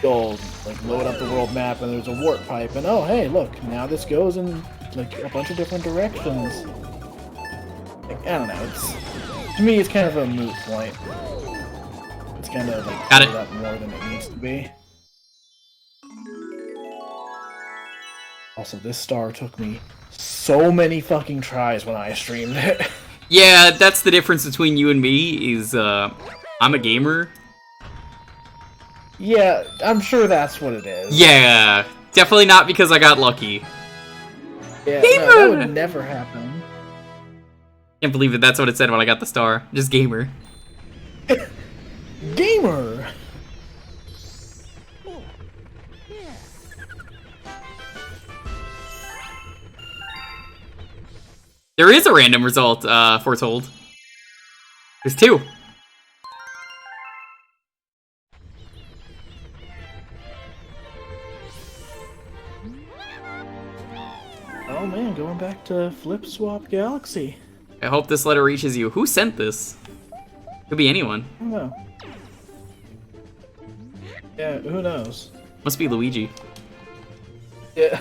you'll, like, load up the world map and there's a warp pipe, and oh, hey, look, now this goes in, like, a bunch of different directions. Like, I don't know, it's... To me, it's kind of a moot point. It's kind of, like, Got it. set up more than it needs to be. Also, this star took me so many fucking tries when I streamed it. Yeah, that's the difference between you and me, is, I'm a gamer. Yeah, I'm sure that's what it is. Yeah, definitely not because I got lucky. Yeah, Gamer! no, that would never happen. Can't believe that that's what it said when I got the star. Just gamer. Gamer! There is a random result, foretold. There's 2. Oh man, going back to Flip Swap Galaxy. I hope this letter reaches you. Who sent this? Could be anyone. I don't know. Yeah, who knows? Must be Luigi. Yeah.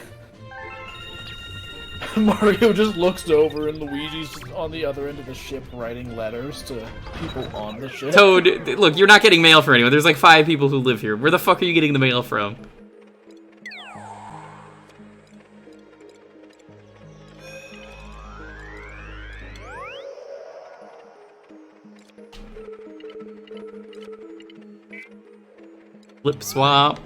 Mario just looks over and Luigi's just on the other end of the ship writing letters to people on the ship. Toad, look, you're not getting mail for anyone. There's like 5 people who live here. Where the fuck are you getting the mail from? Flip swap.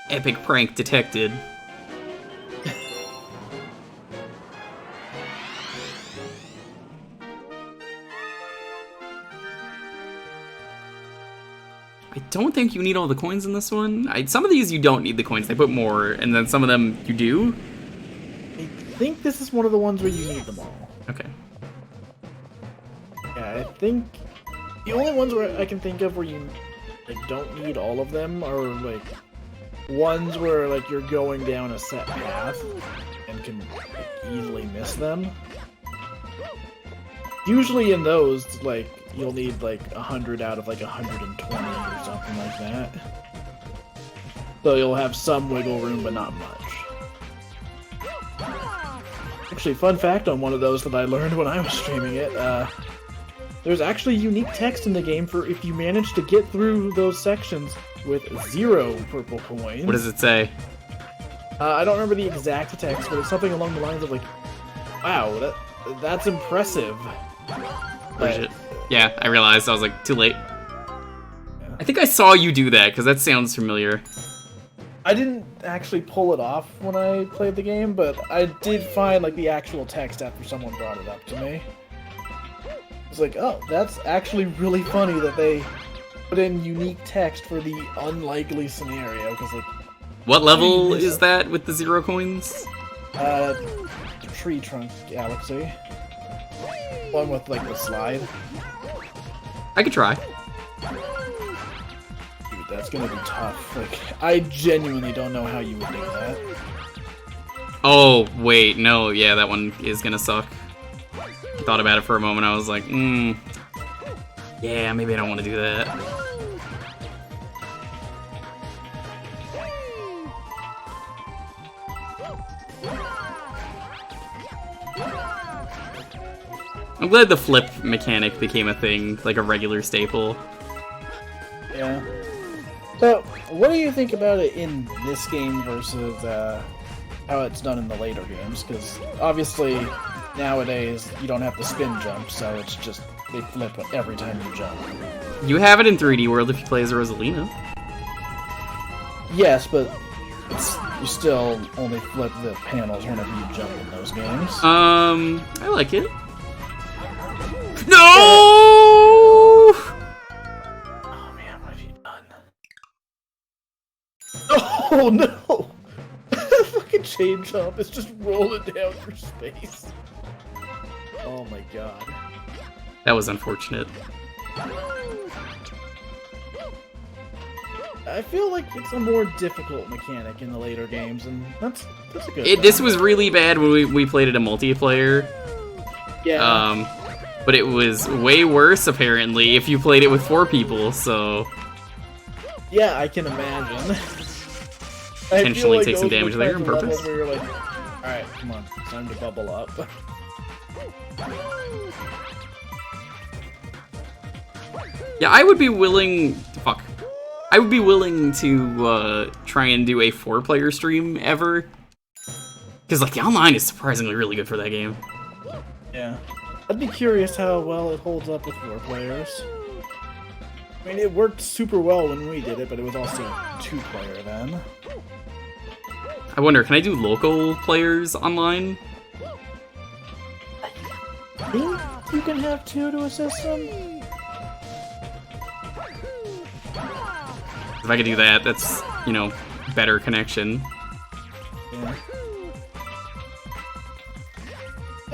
Epic prank detected. I don't think you need all the coins in this one. Some of these you don't need the coins. They put more, and then some of them you do. I think this is one of the ones where you need them all. Okay. Yeah, I think the only ones where I can think of where you don't need all of them are like ones where like you're going down a set path and can easily miss them. Usually in those, like, you'll need like 100 out of like 120 or something like that. So you'll have some wiggle room, but not much. Actually, fun fact on one of those that I learned when I was streaming it, there's actually unique text in the game for if you manage to get through those sections with 0 purple coins. What does it say? I don't remember the exact text, but it's something along the lines of like, wow, that's impressive. Oh, shit. Yeah, I realized. I was like, too late. Yeah. I think I saw you do that, because that sounds familiar. I didn't actually pull it off when I played the game, but I did find like the actual text after someone brought it up to me. It's like, oh, that's actually really funny that they put in unique text for the unlikely scenario, because like... What level is that with the 0 coins? Tree Trunk Galaxy. One with like the slide. I could try. Dude, that's gonna be tough. Like, I genuinely don't know how you would do that. Oh, wait, no, yeah, that one is gonna suck. I thought about it for a moment, I was like, yeah, maybe I don't want to do that. I'm glad the flip mechanic became a thing, like a regular staple. Yeah. So, what do you think about it in this game versus how it's done in the later games? Because obviously, nowadays, you don't have to spin jump, so it's just, they flip every time you jump. You have it in 3D World if you play as Rosalina. Yes, but you still only flip the panels whenever you jump in those games. I like it. No! Oh man, what have you done? Oh no! The fucking chain jump is just rolling down through space. Oh my god. That was unfortunate. I feel like it's a more difficult mechanic in the later games, and that's a good This was really bad when we played it in multiplayer. Yeah. But it was way worse, apparently, if you played it with 4 people, so... Yeah, I can imagine. Intentionally take some damage there on purpose. Where you're like, alright, come on, it's time to bubble up. Yeah, I would be willing... Fuck. I would be willing to try and do a 4-player stream ever. Because, like, the online is surprisingly really good for that game. Yeah. I'd be curious how well it holds up with 4 players. I mean, it worked super well when we did it, but it was also 2-player then. I wonder, can I do local players online? I think you can have 2 to assist them. If I could do that, that's, you know, better connection. Yeah.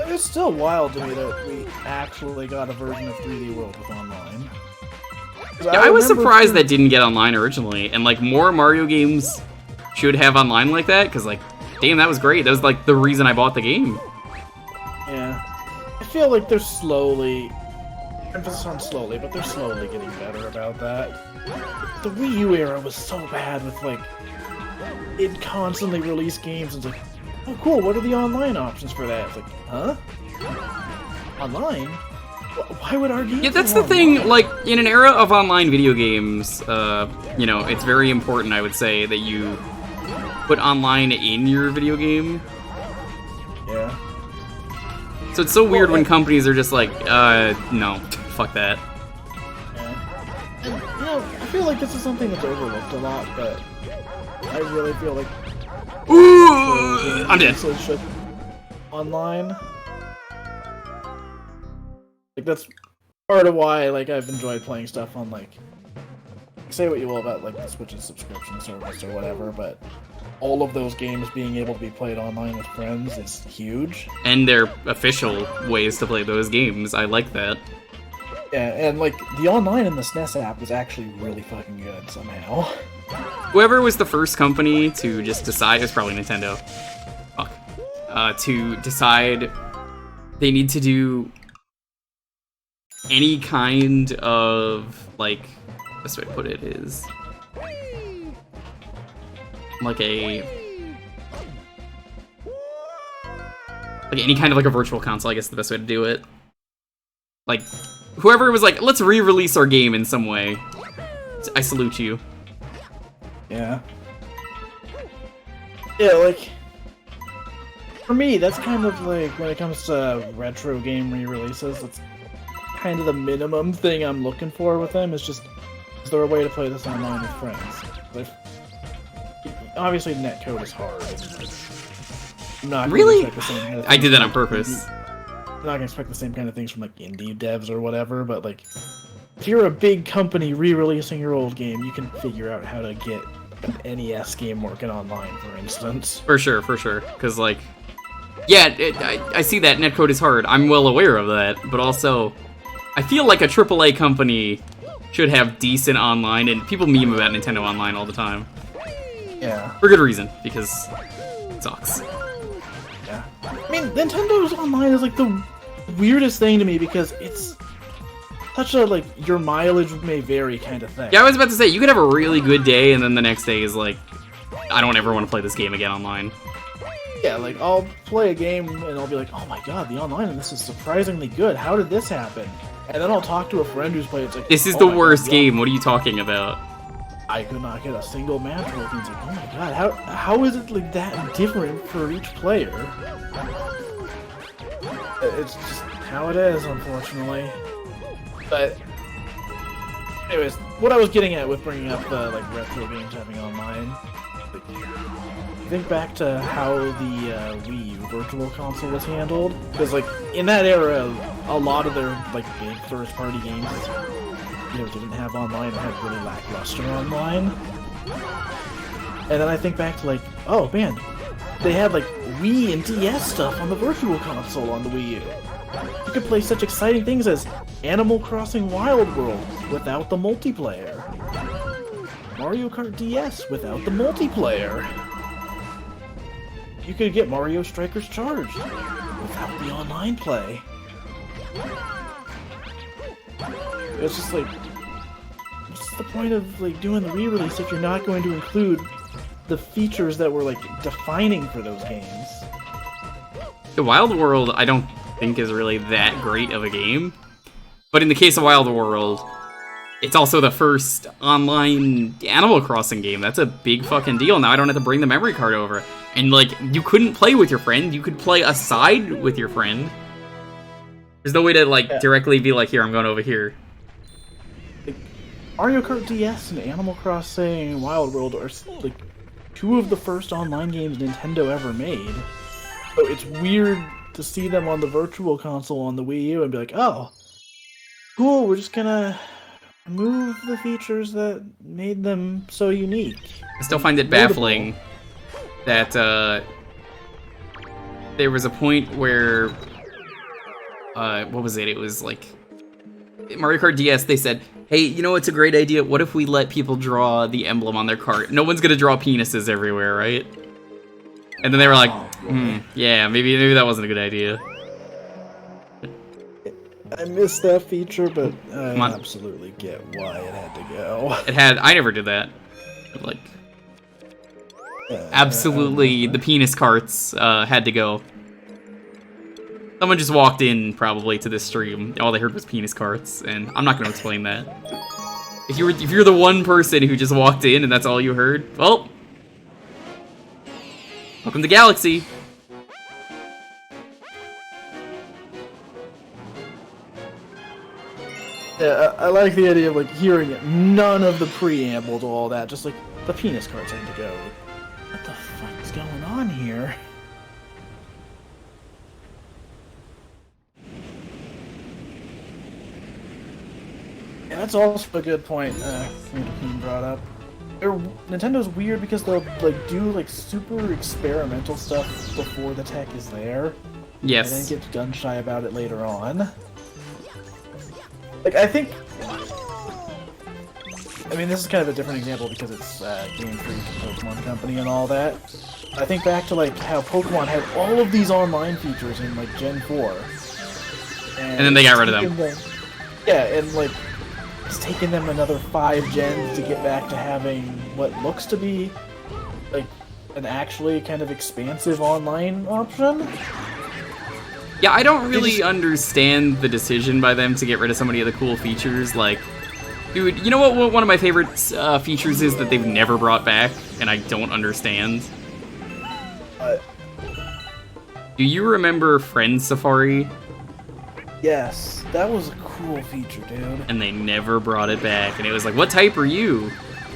It's still wild to me that we actually got a version of 3D World with online. Yeah, I was surprised that didn't get online originally, and like more Mario games should have online like that, because like, damn, that was great. That was like the reason I bought the game. Yeah. I feel like they're slowly Emphasis on slowly, but they're slowly getting better about that. The Wii U era was so bad with, like, it constantly released games and it's like, oh cool, what are the online options for that? It's like, huh? Online? Why would our game? Yeah, that's the thing, like, in an era of online video games, you know, it's very important, I would say, that you put online in your video game. Yeah. So it's so weird when companies are just like, no, fuck that. Yeah. And, you know, I feel like this is something that's overlooked a lot, but I really feel like Ooh, I'm dead. should online. Like, that's part of why, like, I've enjoyed playing stuff on, like, say what you will about, like, the Switch's subscription service or whatever, but all of those games being able to be played online with friends is huge. And they're official ways to play those games. I like that. Yeah, and, like, the online in the SNES app is actually really fucking good somehow. Whoever was the first company to just decide, it's probably Nintendo, fuck, to decide they need to do any kind of, like, best way to put it is, like any kind of, like, a virtual console, I guess is the best way to do it. Like, whoever was like, let's re-release our game in some way, I salute you. Yeah. Yeah, like, for me, that's kind of like, when it comes to retro game re-releases, that's kind of the minimum thing I'm looking for with them, is just, is there a way to play this online with friends? Like, obviously, netcode is hard. I'm not gonna Really? expect the same kind of I things did that on from purpose. I'm not gonna expect the same kind of things from, like, indie devs or whatever, but, like, if you're a big company re-releasing your old game, you can figure out how to get an NES game working online, for instance. For sure, because, like, yeah, I see that netcode is hard. I'm well aware of that, but also, I feel like a AAA company should have decent online, and people meme about Nintendo Online all the time. Yeah. For good reason, because it sucks. Yeah. I mean, Nintendo's Online is, like, the weirdest thing to me, because it's such a, like, your mileage may vary kind of thing. Yeah, I was about to say, you could have a really good day, and then the next day is like, I don't ever want to play this game again online. Yeah, like, I'll play a game, and I'll be like, oh my god, the online in this is surprisingly good. How did this happen? And then I'll talk to a friend who's played it. It's like, This is oh the my worst God, game, what are you talking about? I could not get a single match working. It's like, oh my god, how is it, like, that different for each player? It's just how it is, unfortunately. But anyways, what I was getting at with bringing up the, like, retro games having online, like, think back to how the Wii U Virtual Console was handled, because, like, in that era, a lot of their, like, big first-party games, you know, didn't have online or had really lackluster online. And then I think back to, like, oh man, they had, like, Wii and DS stuff on the Virtual Console on the Wii U. You could play such exciting things as Animal Crossing Wild World without the multiplayer. Mario Kart DS without the multiplayer. You could get Mario Strikers Charged without the online play. It's just like, what's the point of, like, doing the re-release if you're not going to include the features that were, like, defining for those games? The Wild World, I don't think is really that great of a game. But in the case of Wild World, it's also the first online Animal Crossing game. That's a big fucking deal. Now I don't have to bring the memory card over. And, like, you couldn't play with your friend. You could play aside with your friend. There's no way to, like, directly be like, here, I'm going over here. Mario Kart DS and Animal Crossing Wild World are, like, two of the first online games Nintendo ever made. So it's weird to see them on the Virtual Console on the Wii U and be like, oh, cool, we're just gonna remove the features that made them so unique. I still find it baffling that there was a point where what was it? It was like Mario Kart DS. They said, "Hey, you know what's a great idea? What if we let people draw the emblem on their cart? No one's gonna draw penises everywhere, right?" And then they were like, yeah, maybe that wasn't a good idea." I missed that feature, but I Come on. absolutely get why it had to go. I never did that. Like, absolutely, the penis carts had to go. Someone just walked in, probably, to this stream. All they heard was penis carts, and I'm not going to explain that. If you're the one person who just walked in and that's all you heard, well, welcome to Galaxy. Yeah, I like the idea of like hearing it. None of the preamble to all that. Just like the penis carts had to go. What the fuck is going on here? Yeah, that's also a good point. Queen brought up. Nintendo's weird because they'll like do like super experimental stuff before the tech is there. Yes. And then get gun shy about it later on. Like, I think... I mean, this is kind of a different example because it's Game Freak, Pokemon Company, and all that. I think back to, like, how Pokemon had all of these online features in, like, Gen 4. And then they got rid of them. Yeah, and, like, it's taken them another 5 gens to get back to having what looks to be, like, an actually kind of expansive online option. Yeah, I don't really understand the decision by them to get rid of so many of the cool features. Like, dude, you know what one of my favorite features is that they've never brought back, and I don't understand? Do you remember Friend Safari? Yes, that was a cool feature, dude. And they never brought it back, and it was like, what type are you?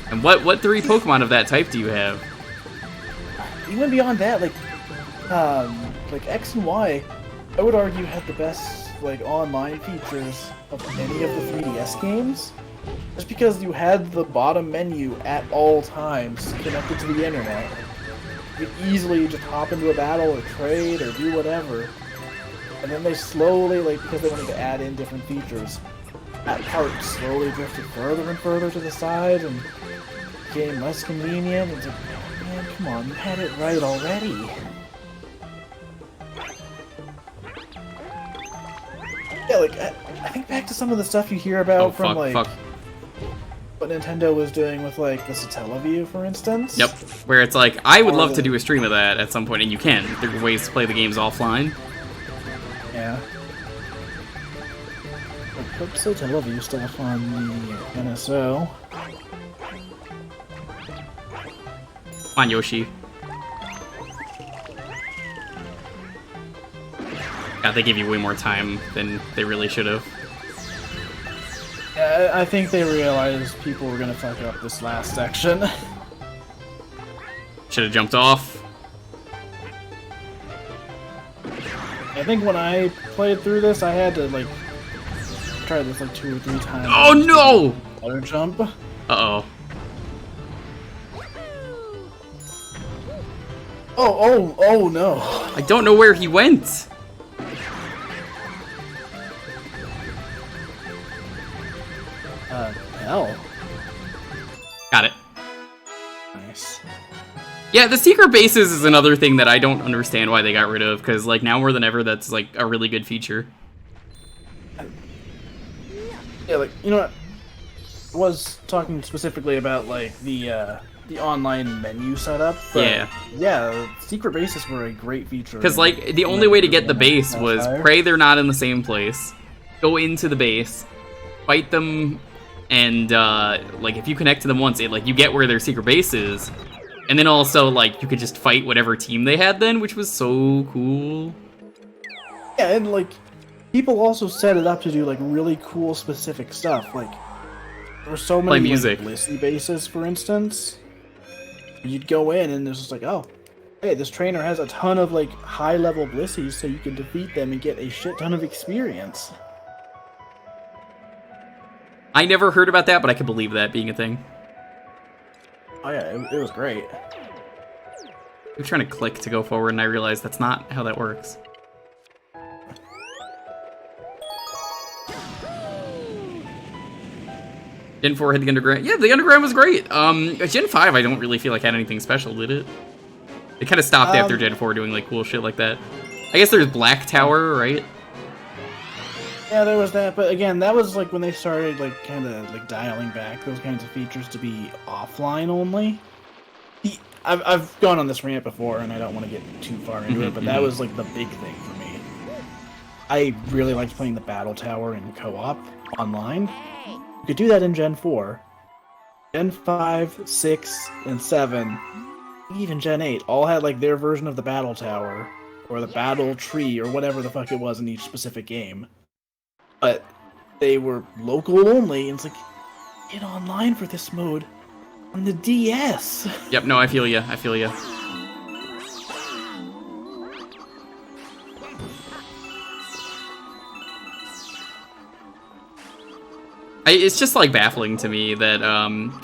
And what 3 Pokemon of that type do you have? Even beyond that, like X and Y, I would argue had the best, like, online features of any of the 3DS games. Just because you had the bottom menu at all times connected to the internet. You could easily just hop into a battle or trade or do whatever. And then they slowly, like, because they wanted to add in different features, that part slowly drifted further and further to the side and became less convenient. It's like, man, come on, you had it right already. Yeah, like, I think back to some of the stuff you hear about from, what Nintendo was doing with, like, the Satellaview, for instance. Yep, where it's like, I would love to do a stream of that at some point, and you can. There are ways to play the games offline. Yeah. I hope Satellaview stuff on the NSO. Come on, Yoshi. God, they gave you way more time than they really should have. Yeah, I think they realized people were gonna fuck up this last section. Should have jumped off. I think when I played through this, I had to, like, try this, like, 2 or 3 times. Oh, no! Auto jump. Uh-oh. Oh, no. I don't know where he went. Hell. Got it. Nice. Yeah, the secret bases is another thing that I don't understand why they got rid of, because, like, now more than ever, that's, like, a really good feature. Yeah, like, you know what? I was talking specifically about, like, the online menu setup, but yeah, secret bases were a great feature. Because, like, the only way to get the base was pray they're not in the same place, go into the base, fight them, and, like, if you connect to them once, it, like, you get where their secret base is, and then also, like, you could just fight whatever team they had then, which was so cool. Yeah, and, like, people also set it up to do, like, really cool specific stuff, like, there were so many, like, Blissey bases, for instance. You'd go in and there's just like, oh, hey, this trainer has a ton of, like, high-level Blissies, so you can defeat them and get a shit ton of experience. I never heard about that, but I can believe that being a thing. Oh yeah, it was great. I'm trying to click to go forward, and I realize that's not how that works. Gen 4 had the underground. Yeah, the underground was great. Gen 5, I don't really feel like had anything special, did it? It kind of stopped after Gen 4 doing, like, cool shit like that. I guess there's Black Tower, right? Yeah, there was that, but again, that was like when they started like kind of like dialing back those kinds of features to be offline only. I've gone on this rant before, and I don't want to get too far into it, but that was like the big thing for me. I really liked playing the Battle Tower in co-op online. You could do that in Gen 4. Gen 5, 6, and 7, even Gen 8, all had like their version of the Battle Tower, or the Battle Tree, or whatever the fuck it was in each specific game. But they were local only, and it's like, get online for this mode on the DS. Yep, no, I feel ya. I feel ya. It's just like baffling to me that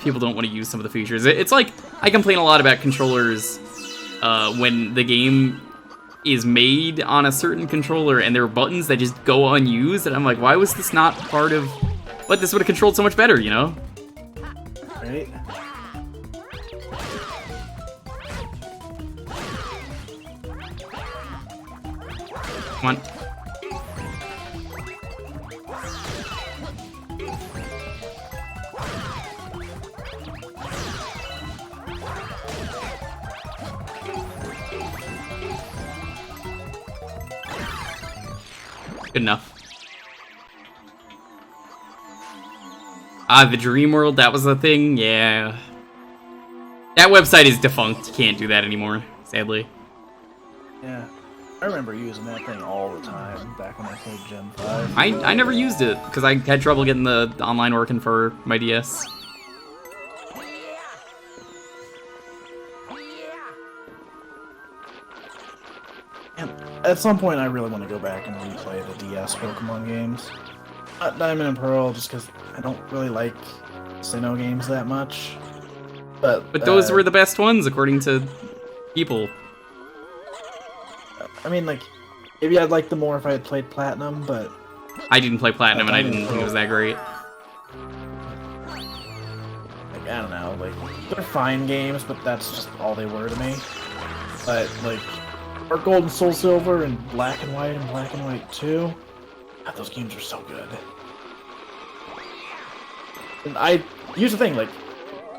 people don't want to use some of the features. It's like I complain a lot about controllers when the game is made on a certain controller and there are buttons that just go unused, and I'm like, why was this not part of... But this would have controlled so much better, you know? Right? Come on. Good enough. The Dream World, that was the thing? Yeah. That website is defunct. You can't do that anymore, sadly. Yeah. I remember using that thing all the time back when I played Gen 5. I never used it, because I had trouble getting the online working for my DS. And at some point, I really want to go back and replay the DS Pokemon games. Not Diamond and Pearl, just because I don't really like Sinnoh games that much. But those were the best ones, according to people. I mean, like, maybe I'd like them more if I had played Platinum, but... I didn't play Platinum, and I didn't think it was that great. Like, I don't know, like, they're fine games, but that's just all they were to me. But, like, Heart Gold and Soul Silver and Black and White 2, God, those games are so good. And here's the thing, like,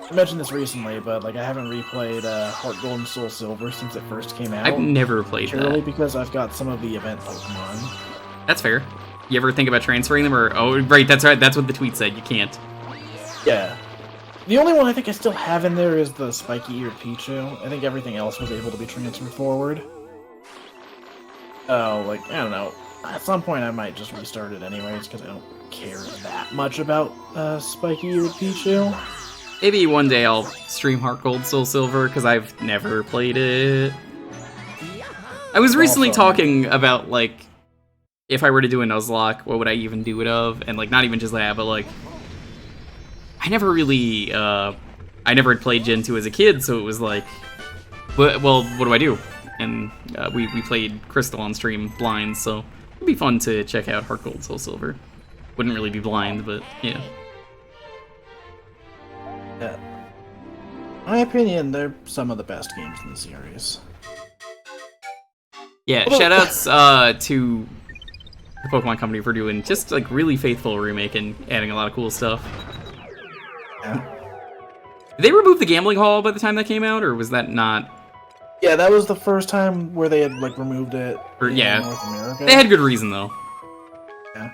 I mentioned this recently, but like I haven't replayed Heart Gold and Soul Silver since it first came out. I've never played purely that. because I've got some of the event Pokemon. That's fair. You ever think about transferring them, or... Oh, right, that's right, that's what the tweet said, you can't. Yeah. The only one I think I still have in there is the spiky-eared Pichu. I think everything else was able to be transferred forward. Oh, like, I don't know. At some point I might just restart it anyways, because I don't care that much about spiky-eared Pichu. Maybe one day I'll stream Heart Gold, Soul Silver, because I've never played it. I was recently talking about, like, if I were to do a Nuzlocke, what would I even do it of? And, like, not even just that, but, like, I never really, I never had played Gen 2 as a kid, so it was like, well, what do I do? And we played Crystal on stream blind, so it'd be fun to check out Heart Gold, Soul Silver. Wouldn't really be blind, but, yeah. Yeah. In my opinion, they're some of the best games in the series. Yeah, shoutouts to the Pokemon Company for doing just like really faithful remake and adding a lot of cool stuff. Yeah. Did they remove the gambling hall by the time that came out, or was that not? Yeah, that was the first time where they had like removed it in yeah. North America. They had good reason though. Yeah.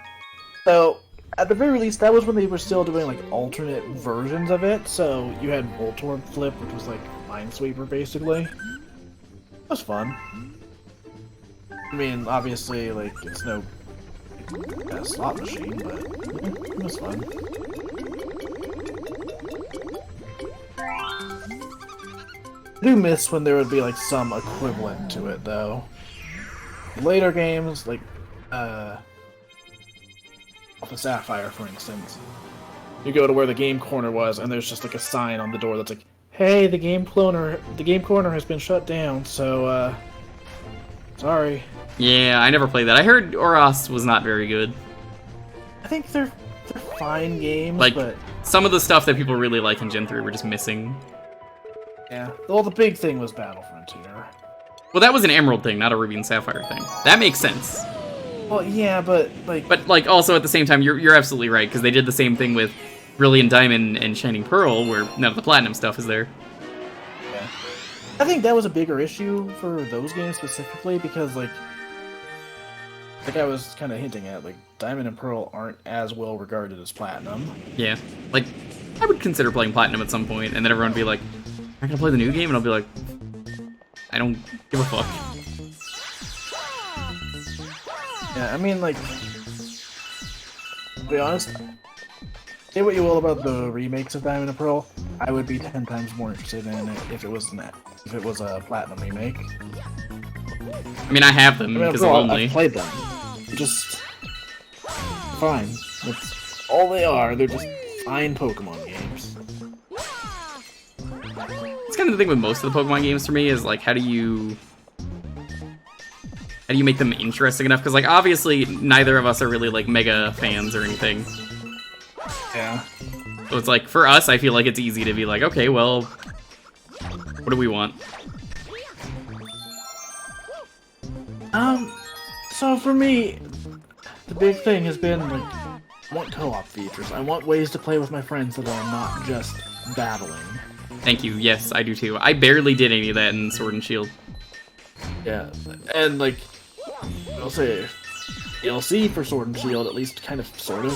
So at the very least, that was when they were still doing like alternate versions of it. So you had Voltorb Flip, which was like Minesweeper basically. It was fun. I mean, obviously, like it's no slot machine, but it was fun. I do miss when there would be like some equivalent to it, though. Later games, like the Sapphire, for instance, you go to where the game corner was, and there's just like a sign on the door that's like, "Hey, the game corner has been shut down, so sorry." Yeah, I never played that. I heard Oros was not very good. I think they're fine games, like, but some of the stuff that people really like in Gen 3 were just missing. Yeah. Well, the big thing was Battle Frontier. Well, that was an Emerald thing, not a Ruby and Sapphire thing. That makes sense. Well, yeah, but like, But like also at the same time, you're absolutely right because they did the same thing with Brilliant Diamond and Shining Pearl, where none of the platinum stuff is there. yeah. I think that was a bigger issue for those games specifically because like I was kind of hinting at, like Diamond and Pearl aren't as well regarded as platinum. Yeah, like I would consider playing platinum at some point, and then everyone would be like, "I'm gonna play the new game," and I'll be like, "I don't give a fuck." Yeah, I mean, like, to be honest, say what you will about the remakes of Diamond and Pearl, I would be 10 times more interested in it if it was a platinum remake. I mean, I have them I mean, because I'm lonely. I've played them. Just fine. That's all they are. They're just fine Pokemon games. It's kind of the thing with most of the Pokemon games for me is like, how do you make them interesting enough? Because like obviously neither of us are really like mega fans or anything. Yeah. So it's like for us, I feel like it's easy to be like, okay, well, what do we want? So for me, the big thing has been like, I want co-op features. I want ways to play with my friends that are not just battling. Thank you. Yes, I do too. I barely did any of that in Sword and Shield. Yeah, and like, I'll say, DLC for Sword and Shield at least kind of sort of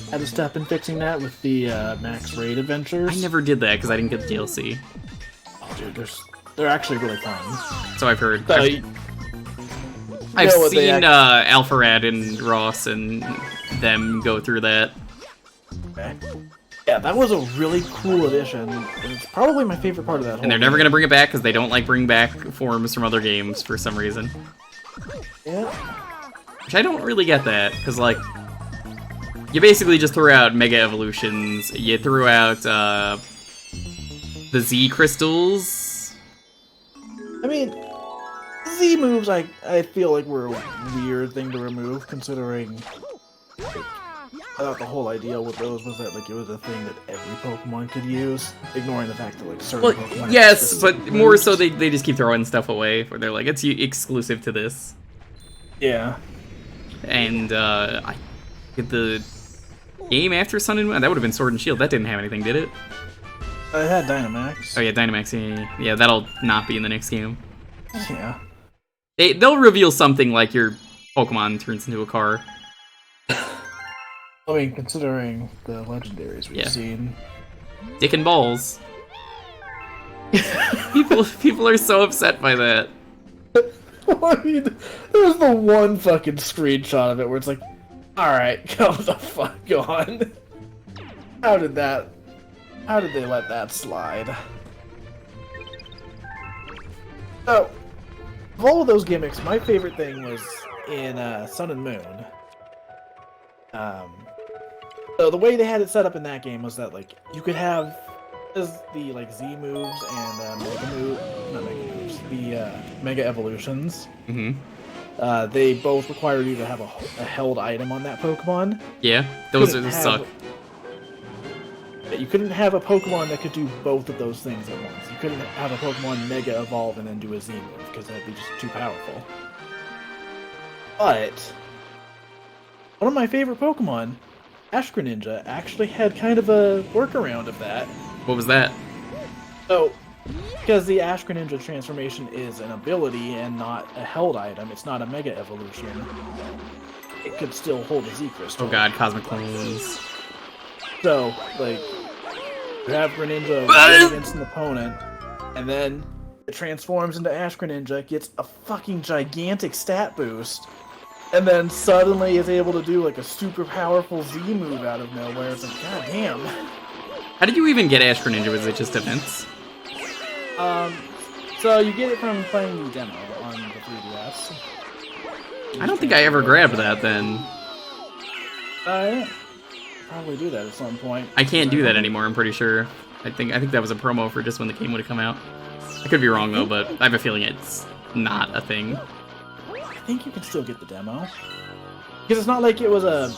had a step in fixing that with the Max Raid adventures. I never did that because I didn't get the DLC. Oh, dude, they're actually really fun. So I've heard. So, I've know what they seen Alpharad and Ross and them go through that. okay. Yeah, that was a really cool addition. It's probably my favorite part of that whole And they're never game. going to bring it back because they don't like bringing back forms from other games for some reason. Yeah. Which I don't really get that, because, like, you basically just threw out Mega Evolutions, you threw out, the Z Crystals. I mean, Z moves I feel like were a weird thing to remove, considering like, I thought the whole idea with those was that like it was a thing that every Pokemon could use, ignoring the fact that like certain Well, Pokemon have yes, specific but more moves. so they just keep throwing stuff away, where they're like, it's exclusive to this. Yeah. And, I get the game after Sun and Moon, that would have been Sword and Shield, that didn't have anything, did it? I had Dynamax. Oh yeah, Dynamax, yeah, that'll not be in the next game. Yeah. They'll reveal something like your Pokemon turns into a car. I mean, considering the legendaries we've Yeah. seen. Dick and balls. people are so upset by that. I mean, there's the one fucking screenshot of it where it's like, alright, come the fuck on. How did they let that slide? So, of all of those gimmicks, my favorite thing was in Sun and Moon. So the way they had it set up in that game was that like you could have the like Z moves and the Mega Evolutions. Mm-hmm. They both required you to have a held item on that Pokemon. Yeah, those Couldn't suck. You couldn't have a Pokemon that could do both of those things at once. You couldn't have a Pokemon Mega Evolve and then do a Z move, because that'd be just too powerful. But one of my favorite Pokemon, Ash Greninja, actually had kind of a workaround of that. What was that? So, because the Ash Greninja transformation is an ability and not a held item, it's not a Mega Evolution, it could still hold a Z Crystal. Oh god, Cosmic Clones. So, like, you have Greninja fight against an opponent, and then it transforms into Ash Greninja, gets a fucking gigantic stat boost, and then suddenly is able to do like a super powerful Z move out of nowhere. It's like, god damn. How did you even get Ash Greninja? Was it just events? So you get it from playing the demo on the 3DS. I don't think I ever grabbed that then. Yeah. Probably do that at some point. I can't do that anymore, I'm pretty sure. I think that was a promo for just when the game would have come out. I could be wrong though, but I have a feeling it's not a thing. I think you can still get the demo. Because it's not like it was a...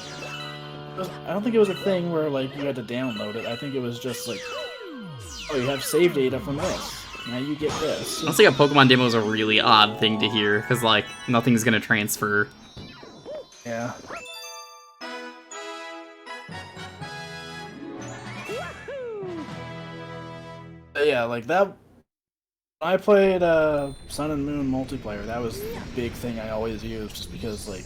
I don't think it was a thing where like you had to download it. I think it was just like, oh, you have save data from this. Now you get this. Honestly, a Pokemon demo is a really odd thing to hear, because like, nothing's gonna transfer. Yeah. Yeah, like that. When I played Sun and Moon multiplayer, that was the big thing I always used, just because like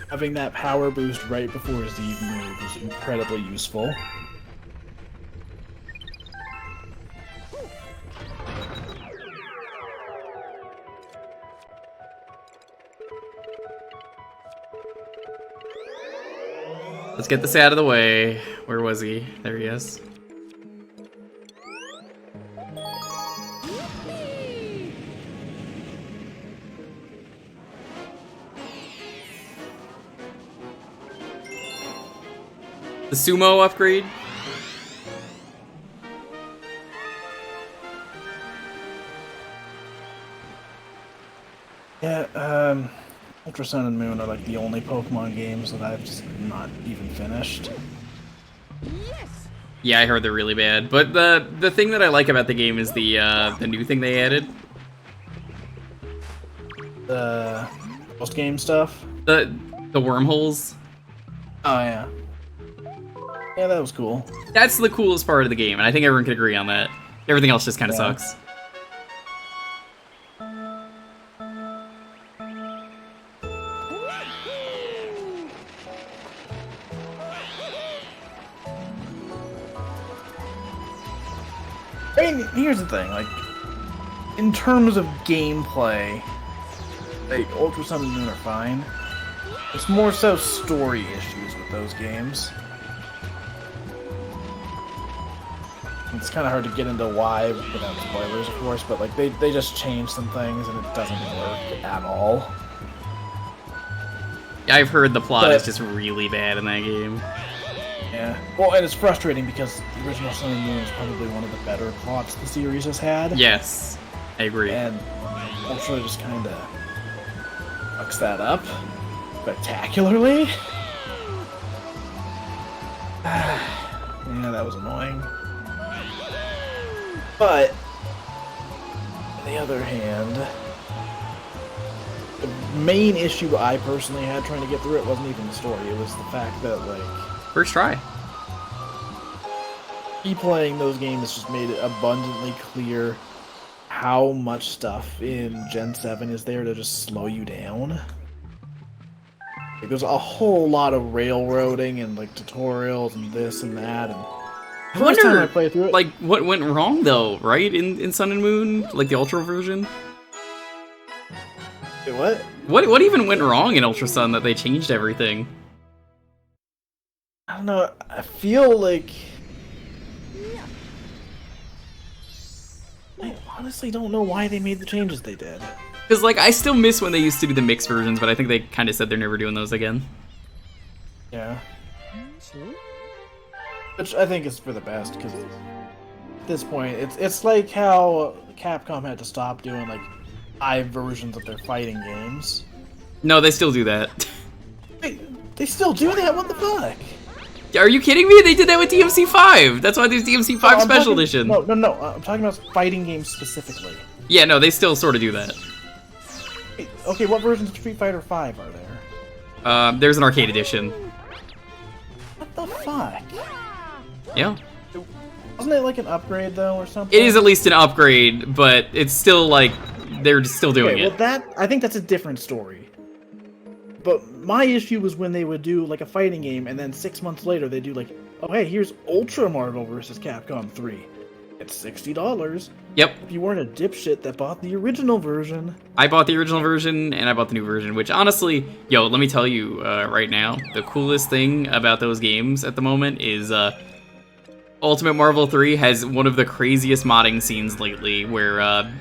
having that power boost right before his Eve move was incredibly useful. Let's get this out of the way. Where was he? There he is. The sumo upgrade. Yeah, Ultra Sun and Moon are like the only Pokemon games that I've just not even finished. Yeah, I heard they're really bad. But the thing that I like about the game is the new thing they added. The post-game stuff? The wormholes. Oh, yeah. Yeah, that was cool. That's the coolest part of the game, and I think everyone can agree on that. Everything else just kind of Yeah. sucks. I mean, here's the thing, like, in terms of gameplay, like, Ultra Sun and Moon are fine. It's more so story issues with those games. It's kind of hard to get into why without spoilers, of course, but like they just changed some things and it doesn't work at all. I've heard the plot But- is just really bad in that game. Yeah. Well, and it's frustrating because the original Sun and Moon is probably one of the better plots the series has had. Yes, I agree. And Ultra just kind of fucks that up spectacularly. Yeah, that was annoying. But, on the other hand, the main issue I personally had trying to get through it wasn't even the story, it was the fact that, like, First try. replaying those games just made it abundantly clear how much stuff in Gen 7 is there to just slow you down. Like, there's a whole lot of railroading and, like, tutorials and this and that, and I first time I wonder, played through it, like, what went wrong though, right? In Sun and Moon, like the Ultra version. wait, what? What even went wrong in Ultra Sun that they changed everything? I don't know, I feel like... I honestly don't know why they made the changes they did. Because like I still miss when they used to do the mixed versions, but I think they kind of said they're never doing those again. Yeah. Which I think is for the best, because at this point, it's like how Capcom had to stop doing, like, 5 versions of their fighting games. No, they still do that. They still do that? What the fuck? Are you kidding me? They did that with DMC5. That's why there's DMC5 No, I'm Special talking- Edition. No, I'm talking about fighting games specifically. Yeah, no, they still sort of do that. Wait, okay, what versions of Street Fighter V are there? There's an arcade edition. What the fuck? Yeah. Wasn't it like an upgrade, though, or something? It is at least an upgrade, but it's still like they're still doing Okay, it. well, I think that's a different story. But my issue was when they would do, like, a fighting game, and then 6 months later they do, like, oh, hey, here's Ultra Marvel vs. Capcom 3. It's $60. Yep. If you weren't a dipshit that bought the original version. I bought the original version, and I bought the new version, which honestly, yo, let me tell you right now, the coolest thing about those games at the moment is Ultimate Marvel 3 has one of the craziest modding scenes lately, where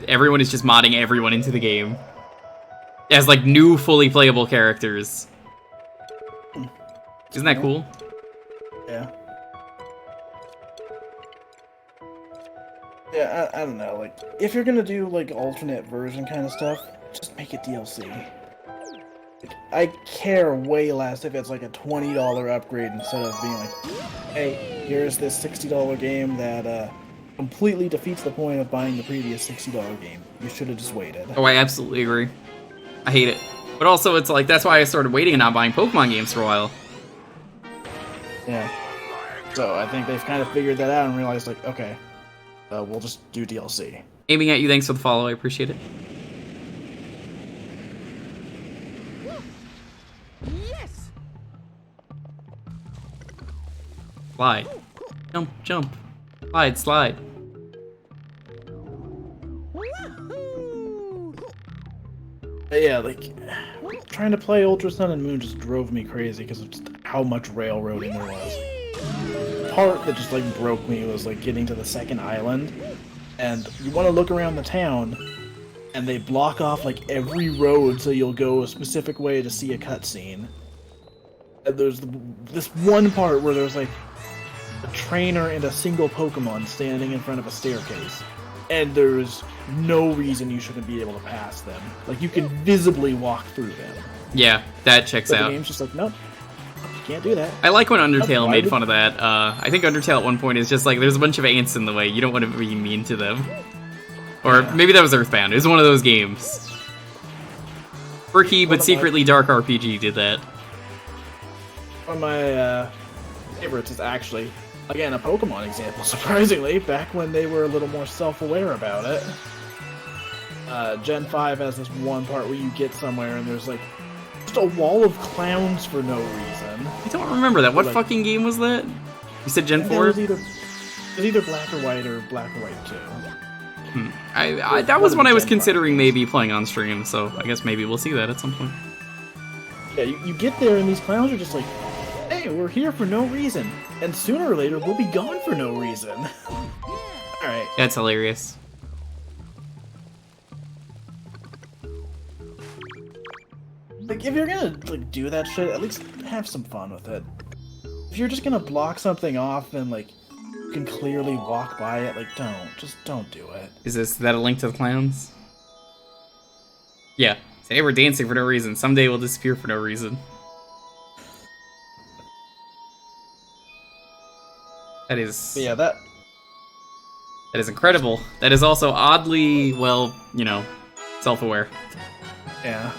everyone is just modding everyone into the game. It has, like, new fully playable characters. Isn't that cool? Yeah. Yeah, I don't know, like, if you're gonna do, like, alternate version kind of stuff, just make it DLC. Like, I care way less if it's, like, a $20 upgrade instead of being like, hey, here's this $60 game that, completely defeats the point of buying the previous $60 game. You should have just waited. Oh, I absolutely agree. I hate it. But also, it's like, that's why I started waiting and not buying Pokemon games for a while. Yeah. So I think they've kind of figured that out and realized, like, okay, we'll just do DLC. Aiming at you, thanks for the follow, I appreciate it. Yes. Slide. Jump, jump. Slide, slide. Yeah, like, trying to play Ultra Sun and Moon just drove me crazy because of just how much railroading there was. The part that just, like, broke me was, like, getting to the second island, and you want to look around the town, and they block off, like, every road so you'll go a specific way to see a cutscene. And there's this one part where there's, like, a trainer and a single Pokemon standing in front of a staircase. And there's no reason you shouldn't be able to pass them. Like, you can visibly walk through them. Yeah, that checks But out. the game's just like, nope, you can't do that. I like when Undertale Why made would- fun of that. I think Undertale at one point is just like, there's a bunch of ants in the way, you don't want to be mean to them. Or maybe that was Earthbound, it was one of those games. Quirky but secretly dark RPG did that. One of my favorites is actually, again, a Pokemon example, surprisingly, back when they were a little more self-aware about it. Gen 5 has this one part where you get somewhere and there's, like, just a wall of clowns for no reason. I don't remember that. What Like- fucking game was that? You said Gen And 4? It was either Black or White or Black or White 2. That was when I was considering maybe playing on stream, so I guess maybe we'll see that at some point. Yeah, you get there and these clowns are just like, hey, we're here for no reason. And sooner or later, we'll be gone for no reason. Alright. That's hilarious. Like, if you're gonna, like, do that shit, at least have some fun with it. If you're just gonna block something off and, like, you can clearly walk by it, like, don't do it. Is that a link to the clowns? Yeah. Say we're dancing for no reason. Someday we'll disappear for no reason. That is... But yeah, that That is incredible. That is also oddly, well, you know, self-aware. yeah.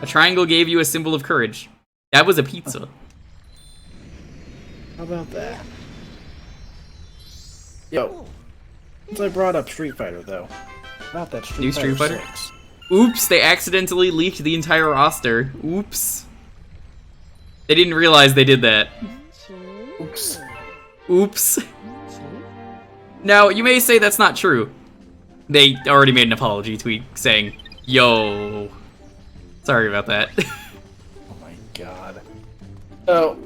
A triangle gave you a symbol of courage. That was a pizza. How about that? Yo. Since I brought up Street Fighter, though. About that New Street Street Fighter Fighter? 6. Oops, they accidentally leaked the entire roster. Oops. They didn't realize they did that. Oops. Oops. Now, you may say that's not true. They already made an apology tweet saying, yo. Sorry about that. Oh my god. Oh.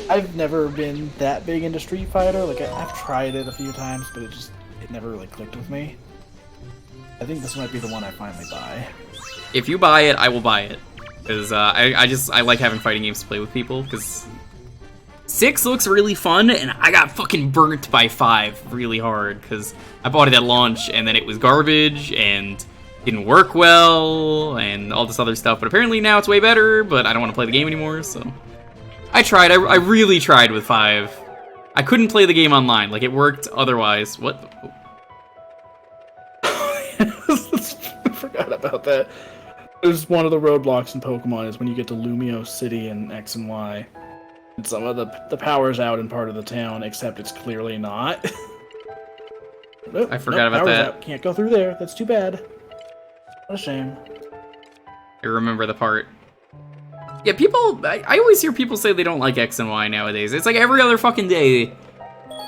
I've never been that big into Street Fighter. Like, I've tried it a few times, but it never really clicked with me. I think this might be the one I finally buy. If you buy it, I will buy it. Because I like having fighting games to play with people, because 6 looks really fun, and I got fucking burnt by 5 really hard, because I bought it at launch, and then it was garbage, and didn't work well, and all this other stuff, but apparently now it's way better, but I don't want to play the game anymore, so... I tried, I really tried with 5. I couldn't play the game online, like it worked otherwise. What? I forgot about that. There's one of the roadblocks in Pokemon is when you get to Lumio City in X and Y. And some of the power's out in part of the town, except it's clearly not. Nope, I forgot about power's that. out. Can't go through there. That's too bad. What a shame. I remember the part. Yeah, people, I always hear people say they don't like X and Y nowadays. It's like every other fucking day,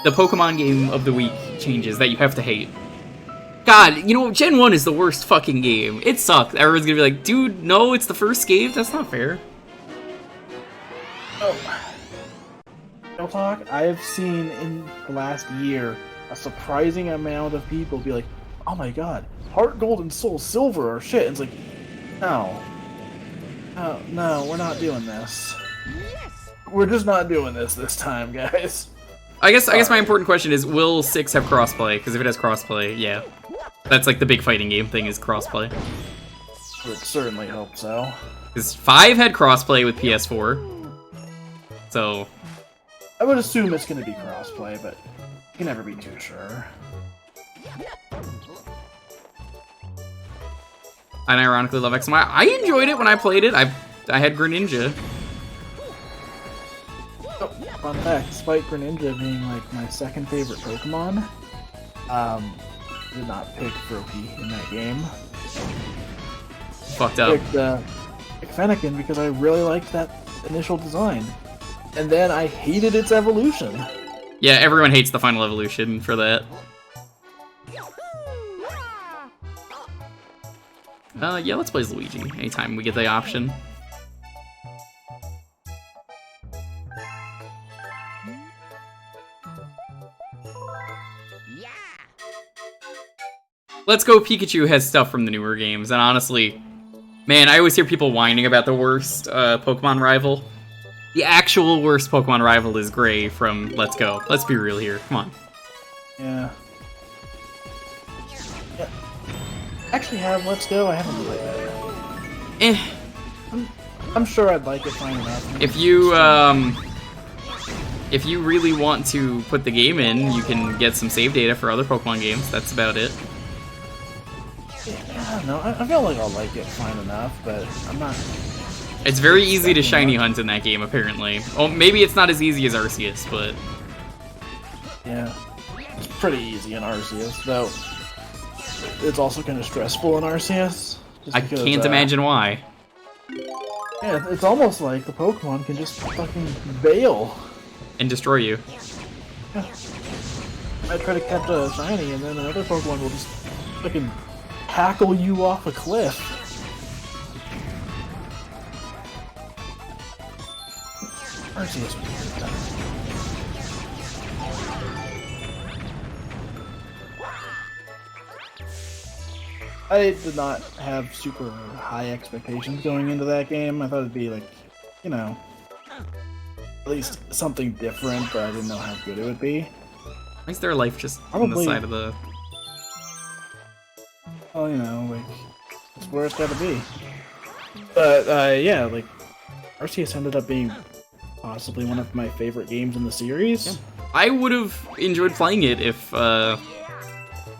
the Pokemon game of the week changes that you have to hate. God, you know, Gen 1 is the worst fucking game. It sucks. Everyone's gonna be like, dude, no, it's the first game? That's not fair. Oh. Real talk, I have seen in the last year a surprising amount of people be like, oh my god, Heart Gold and Soul Silver are shit. And it's like, no. No, we're not doing this. We're just not doing this time, guys. I guess my important question is, will 6 have crossplay? Because if it has crossplay, yeah. That's like the big fighting game thing is crossplay. Would certainly hope so. Because 5 had crossplay with PS4. So... I would assume it's going to be crossplay, but you can never be too sure. I ironically love XMI. I enjoyed it when I played it. I had Greninja. Fun fact, despite Greninja being like my second favorite Pokemon, did not pick Froakie in that game. Fucked up. Picked Fennekin because I really liked that initial design. And then I hated its evolution. Yeah, everyone hates the final evolution for that. Yeah, let's play as Luigi anytime we get the option. Let's Go Pikachu has stuff from the newer games, and honestly, man, I always hear people whining about the worst Pokemon rival. The actual worst Pokemon rival is Gray from Let's Go. Let's be real here. Come on. Yeah. Actually have Let's Go. I haven't played that yet. I'm sure I'd like it fine enough. If you really want to put the game in, you can get some save data for other Pokemon games. That's about it. Yeah, I don't know. I feel like I'll like it fine enough, but I'm not... It's very easy to shiny hunt in that game, apparently. Oh, maybe it's not as easy as Arceus, but... Yeah. It's pretty easy in Arceus, though. It's also kind of stressful in Arceus. I can't imagine why. Yeah, it's almost like the Pokemon can just fucking bail. And destroy you. Yeah. I try to catch a shiny, and then another Pokemon will just fucking tackle you off a cliff. Arceus weird. I did not have super high expectations going into that game. I thought it'd be like, you know, at least something different, but I didn't know how good it would be. Why is their life just on the side of the... Well, you know, like, it's where it's gotta be. But, yeah, like, Arceus ended up being possibly one of my favorite games in the series. Yeah. I would have enjoyed playing it if, you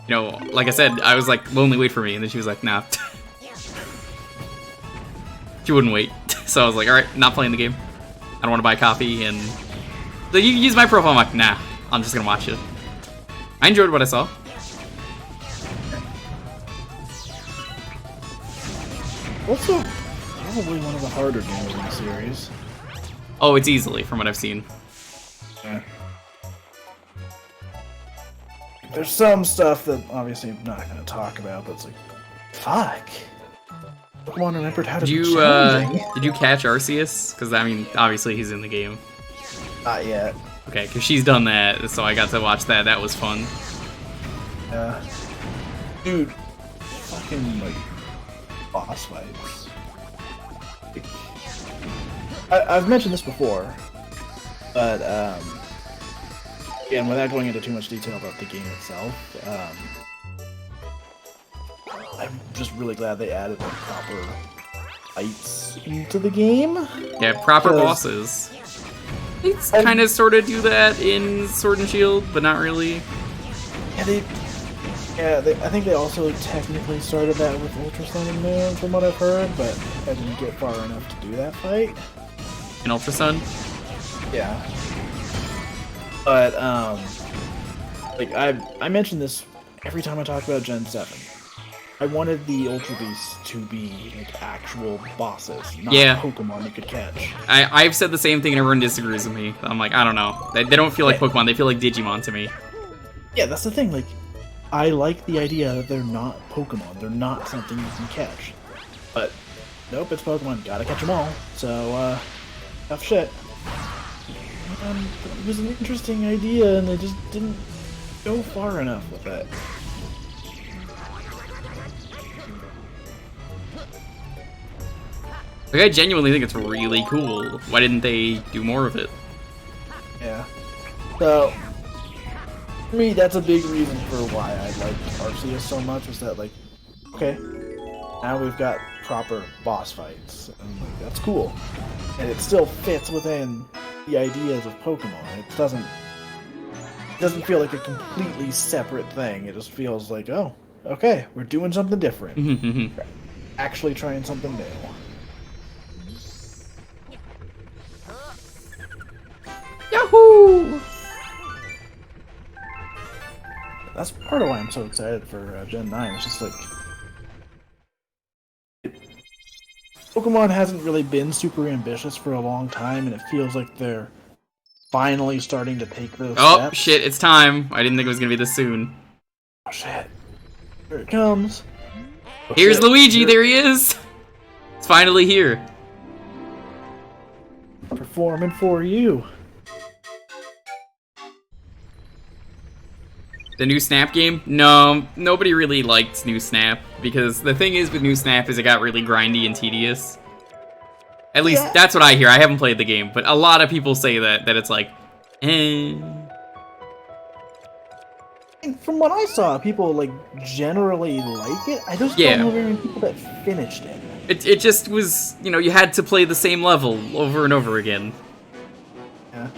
know, like I said, I was like, Lonely, wait for me, and then she was like, nah. She wouldn't wait. So I was like, alright, not playing the game. I don't want to buy a copy, and... Like, you can use my profile, I'm like, nah, I'm just gonna watch it. I enjoyed what I saw. Also, probably one of the harder games in the series. Oh, it's easily, from what I've seen. Yeah. There's some stuff that obviously I'm not going to talk about, but it's like, fuck. Pokemon remembered how to be challenging. Did you catch Arceus? Because, I mean, obviously he's in the game. Not yet. Okay, because she's done that, so I got to watch that. That was fun. Yeah. Dude, fucking, like, boss fights. I've mentioned this before, but, again, without going into too much detail about the game itself, I'm just really glad they added like, proper fights into the game. Yeah, proper bosses. They kind of sort of do that in Sword and Shield, but not really. Yeah, I think they also technically started that with Ultra Sun and Moon, from what I've heard, but I didn't get far enough to do that fight. In Ultra Sun? Yeah. But, like, I mention this every time I talk about Gen 7. I wanted the Ultra Beasts to be, like, actual bosses, not Pokemon you could catch. I've said the same thing and everyone disagrees with me. I'm like, I don't know. They don't feel like Pokemon, they feel like Digimon to me. Yeah, that's the thing, like, I like the idea that they're not Pokemon, they're not something you can catch. But, nope, it's Pokemon, gotta catch them all, so, tough shit. It was an interesting idea, and they just didn't go far enough with it. Like, I genuinely think it's really cool. Why didn't they do more of it? Yeah. So, for me, that's a big reason for why I liked Arceus so much, was that, like, okay, now we've got proper boss fights, and like, that's cool. And it still fits within the ideas of Pokemon. It doesn't feel like a completely separate thing. It just feels like, oh, okay, we're doing something different. actually trying something new. Yahoo! That's part of why I'm so excited for Gen 9. It's just like... Pokemon hasn't really been super ambitious for a long time, and it feels like they're finally starting to take those steps. Shit, it's time. I didn't think it was gonna be this soon. Oh shit. Here it comes. Oh, Here's shit. Luigi, there he is! It's finally here. Performing for you. The new Snap game? No, nobody really liked new Snap, because the thing is with new Snap is it got really grindy and tedious. At least, that's what I hear. I haven't played the game, but a lot of people say that it's like, eh. And from what I saw, people like generally like it. I just don't know very many people that finished it. It just was, you know, you had to play the same level over and over again. Yeah.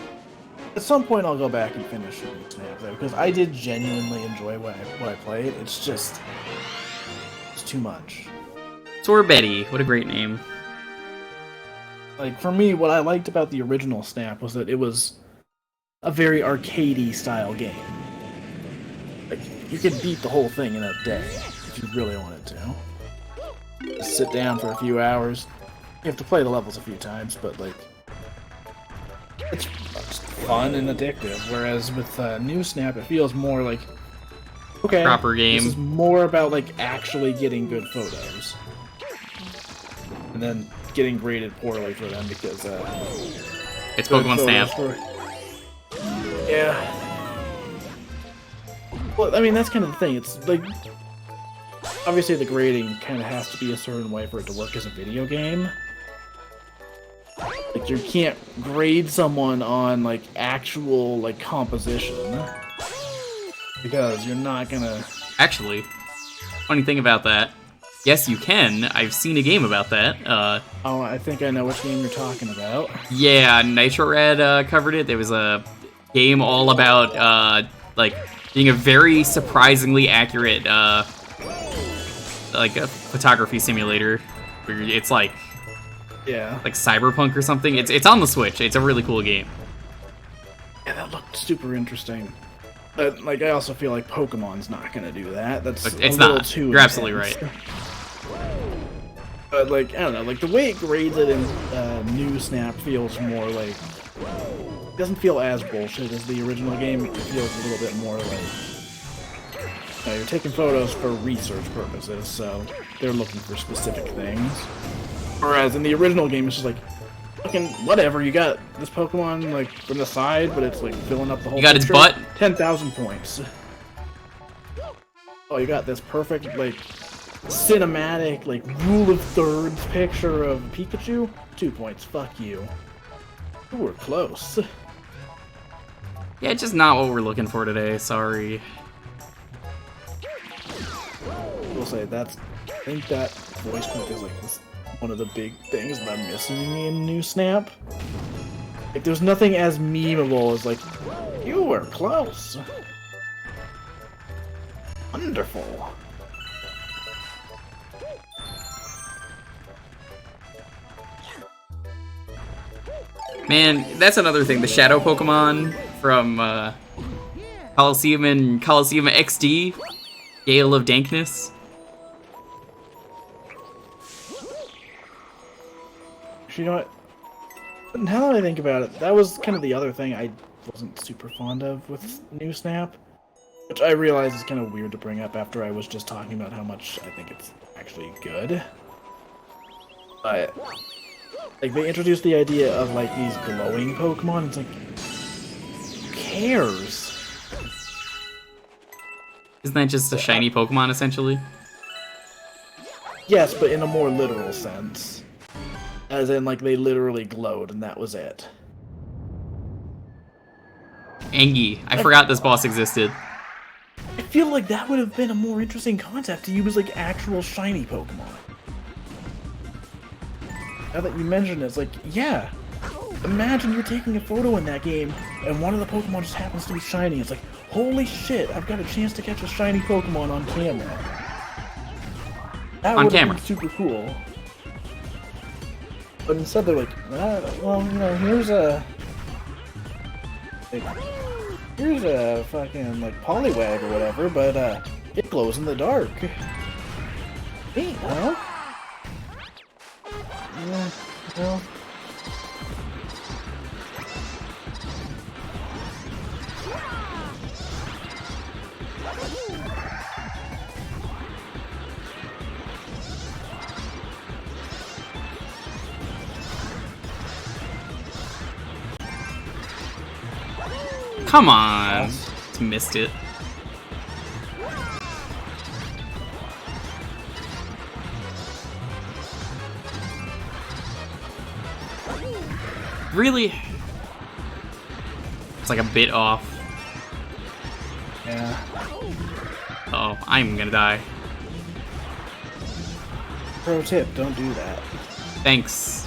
At some point, I'll go back and finish New Snap though, because I did genuinely enjoy what I played. It's just, it's too much. Betty, what a great name. Like for me, what I liked about the original Snap was that it was a very arcadey style game. Like you could beat the whole thing in a day if you really wanted to. Just sit down for a few hours. You have to play the levels a few times, but like it's fun and addictive. Whereas with New Snap, it feels more like okay, proper game. This is more about like actually getting good photos, and then getting graded poorly for them because it's Pokemon Snap. Yeah. Well, I mean that's kind of the thing. It's like obviously the grading kind of has to be a certain way for it to work as a video game. Like you can't grade someone on like actual like composition because you're not gonna. Actually, funny thing about that. Yes, you can. I've seen a game about that. Oh, I think I know which game you're talking about. Yeah, Nitro Red covered it. There was a game all about like being a very surprisingly accurate like a photography simulator where it's like Cyberpunk or something. It's on the Switch. It's a really cool game. Yeah, that looked super interesting. But like I also feel like Pokemon's not gonna do that. That's it's a little not. too You're absolutely intense. right. But like I don't know, like the way it grades it in New Snap feels more like it doesn't feel as bullshit as the original game. It feels a little bit more like you're taking photos for research purposes, so they're looking for specific things. Whereas in the original game, it's just like fucking whatever. You got this Pokemon like from the side, but it's like filling up the whole. You got picture. its butt. 10,000 points. Oh, you got this perfect like cinematic like rule of thirds picture of Pikachu. 2 points. Fuck you. Ooh, we're close. Yeah, it's just not what we're looking for today. Sorry. We'll say I think that voice print is like one of the big things that I'm missing in New Snap. Like, there's nothing as memeable as like, you were close. Wonderful. Man, that's another thing. The Shadow Pokemon from Coliseum and Coliseum XD, Gale of Dankness. You know what? Now that I think about it, that was kind of the other thing I wasn't super fond of with New Snap. Which I realize is kind of weird to bring up after I was just talking about how much I think it's actually good. But, like, they introduced the idea of, like, these glowing Pokemon. It's like, who cares? Isn't that just a shiny Pokemon, essentially? Yes, but in a more literal sense. As in, like, they literally glowed, and that was it. Angie. I forgot this boss existed. I feel like that would have been a more interesting concept to use, like, actual shiny Pokemon. Now that you mention it, it's like, yeah. Imagine you're taking a photo in that game, and one of the Pokemon just happens to be shiny. It's like, holy shit, I've got a chance to catch a shiny Pokemon on camera. That On would have camera. been super cool. But instead they're like, well, you know, here's a fucking like polywag or whatever, but it glows in the dark. Neat, huh? Yeah, well. Come on. Just missed it. Really? It's like a bit off. Yeah. Oh, I'm gonna die. Pro tip, don't do that. Thanks.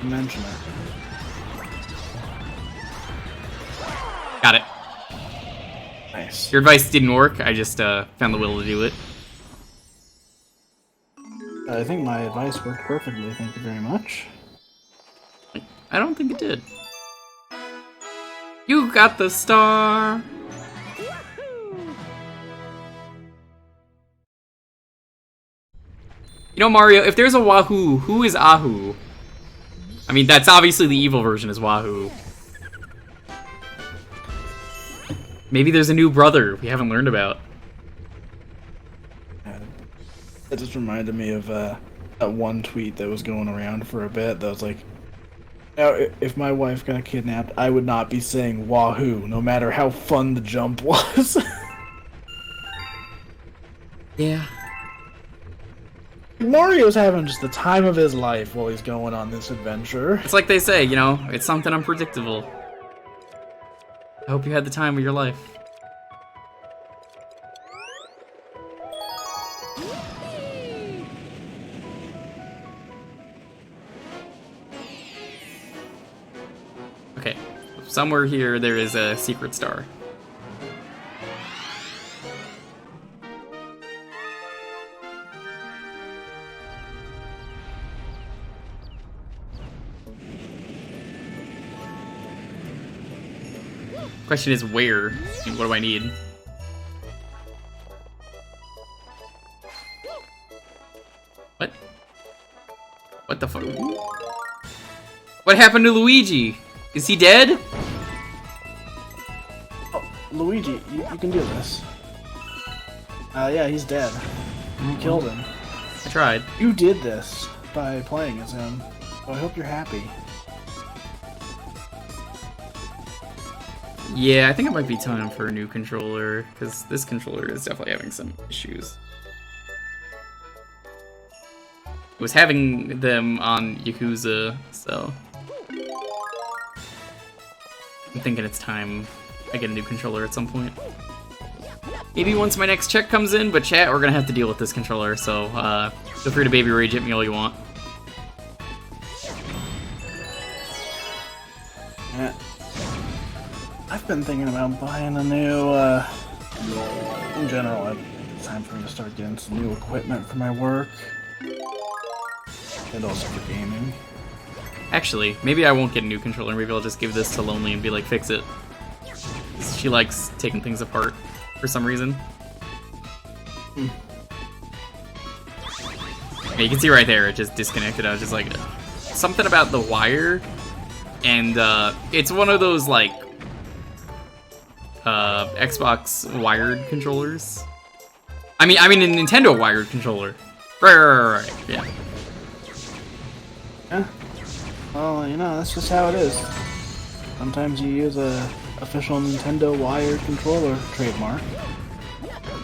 Mention it. Got it. Nice. Your advice didn't work. I just found the will to do it. I think my advice worked perfectly, thank you very much. I don't think it did. You got the star. You know, Mario, if there's a Wahoo, who is Ahu? I mean, that's obviously the evil version is Wahoo. Maybe there's a new brother we haven't learned about. That just reminded me of that one tweet that was going around for a bit that was like, now, if my wife got kidnapped, I would not be saying wahoo, no matter how fun the jump was. Yeah. Mario's having just the time of his life while he's going on this adventure. It's like they say, you know, it's something unpredictable. I hope you had the time of your life. Okay, somewhere here there is a secret star. Question is where, and what do I need? What? What the fuck? What happened to Luigi? Is he dead? Oh, Luigi, you can do this. Yeah, he's dead. You killed him. I tried. You did this by playing as him, so I hope you're happy. Yeah, I think it might be time for a new controller, because this controller is definitely having some issues. I was having them on Yakuza, so I'm thinking it's time I get a new controller at some point. Maybe once my next check comes in, but chat, we're gonna have to deal with this controller, so feel free to baby rage at me all you want. Yeah. I've been thinking about buying a new, in general, it's time for me to start getting some new equipment for my work. And also for gaming. Actually, maybe I won't get a new controller, maybe I'll just give this to Lonely and be like, fix it. She likes taking things apart for some reason. Yeah, you can see right there, it just disconnected. I was just like, something about the wire, and it's one of those like Xbox wired controllers. I mean a Nintendo wired controller. Right. Yeah. Yeah. Well, you know, that's just how it is. Sometimes you use a official Nintendo wired controller trademark,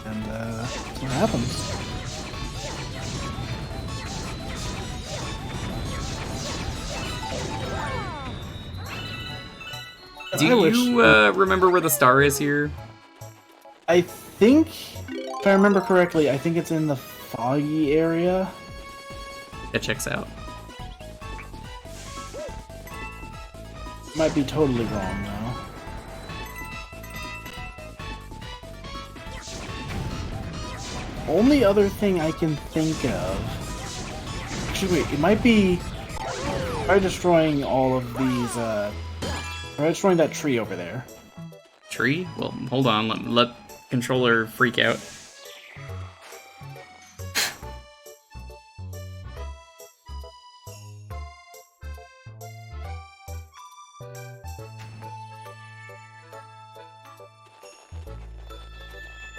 and that's what happens. Do you remember where the star is here? I think, if I remember correctly, I think it's in the foggy area. That checks out. Might be totally wrong, though. only other thing I can think of... Actually, wait, it might be... Try destroying all of these, Try destroying that tree over there. Tree? Well, hold on. Let controller freak out.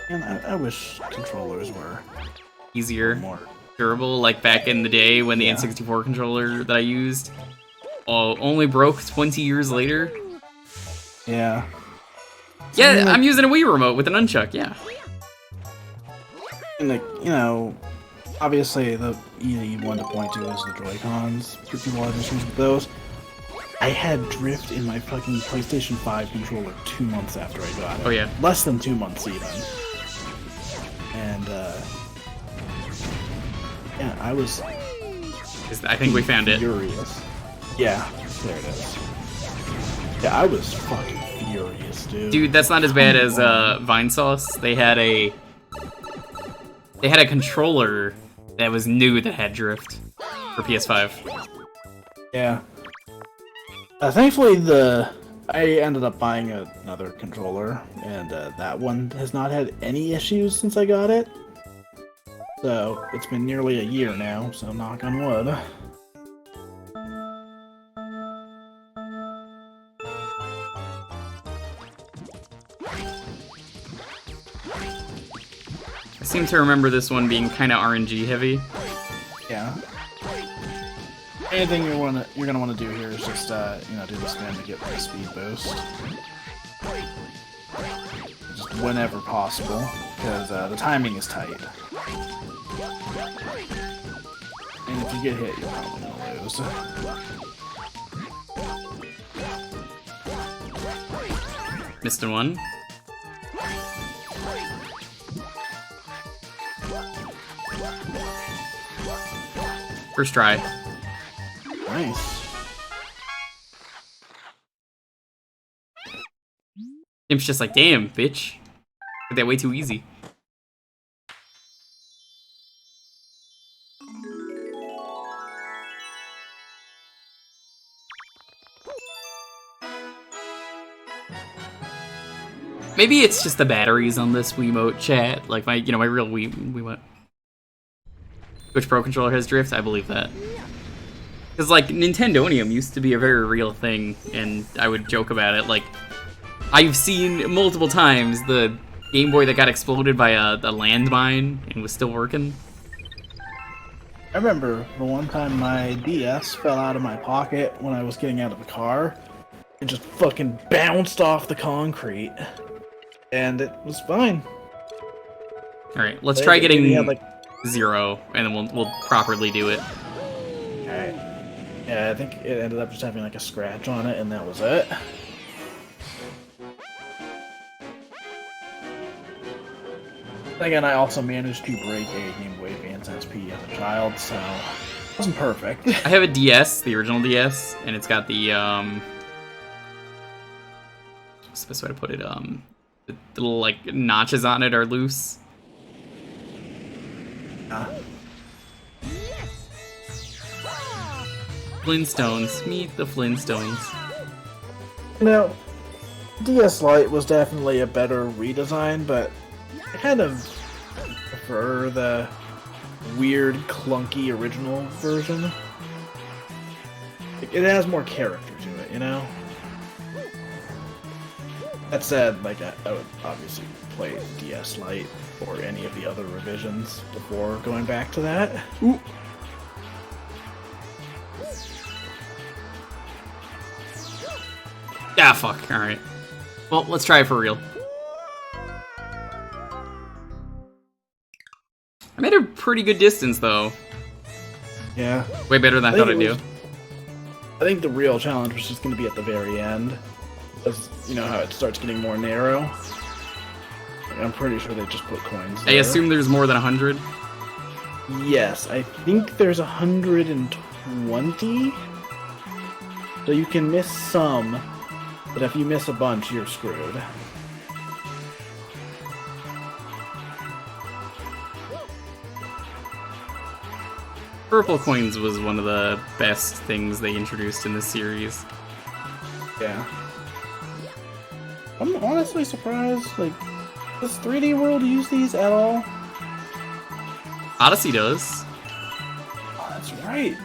And I wish controllers were Easier. more... Durable, like back in the day when the N64 controller that I used only broke 20 years later. Yeah. Yeah, I'm using a Wii remote with an nunchuck, yeah. And, like, you know, obviously the easy one to point to is the Joy-Cons. If people have issues with those. I had drift in my fucking PlayStation 5 controller 2 months after I got it. Oh yeah. Less than 2 months even. And, yeah, I was I think we found it. furious. Yeah, there it is. Yeah, I was fucking furious, dude. Dude, that's not as bad as Vine Sauce. They had a controller that was new that had drift for PS5. Yeah. Thankfully, I ended up buying another controller, and that one has not had any issues since I got it. So, it's been nearly a year now, so knock on wood. I seem to remember this one being kind of RNG heavy. Yeah. Anything you're gonna want to do here is just you know, do the spin to get the speed boost. Just whenever possible, because the timing is tight. And if you get hit, you're probably gonna lose. Missed in one. First try. Nice. Im's just like, damn, bitch. Did that way too easy. Maybe it's just the batteries on this Wiimote chat. Like my real Wiimote. Which Pro controller has drift? I believe that. Because, like, Nintendonium used to be a very real thing, and I would joke about it. Like, I've seen multiple times the Game Boy that got exploded by a landmine and was still working. I remember the one time my DS fell out of my pocket when I was getting out of the car. It just fucking bounced off the concrete. And it was fine. Alright, let's try getting had, like... 0, and then we'll properly do it. Alright. Yeah, I think it ended up just having like a scratch on it, and that was it. Again, I also managed to break a Game Boy Advance SP as a child, so it wasn't perfect. I have a DS, the original DS, and it's got the what's the best way to put it? The little like notches on it are loose. Flintstones, meet the Flintstones. Now, DS Lite was definitely a better redesign, but I kind of prefer the weird, clunky original version. It has more character to it, you know? That said, like, I would obviously play DS Lite or any of the other revisions before going back to that. Ooh. Ah, fuck. Alright. Well, let's try it for real. I made a pretty good distance, though. Yeah. Way better than I thought I'd do. I think the real challenge was just going to be at the very end. Because, you know how it starts getting more narrow? I'm pretty sure they just put coins there. I assume there's more than 100? Yes, I think there's 120. So you can miss some, but if you miss a bunch, you're screwed. Purple coins was one of the best things they introduced in this series. Yeah. I'm honestly surprised, like, does 3D World use these at all? Odyssey does. Oh, that's right.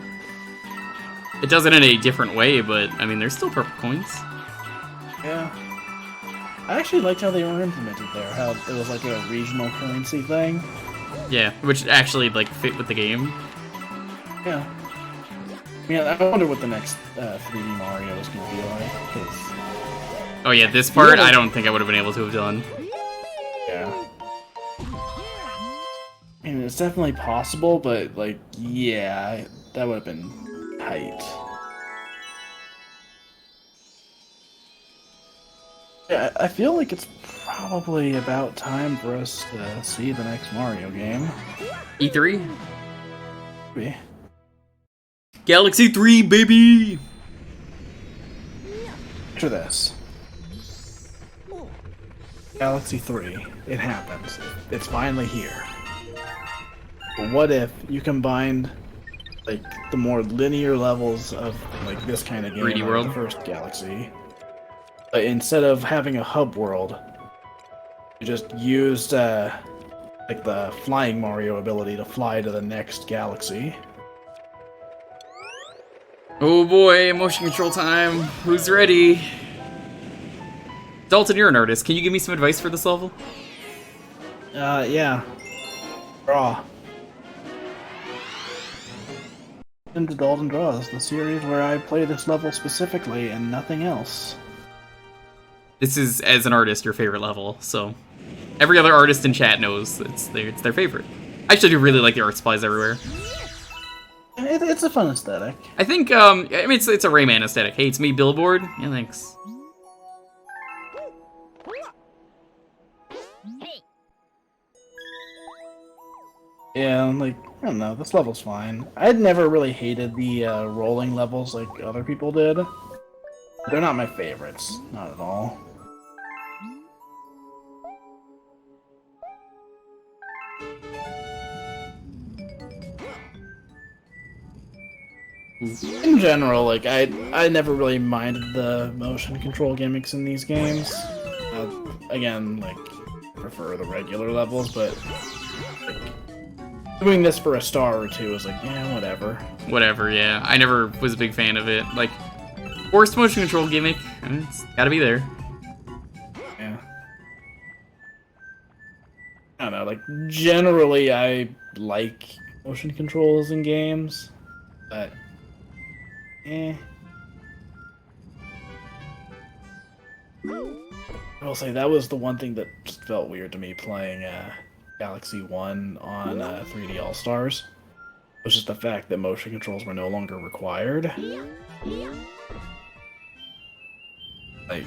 It does it in a different way, but I mean, there's still purple coins. Yeah. I actually liked how they were implemented there, how it was like a regional currency thing. Yeah, which actually like fit with the game. Yeah. Yeah, I wonder what the next 3D Mario is going to be like, because... Oh yeah, this part Yeah. I don't think I would have been able to have done. Yeah. I mean, it's definitely possible, but, like, yeah, that would have been tight. Yeah, I feel like it's probably about time for us to see the next Mario game. E3? Maybe. Galaxy 3, baby! Picture this. Galaxy 3. It happens. It's finally here. But what if you combined, like, the more linear levels of, like, this kind of game 3D like world? the first Galaxy, but instead of having a hub world, you just used, like, the flying Mario ability to fly to the next galaxy. Oh boy, motion control time. Who's ready? Dalton, you're an artist. Can you give me some advice for this level? Yeah. Draw. Into Dalton Draws, the series where I play this level specifically and nothing else. This is, as an artist, your favorite level, so... Every other artist in chat knows it's their favorite. I actually do really like the art supplies everywhere. It's a fun aesthetic. I think, I mean, it's a Rayman aesthetic. Hey, it's me, Billboard. Yeah, thanks. Yeah, like, I don't know, this level's fine. I'd never really hated the rolling levels like other people did. They're not my favorites, not at all. In general, like, I never really minded the motion control gimmicks in these games. Again, like, I prefer the regular levels, but like, doing this for a star or two is like, yeah, whatever. Whatever, yeah. I never was a big fan of it. Like, forced motion control gimmick, I mean, it's gotta be there. Yeah. I don't know, like, generally I like motion controls in games, but I will say that was the one thing that just felt weird to me playing Galaxy 1 on 3D All-Stars. It was just the fact that motion controls were no longer required. Like,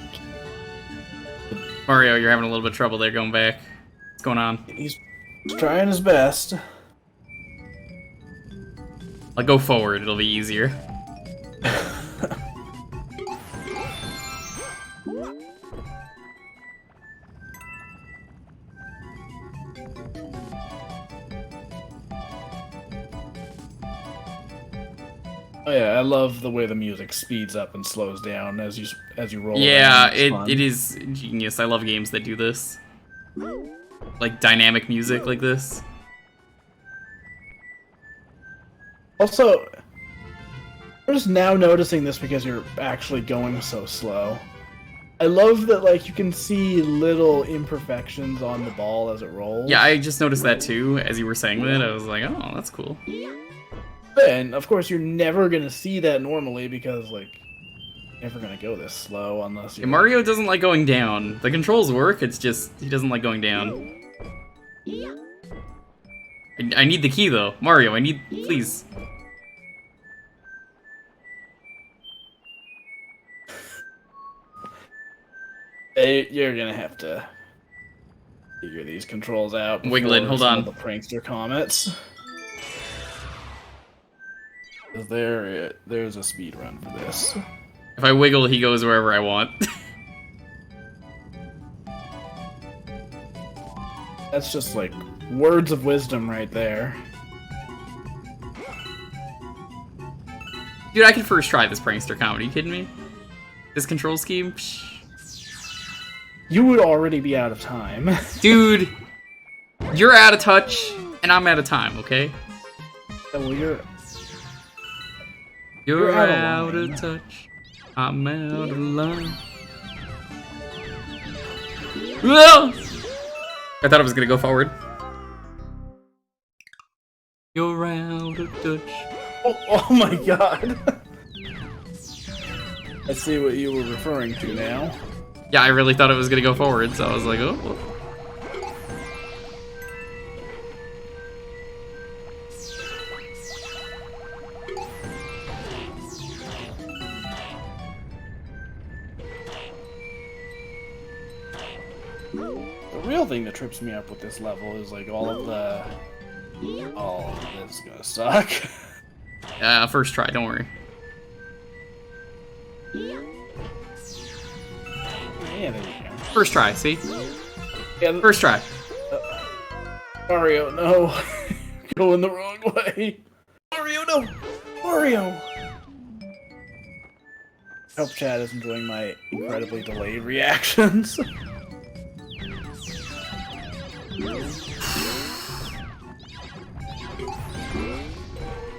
Mario, you're having a little bit of trouble there going back. What's going on? he's trying his best. I'll go forward, it'll be easier. Oh yeah, I love the way the music speeds up and slows down as you roll. Yeah, around. It's fun. it is genius. I love games that do this. Like dynamic music like this. Also, I'm just now noticing this because you're actually going so slow. I love that, like, you can see little imperfections on the ball as it rolls. Yeah, I just noticed that too as you were saying that. I was like, oh, that's cool. And of course, you're never gonna see that normally because, like, you're never gonna go this slow unless you. Yeah, Mario doesn't like going down. The controls work, it's just he doesn't like going down. I need the key though. Mario, I need, please. You're gonna have to figure these controls out. Wiggling, hold some on. of the prankster comments. 'Cause there's a speed run for this. If I wiggle, he goes wherever I want. That's just like words of wisdom right there. Dude, I could first try this prankster comedy. Are you kidding me? This control scheme? Psh. You would already be out of time. Dude, you're out of touch, and I'm out of time, okay? Well, you're You're out out of of touch. I'm out of line. Whoa! I thought I was gonna go forward. You're out of touch. Oh my god. I see what you were referring to now. Yeah, I really thought it was gonna go forward, so I was like, oh. The real thing that trips me up with this level is like all of the... Oh, this is gonna suck. First try, don't worry. Yeah, there you go. First try, see? Yeah, First try. Mario, no. Going the wrong way. Mario, no. Mario. Hope chat is enjoying my incredibly delayed reactions.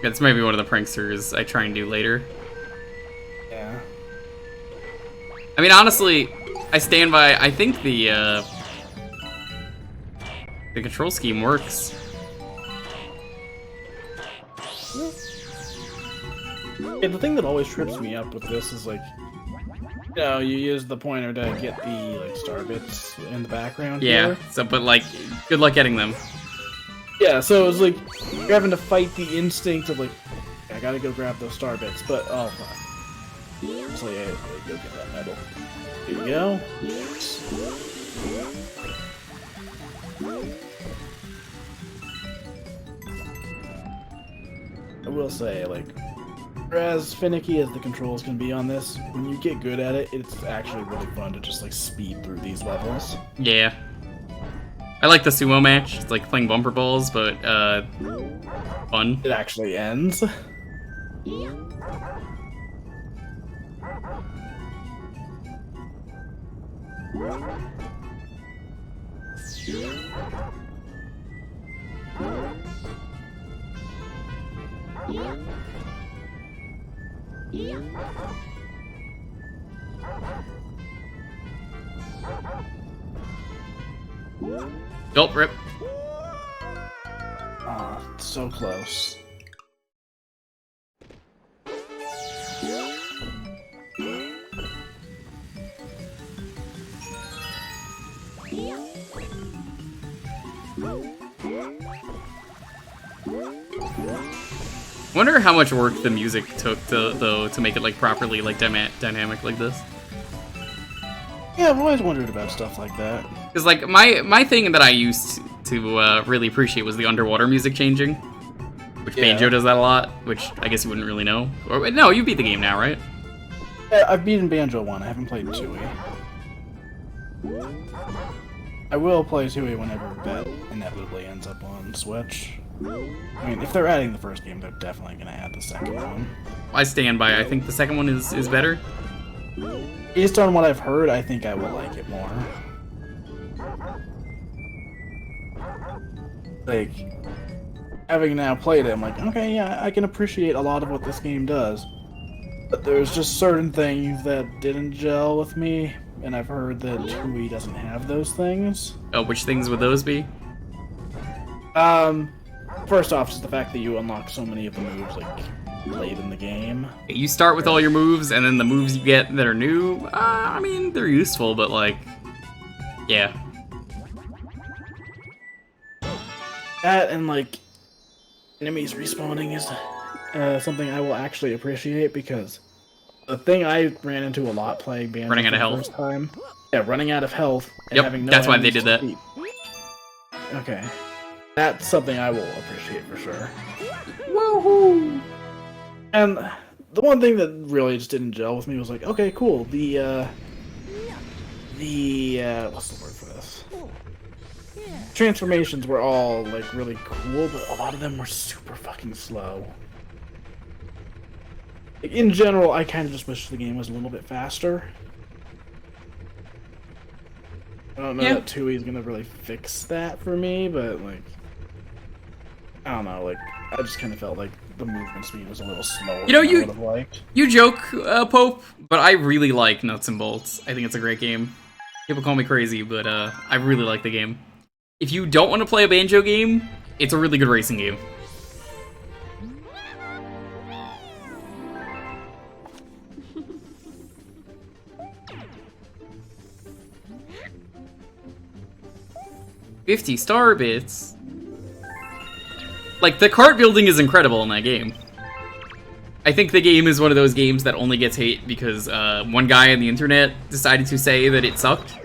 It's maybe one of the pranksters I try and do later. Yeah. I mean, honestly, I stand by. I think the control scheme works. Yeah, the thing that always trips me up with this is like, you know, you use the pointer to get the like star bits in the background. Yeah. Here. So, but like, good luck getting them. Yeah, so it's like you're having to fight the instinct of like, I gotta go grab those star bits, but oh fuck. So yeah, go get that medal. Here you go. I will say, like, as finicky as the controls can be on this, when you get good at it, it's actually really fun to just like speed through these levels. Yeah. I like the sumo match. It's like playing bumper balls, but fun. It actually ends. Oh, rip. Oh, so close. Wonder how much work the music took to make it like properly like dynamic like this. Yeah, I've always wondered about stuff like that. Because like my thing that I used to really appreciate was the underwater music changing, which Yeah. Banjo does that a lot. Which I guess you wouldn't really know. Or no, you beat the game now, right? Yeah, I've beaten Banjo 1, I haven't played 2E. I will play 2E whenever that inevitably ends up on Switch. I mean, if they're adding the first game, they're definitely gonna add the second one. I stand by. I think the second one is better. Based on what I've heard, I think I will like it more. Like, having now played it, I'm like, okay, yeah, I can appreciate a lot of what this game does. But there's just certain things that didn't gel with me, and I've heard that 2E doesn't have those things. Oh, which things would those be? First off, just the fact that you unlock so many of the moves, like, late in the game. You start with all your moves, and then the moves you get that are new, I mean, they're useful, but like, yeah. That and, like, enemies respawning is something I will actually appreciate, because the thing I ran into a lot playing Banjo Running out of for the health. first time, yeah, running out of health and Yep, having no that's why they enemies did that. to beat. Okay. That's something I will appreciate for sure. Woohoo! And the one thing that really just didn't gel with me was like, okay, cool, the what's the word for this? Transformations were all, like, really cool, but a lot of them were super fucking slow. in general, I kind of just wish the game was a little bit faster. I don't know that 2E is gonna really fix that for me, but like, I don't know. Like, I just kind of felt like the movement speed was a little slower. You know, than I would have liked. You joke, Pope, but I really like Nuts and Bolts. I think it's a great game. People call me crazy, but I really like the game. If you don't want to play a banjo game, it's a really good racing game. $50 bits. Like, the cart building is incredible in that game. I think the game is one of those games that only gets hate because one guy on the internet decided to say that it sucked.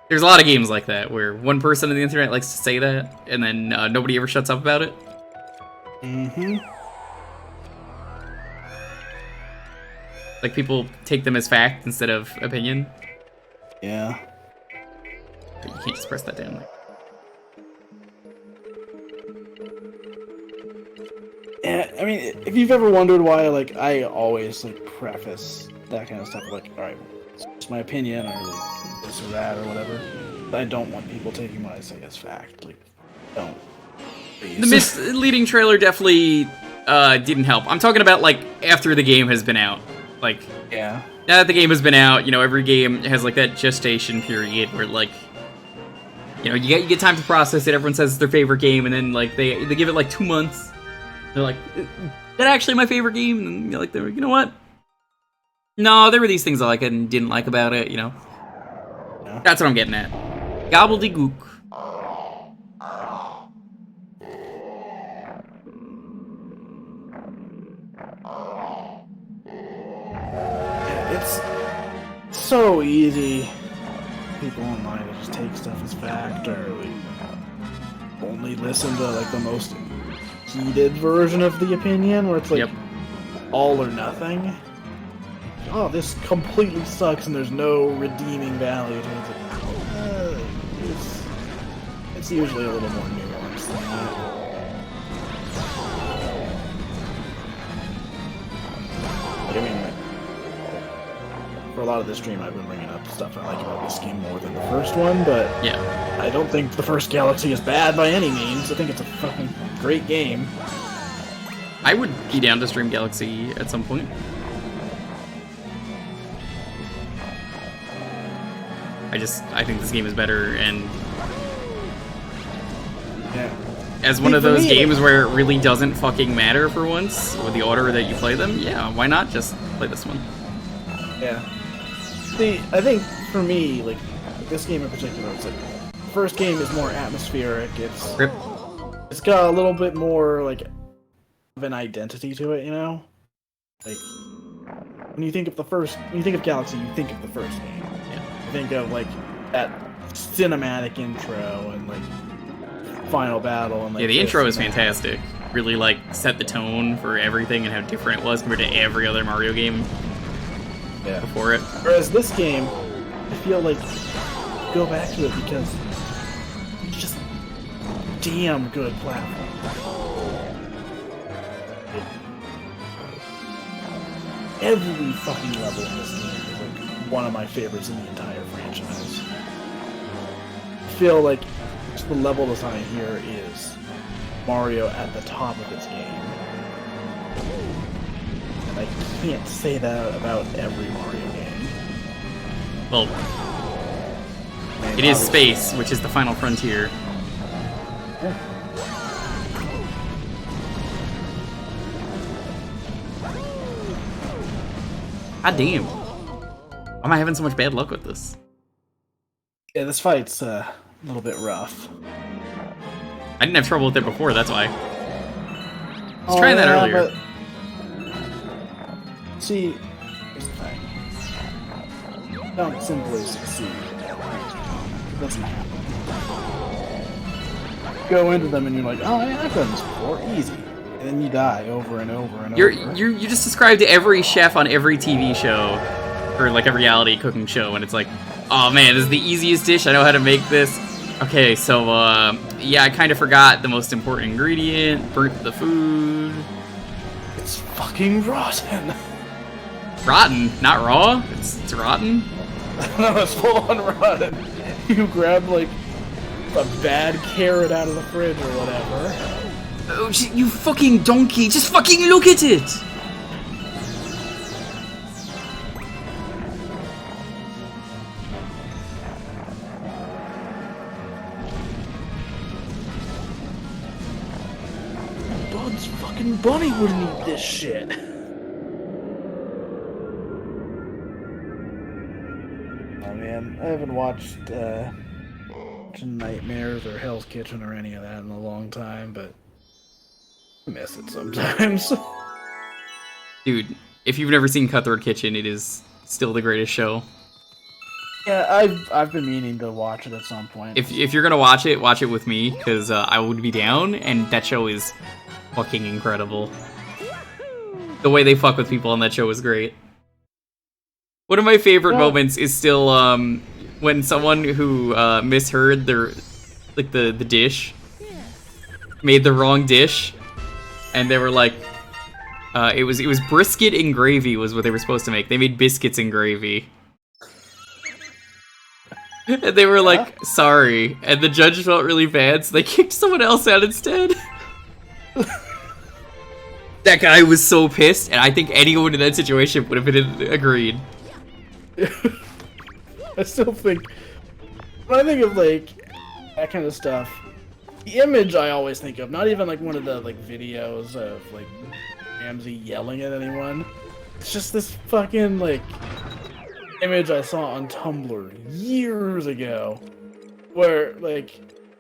There's a lot of games like that, where one person on the internet likes to say that, and then nobody ever shuts up about it. Mm-hmm. Like, people take them as fact instead of opinion. Yeah. But you can't just press that down. Yeah, I mean, if you've ever wondered why, like, I always, like, preface that kind of stuff, like, alright, it's my opinion, or like, this or that, or whatever. But I don't want people taking what I say as fact. Like, don't. Please. The misleading trailer definitely didn't help. I'm talking about, like, after the game has been out. Like, yeah. Now that the game has been out, you know, every game has, like, that gestation period where, like, you know, you get time to process it, everyone says it's their favorite game, and then, like, they give it, like, 2 months. They're like, that actually my favorite game? And you're like, you know what? No, there were these things I liked and didn't like about it, you know? Yeah. That's what I'm getting at. Gobbledygook. It's so easy. People online to just take stuff as fact, or like, only listen to like the most heated version of the opinion, where it's like all or nothing. Oh, this completely sucks, and there's no redeeming value to it. It's usually a little more nuanced than that. Like, I mean, like, for a lot of this stream, I've been bringing up stuff I like about this game more than the first one, but yeah, I don't think the first Galaxy is bad by any means. I think it's a fucking great game. I would be down to stream Galaxy at some point. I think this game is better, and as one of those games where it really doesn't fucking matter for once, with the order that you play them, yeah, why not just play this one? Yeah. See, I think for me, like, this game in particular, it's like, the first game is more atmospheric, it's got a little bit more, like, of an identity to it, you know? Like, when you think of Galaxy, you think of the first game. Yeah. You think of, like, that cinematic intro and, like, final battle and, like, yeah, the intro is fantastic. Really, like, set the tone for everything and how different it was compared to every other Mario game before it. Whereas this game, I feel like, go back to it because it's just damn good platform. Every fucking level in this game is like one of my favorites in the entire franchise. I feel like just the level design here is Mario at the top of its game. And I can't say that about every Mario game. Well, it is space, which is the final frontier. God damn. Why am I having so much bad luck with this? Yeah, this fight's a little bit rough. I didn't have trouble with it before, that's why. I was trying that earlier. But... See, here's the thing. You don't simply succeed. It doesn't happen. Go into them and you're like, oh yeah, I've done this before, easy. And then you die over and over and over. You just described every chef on every TV show, or like a reality cooking show, and it's like, oh man, this is the easiest dish, I know how to make this. Okay, so yeah, I kind of forgot the most important ingredient, burnt the food. It's fucking rotten. Rotten, not raw. It's rotten. No, it's full on rotten. You grab like a bad carrot out of the fridge or whatever. Oh, you fucking donkey! Just fucking look at it. Bud's fucking bunny wouldn't eat this shit. Oh man, I haven't watched Nightmares or Hell's Kitchen or any of that in a long time, but I miss it sometimes. Dude, if you've never seen Cutthroat Kitchen, it is still the greatest show. Yeah, I've been meaning to watch it at some point. If you're gonna watch it with me, because I would be down, and that show is fucking incredible. The way they fuck with people on that show is great. One of my favorite moments is still when someone who misheard their the dish made the wrong dish, and they were like, it was brisket and gravy was what they were supposed to make. They made biscuits and gravy. And they were like, sorry. And the judge felt really bad, so they kicked someone else out instead. That guy was so pissed, and I think anyone in that situation would have been agreed. I still think, when I think of like that kind of stuff, the image I always think of, not even like one of the like videos of like Ramsey yelling at anyone. It's just this fucking like image I saw on Tumblr years ago, where like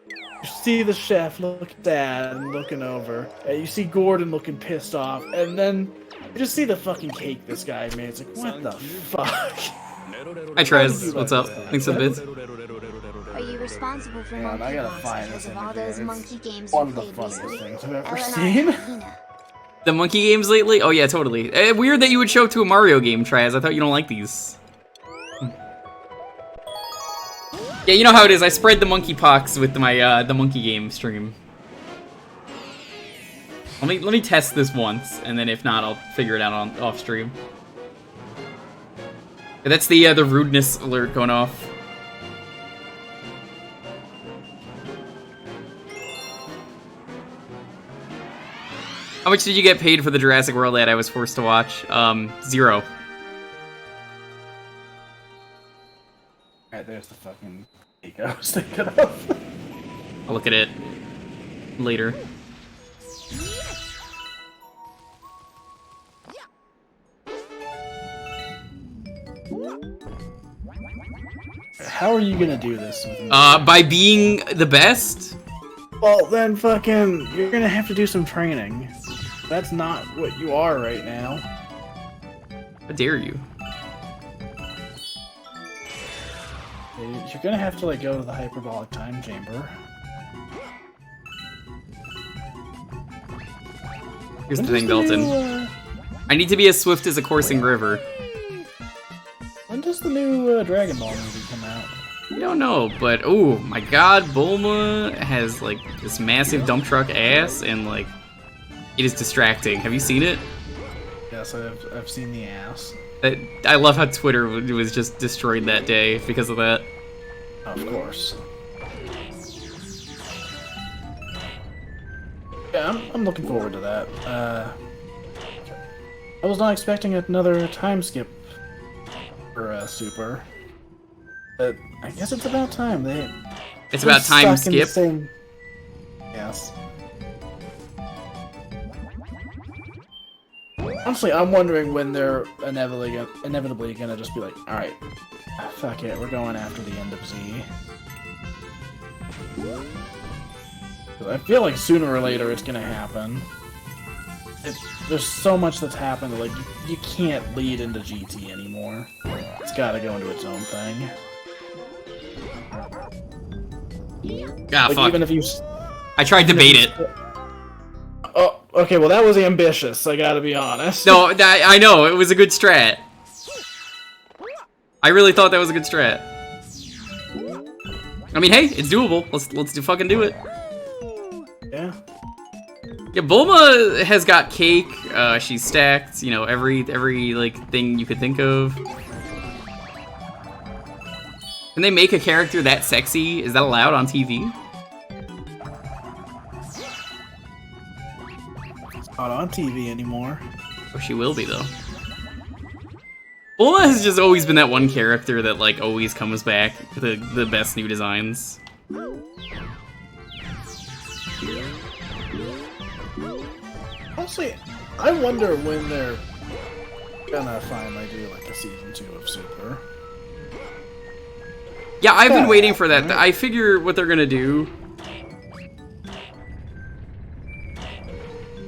you see the chef look sad and looking over, and you see Gordon looking pissed off, and then you just see the fucking cake this guy made. It's like, what the fuck? Hi Trez, what's up? Thanks for the bits. Are you responsible for Man, I monkey gotta box find because this of all those image. monkey games One you of the played funniest recently? things I've ever Ellen, seen. Hina. The monkey games lately? Oh yeah, totally. Weird that you would show up to a Mario game, Trez. I thought you don't like these. Yeah, you know how it is. I spread the monkey pox with my the monkey game stream. Let me test this once, and then if not, I'll figure it out on off stream. That's the rudeness alert going off. How much did you get paid for the Jurassic World ad I was forced to watch? 0. Alright, there's the fucking cake I was thinking of. I'll look at it later. How are you gonna do this? By being the best? Well, then fucking, you're gonna have to do some training. That's not what you are right now. How dare you? You're gonna have to, like, go to the hyperbolic time chamber. Here's the thing, Dalton. I need to be as swift as a coursing river. When does the new Dragon Ball movie come out? I don't know, but oh my god, Bulma has like this massive dump truck ass, and like it is distracting. Have you seen it? Yes, I've seen the ass. I love how Twitter was just destroyed that day because of that. Of course. Yeah, I'm looking forward to that. I was not expecting another time skip for Super. But I guess it's about time. It's about time stuck in the skip. same... Yes. Honestly, I'm wondering when they're inevitably gonna just be like, alright, fuck it, we're going after the end of Z. I feel like sooner or later it's gonna happen. There's so much that's happened that, like, you can't lead into GT anymore. It's gotta go into its own thing. Ah, Like, fuck. even if you... I tried to bait it. Oh, okay, well that was ambitious, I gotta be honest. No, I know, it was a good strat. I really thought that was a good strat. I mean, hey, it's doable. Let's fucking do it. Yeah. Yeah, Bulma has got cake. She's stacked. You know, every like thing you could think of. Can they make a character that sexy? Is that allowed on TV? It's not on TV anymore. Oh, she will be though. Bulma has just always been that one character that like always comes back with the best new designs. Honestly, I wonder when they're gonna finally do like a season 2 of Super. Yeah, I've been waiting for that. I figure what they're gonna do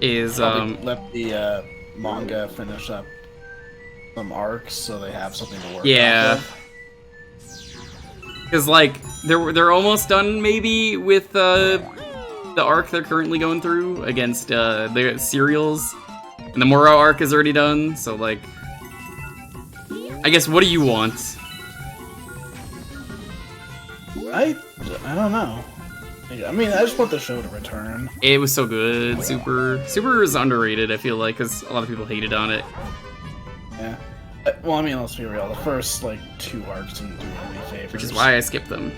is let the manga finish up some arcs so they have something to work yeah. off Because like they're almost done maybe with the arc they're currently going through against the cereals, and the Moro arc is already done. So like, I guess what do you want? I don't know. I mean, I just want the show to return. It was so good. Super is underrated. I feel like because a lot of people hated on it. Yeah. Well, I mean, let's be real. The first like 2 arcs didn't do any favors. Which is why I skipped them.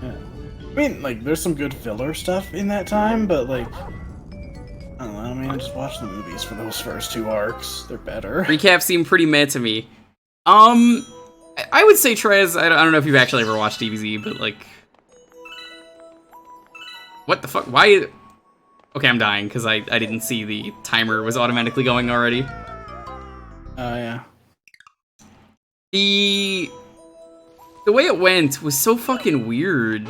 Yeah. I mean, like, there's some good filler stuff in that time, but like, I don't know. I mean, I just watched the movies for those first 2 arcs. They're better. Recap seemed pretty meh to me. I would say Trez. I don't know if you've actually ever watched DBZ, but like, what the fuck? Why? Okay, I'm dying because I didn't see the timer was automatically going already. Yeah. The way it went was so fucking weird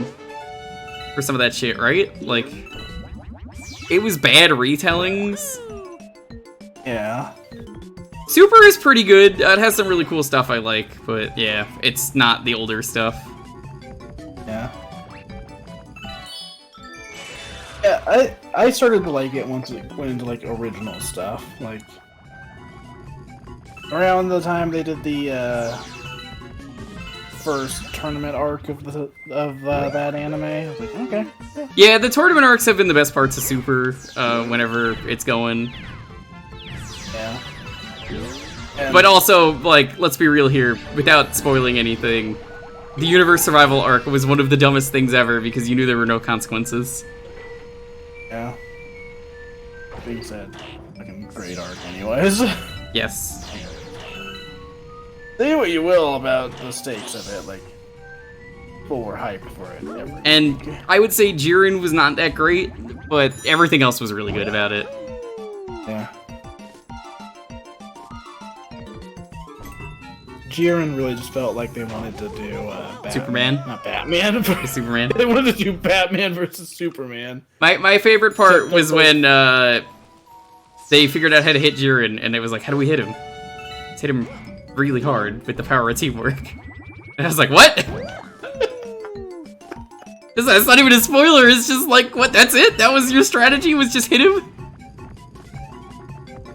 for some of that shit, right? Like, it was bad retellings. Yeah. Super is pretty good. It has some really cool stuff I like, but yeah, it's not the older stuff. Yeah. Yeah, I started to like it once it went into like original stuff. Like around the time they did the first tournament arc of that anime, I was like, okay. Yeah, the tournament arcs have been the best parts of Super whenever it's going. Yeah. And But also, like, let's be real here, without spoiling anything, the universe survival arc was one of the dumbest things ever because you knew there were no consequences. yeah. Being said, fucking great arc, anyways. Yes. Say what you will about the stakes of it, like people were hyped for it. And I would say Jiren was not that great, but everything else was really good about it. Yeah. Jiren really just felt like they wanted to do Batman. Superman? Not Batman. Superman. They wanted to do Batman versus Superman. My favorite part was when they figured out how to hit Jiren, and it was like, how do we hit him? Let's hit him really hard with the power of teamwork. And I was like, what? That's not even a spoiler, it's just like, what, that's it? That was your strategy, was just hit him?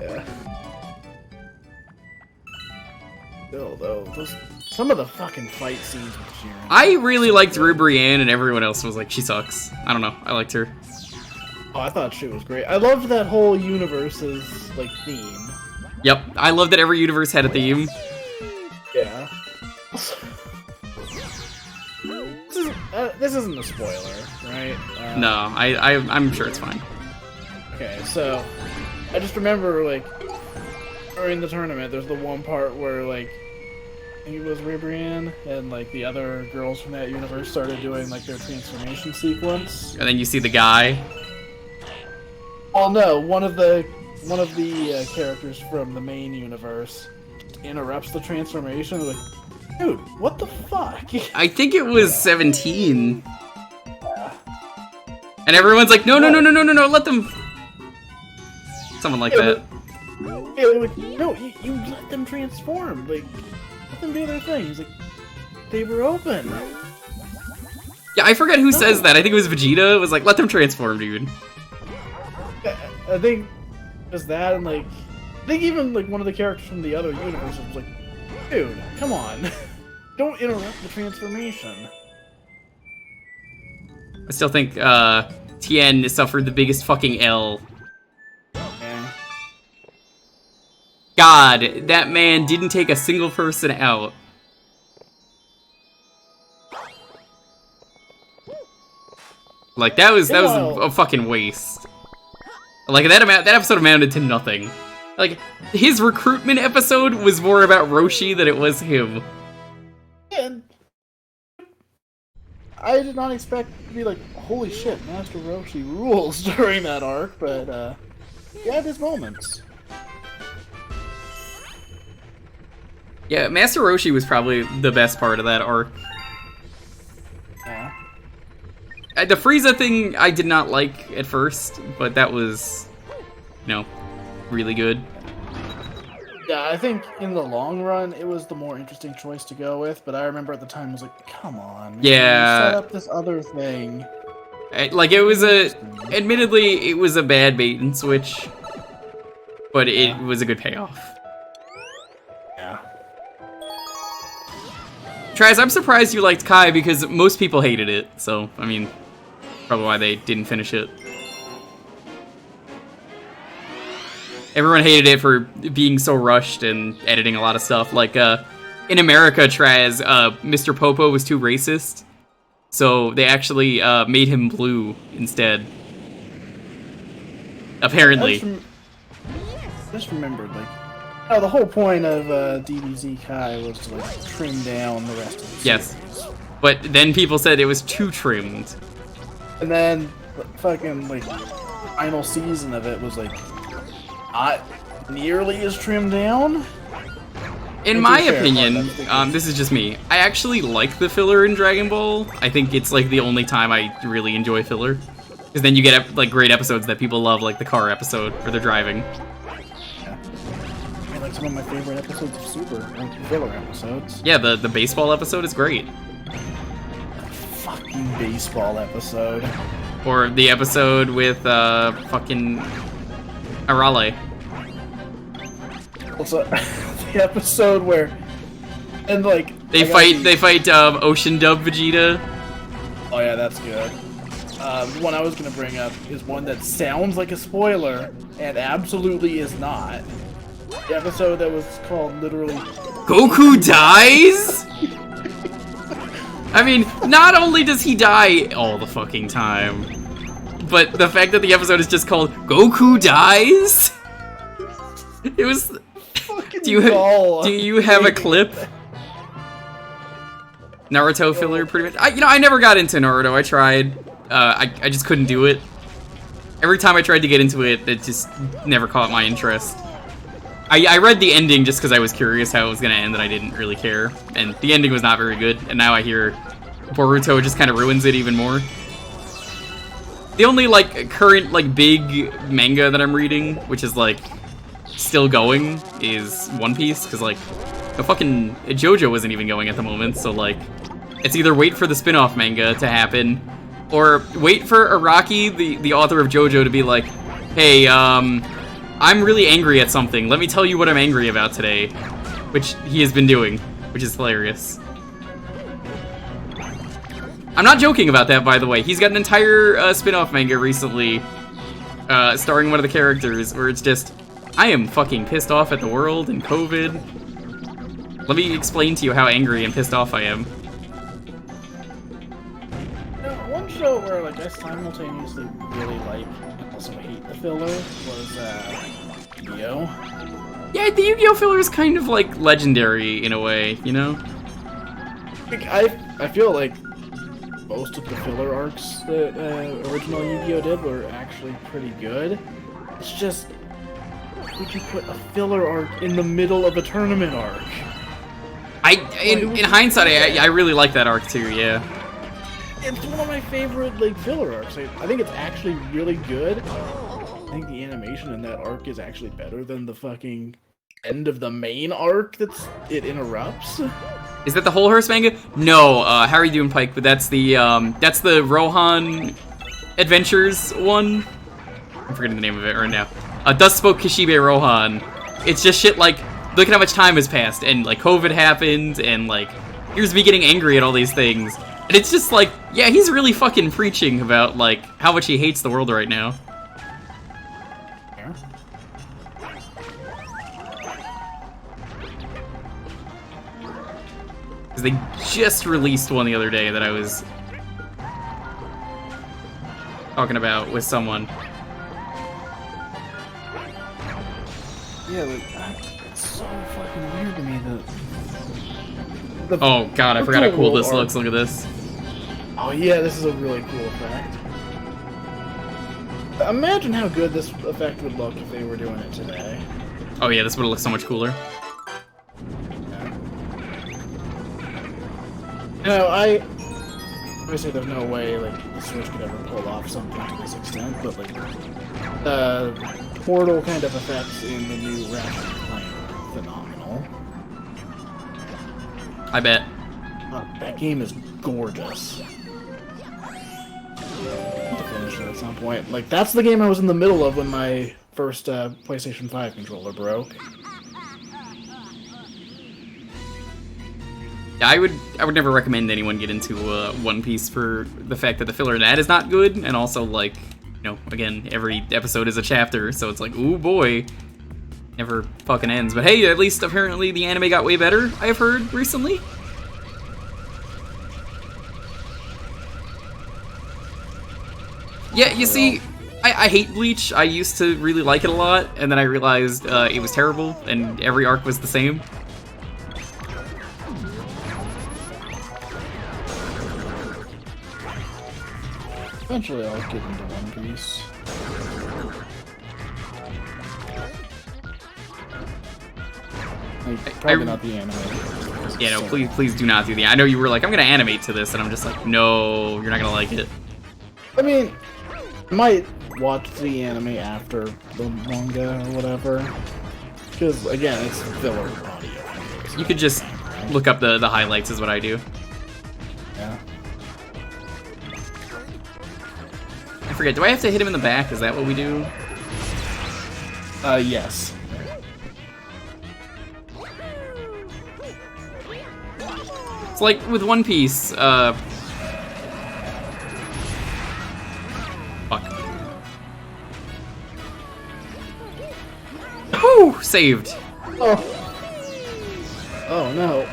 Yeah. Still, though, some of the fucking fight scenes with Jiren. I really liked Brienne, and everyone else was like, she sucks. I don't know, I liked her. Oh, I thought she was great. I loved that whole universe's, like, theme. Yep, I love that every universe had a theme. Yeah. This isn't a spoiler, right? No, I'm sure it's fine. Okay, so I just remember, like, during the tournament, there's the one part where, like, I think it was Brienne and, like, the other girls from that universe started doing, like, their transformation sequence. And then you see the guy. Oh no, one of the characters from the main universe interrupts the transformation. They're like, dude, what the fuck? I think it was 17. And everyone's like, no, let them... Someone like that. Yeah, they're like, no, you let them transform. Like, let them do their thing. He's like, they were open. Yeah, I forget who says that. I think it was Vegeta. It was like, let them transform, dude. I think it was that, and like, I think even like one of the characters from the other universe was like, dude, come on. Don't interrupt the transformation. I still think Tien suffered the biggest fucking L. Yeah. God, that man didn't take a single person out. Like, that was a fucking waste. Like, that episode amounted to nothing. Like, his recruitment episode was more about Roshi than it was him. And I did not expect to be like, holy shit, Master Roshi rules during that arc, but he had his moments. Yeah, Master Roshi was probably the best part of that arc. Yeah. The Frieza thing I did not like at first, but that was, you know, really good. Yeah, I think in the long run, it was the more interesting choice to go with, but I remember at the time, I was like, come on, man, yeah. set up this other thing. Like, it was admittedly, it was a bad bait and switch, but it was a good payoff. Yeah. Traz, I'm surprised you liked Kai because most people hated it, so, I mean, probably why they didn't finish it. Everyone hated it for being so rushed and editing a lot of stuff. Like, in America, Traz, Mr. Popo was too racist, so they actually made him blue instead. Apparently. I just remembered, like, oh, the whole point of DBZ Kai was to, like, trim down the rest of the Yes. series. But then people said it was too trimmed. And then, fucking, like, final season of it was, like, not nearly as trimmed down. In my opinion, this is just me, I actually like the filler in Dragon Ball. I think it's, like, the only time I really enjoy filler. Because then you get, like, great episodes that people love, like the car episode, where they're driving. Yeah. I mean, like, some of my favorite episodes of Super, like, filler episodes. Yeah, the baseball episode is great. Fucking baseball episode. Or the episode with, fucking Arale. Also, the episode where, and like They fight Ocean Dub Vegeta. Oh yeah, that's good. The one I was gonna bring up is one that sounds like a spoiler and absolutely is not. The episode that was called literally Goku dies? I mean, not only does he die all the fucking time, but the fact that the episode is just called Goku dies? It was... Do you have a clip? Naruto filler, pretty much. I never got into Naruto. I tried. I just couldn't do it. Every time I tried to get into it, it just never caught my interest. I read the ending just because I was curious how it was gonna end, and I didn't really care. And the ending was not very good. And now I hear Boruto just kind of ruins it even more. The only like current like big manga that I'm reading, which is like still going, is One Piece, because like the fucking JoJo isn't even going at the moment, so like it's either wait for the spin-off manga to happen or wait for Araki, the author of JoJo, to be like, hey, I'm really angry at something, let me tell you what I'm angry about today, which he has been doing, which is hilarious. I'm not joking about that, by the way. He's got an entire spin-off manga recently starring one of the characters where it's just, I am fucking pissed off at the world and COVID. Let me explain to you how angry and pissed off I am. One show where like I simultaneously really like and also hate the filler was Yu-Gi-Oh! Yeah, the Yu-Gi-Oh! Filler is kind of like legendary in a way, you know? Like, I feel like most of the filler arcs that original Yu-Gi-Oh! Did were actually pretty good. It's just, would you put a filler arc in the middle of a tournament arc? In hindsight, I really like that arc too, yeah. It's one of my favorite like filler arcs. I think it's actually really good. I think the animation in that arc is actually better than the fucking end of the main arc it interrupts. Is that the whole Hearst manga? No, how are you doing, Pike? But that's the Rohan Adventures one. I'm forgetting the name of it right now. Dust Spoke Kishibe Rohan. It's just shit like, look at how much time has passed, and like COVID happened, and like, here's me getting angry at all these things. And it's just like, yeah, he's really fucking preaching about, like, how much he hates the world right now. Yeah. Because they just released one the other day that I was talking about with someone. Yeah, but it's so fucking weird to me that. Oh god, I forgot how cool this looks. Look at this. Oh yeah, this is a really cool effect. Imagine how good this effect would look if they were doing it today. Oh yeah, this would look so much cooler. You know, obviously there's no way like the Switch could ever pull off something to this extent, but like Portal kind of effects in the new Ratchet and Clank are phenomenal. I bet. That game is gorgeous. I need to finish it at some point. Like that's the game I was in the middle of when my first PlayStation 5 controller broke. Yeah, I would never recommend anyone get into One Piece for the fact that the filler in that is not good, and also like, you know, again, every episode is a chapter, so it's like, ooh boy, never fucking ends. But hey, at least apparently the anime got way better, I've heard recently. Yeah, you see, I hate Bleach. I used to really like it a lot, and then I realized it was terrible, and every arc was the same. Eventually I'll get into One Piece. Like, probably not the anime. Yeah, no, please do not do the. I know you were like, I'm gonna animate to this, and I'm just like, no, you're not gonna like it. I mean, I might watch the anime after the manga or whatever. Because, again, it's filler audio. You could just look up the highlights is what I do. Yeah. I forget, do I have to hit him in the back? Is that what we do? Yes. It's like with One Piece, fuck. Whew! Saved. Oh. Oh no.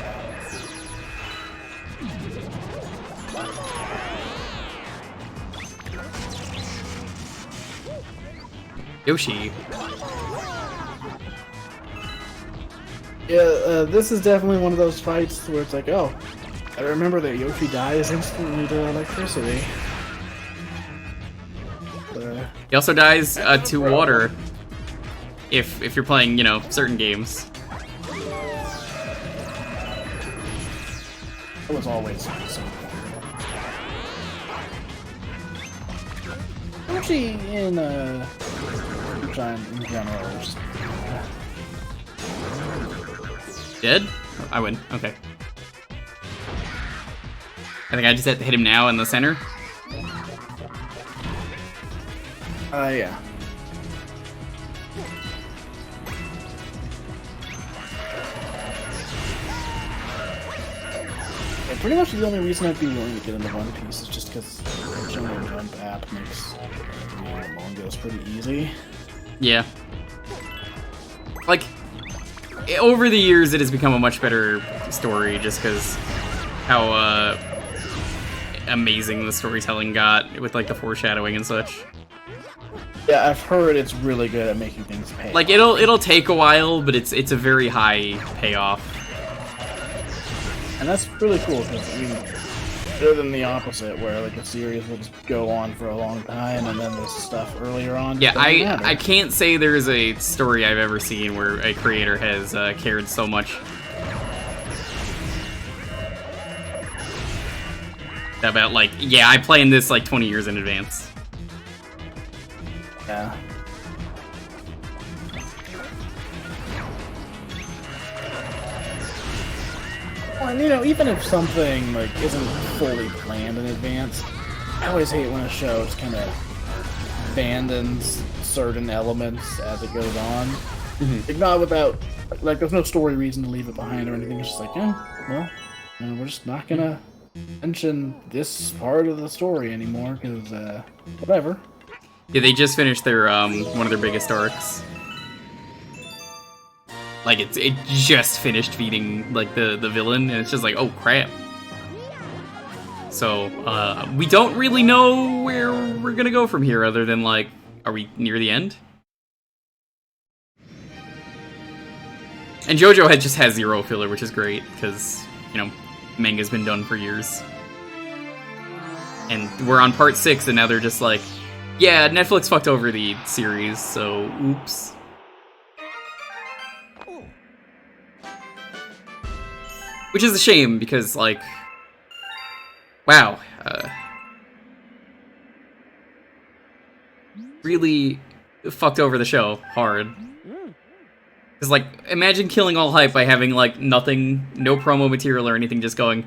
Yoshi. Yeah, this is definitely one of those fights where it's like, oh, I remember that Yoshi dies instantly to electricity. He also dies to water if you're playing, you know, certain games. It was always so Yoshi in general is just, Dead? I win. Okay. I think I just have to hit him now in the center. yeah. Yeah, pretty much the only reason I'd be willing to get into One Piece is just because the Shonen Jump app makes reading the mangas pretty easy. Yeah. Like, over the years, it has become a much better story just because how amazing the storytelling got with like the foreshadowing and such. Yeah, I've heard it's really good at making things pay. Like it'll take a while, but it's a very high payoff. And that's really cool because I mean, better than the opposite, where like a series will just go on for a long time and then the stuff earlier on. Yeah, doesn't matter. I can't say there's a story I've ever seen where a creator has cared so much about like, yeah, I planned this like 20 years in advance. Yeah. Well, and you know, even if something like isn't fully planned in advance, I always hate when a show just kind of abandons certain elements as it goes on. Like, not without, like, there's no story reason to leave it behind or anything. It's just like, yeah, well, you know, we're just not gonna mention this part of the story anymore, because, whatever. Yeah, they just finished their, one of their biggest arcs. Like, it just finished feeding, like, the villain, and it's just like, oh, crap. So, we don't really know where we're gonna go from here, other than, like, are we near the end? And JoJo just has 0 filler, which is great, because, you know, manga's been done for years. And we're on part 6, and now they're just like, yeah, Netflix fucked over the series, so oops. Which is a shame, because, like, wow. Really fucked over the show hard. Because, like, imagine killing all hype by having, like, nothing, no promo material or anything, just going,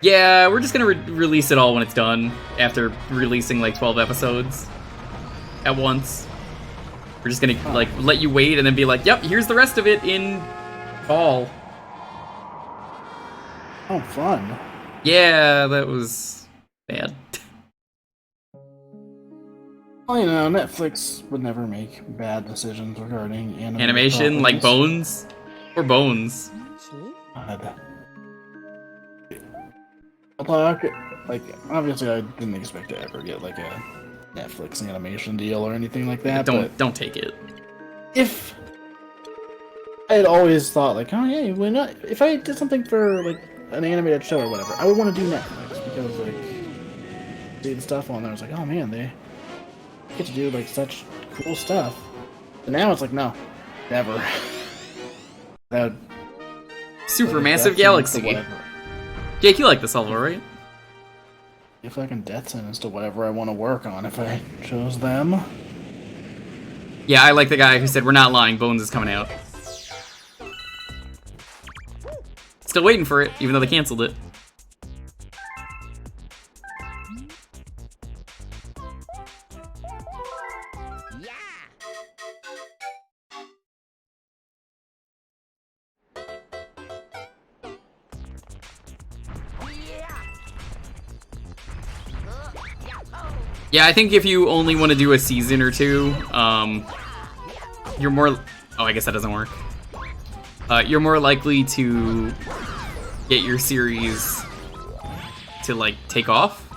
yeah, we're just gonna release it all when it's done, after releasing, like, 12 episodes at once. We're just gonna, like, let you wait and then be like, yep, here's the rest of it in fall. Oh, fun. Yeah, that was bad. Well, you know, Netflix would never make bad decisions regarding Animation, like Bones? Or Bones. God. Talk, like, obviously I didn't expect to ever get, like, a Netflix animation deal or anything like that, Don't take it. if I had always thought, like, oh, yeah, why not? If I did something for, like, an animated show or whatever, I would want to do Netflix, because, like, see the stuff on there, I was like, oh, man, they get to do, like, such cool stuff. And now it's like, no, never. That Supermassive Galaxy. Jake, you like this level, right? If I can death sentence to whatever I want to work on if I chose them. Yeah, I like the guy who said, we're not lying, Bones is coming out. Still waiting for it, even though they canceled it. Yeah, I think if you only want to do a season or two, you're more... Oh, I guess that doesn't work. You're more likely to get your series to, like, take off.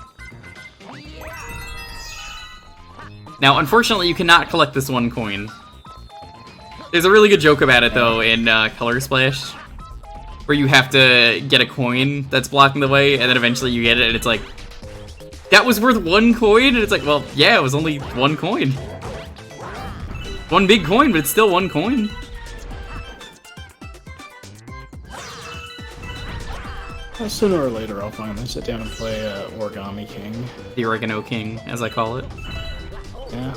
Now, unfortunately, you cannot collect this one coin. There's a really good joke about it, though, in Color Splash, where you have to get a coin that's blocking the way, and then eventually you get it, and it's like, that was worth 1 coin? And it's like, well, yeah, it was only 1 coin. 1 big coin, but it's still 1 coin. Well, sooner or later, I'll finally sit down and play Origami King. The Oregano King, as I call it. Yeah.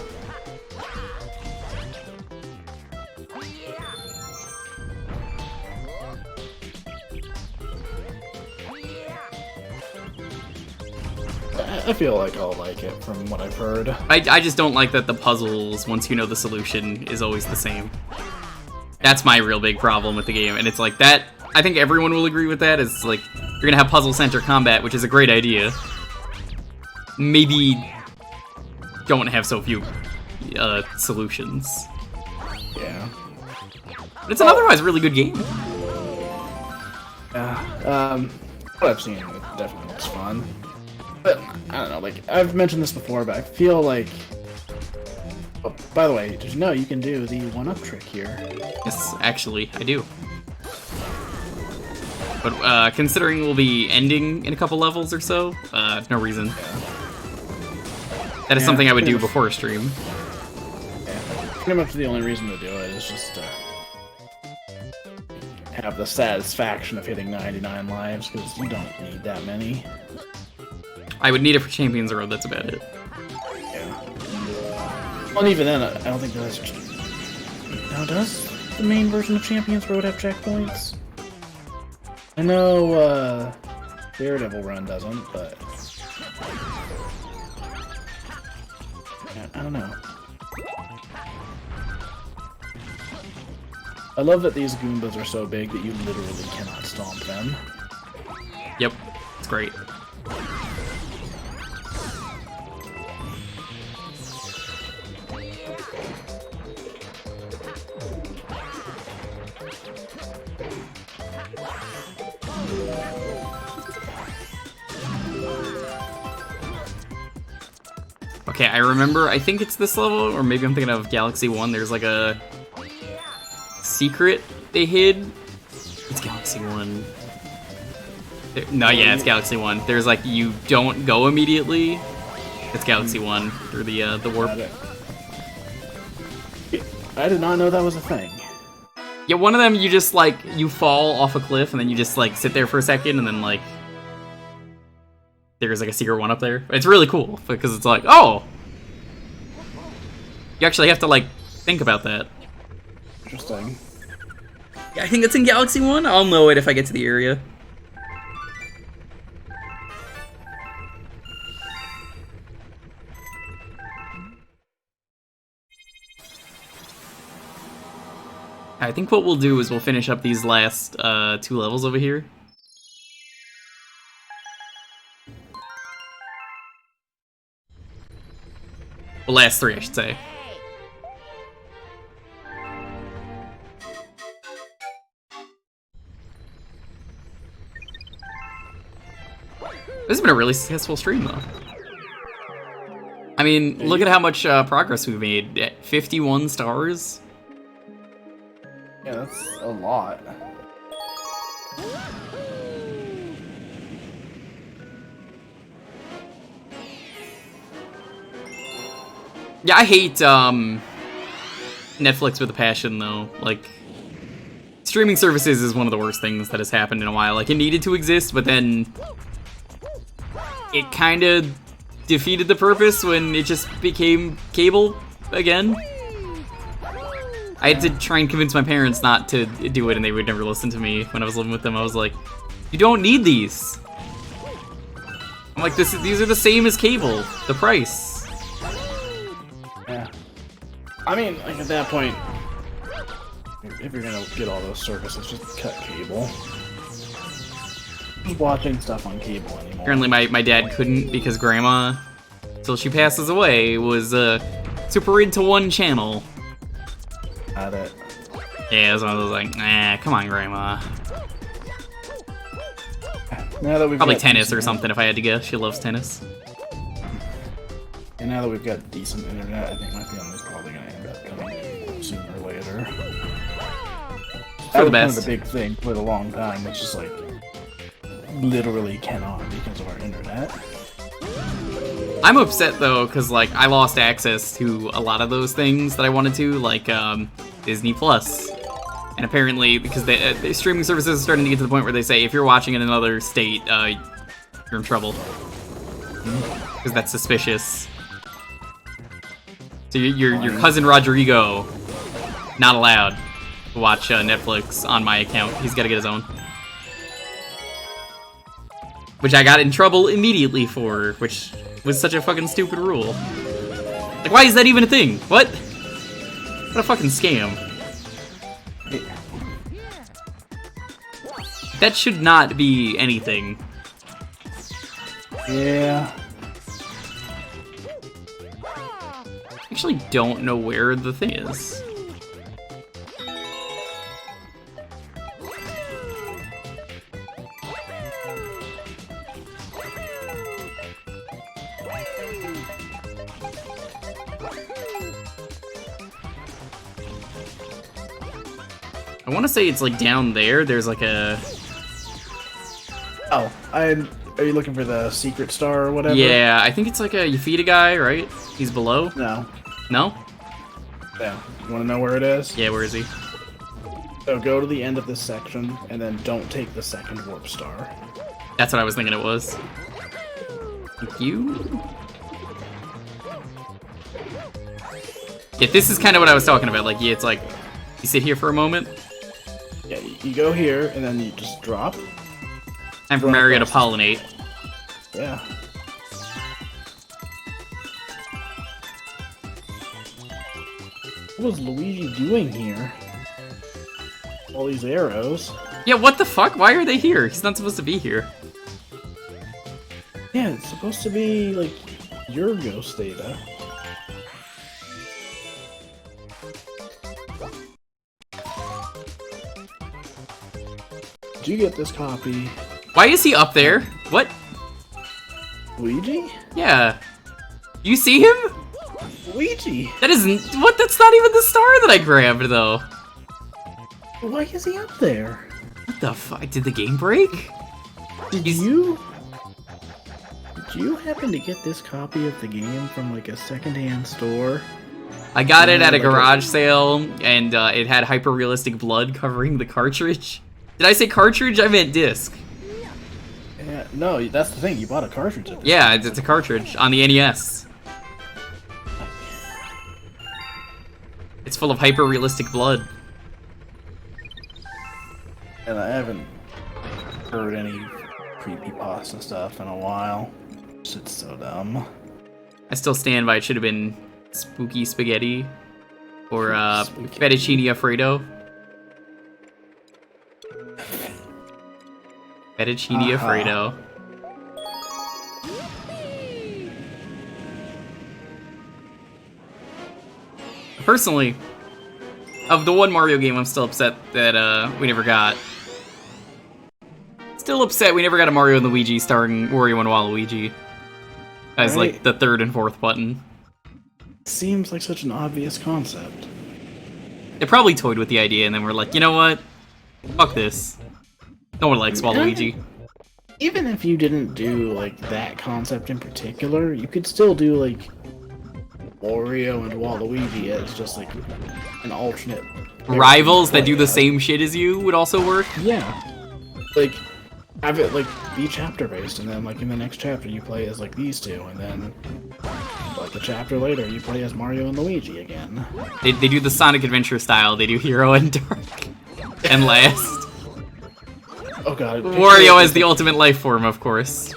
I feel like I'll like it from what I've heard. I just don't like that the puzzles, once you know the solution, is always the same. That's my real big problem with the game, and it's like that, I think everyone will agree with that, is like, you're gonna have puzzle-centered combat, which is a great idea. Maybe don't have so few solutions. Yeah. But it's an otherwise really good game. Yeah. What I've seen, it definitely looks fun. But, I don't know, like, I've mentioned this before, but I feel like... Oh, by the way, did you know you can do the one-up trick here? Yes, actually, I do. But considering we'll be ending in a couple levels or so, no reason. That is something I would do before a stream. Yeah, pretty much the only reason to do it is just to have the satisfaction of hitting 99 lives, because you don't need that many. I would need it for Champions Road, that's about it. Yeah. Well, and even then, I don't think that's... Now, does the main version of Champions Road have checkpoints? I know, Daredevil Run doesn't, but... Yeah, I don't know. I love that these Goombas are so big that you literally cannot stomp them. Yep, it's great. Okay, I remember, I think it's this level, or maybe I'm thinking of Galaxy 1. There's like a secret they hid. It's Galaxy 1. No, yeah, it's Galaxy 1. There's like, you don't go immediately. It's Galaxy 1 through the warp. I did not know that was a thing. Yeah, one of them you just like, you fall off a cliff and then you just like sit there for a second and then like, there's like a secret one up there. It's really cool because it's like, oh! You actually have to like, think about that. Interesting. Yeah, I think it's in Galaxy 1. I'll know it if I get to the area. I think what we'll do is we'll finish up these last 2 levels over here. Well, last 3, I should say. This has been a really successful stream, though. I mean, look at how much progress we've made. 51 stars. Yeah, that's a lot. Yeah, I hate Netflix with a passion, though. Like, streaming services is one of the worst things that has happened in a while. Like, it needed to exist, but then it kind of defeated the purpose when it just became cable again. I had to try and convince my parents not to do it, and they would never listen to me when I was living with them. I was like, you don't need these. I'm like, these are the same as cable. The price. Yeah. I mean, like at that point, if you're gonna get all those services, just cut cable. Just watching stuff on cable anymore. Apparently my dad couldn't because grandma, till she passes away, was super into one channel. At it. Yeah, it was one of those like, nah, come on, grandma. Now that we've Probably got tennis decent or something if I had to guess. She loves tennis. And now that we've got decent internet, I think my family's probably gonna end up coming sooner or later. For the That was best. one of the big thing for a long time. It's just like literally cannot because of our internet. I'm upset though, because like I lost access to a lot of those things that I wanted to, like Disney Plus. And apparently, because the streaming services are starting to get to the point where they say if you're watching in another state, you're in trouble. Because that's suspicious. So your cousin Rodrigo, not allowed to watch Netflix on my account. He's got to get his own. Which I got in trouble immediately for, which was such a fucking stupid rule. Like, why is that even a thing? What? What a fucking scam. That should not be anything. Yeah. I actually don't know where the thing is. I want to say it's like down there. There's like a... Oh, are you looking for the secret star or whatever? Yeah, I think it's like a... You feed a guy, right? He's below? No. No? Yeah. You want to know where it is? Yeah, where is he? So go to the end of this section, and then don't take the second warp star. That's what I was thinking it was. Thank you. Yeah, this is kind of what I was talking about. Like, yeah, it's like, you sit here for a moment. Yeah, you go here, and then you just drop. Time for Mario to pollinate. Yeah. What was Luigi doing here? All these arrows. Yeah, what the fuck? Why are they here? He's not supposed to be here. Yeah, it's supposed to be like your ghost data. Did you get this copy, Why is he up there? What? Luigi? Yeah. You see him? Luigi! That isn't. What? That's not even the star that I grabbed, though. Why is he up there? What the fuck? Did the game break? Did you happen to get this copy of the game from like a secondhand store? I got it at a like a- garage sale, and it had hyper-realistic blood covering the cartridge. Did I say cartridge? I meant disc. Yeah, no, that's the thing. You bought a cartridge of this. Yeah, it's a cartridge on the NES. It's full of hyper-realistic blood. And I haven't heard any creepypasta stuff in a while. Shit's so dumb. I still stand by it should have been spooky spaghetti or Spooky. fettuccine alfredo. Fettuccine Alfredo. Personally, of the one Mario game, I'm still upset that we never got. Still upset we never got a Mario and Luigi starring Wario and Waluigi as like Right. the third and fourth button. Seems like such an obvious concept. They probably toyed with the idea and then were like, you know what? Fuck this. No one likes Waluigi. Even if you didn't do like that concept in particular, you could still do like Wario and Waluigi as just like an alternate Rivals that do the play. same shit as you would also work. Yeah, like have it like be chapter based, and then like in the next chapter you play as like these two, and then like a chapter later you play as Mario and Luigi again. They do the Sonic Adventure style. They do Hero and Dark. And last. Oh god, Wario as the ultimate life form, of course.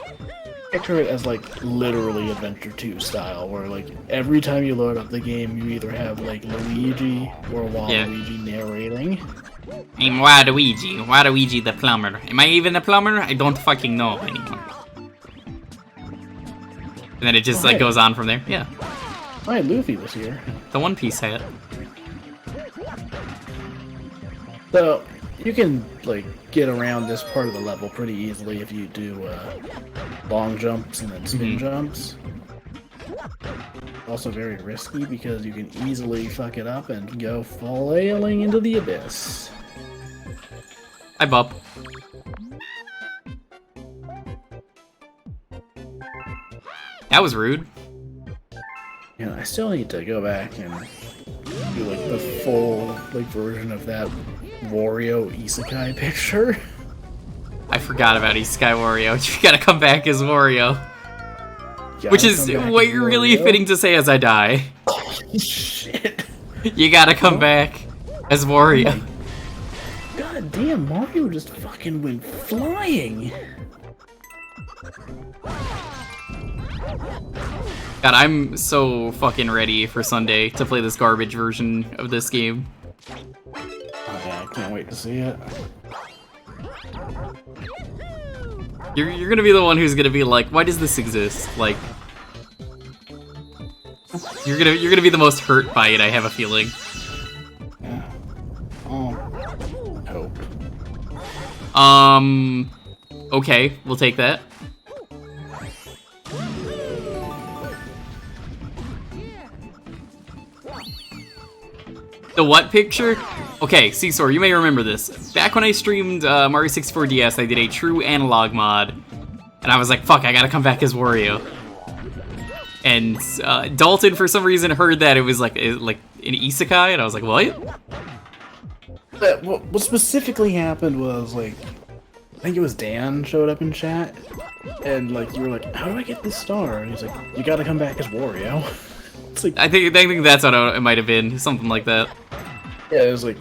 picture it as like literally Adventure 2 style, where like every time you load up the game, you either have like Luigi or Waluigi narrating. I'm Waluigi. Waluigi the plumber. Am I even a plumber? I don't fucking know anymore. And then it just like goes on from there. Yeah. Hi, Luffy was here. The One Piece hat. So you can like get around this part of the level pretty easily if you do long jumps and then spin jumps. Also very risky because you can easily fuck it up and go flailing into the abyss. Hi, Bop. That was rude. Yeah, I still need to go back and do like the full like version of that Wario Isekai picture. I forgot about Isekai Wario. You gotta come back as Wario. Which is what you're really fitting to say as I die. Shit. You gotta come back as Wario. God damn, Mario just fucking went flying. God, I'm so fucking ready for Sunday to play this garbage version of this game. Oh yeah, I can't wait to see it. You're gonna be the one who's gonna be like, why does this exist? Like, you're gonna be the most hurt by it. I have a feeling. Yeah. Oh. Hope. Okay, we'll take that. The what picture? Okay, Seesaw, you may remember this. Back when I streamed Mario 64 DS, I did a true analog mod. And I was like, fuck, I gotta come back as Wario. And Dalton, for some reason, heard that it was like an isekai, and I was like, what? But what specifically happened was, like, I think it was Dan showed up in chat, and, like, you were like, how do I get this star? And he's like, you gotta come back as Wario. It's like, I think that's what it might have been, something like that. yeah, it was like,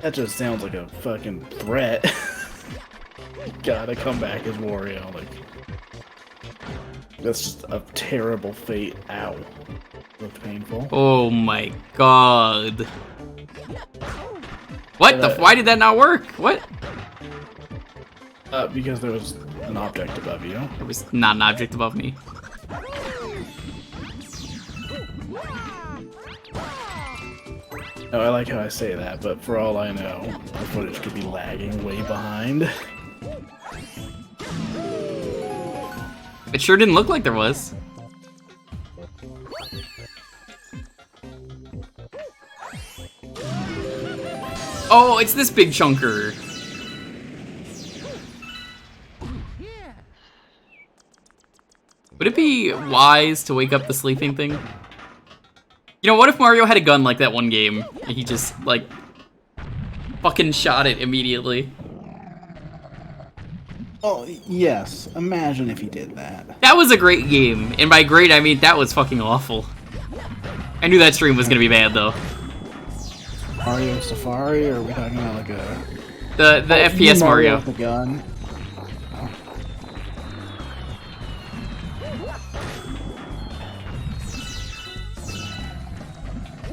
that just sounds like a fucking threat. You gotta come back as Wario, like, that's just a terrible fate. Ow. Looked painful. Oh my god. What the? Why did that not work? What? Because there was an object above you. There was not an object above me. No, I like how I say that, but for all I know, the footage could be lagging way behind. It sure didn't look like there was. Oh, it's this big chunker. Would it be wise to wake up the sleeping thing? You know, what if Mario had a gun like that one game, and he just, like, fucking shot it immediately? Oh, yes. Imagine if he did that. That was a great game, and by great, I mean that was fucking awful. I knew that stream was gonna be bad, though. Mario Safari, or are we talking about like a... The FPS Mario. With the gun.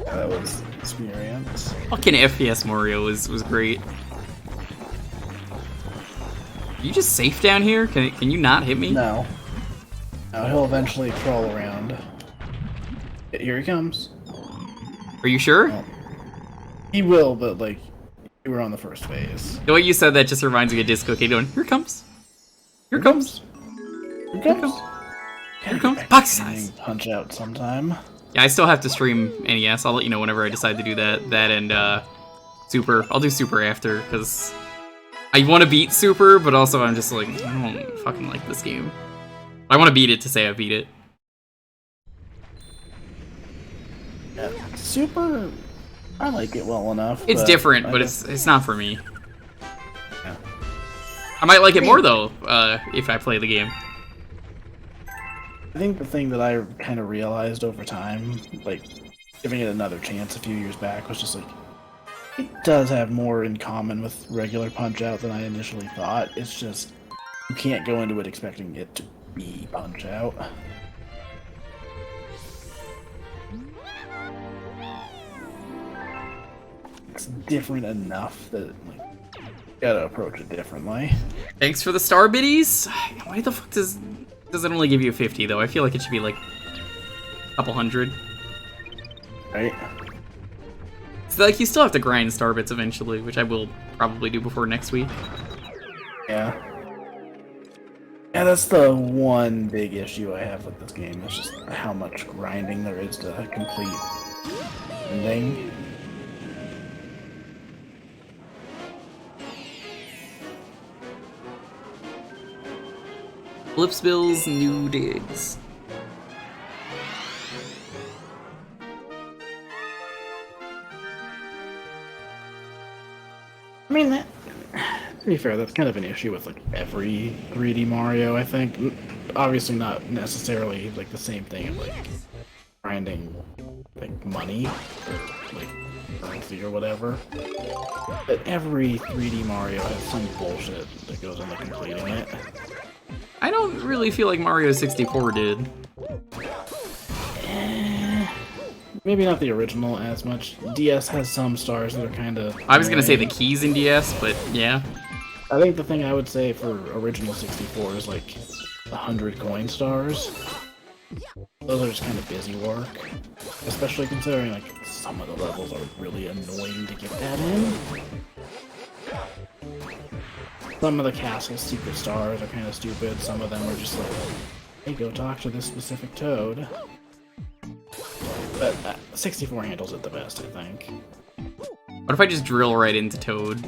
That was experience. Fucking FPS Mario was great. You just safe down here? Can you not hit me? No. No, he'll eventually crawl around. Here he comes. Are you sure? Oh. He will, but like, you were on the first phase. The way you said that just reminds me of Disco Kid doing, here comes. Here comes. Here comes. Here comes. Box size. Punch out sometime. Yeah, I still have to stream NES. I'll let you know whenever I decide to do that. That and Super. I'll do Super after, because I want to beat Super, but also I'm just like, I don't fucking like this game. I want to beat it to say I beat it. Yeah, Super, I like it well enough. It's different, but it's not for me. Yeah. I might like it more though, if I play the game. I think the thing that I kind of realized over time, like giving it another chance a few years back, was just like, it does have more in common with regular Punch-Out than I initially thought. It's just, you can't go into it expecting it to be Punch-Out. It's different enough that, like, you gotta approach it differently. Thanks for the star biddies. Why the fuck does it only give you 50 though? I feel like it should be like a couple hundred. Right? So like you still have to grind star bits eventually, which I will probably do before next week. Yeah. Yeah, that's the one big issue I have with this game. It's just how much grinding there is to complete ending. Blipsbill's new digs. I mean, that, to be fair, that's kind of an issue with like every 3D Mario, I think. Obviously not necessarily like the same thing of like grinding like money or like currency or whatever. But every 3D Mario has some bullshit that goes into completing it. I don't really feel like Mario 64 did. Maybe not the original as much. DS has some stars that are kind of... I was gonna say the keys in DS, but yeah. I think the thing I would say for original 64 is like 100 coin stars. Those are just kind of busy work. Especially considering like some of the levels are really annoying to get that in. Some of the castle's secret stars are kind of stupid. Some of them are just like, hey, go talk to this specific toad. But 64 handles it the best, I think. What if I just drill right into Toad?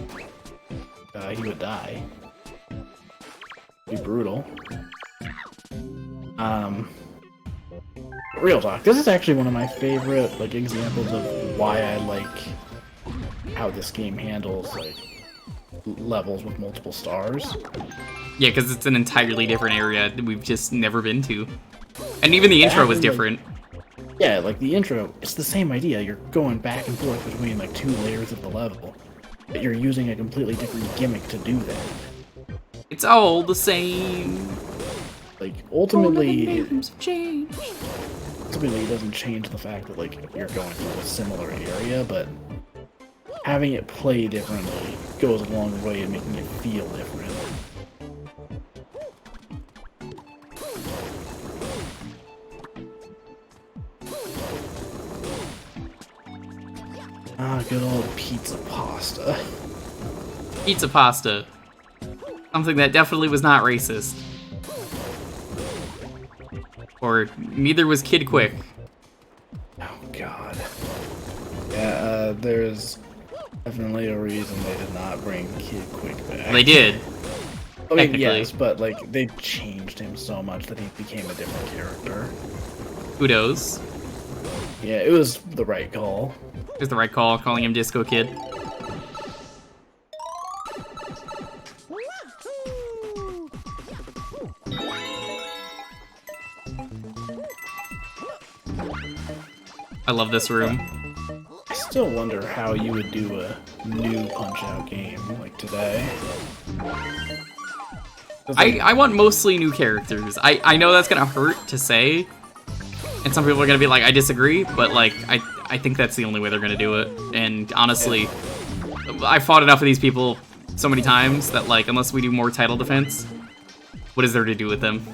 He would die. Be brutal. Real talk. This is actually one of my favorite like examples of why I like how this game handles like levels with multiple stars. Yeah, because it's an entirely different area that we've just never been to. And even the intro was different. Yeah, like the intro, it's the same idea. You're going back and forth between like two layers of the level, but you're using a completely different gimmick to do that. It's all the same. Like ultimately, Change. ultimately it doesn't change the fact that like you're going through a similar area, but having it play differently goes a long way in making it feel different. Ah, good old pizza pasta. Pizza pasta. Something that definitely was not racist. Or neither was Kid Quick. Oh god. Yeah, there's definitely a reason they did not bring Kid Quick back. They did. I mean, technically. yes, but like they changed him so much that he became a different character. Kudos. Yeah, it was the right call. It was the right call, calling him Disco Kid. I love this room. I still wonder how you would do a new Punch-Out game like today. 'Cause, like, I want mostly new characters. I know that's gonna hurt to say, and some people are gonna be like, I disagree, but like, I think that's the only way they're gonna do it. And honestly, I fought enough of these people so many times that like, unless we do more title defense, what is there to do with them?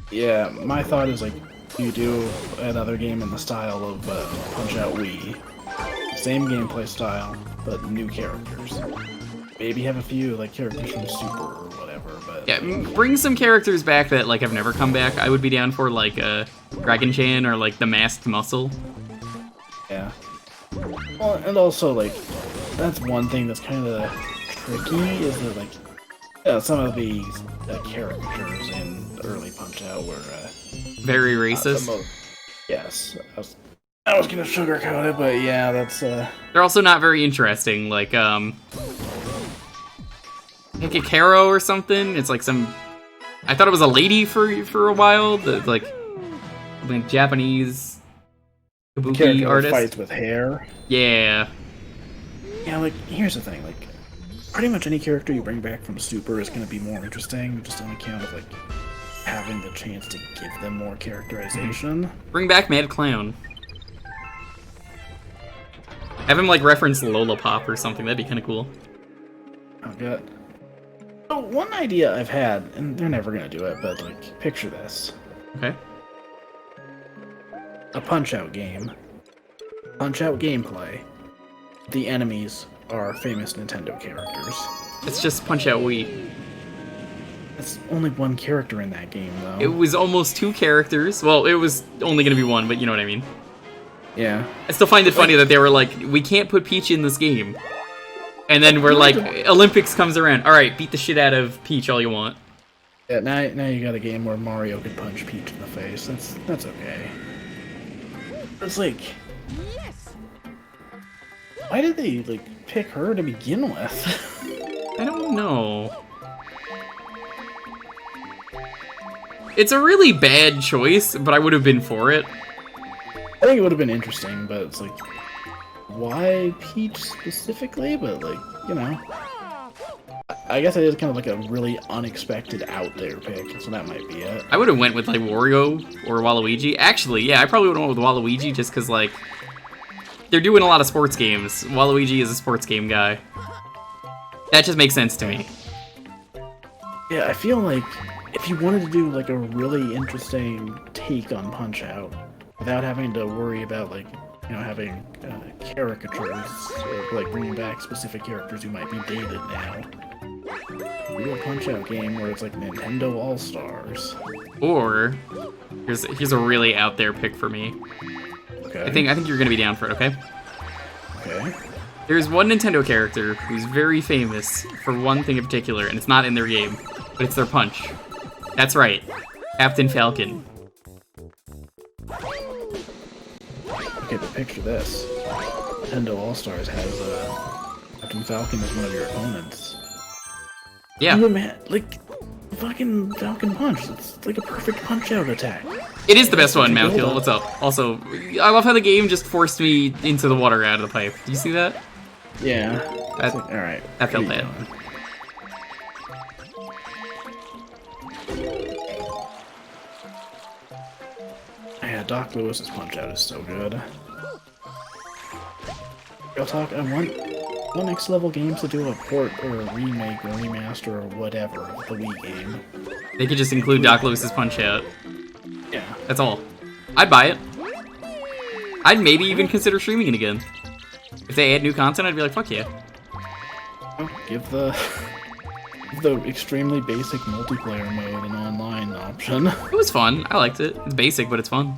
yeah, my thought is like you do another game in the style of Punch-Out Wii. Same gameplay style, but new characters. Maybe have a few like characters from Super or whatever, but Yeah, bring some characters back that like have never come back. I would be down for like Dragon Chan or like the Masked Muscle. yeah. Well, and also like that's one thing that's kind of tricky is that like some of these characters in early Punch-Out were Very racist. yes. I was gonna sugarcoat it, but yeah, that's They're also not very interesting. Like like a Karo or something. It's like some. I thought it was a lady for a while. The like Japanese kabuki character that artist. fights with hair. Yeah. Yeah, like here's the thing, like pretty much any character you bring back from Super is gonna be more interesting, just on account of like having the chance to give them more characterization. Bring back Mad Clown. Have him like reference Lola Pop or something. That'd be kind of cool. Oh god. So one idea I've had, and they're never gonna do it, but like picture this. Okay. A Punch-Out game. Punch-Out gameplay. The enemies are famous Nintendo characters. It's just Punch Out Wii. That's only one character in that game, though. It was almost two characters. Well, it was only gonna be one, but you know what I mean. Yeah. I still find it funny that they were like, we can't put Peach in this game. And then we're like, Olympics comes around. All right, beat the shit out of Peach all you want. Yeah, now you got a game where Mario can punch Peach in the face. That's okay. It's like, why did they like pick her to begin with? I don't know. It's a really bad choice, but I would have been for it. I think it would have been interesting, but it's like, why Peach specifically? But like, you know, I guess it is kind of like a really unexpected out there pick, so that might be it. I would have went with like Wario or Waluigi. Actually, yeah, I probably would have went with Waluigi just because like they're doing a lot of sports games. Waluigi is a sports game guy. That just makes sense to me. Yeah, I feel like if you wanted to do like a really interesting take on Punch-Out without having to worry about like, you know, having caricatures or like bringing back specific characters who might be dated now. Do a Punch-Out game where it's like Nintendo All-Stars. Or here's a really out there pick for me. Okay. I think you're gonna be down for it. Okay. Okay. There's one Nintendo character who's very famous for one thing in particular, and it's not in their game, but it's their punch. That's right, Captain Falcon. Okay, but picture this. Nintendo All-Stars has Captain Falcon as one of your opponents. Yeah, Like, fucking Falcon Punch. It's like a perfect Punch-Out attack. it is the best one, Mountkill. What's up? Also, I love how the game just forced me into the water out of the pipe. Do you see that? Yeah. That, All right. that felt bad. Yeah, Doc Lewis's Punch-Out is so good. Real talk, I want next level games to do a port or a remake or remaster or whatever of the Wii game. They could just include Doc Lewis's Punch-Out. Yeah. That's all. I'd buy it. I'd maybe even consider streaming it again. If they add new content, I'd be like, fuck yeah. Give the extremely basic multiplayer mode an online option. It was fun. I liked it. It's basic, but it's fun.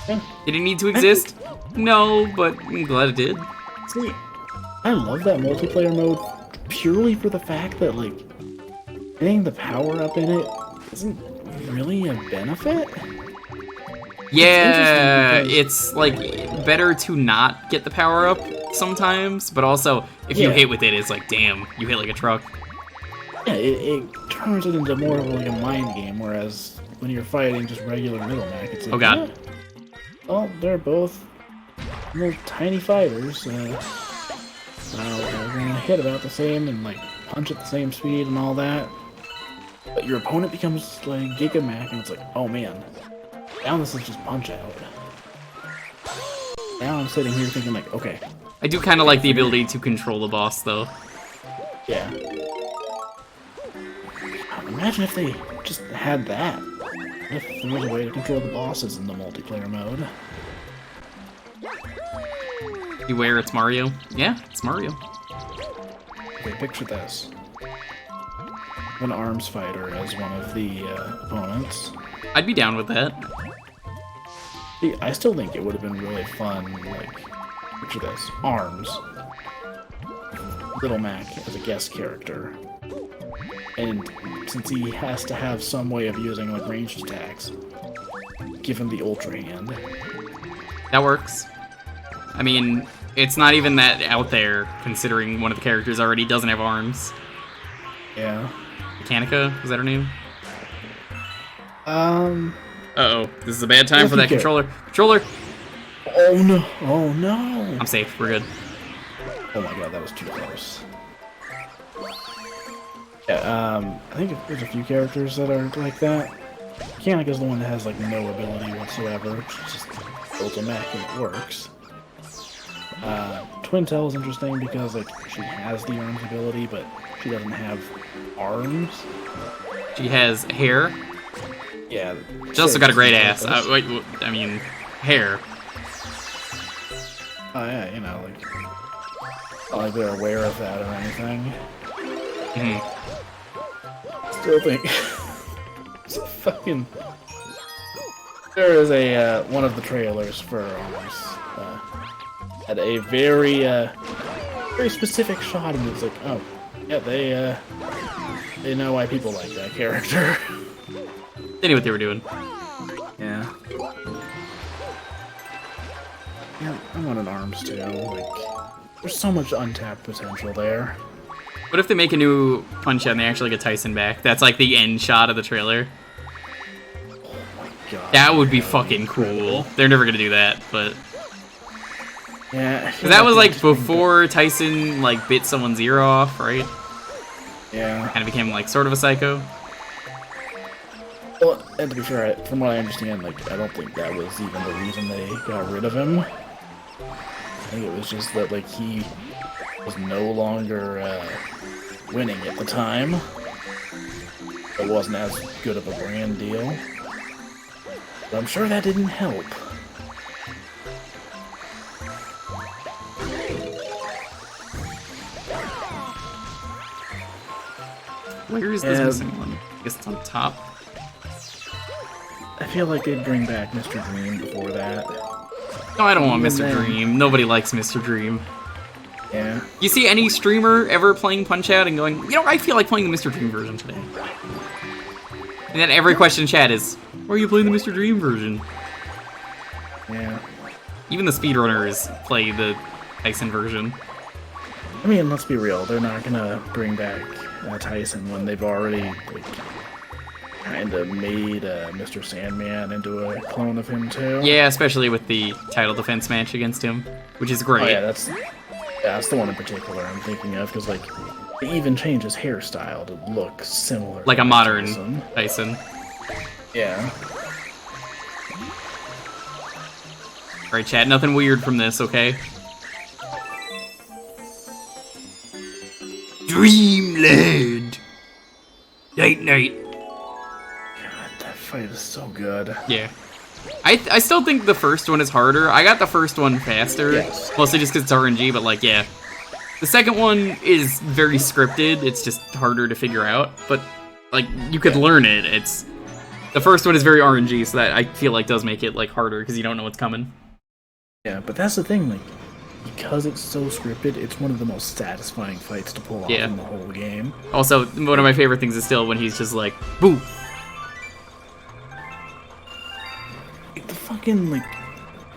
Yeah. Did it need to exist? No, but I'm glad it did. See, I love that multiplayer mode purely for the fact that, like, getting the power up in it isn't really a benefit. Yeah, because- it's like better to not get the power up sometimes, but also if you Yeah. hit with it, it's like, damn, you hit like a truck. Yeah, it turns it into more of like a mind game, whereas when you're fighting just regular middle mech, it's like, Oh, God. "Yeah, well, they're both little tiny fighters. They're gonna hit about the same and like punch at the same speed and all that. But your opponent becomes like Giga-Mech, and it's like, oh man, now this is just punch out. Now I'm sitting here thinking like, okay, I do kind of like the ability to control the boss, though. yeah. Imagine if they just had that. If there was a way to control the bosses in the multiplayer mode. Beware, it's Mario. Yeah, it's Mario. Okay, picture this. An arms fighter as one of the opponents. I'd be down with that. See, I still think it would have been really fun, like, picture this. Arms. Little Mac as a guest character. And since he has to have some way of using, like, ranged attacks, give him the Ultra Hand. That works. I mean, it's not even that out there, considering one of the characters already doesn't have arms. Yeah. Mechanica, is that her name? Uh-oh, this is a bad time for that Okay. controller. Controller! Oh no, oh no! I'm safe, we're good. Oh my god, that was too close. Yeah, I think there's a few characters that are like that. Mechanic is the one that has, like, no ability whatsoever. It's just built a mech and it works. Twintel is interesting because, like, she has the arms ability, but she doesn't have arms. She has hair. Yeah. She also got a great ass. I mean, hair. Oh yeah, you know, like, not like they're aware of that or anything. Mhm. Still think it's a fucking. There is a one of the trailers for Arms had a very very specific shot, and it's like, oh yeah, they know why people like that character. They knew what they were doing. Yeah. Yeah, I want an Arms too. Like, there's so much untapped potential there. What if they make a new Punch-Out and they actually get Tyson back? That's like the end shot of the trailer. Oh my god. That would be fucking cool. They're never gonna do that, but... Yeah. I feel That was they like just bring before Tyson like bit someone's ear off, right? Yeah. Kind of became like sort of a psycho. Well, and to be fair, from what I understand, like, I don't think that was even the reason they got rid of him. I think it was just that, like, he was no longer winning at the time. It wasn't as good of a brand deal. But I'm sure that didn't help. Where is this missing one? I guess it's on top. I feel like they'd bring back Mr. Dream before that. No, I don't want Even Mr. then- Dream. Nobody likes Mr. Dream. Yeah. You see any streamer ever playing Punch-Out and going, you know, I feel like playing the Mr. Dream version today. And then every question in chat is, why are you playing the Mr. Dream version? Yeah. Even the speedrunners play the Tyson version. I mean, let's be real. They're not gonna bring back Tyson when they've already, like, kind of made Mr. Sandman into a clone of him too. Yeah, especially with the title defense match against him, which is great. Oh yeah, that's the one in particular I'm thinking of, because, like, they even changed his hairstyle to look similar. Like to a modern Tyson. Tyson. Yeah. Alright, chat, nothing weird from this, okay? Dreamland! Night night. God, that fight is so good. Yeah. I still think the first one is harder. I got the first one faster, Yes. mostly just because it's RNG, but like, yeah. The second one is very scripted, it's just harder to figure out, but like, you could learn it. The first one is very RNG, so that I feel like does make it like harder, because you don't know what's coming. Yeah, but that's the thing, like, because it's so scripted, it's one of the most satisfying fights to pull off Yeah. in the whole game. Also, one of my favorite things is still when he's just like, boo! Like, the fucking, like,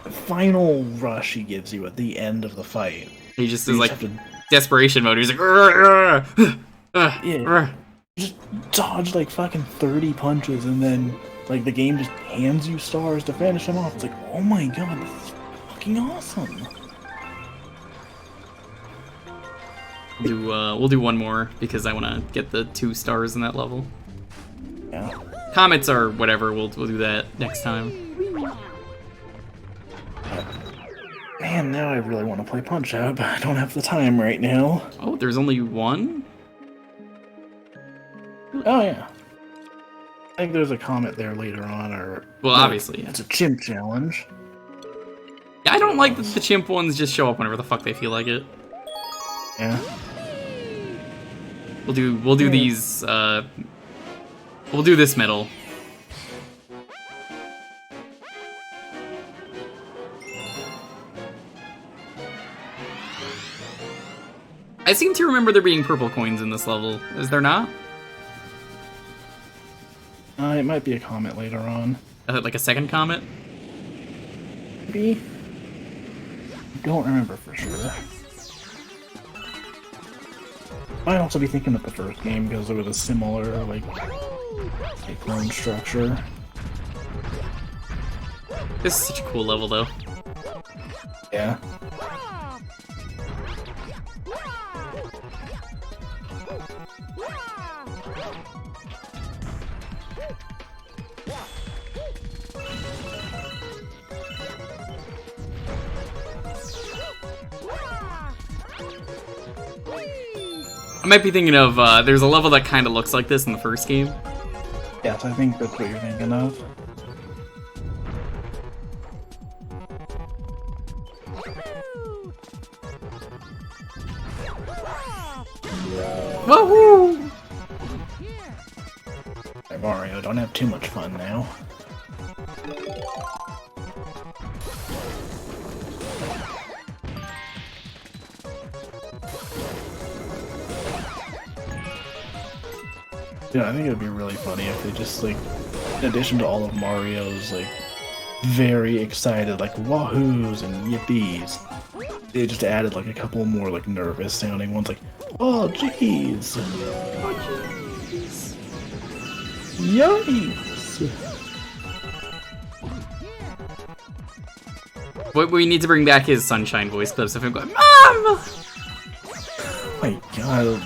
final rush he gives you at the end of the fight. He just You is just like, have to- desperation mode, he's like, "Rrr, rrr, Yeah. rrr." just dodge like fucking 30 punches and then like the game just hands you stars to finish them off. It's like, oh my god, this is fucking awesome. We'll do one more, because I want to get the 2 stars in that level. Yeah. Comets are whatever, we'll do that next time. Man, now I really want to play Punch Out, but I don't have the time right now. Oh, there's only one? Oh yeah. I think there's a comet there later on, or Well, no, obviously, yeah. it's a chimp challenge. Yeah, I don't like that the chimp ones just show up whenever the fuck they feel like it. Yeah. We'll do these, we'll do this medal. I seem to remember there being purple coins in this level. Is there not? It might be a comet later on. Like a second comet? Maybe. I don't remember for sure. Might also be thinking of the first game because it was a similar, like clone structure. This is such a cool level, though. Yeah. I might be thinking of, there's a level that kind of looks like this in the first game. Yes, I think that's what you're thinking of. Woohoo! Hey, Mario, don't have too much fun now. Yeah, I think it would be really funny if they just, like, in addition to all of Mario's, like, very excited, like, wahoos and yippies, they just added, like, a couple more, like, nervous sounding ones, like, oh, jeez! Oh, jeez! Yikes! What we need to bring back is Sunshine voice clips of him going, Mom! Oh my god.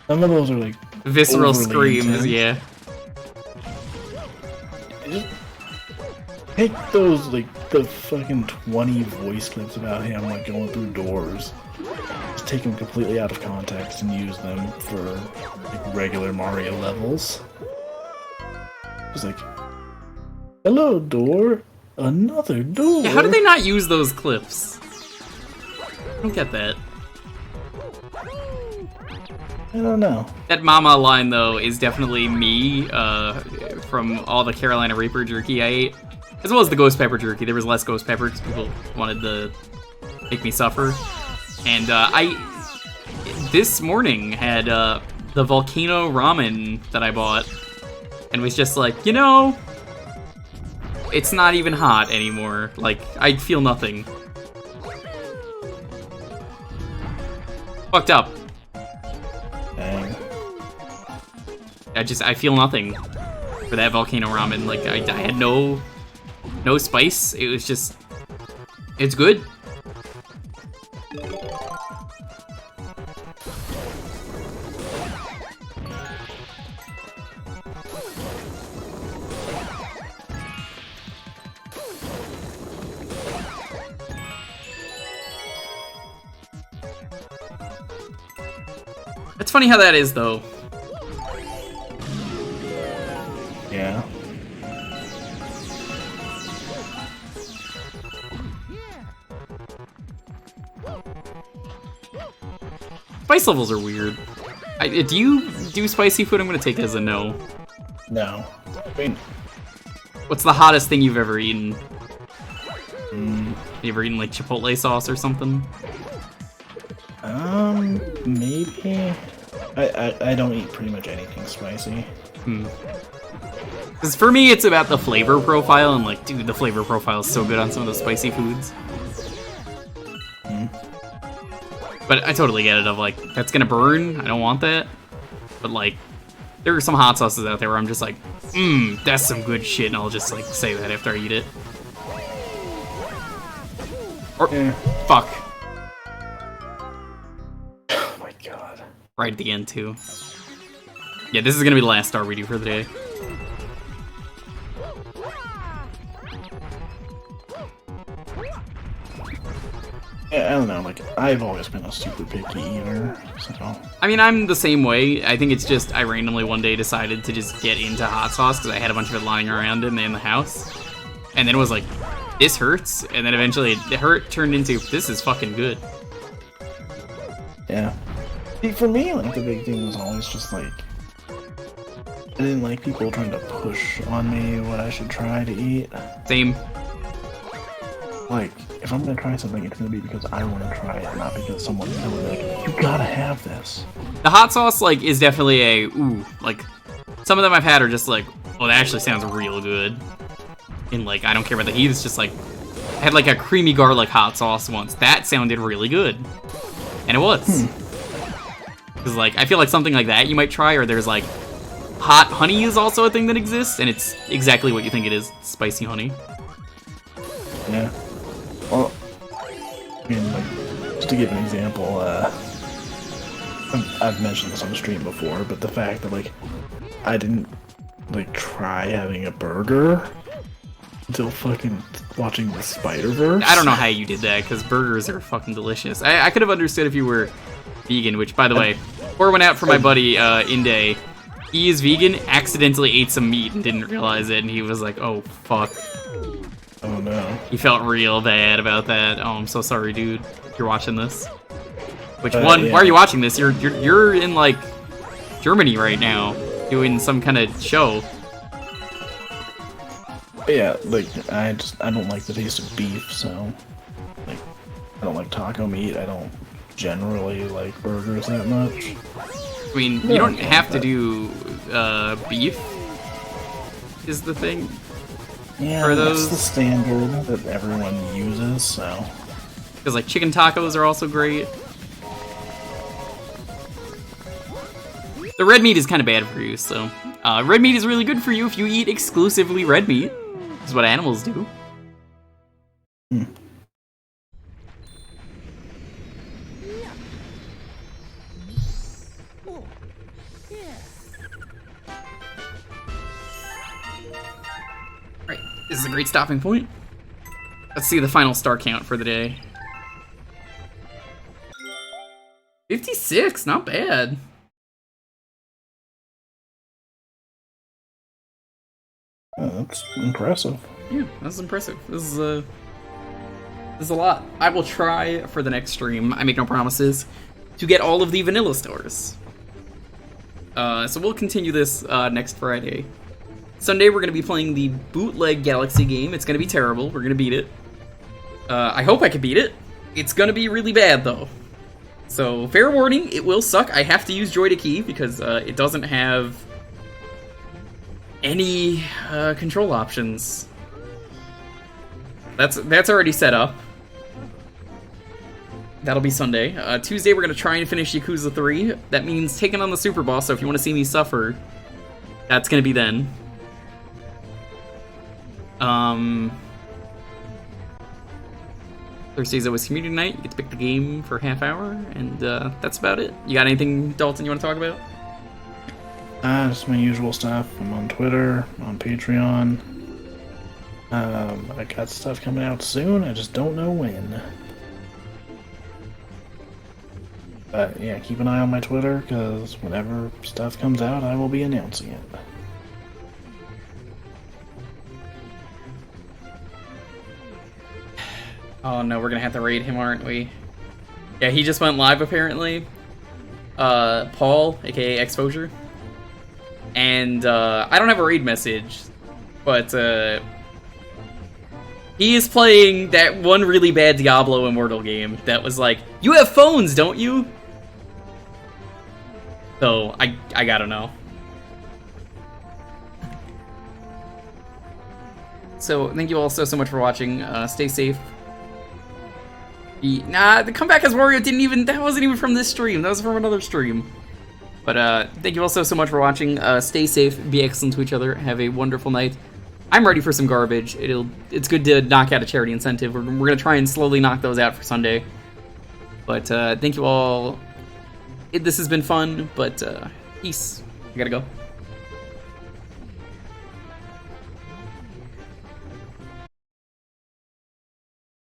Some of those are, like, Visceral overly screams, intense. yeah. Just take those, like, the fucking 20 voice clips about him, like, going through doors. Just take them completely out of context and use them for, like, regular Mario levels. It's like, hello, door. Another door. Yeah, how did they not use those clips? I don't get that. I don't know. That mama line, though, is definitely me, from all the Carolina Reaper jerky I ate. As well as the Ghost Pepper jerky. There was less Ghost Pepper because people wanted to make me suffer. And, this morning had, the volcano ramen that I bought. And was just like, you know, it's not even hot anymore. Like, I feel nothing. Fucked up. Dang. I feel nothing for that volcano ramen. Like, I had no spice. It was just, it's good. It's funny how that is, though. Yeah. Spice levels are weird. Do you do spicy food? I'm gonna take it as a no. No. I mean, What's the hottest thing you've ever eaten? You ever eaten like Chipotle sauce or something? maybe. I don't eat pretty much anything spicy. Because for me, it's about the flavor profile, and like, dude, the flavor profile is so good on some of the spicy foods. But I totally get it, of like, that's gonna burn, I don't want that. But like, there are some hot sauces out there where I'm just like, that's some good shit, and I'll just like say that after I eat it. Or, fuck. Oh my god. Right at the end, too. Yeah, this is gonna be the last star we do for the day. Yeah, I don't know, like, I've always been a super picky eater, so... I mean, I'm the same way. I think it's just I randomly one day decided to just get into hot sauce because I had a bunch of it lying around in the house. And then it was like, this hurts. And then eventually it turned into, this is fucking good. Yeah. See, for me, like, the big thing was always just, like... I didn't like people trying to push on me what I should try to eat. Same. Like, if I'm gonna try something, it's gonna be because I want to try it, not because someone's telling me, like, you gotta have this. The hot sauce, like, is definitely a, ooh, like, some of them I've had are just like, oh, that actually sounds real good. And, like, I don't care about the heat, it's just like, I had, like, a creamy garlic hot sauce once. That sounded really good. And it was. Because, like, I feel like something like that you might try, or there's, like, hot honey is also a thing that exists, and it's exactly what you think it is, spicy honey. Yeah. Well, I mean, like, just to give an example, I've mentioned this on the stream before, but the fact that, like, I didn't, like, try having a burger until fucking watching the Spider-Verse. I don't know how you did that, because burgers are fucking delicious. I could have understood if you were vegan, which, by the way, before I went out for my buddy, Inde, he is vegan, accidentally ate some meat and didn't realize it, and he was like, oh, fuck. Oh no. He felt real bad about that. Oh, I'm so sorry, dude. You're watching this. Which one? Yeah. Why are you watching this? You're in like Germany right now, doing some kind of show. Yeah, like, I don't like the taste of beef, so, like, I don't like taco meat, I don't generally like burgers that much. I mean, you don't have to do beef, is the thing. Yeah, For that's those- the standard that everyone uses, so... Because like chicken tacos are also great. The red meat is kind of bad for you, so red meat is really good for you if you eat exclusively red meat. This is what animals do. Right, this is a great stopping point. Let's see the final star count for the day. 56, not bad. That's impressive. Yeah, that's impressive. This is a lot. I will try for the next stream, I make no promises, to get all of the vanilla stars. So we'll continue this next Friday. Sunday we're going to be playing the bootleg Galaxy game. It's going to be terrible. We're going to beat it. I hope I can beat it. It's going to be really bad, though. So, fair warning, it will suck. I have to use Joy to Key because it doesn't have any control options. That's already set up. That'll be Sunday. Tuesday, we're going to try and finish Yakuza 3. That means taking on the Super Boss, so if you want to see me suffer, that's going to be then. Thursdays always community night. You get to pick the game for a half hour, and that's about it. You got anything, Dalton, you want to talk about? Just my usual stuff. I'm on Twitter, I'm on Patreon. I got stuff coming out soon, I just don't know when. But yeah, keep an eye on my Twitter, because whenever stuff comes out, I will be announcing it. Oh no, we're gonna have to raid him, aren't we? Yeah, he just went live apparently. Paul, aka Exposure. And I don't have a raid message, but he is playing that one really bad Diablo Immortal game that was like, you have phones, don't you? So I gotta know. So thank you all so much for watching. Stay safe. The comeback as Wario that wasn't even from this stream. That was from another stream. But thank you all so much for watching. Stay safe, be excellent to each other. Have a wonderful night. I'm ready for some garbage. It's good to knock out a charity incentive. We're gonna try and slowly knock those out for Sunday. But thank you all. This has been fun, but peace. I gotta go.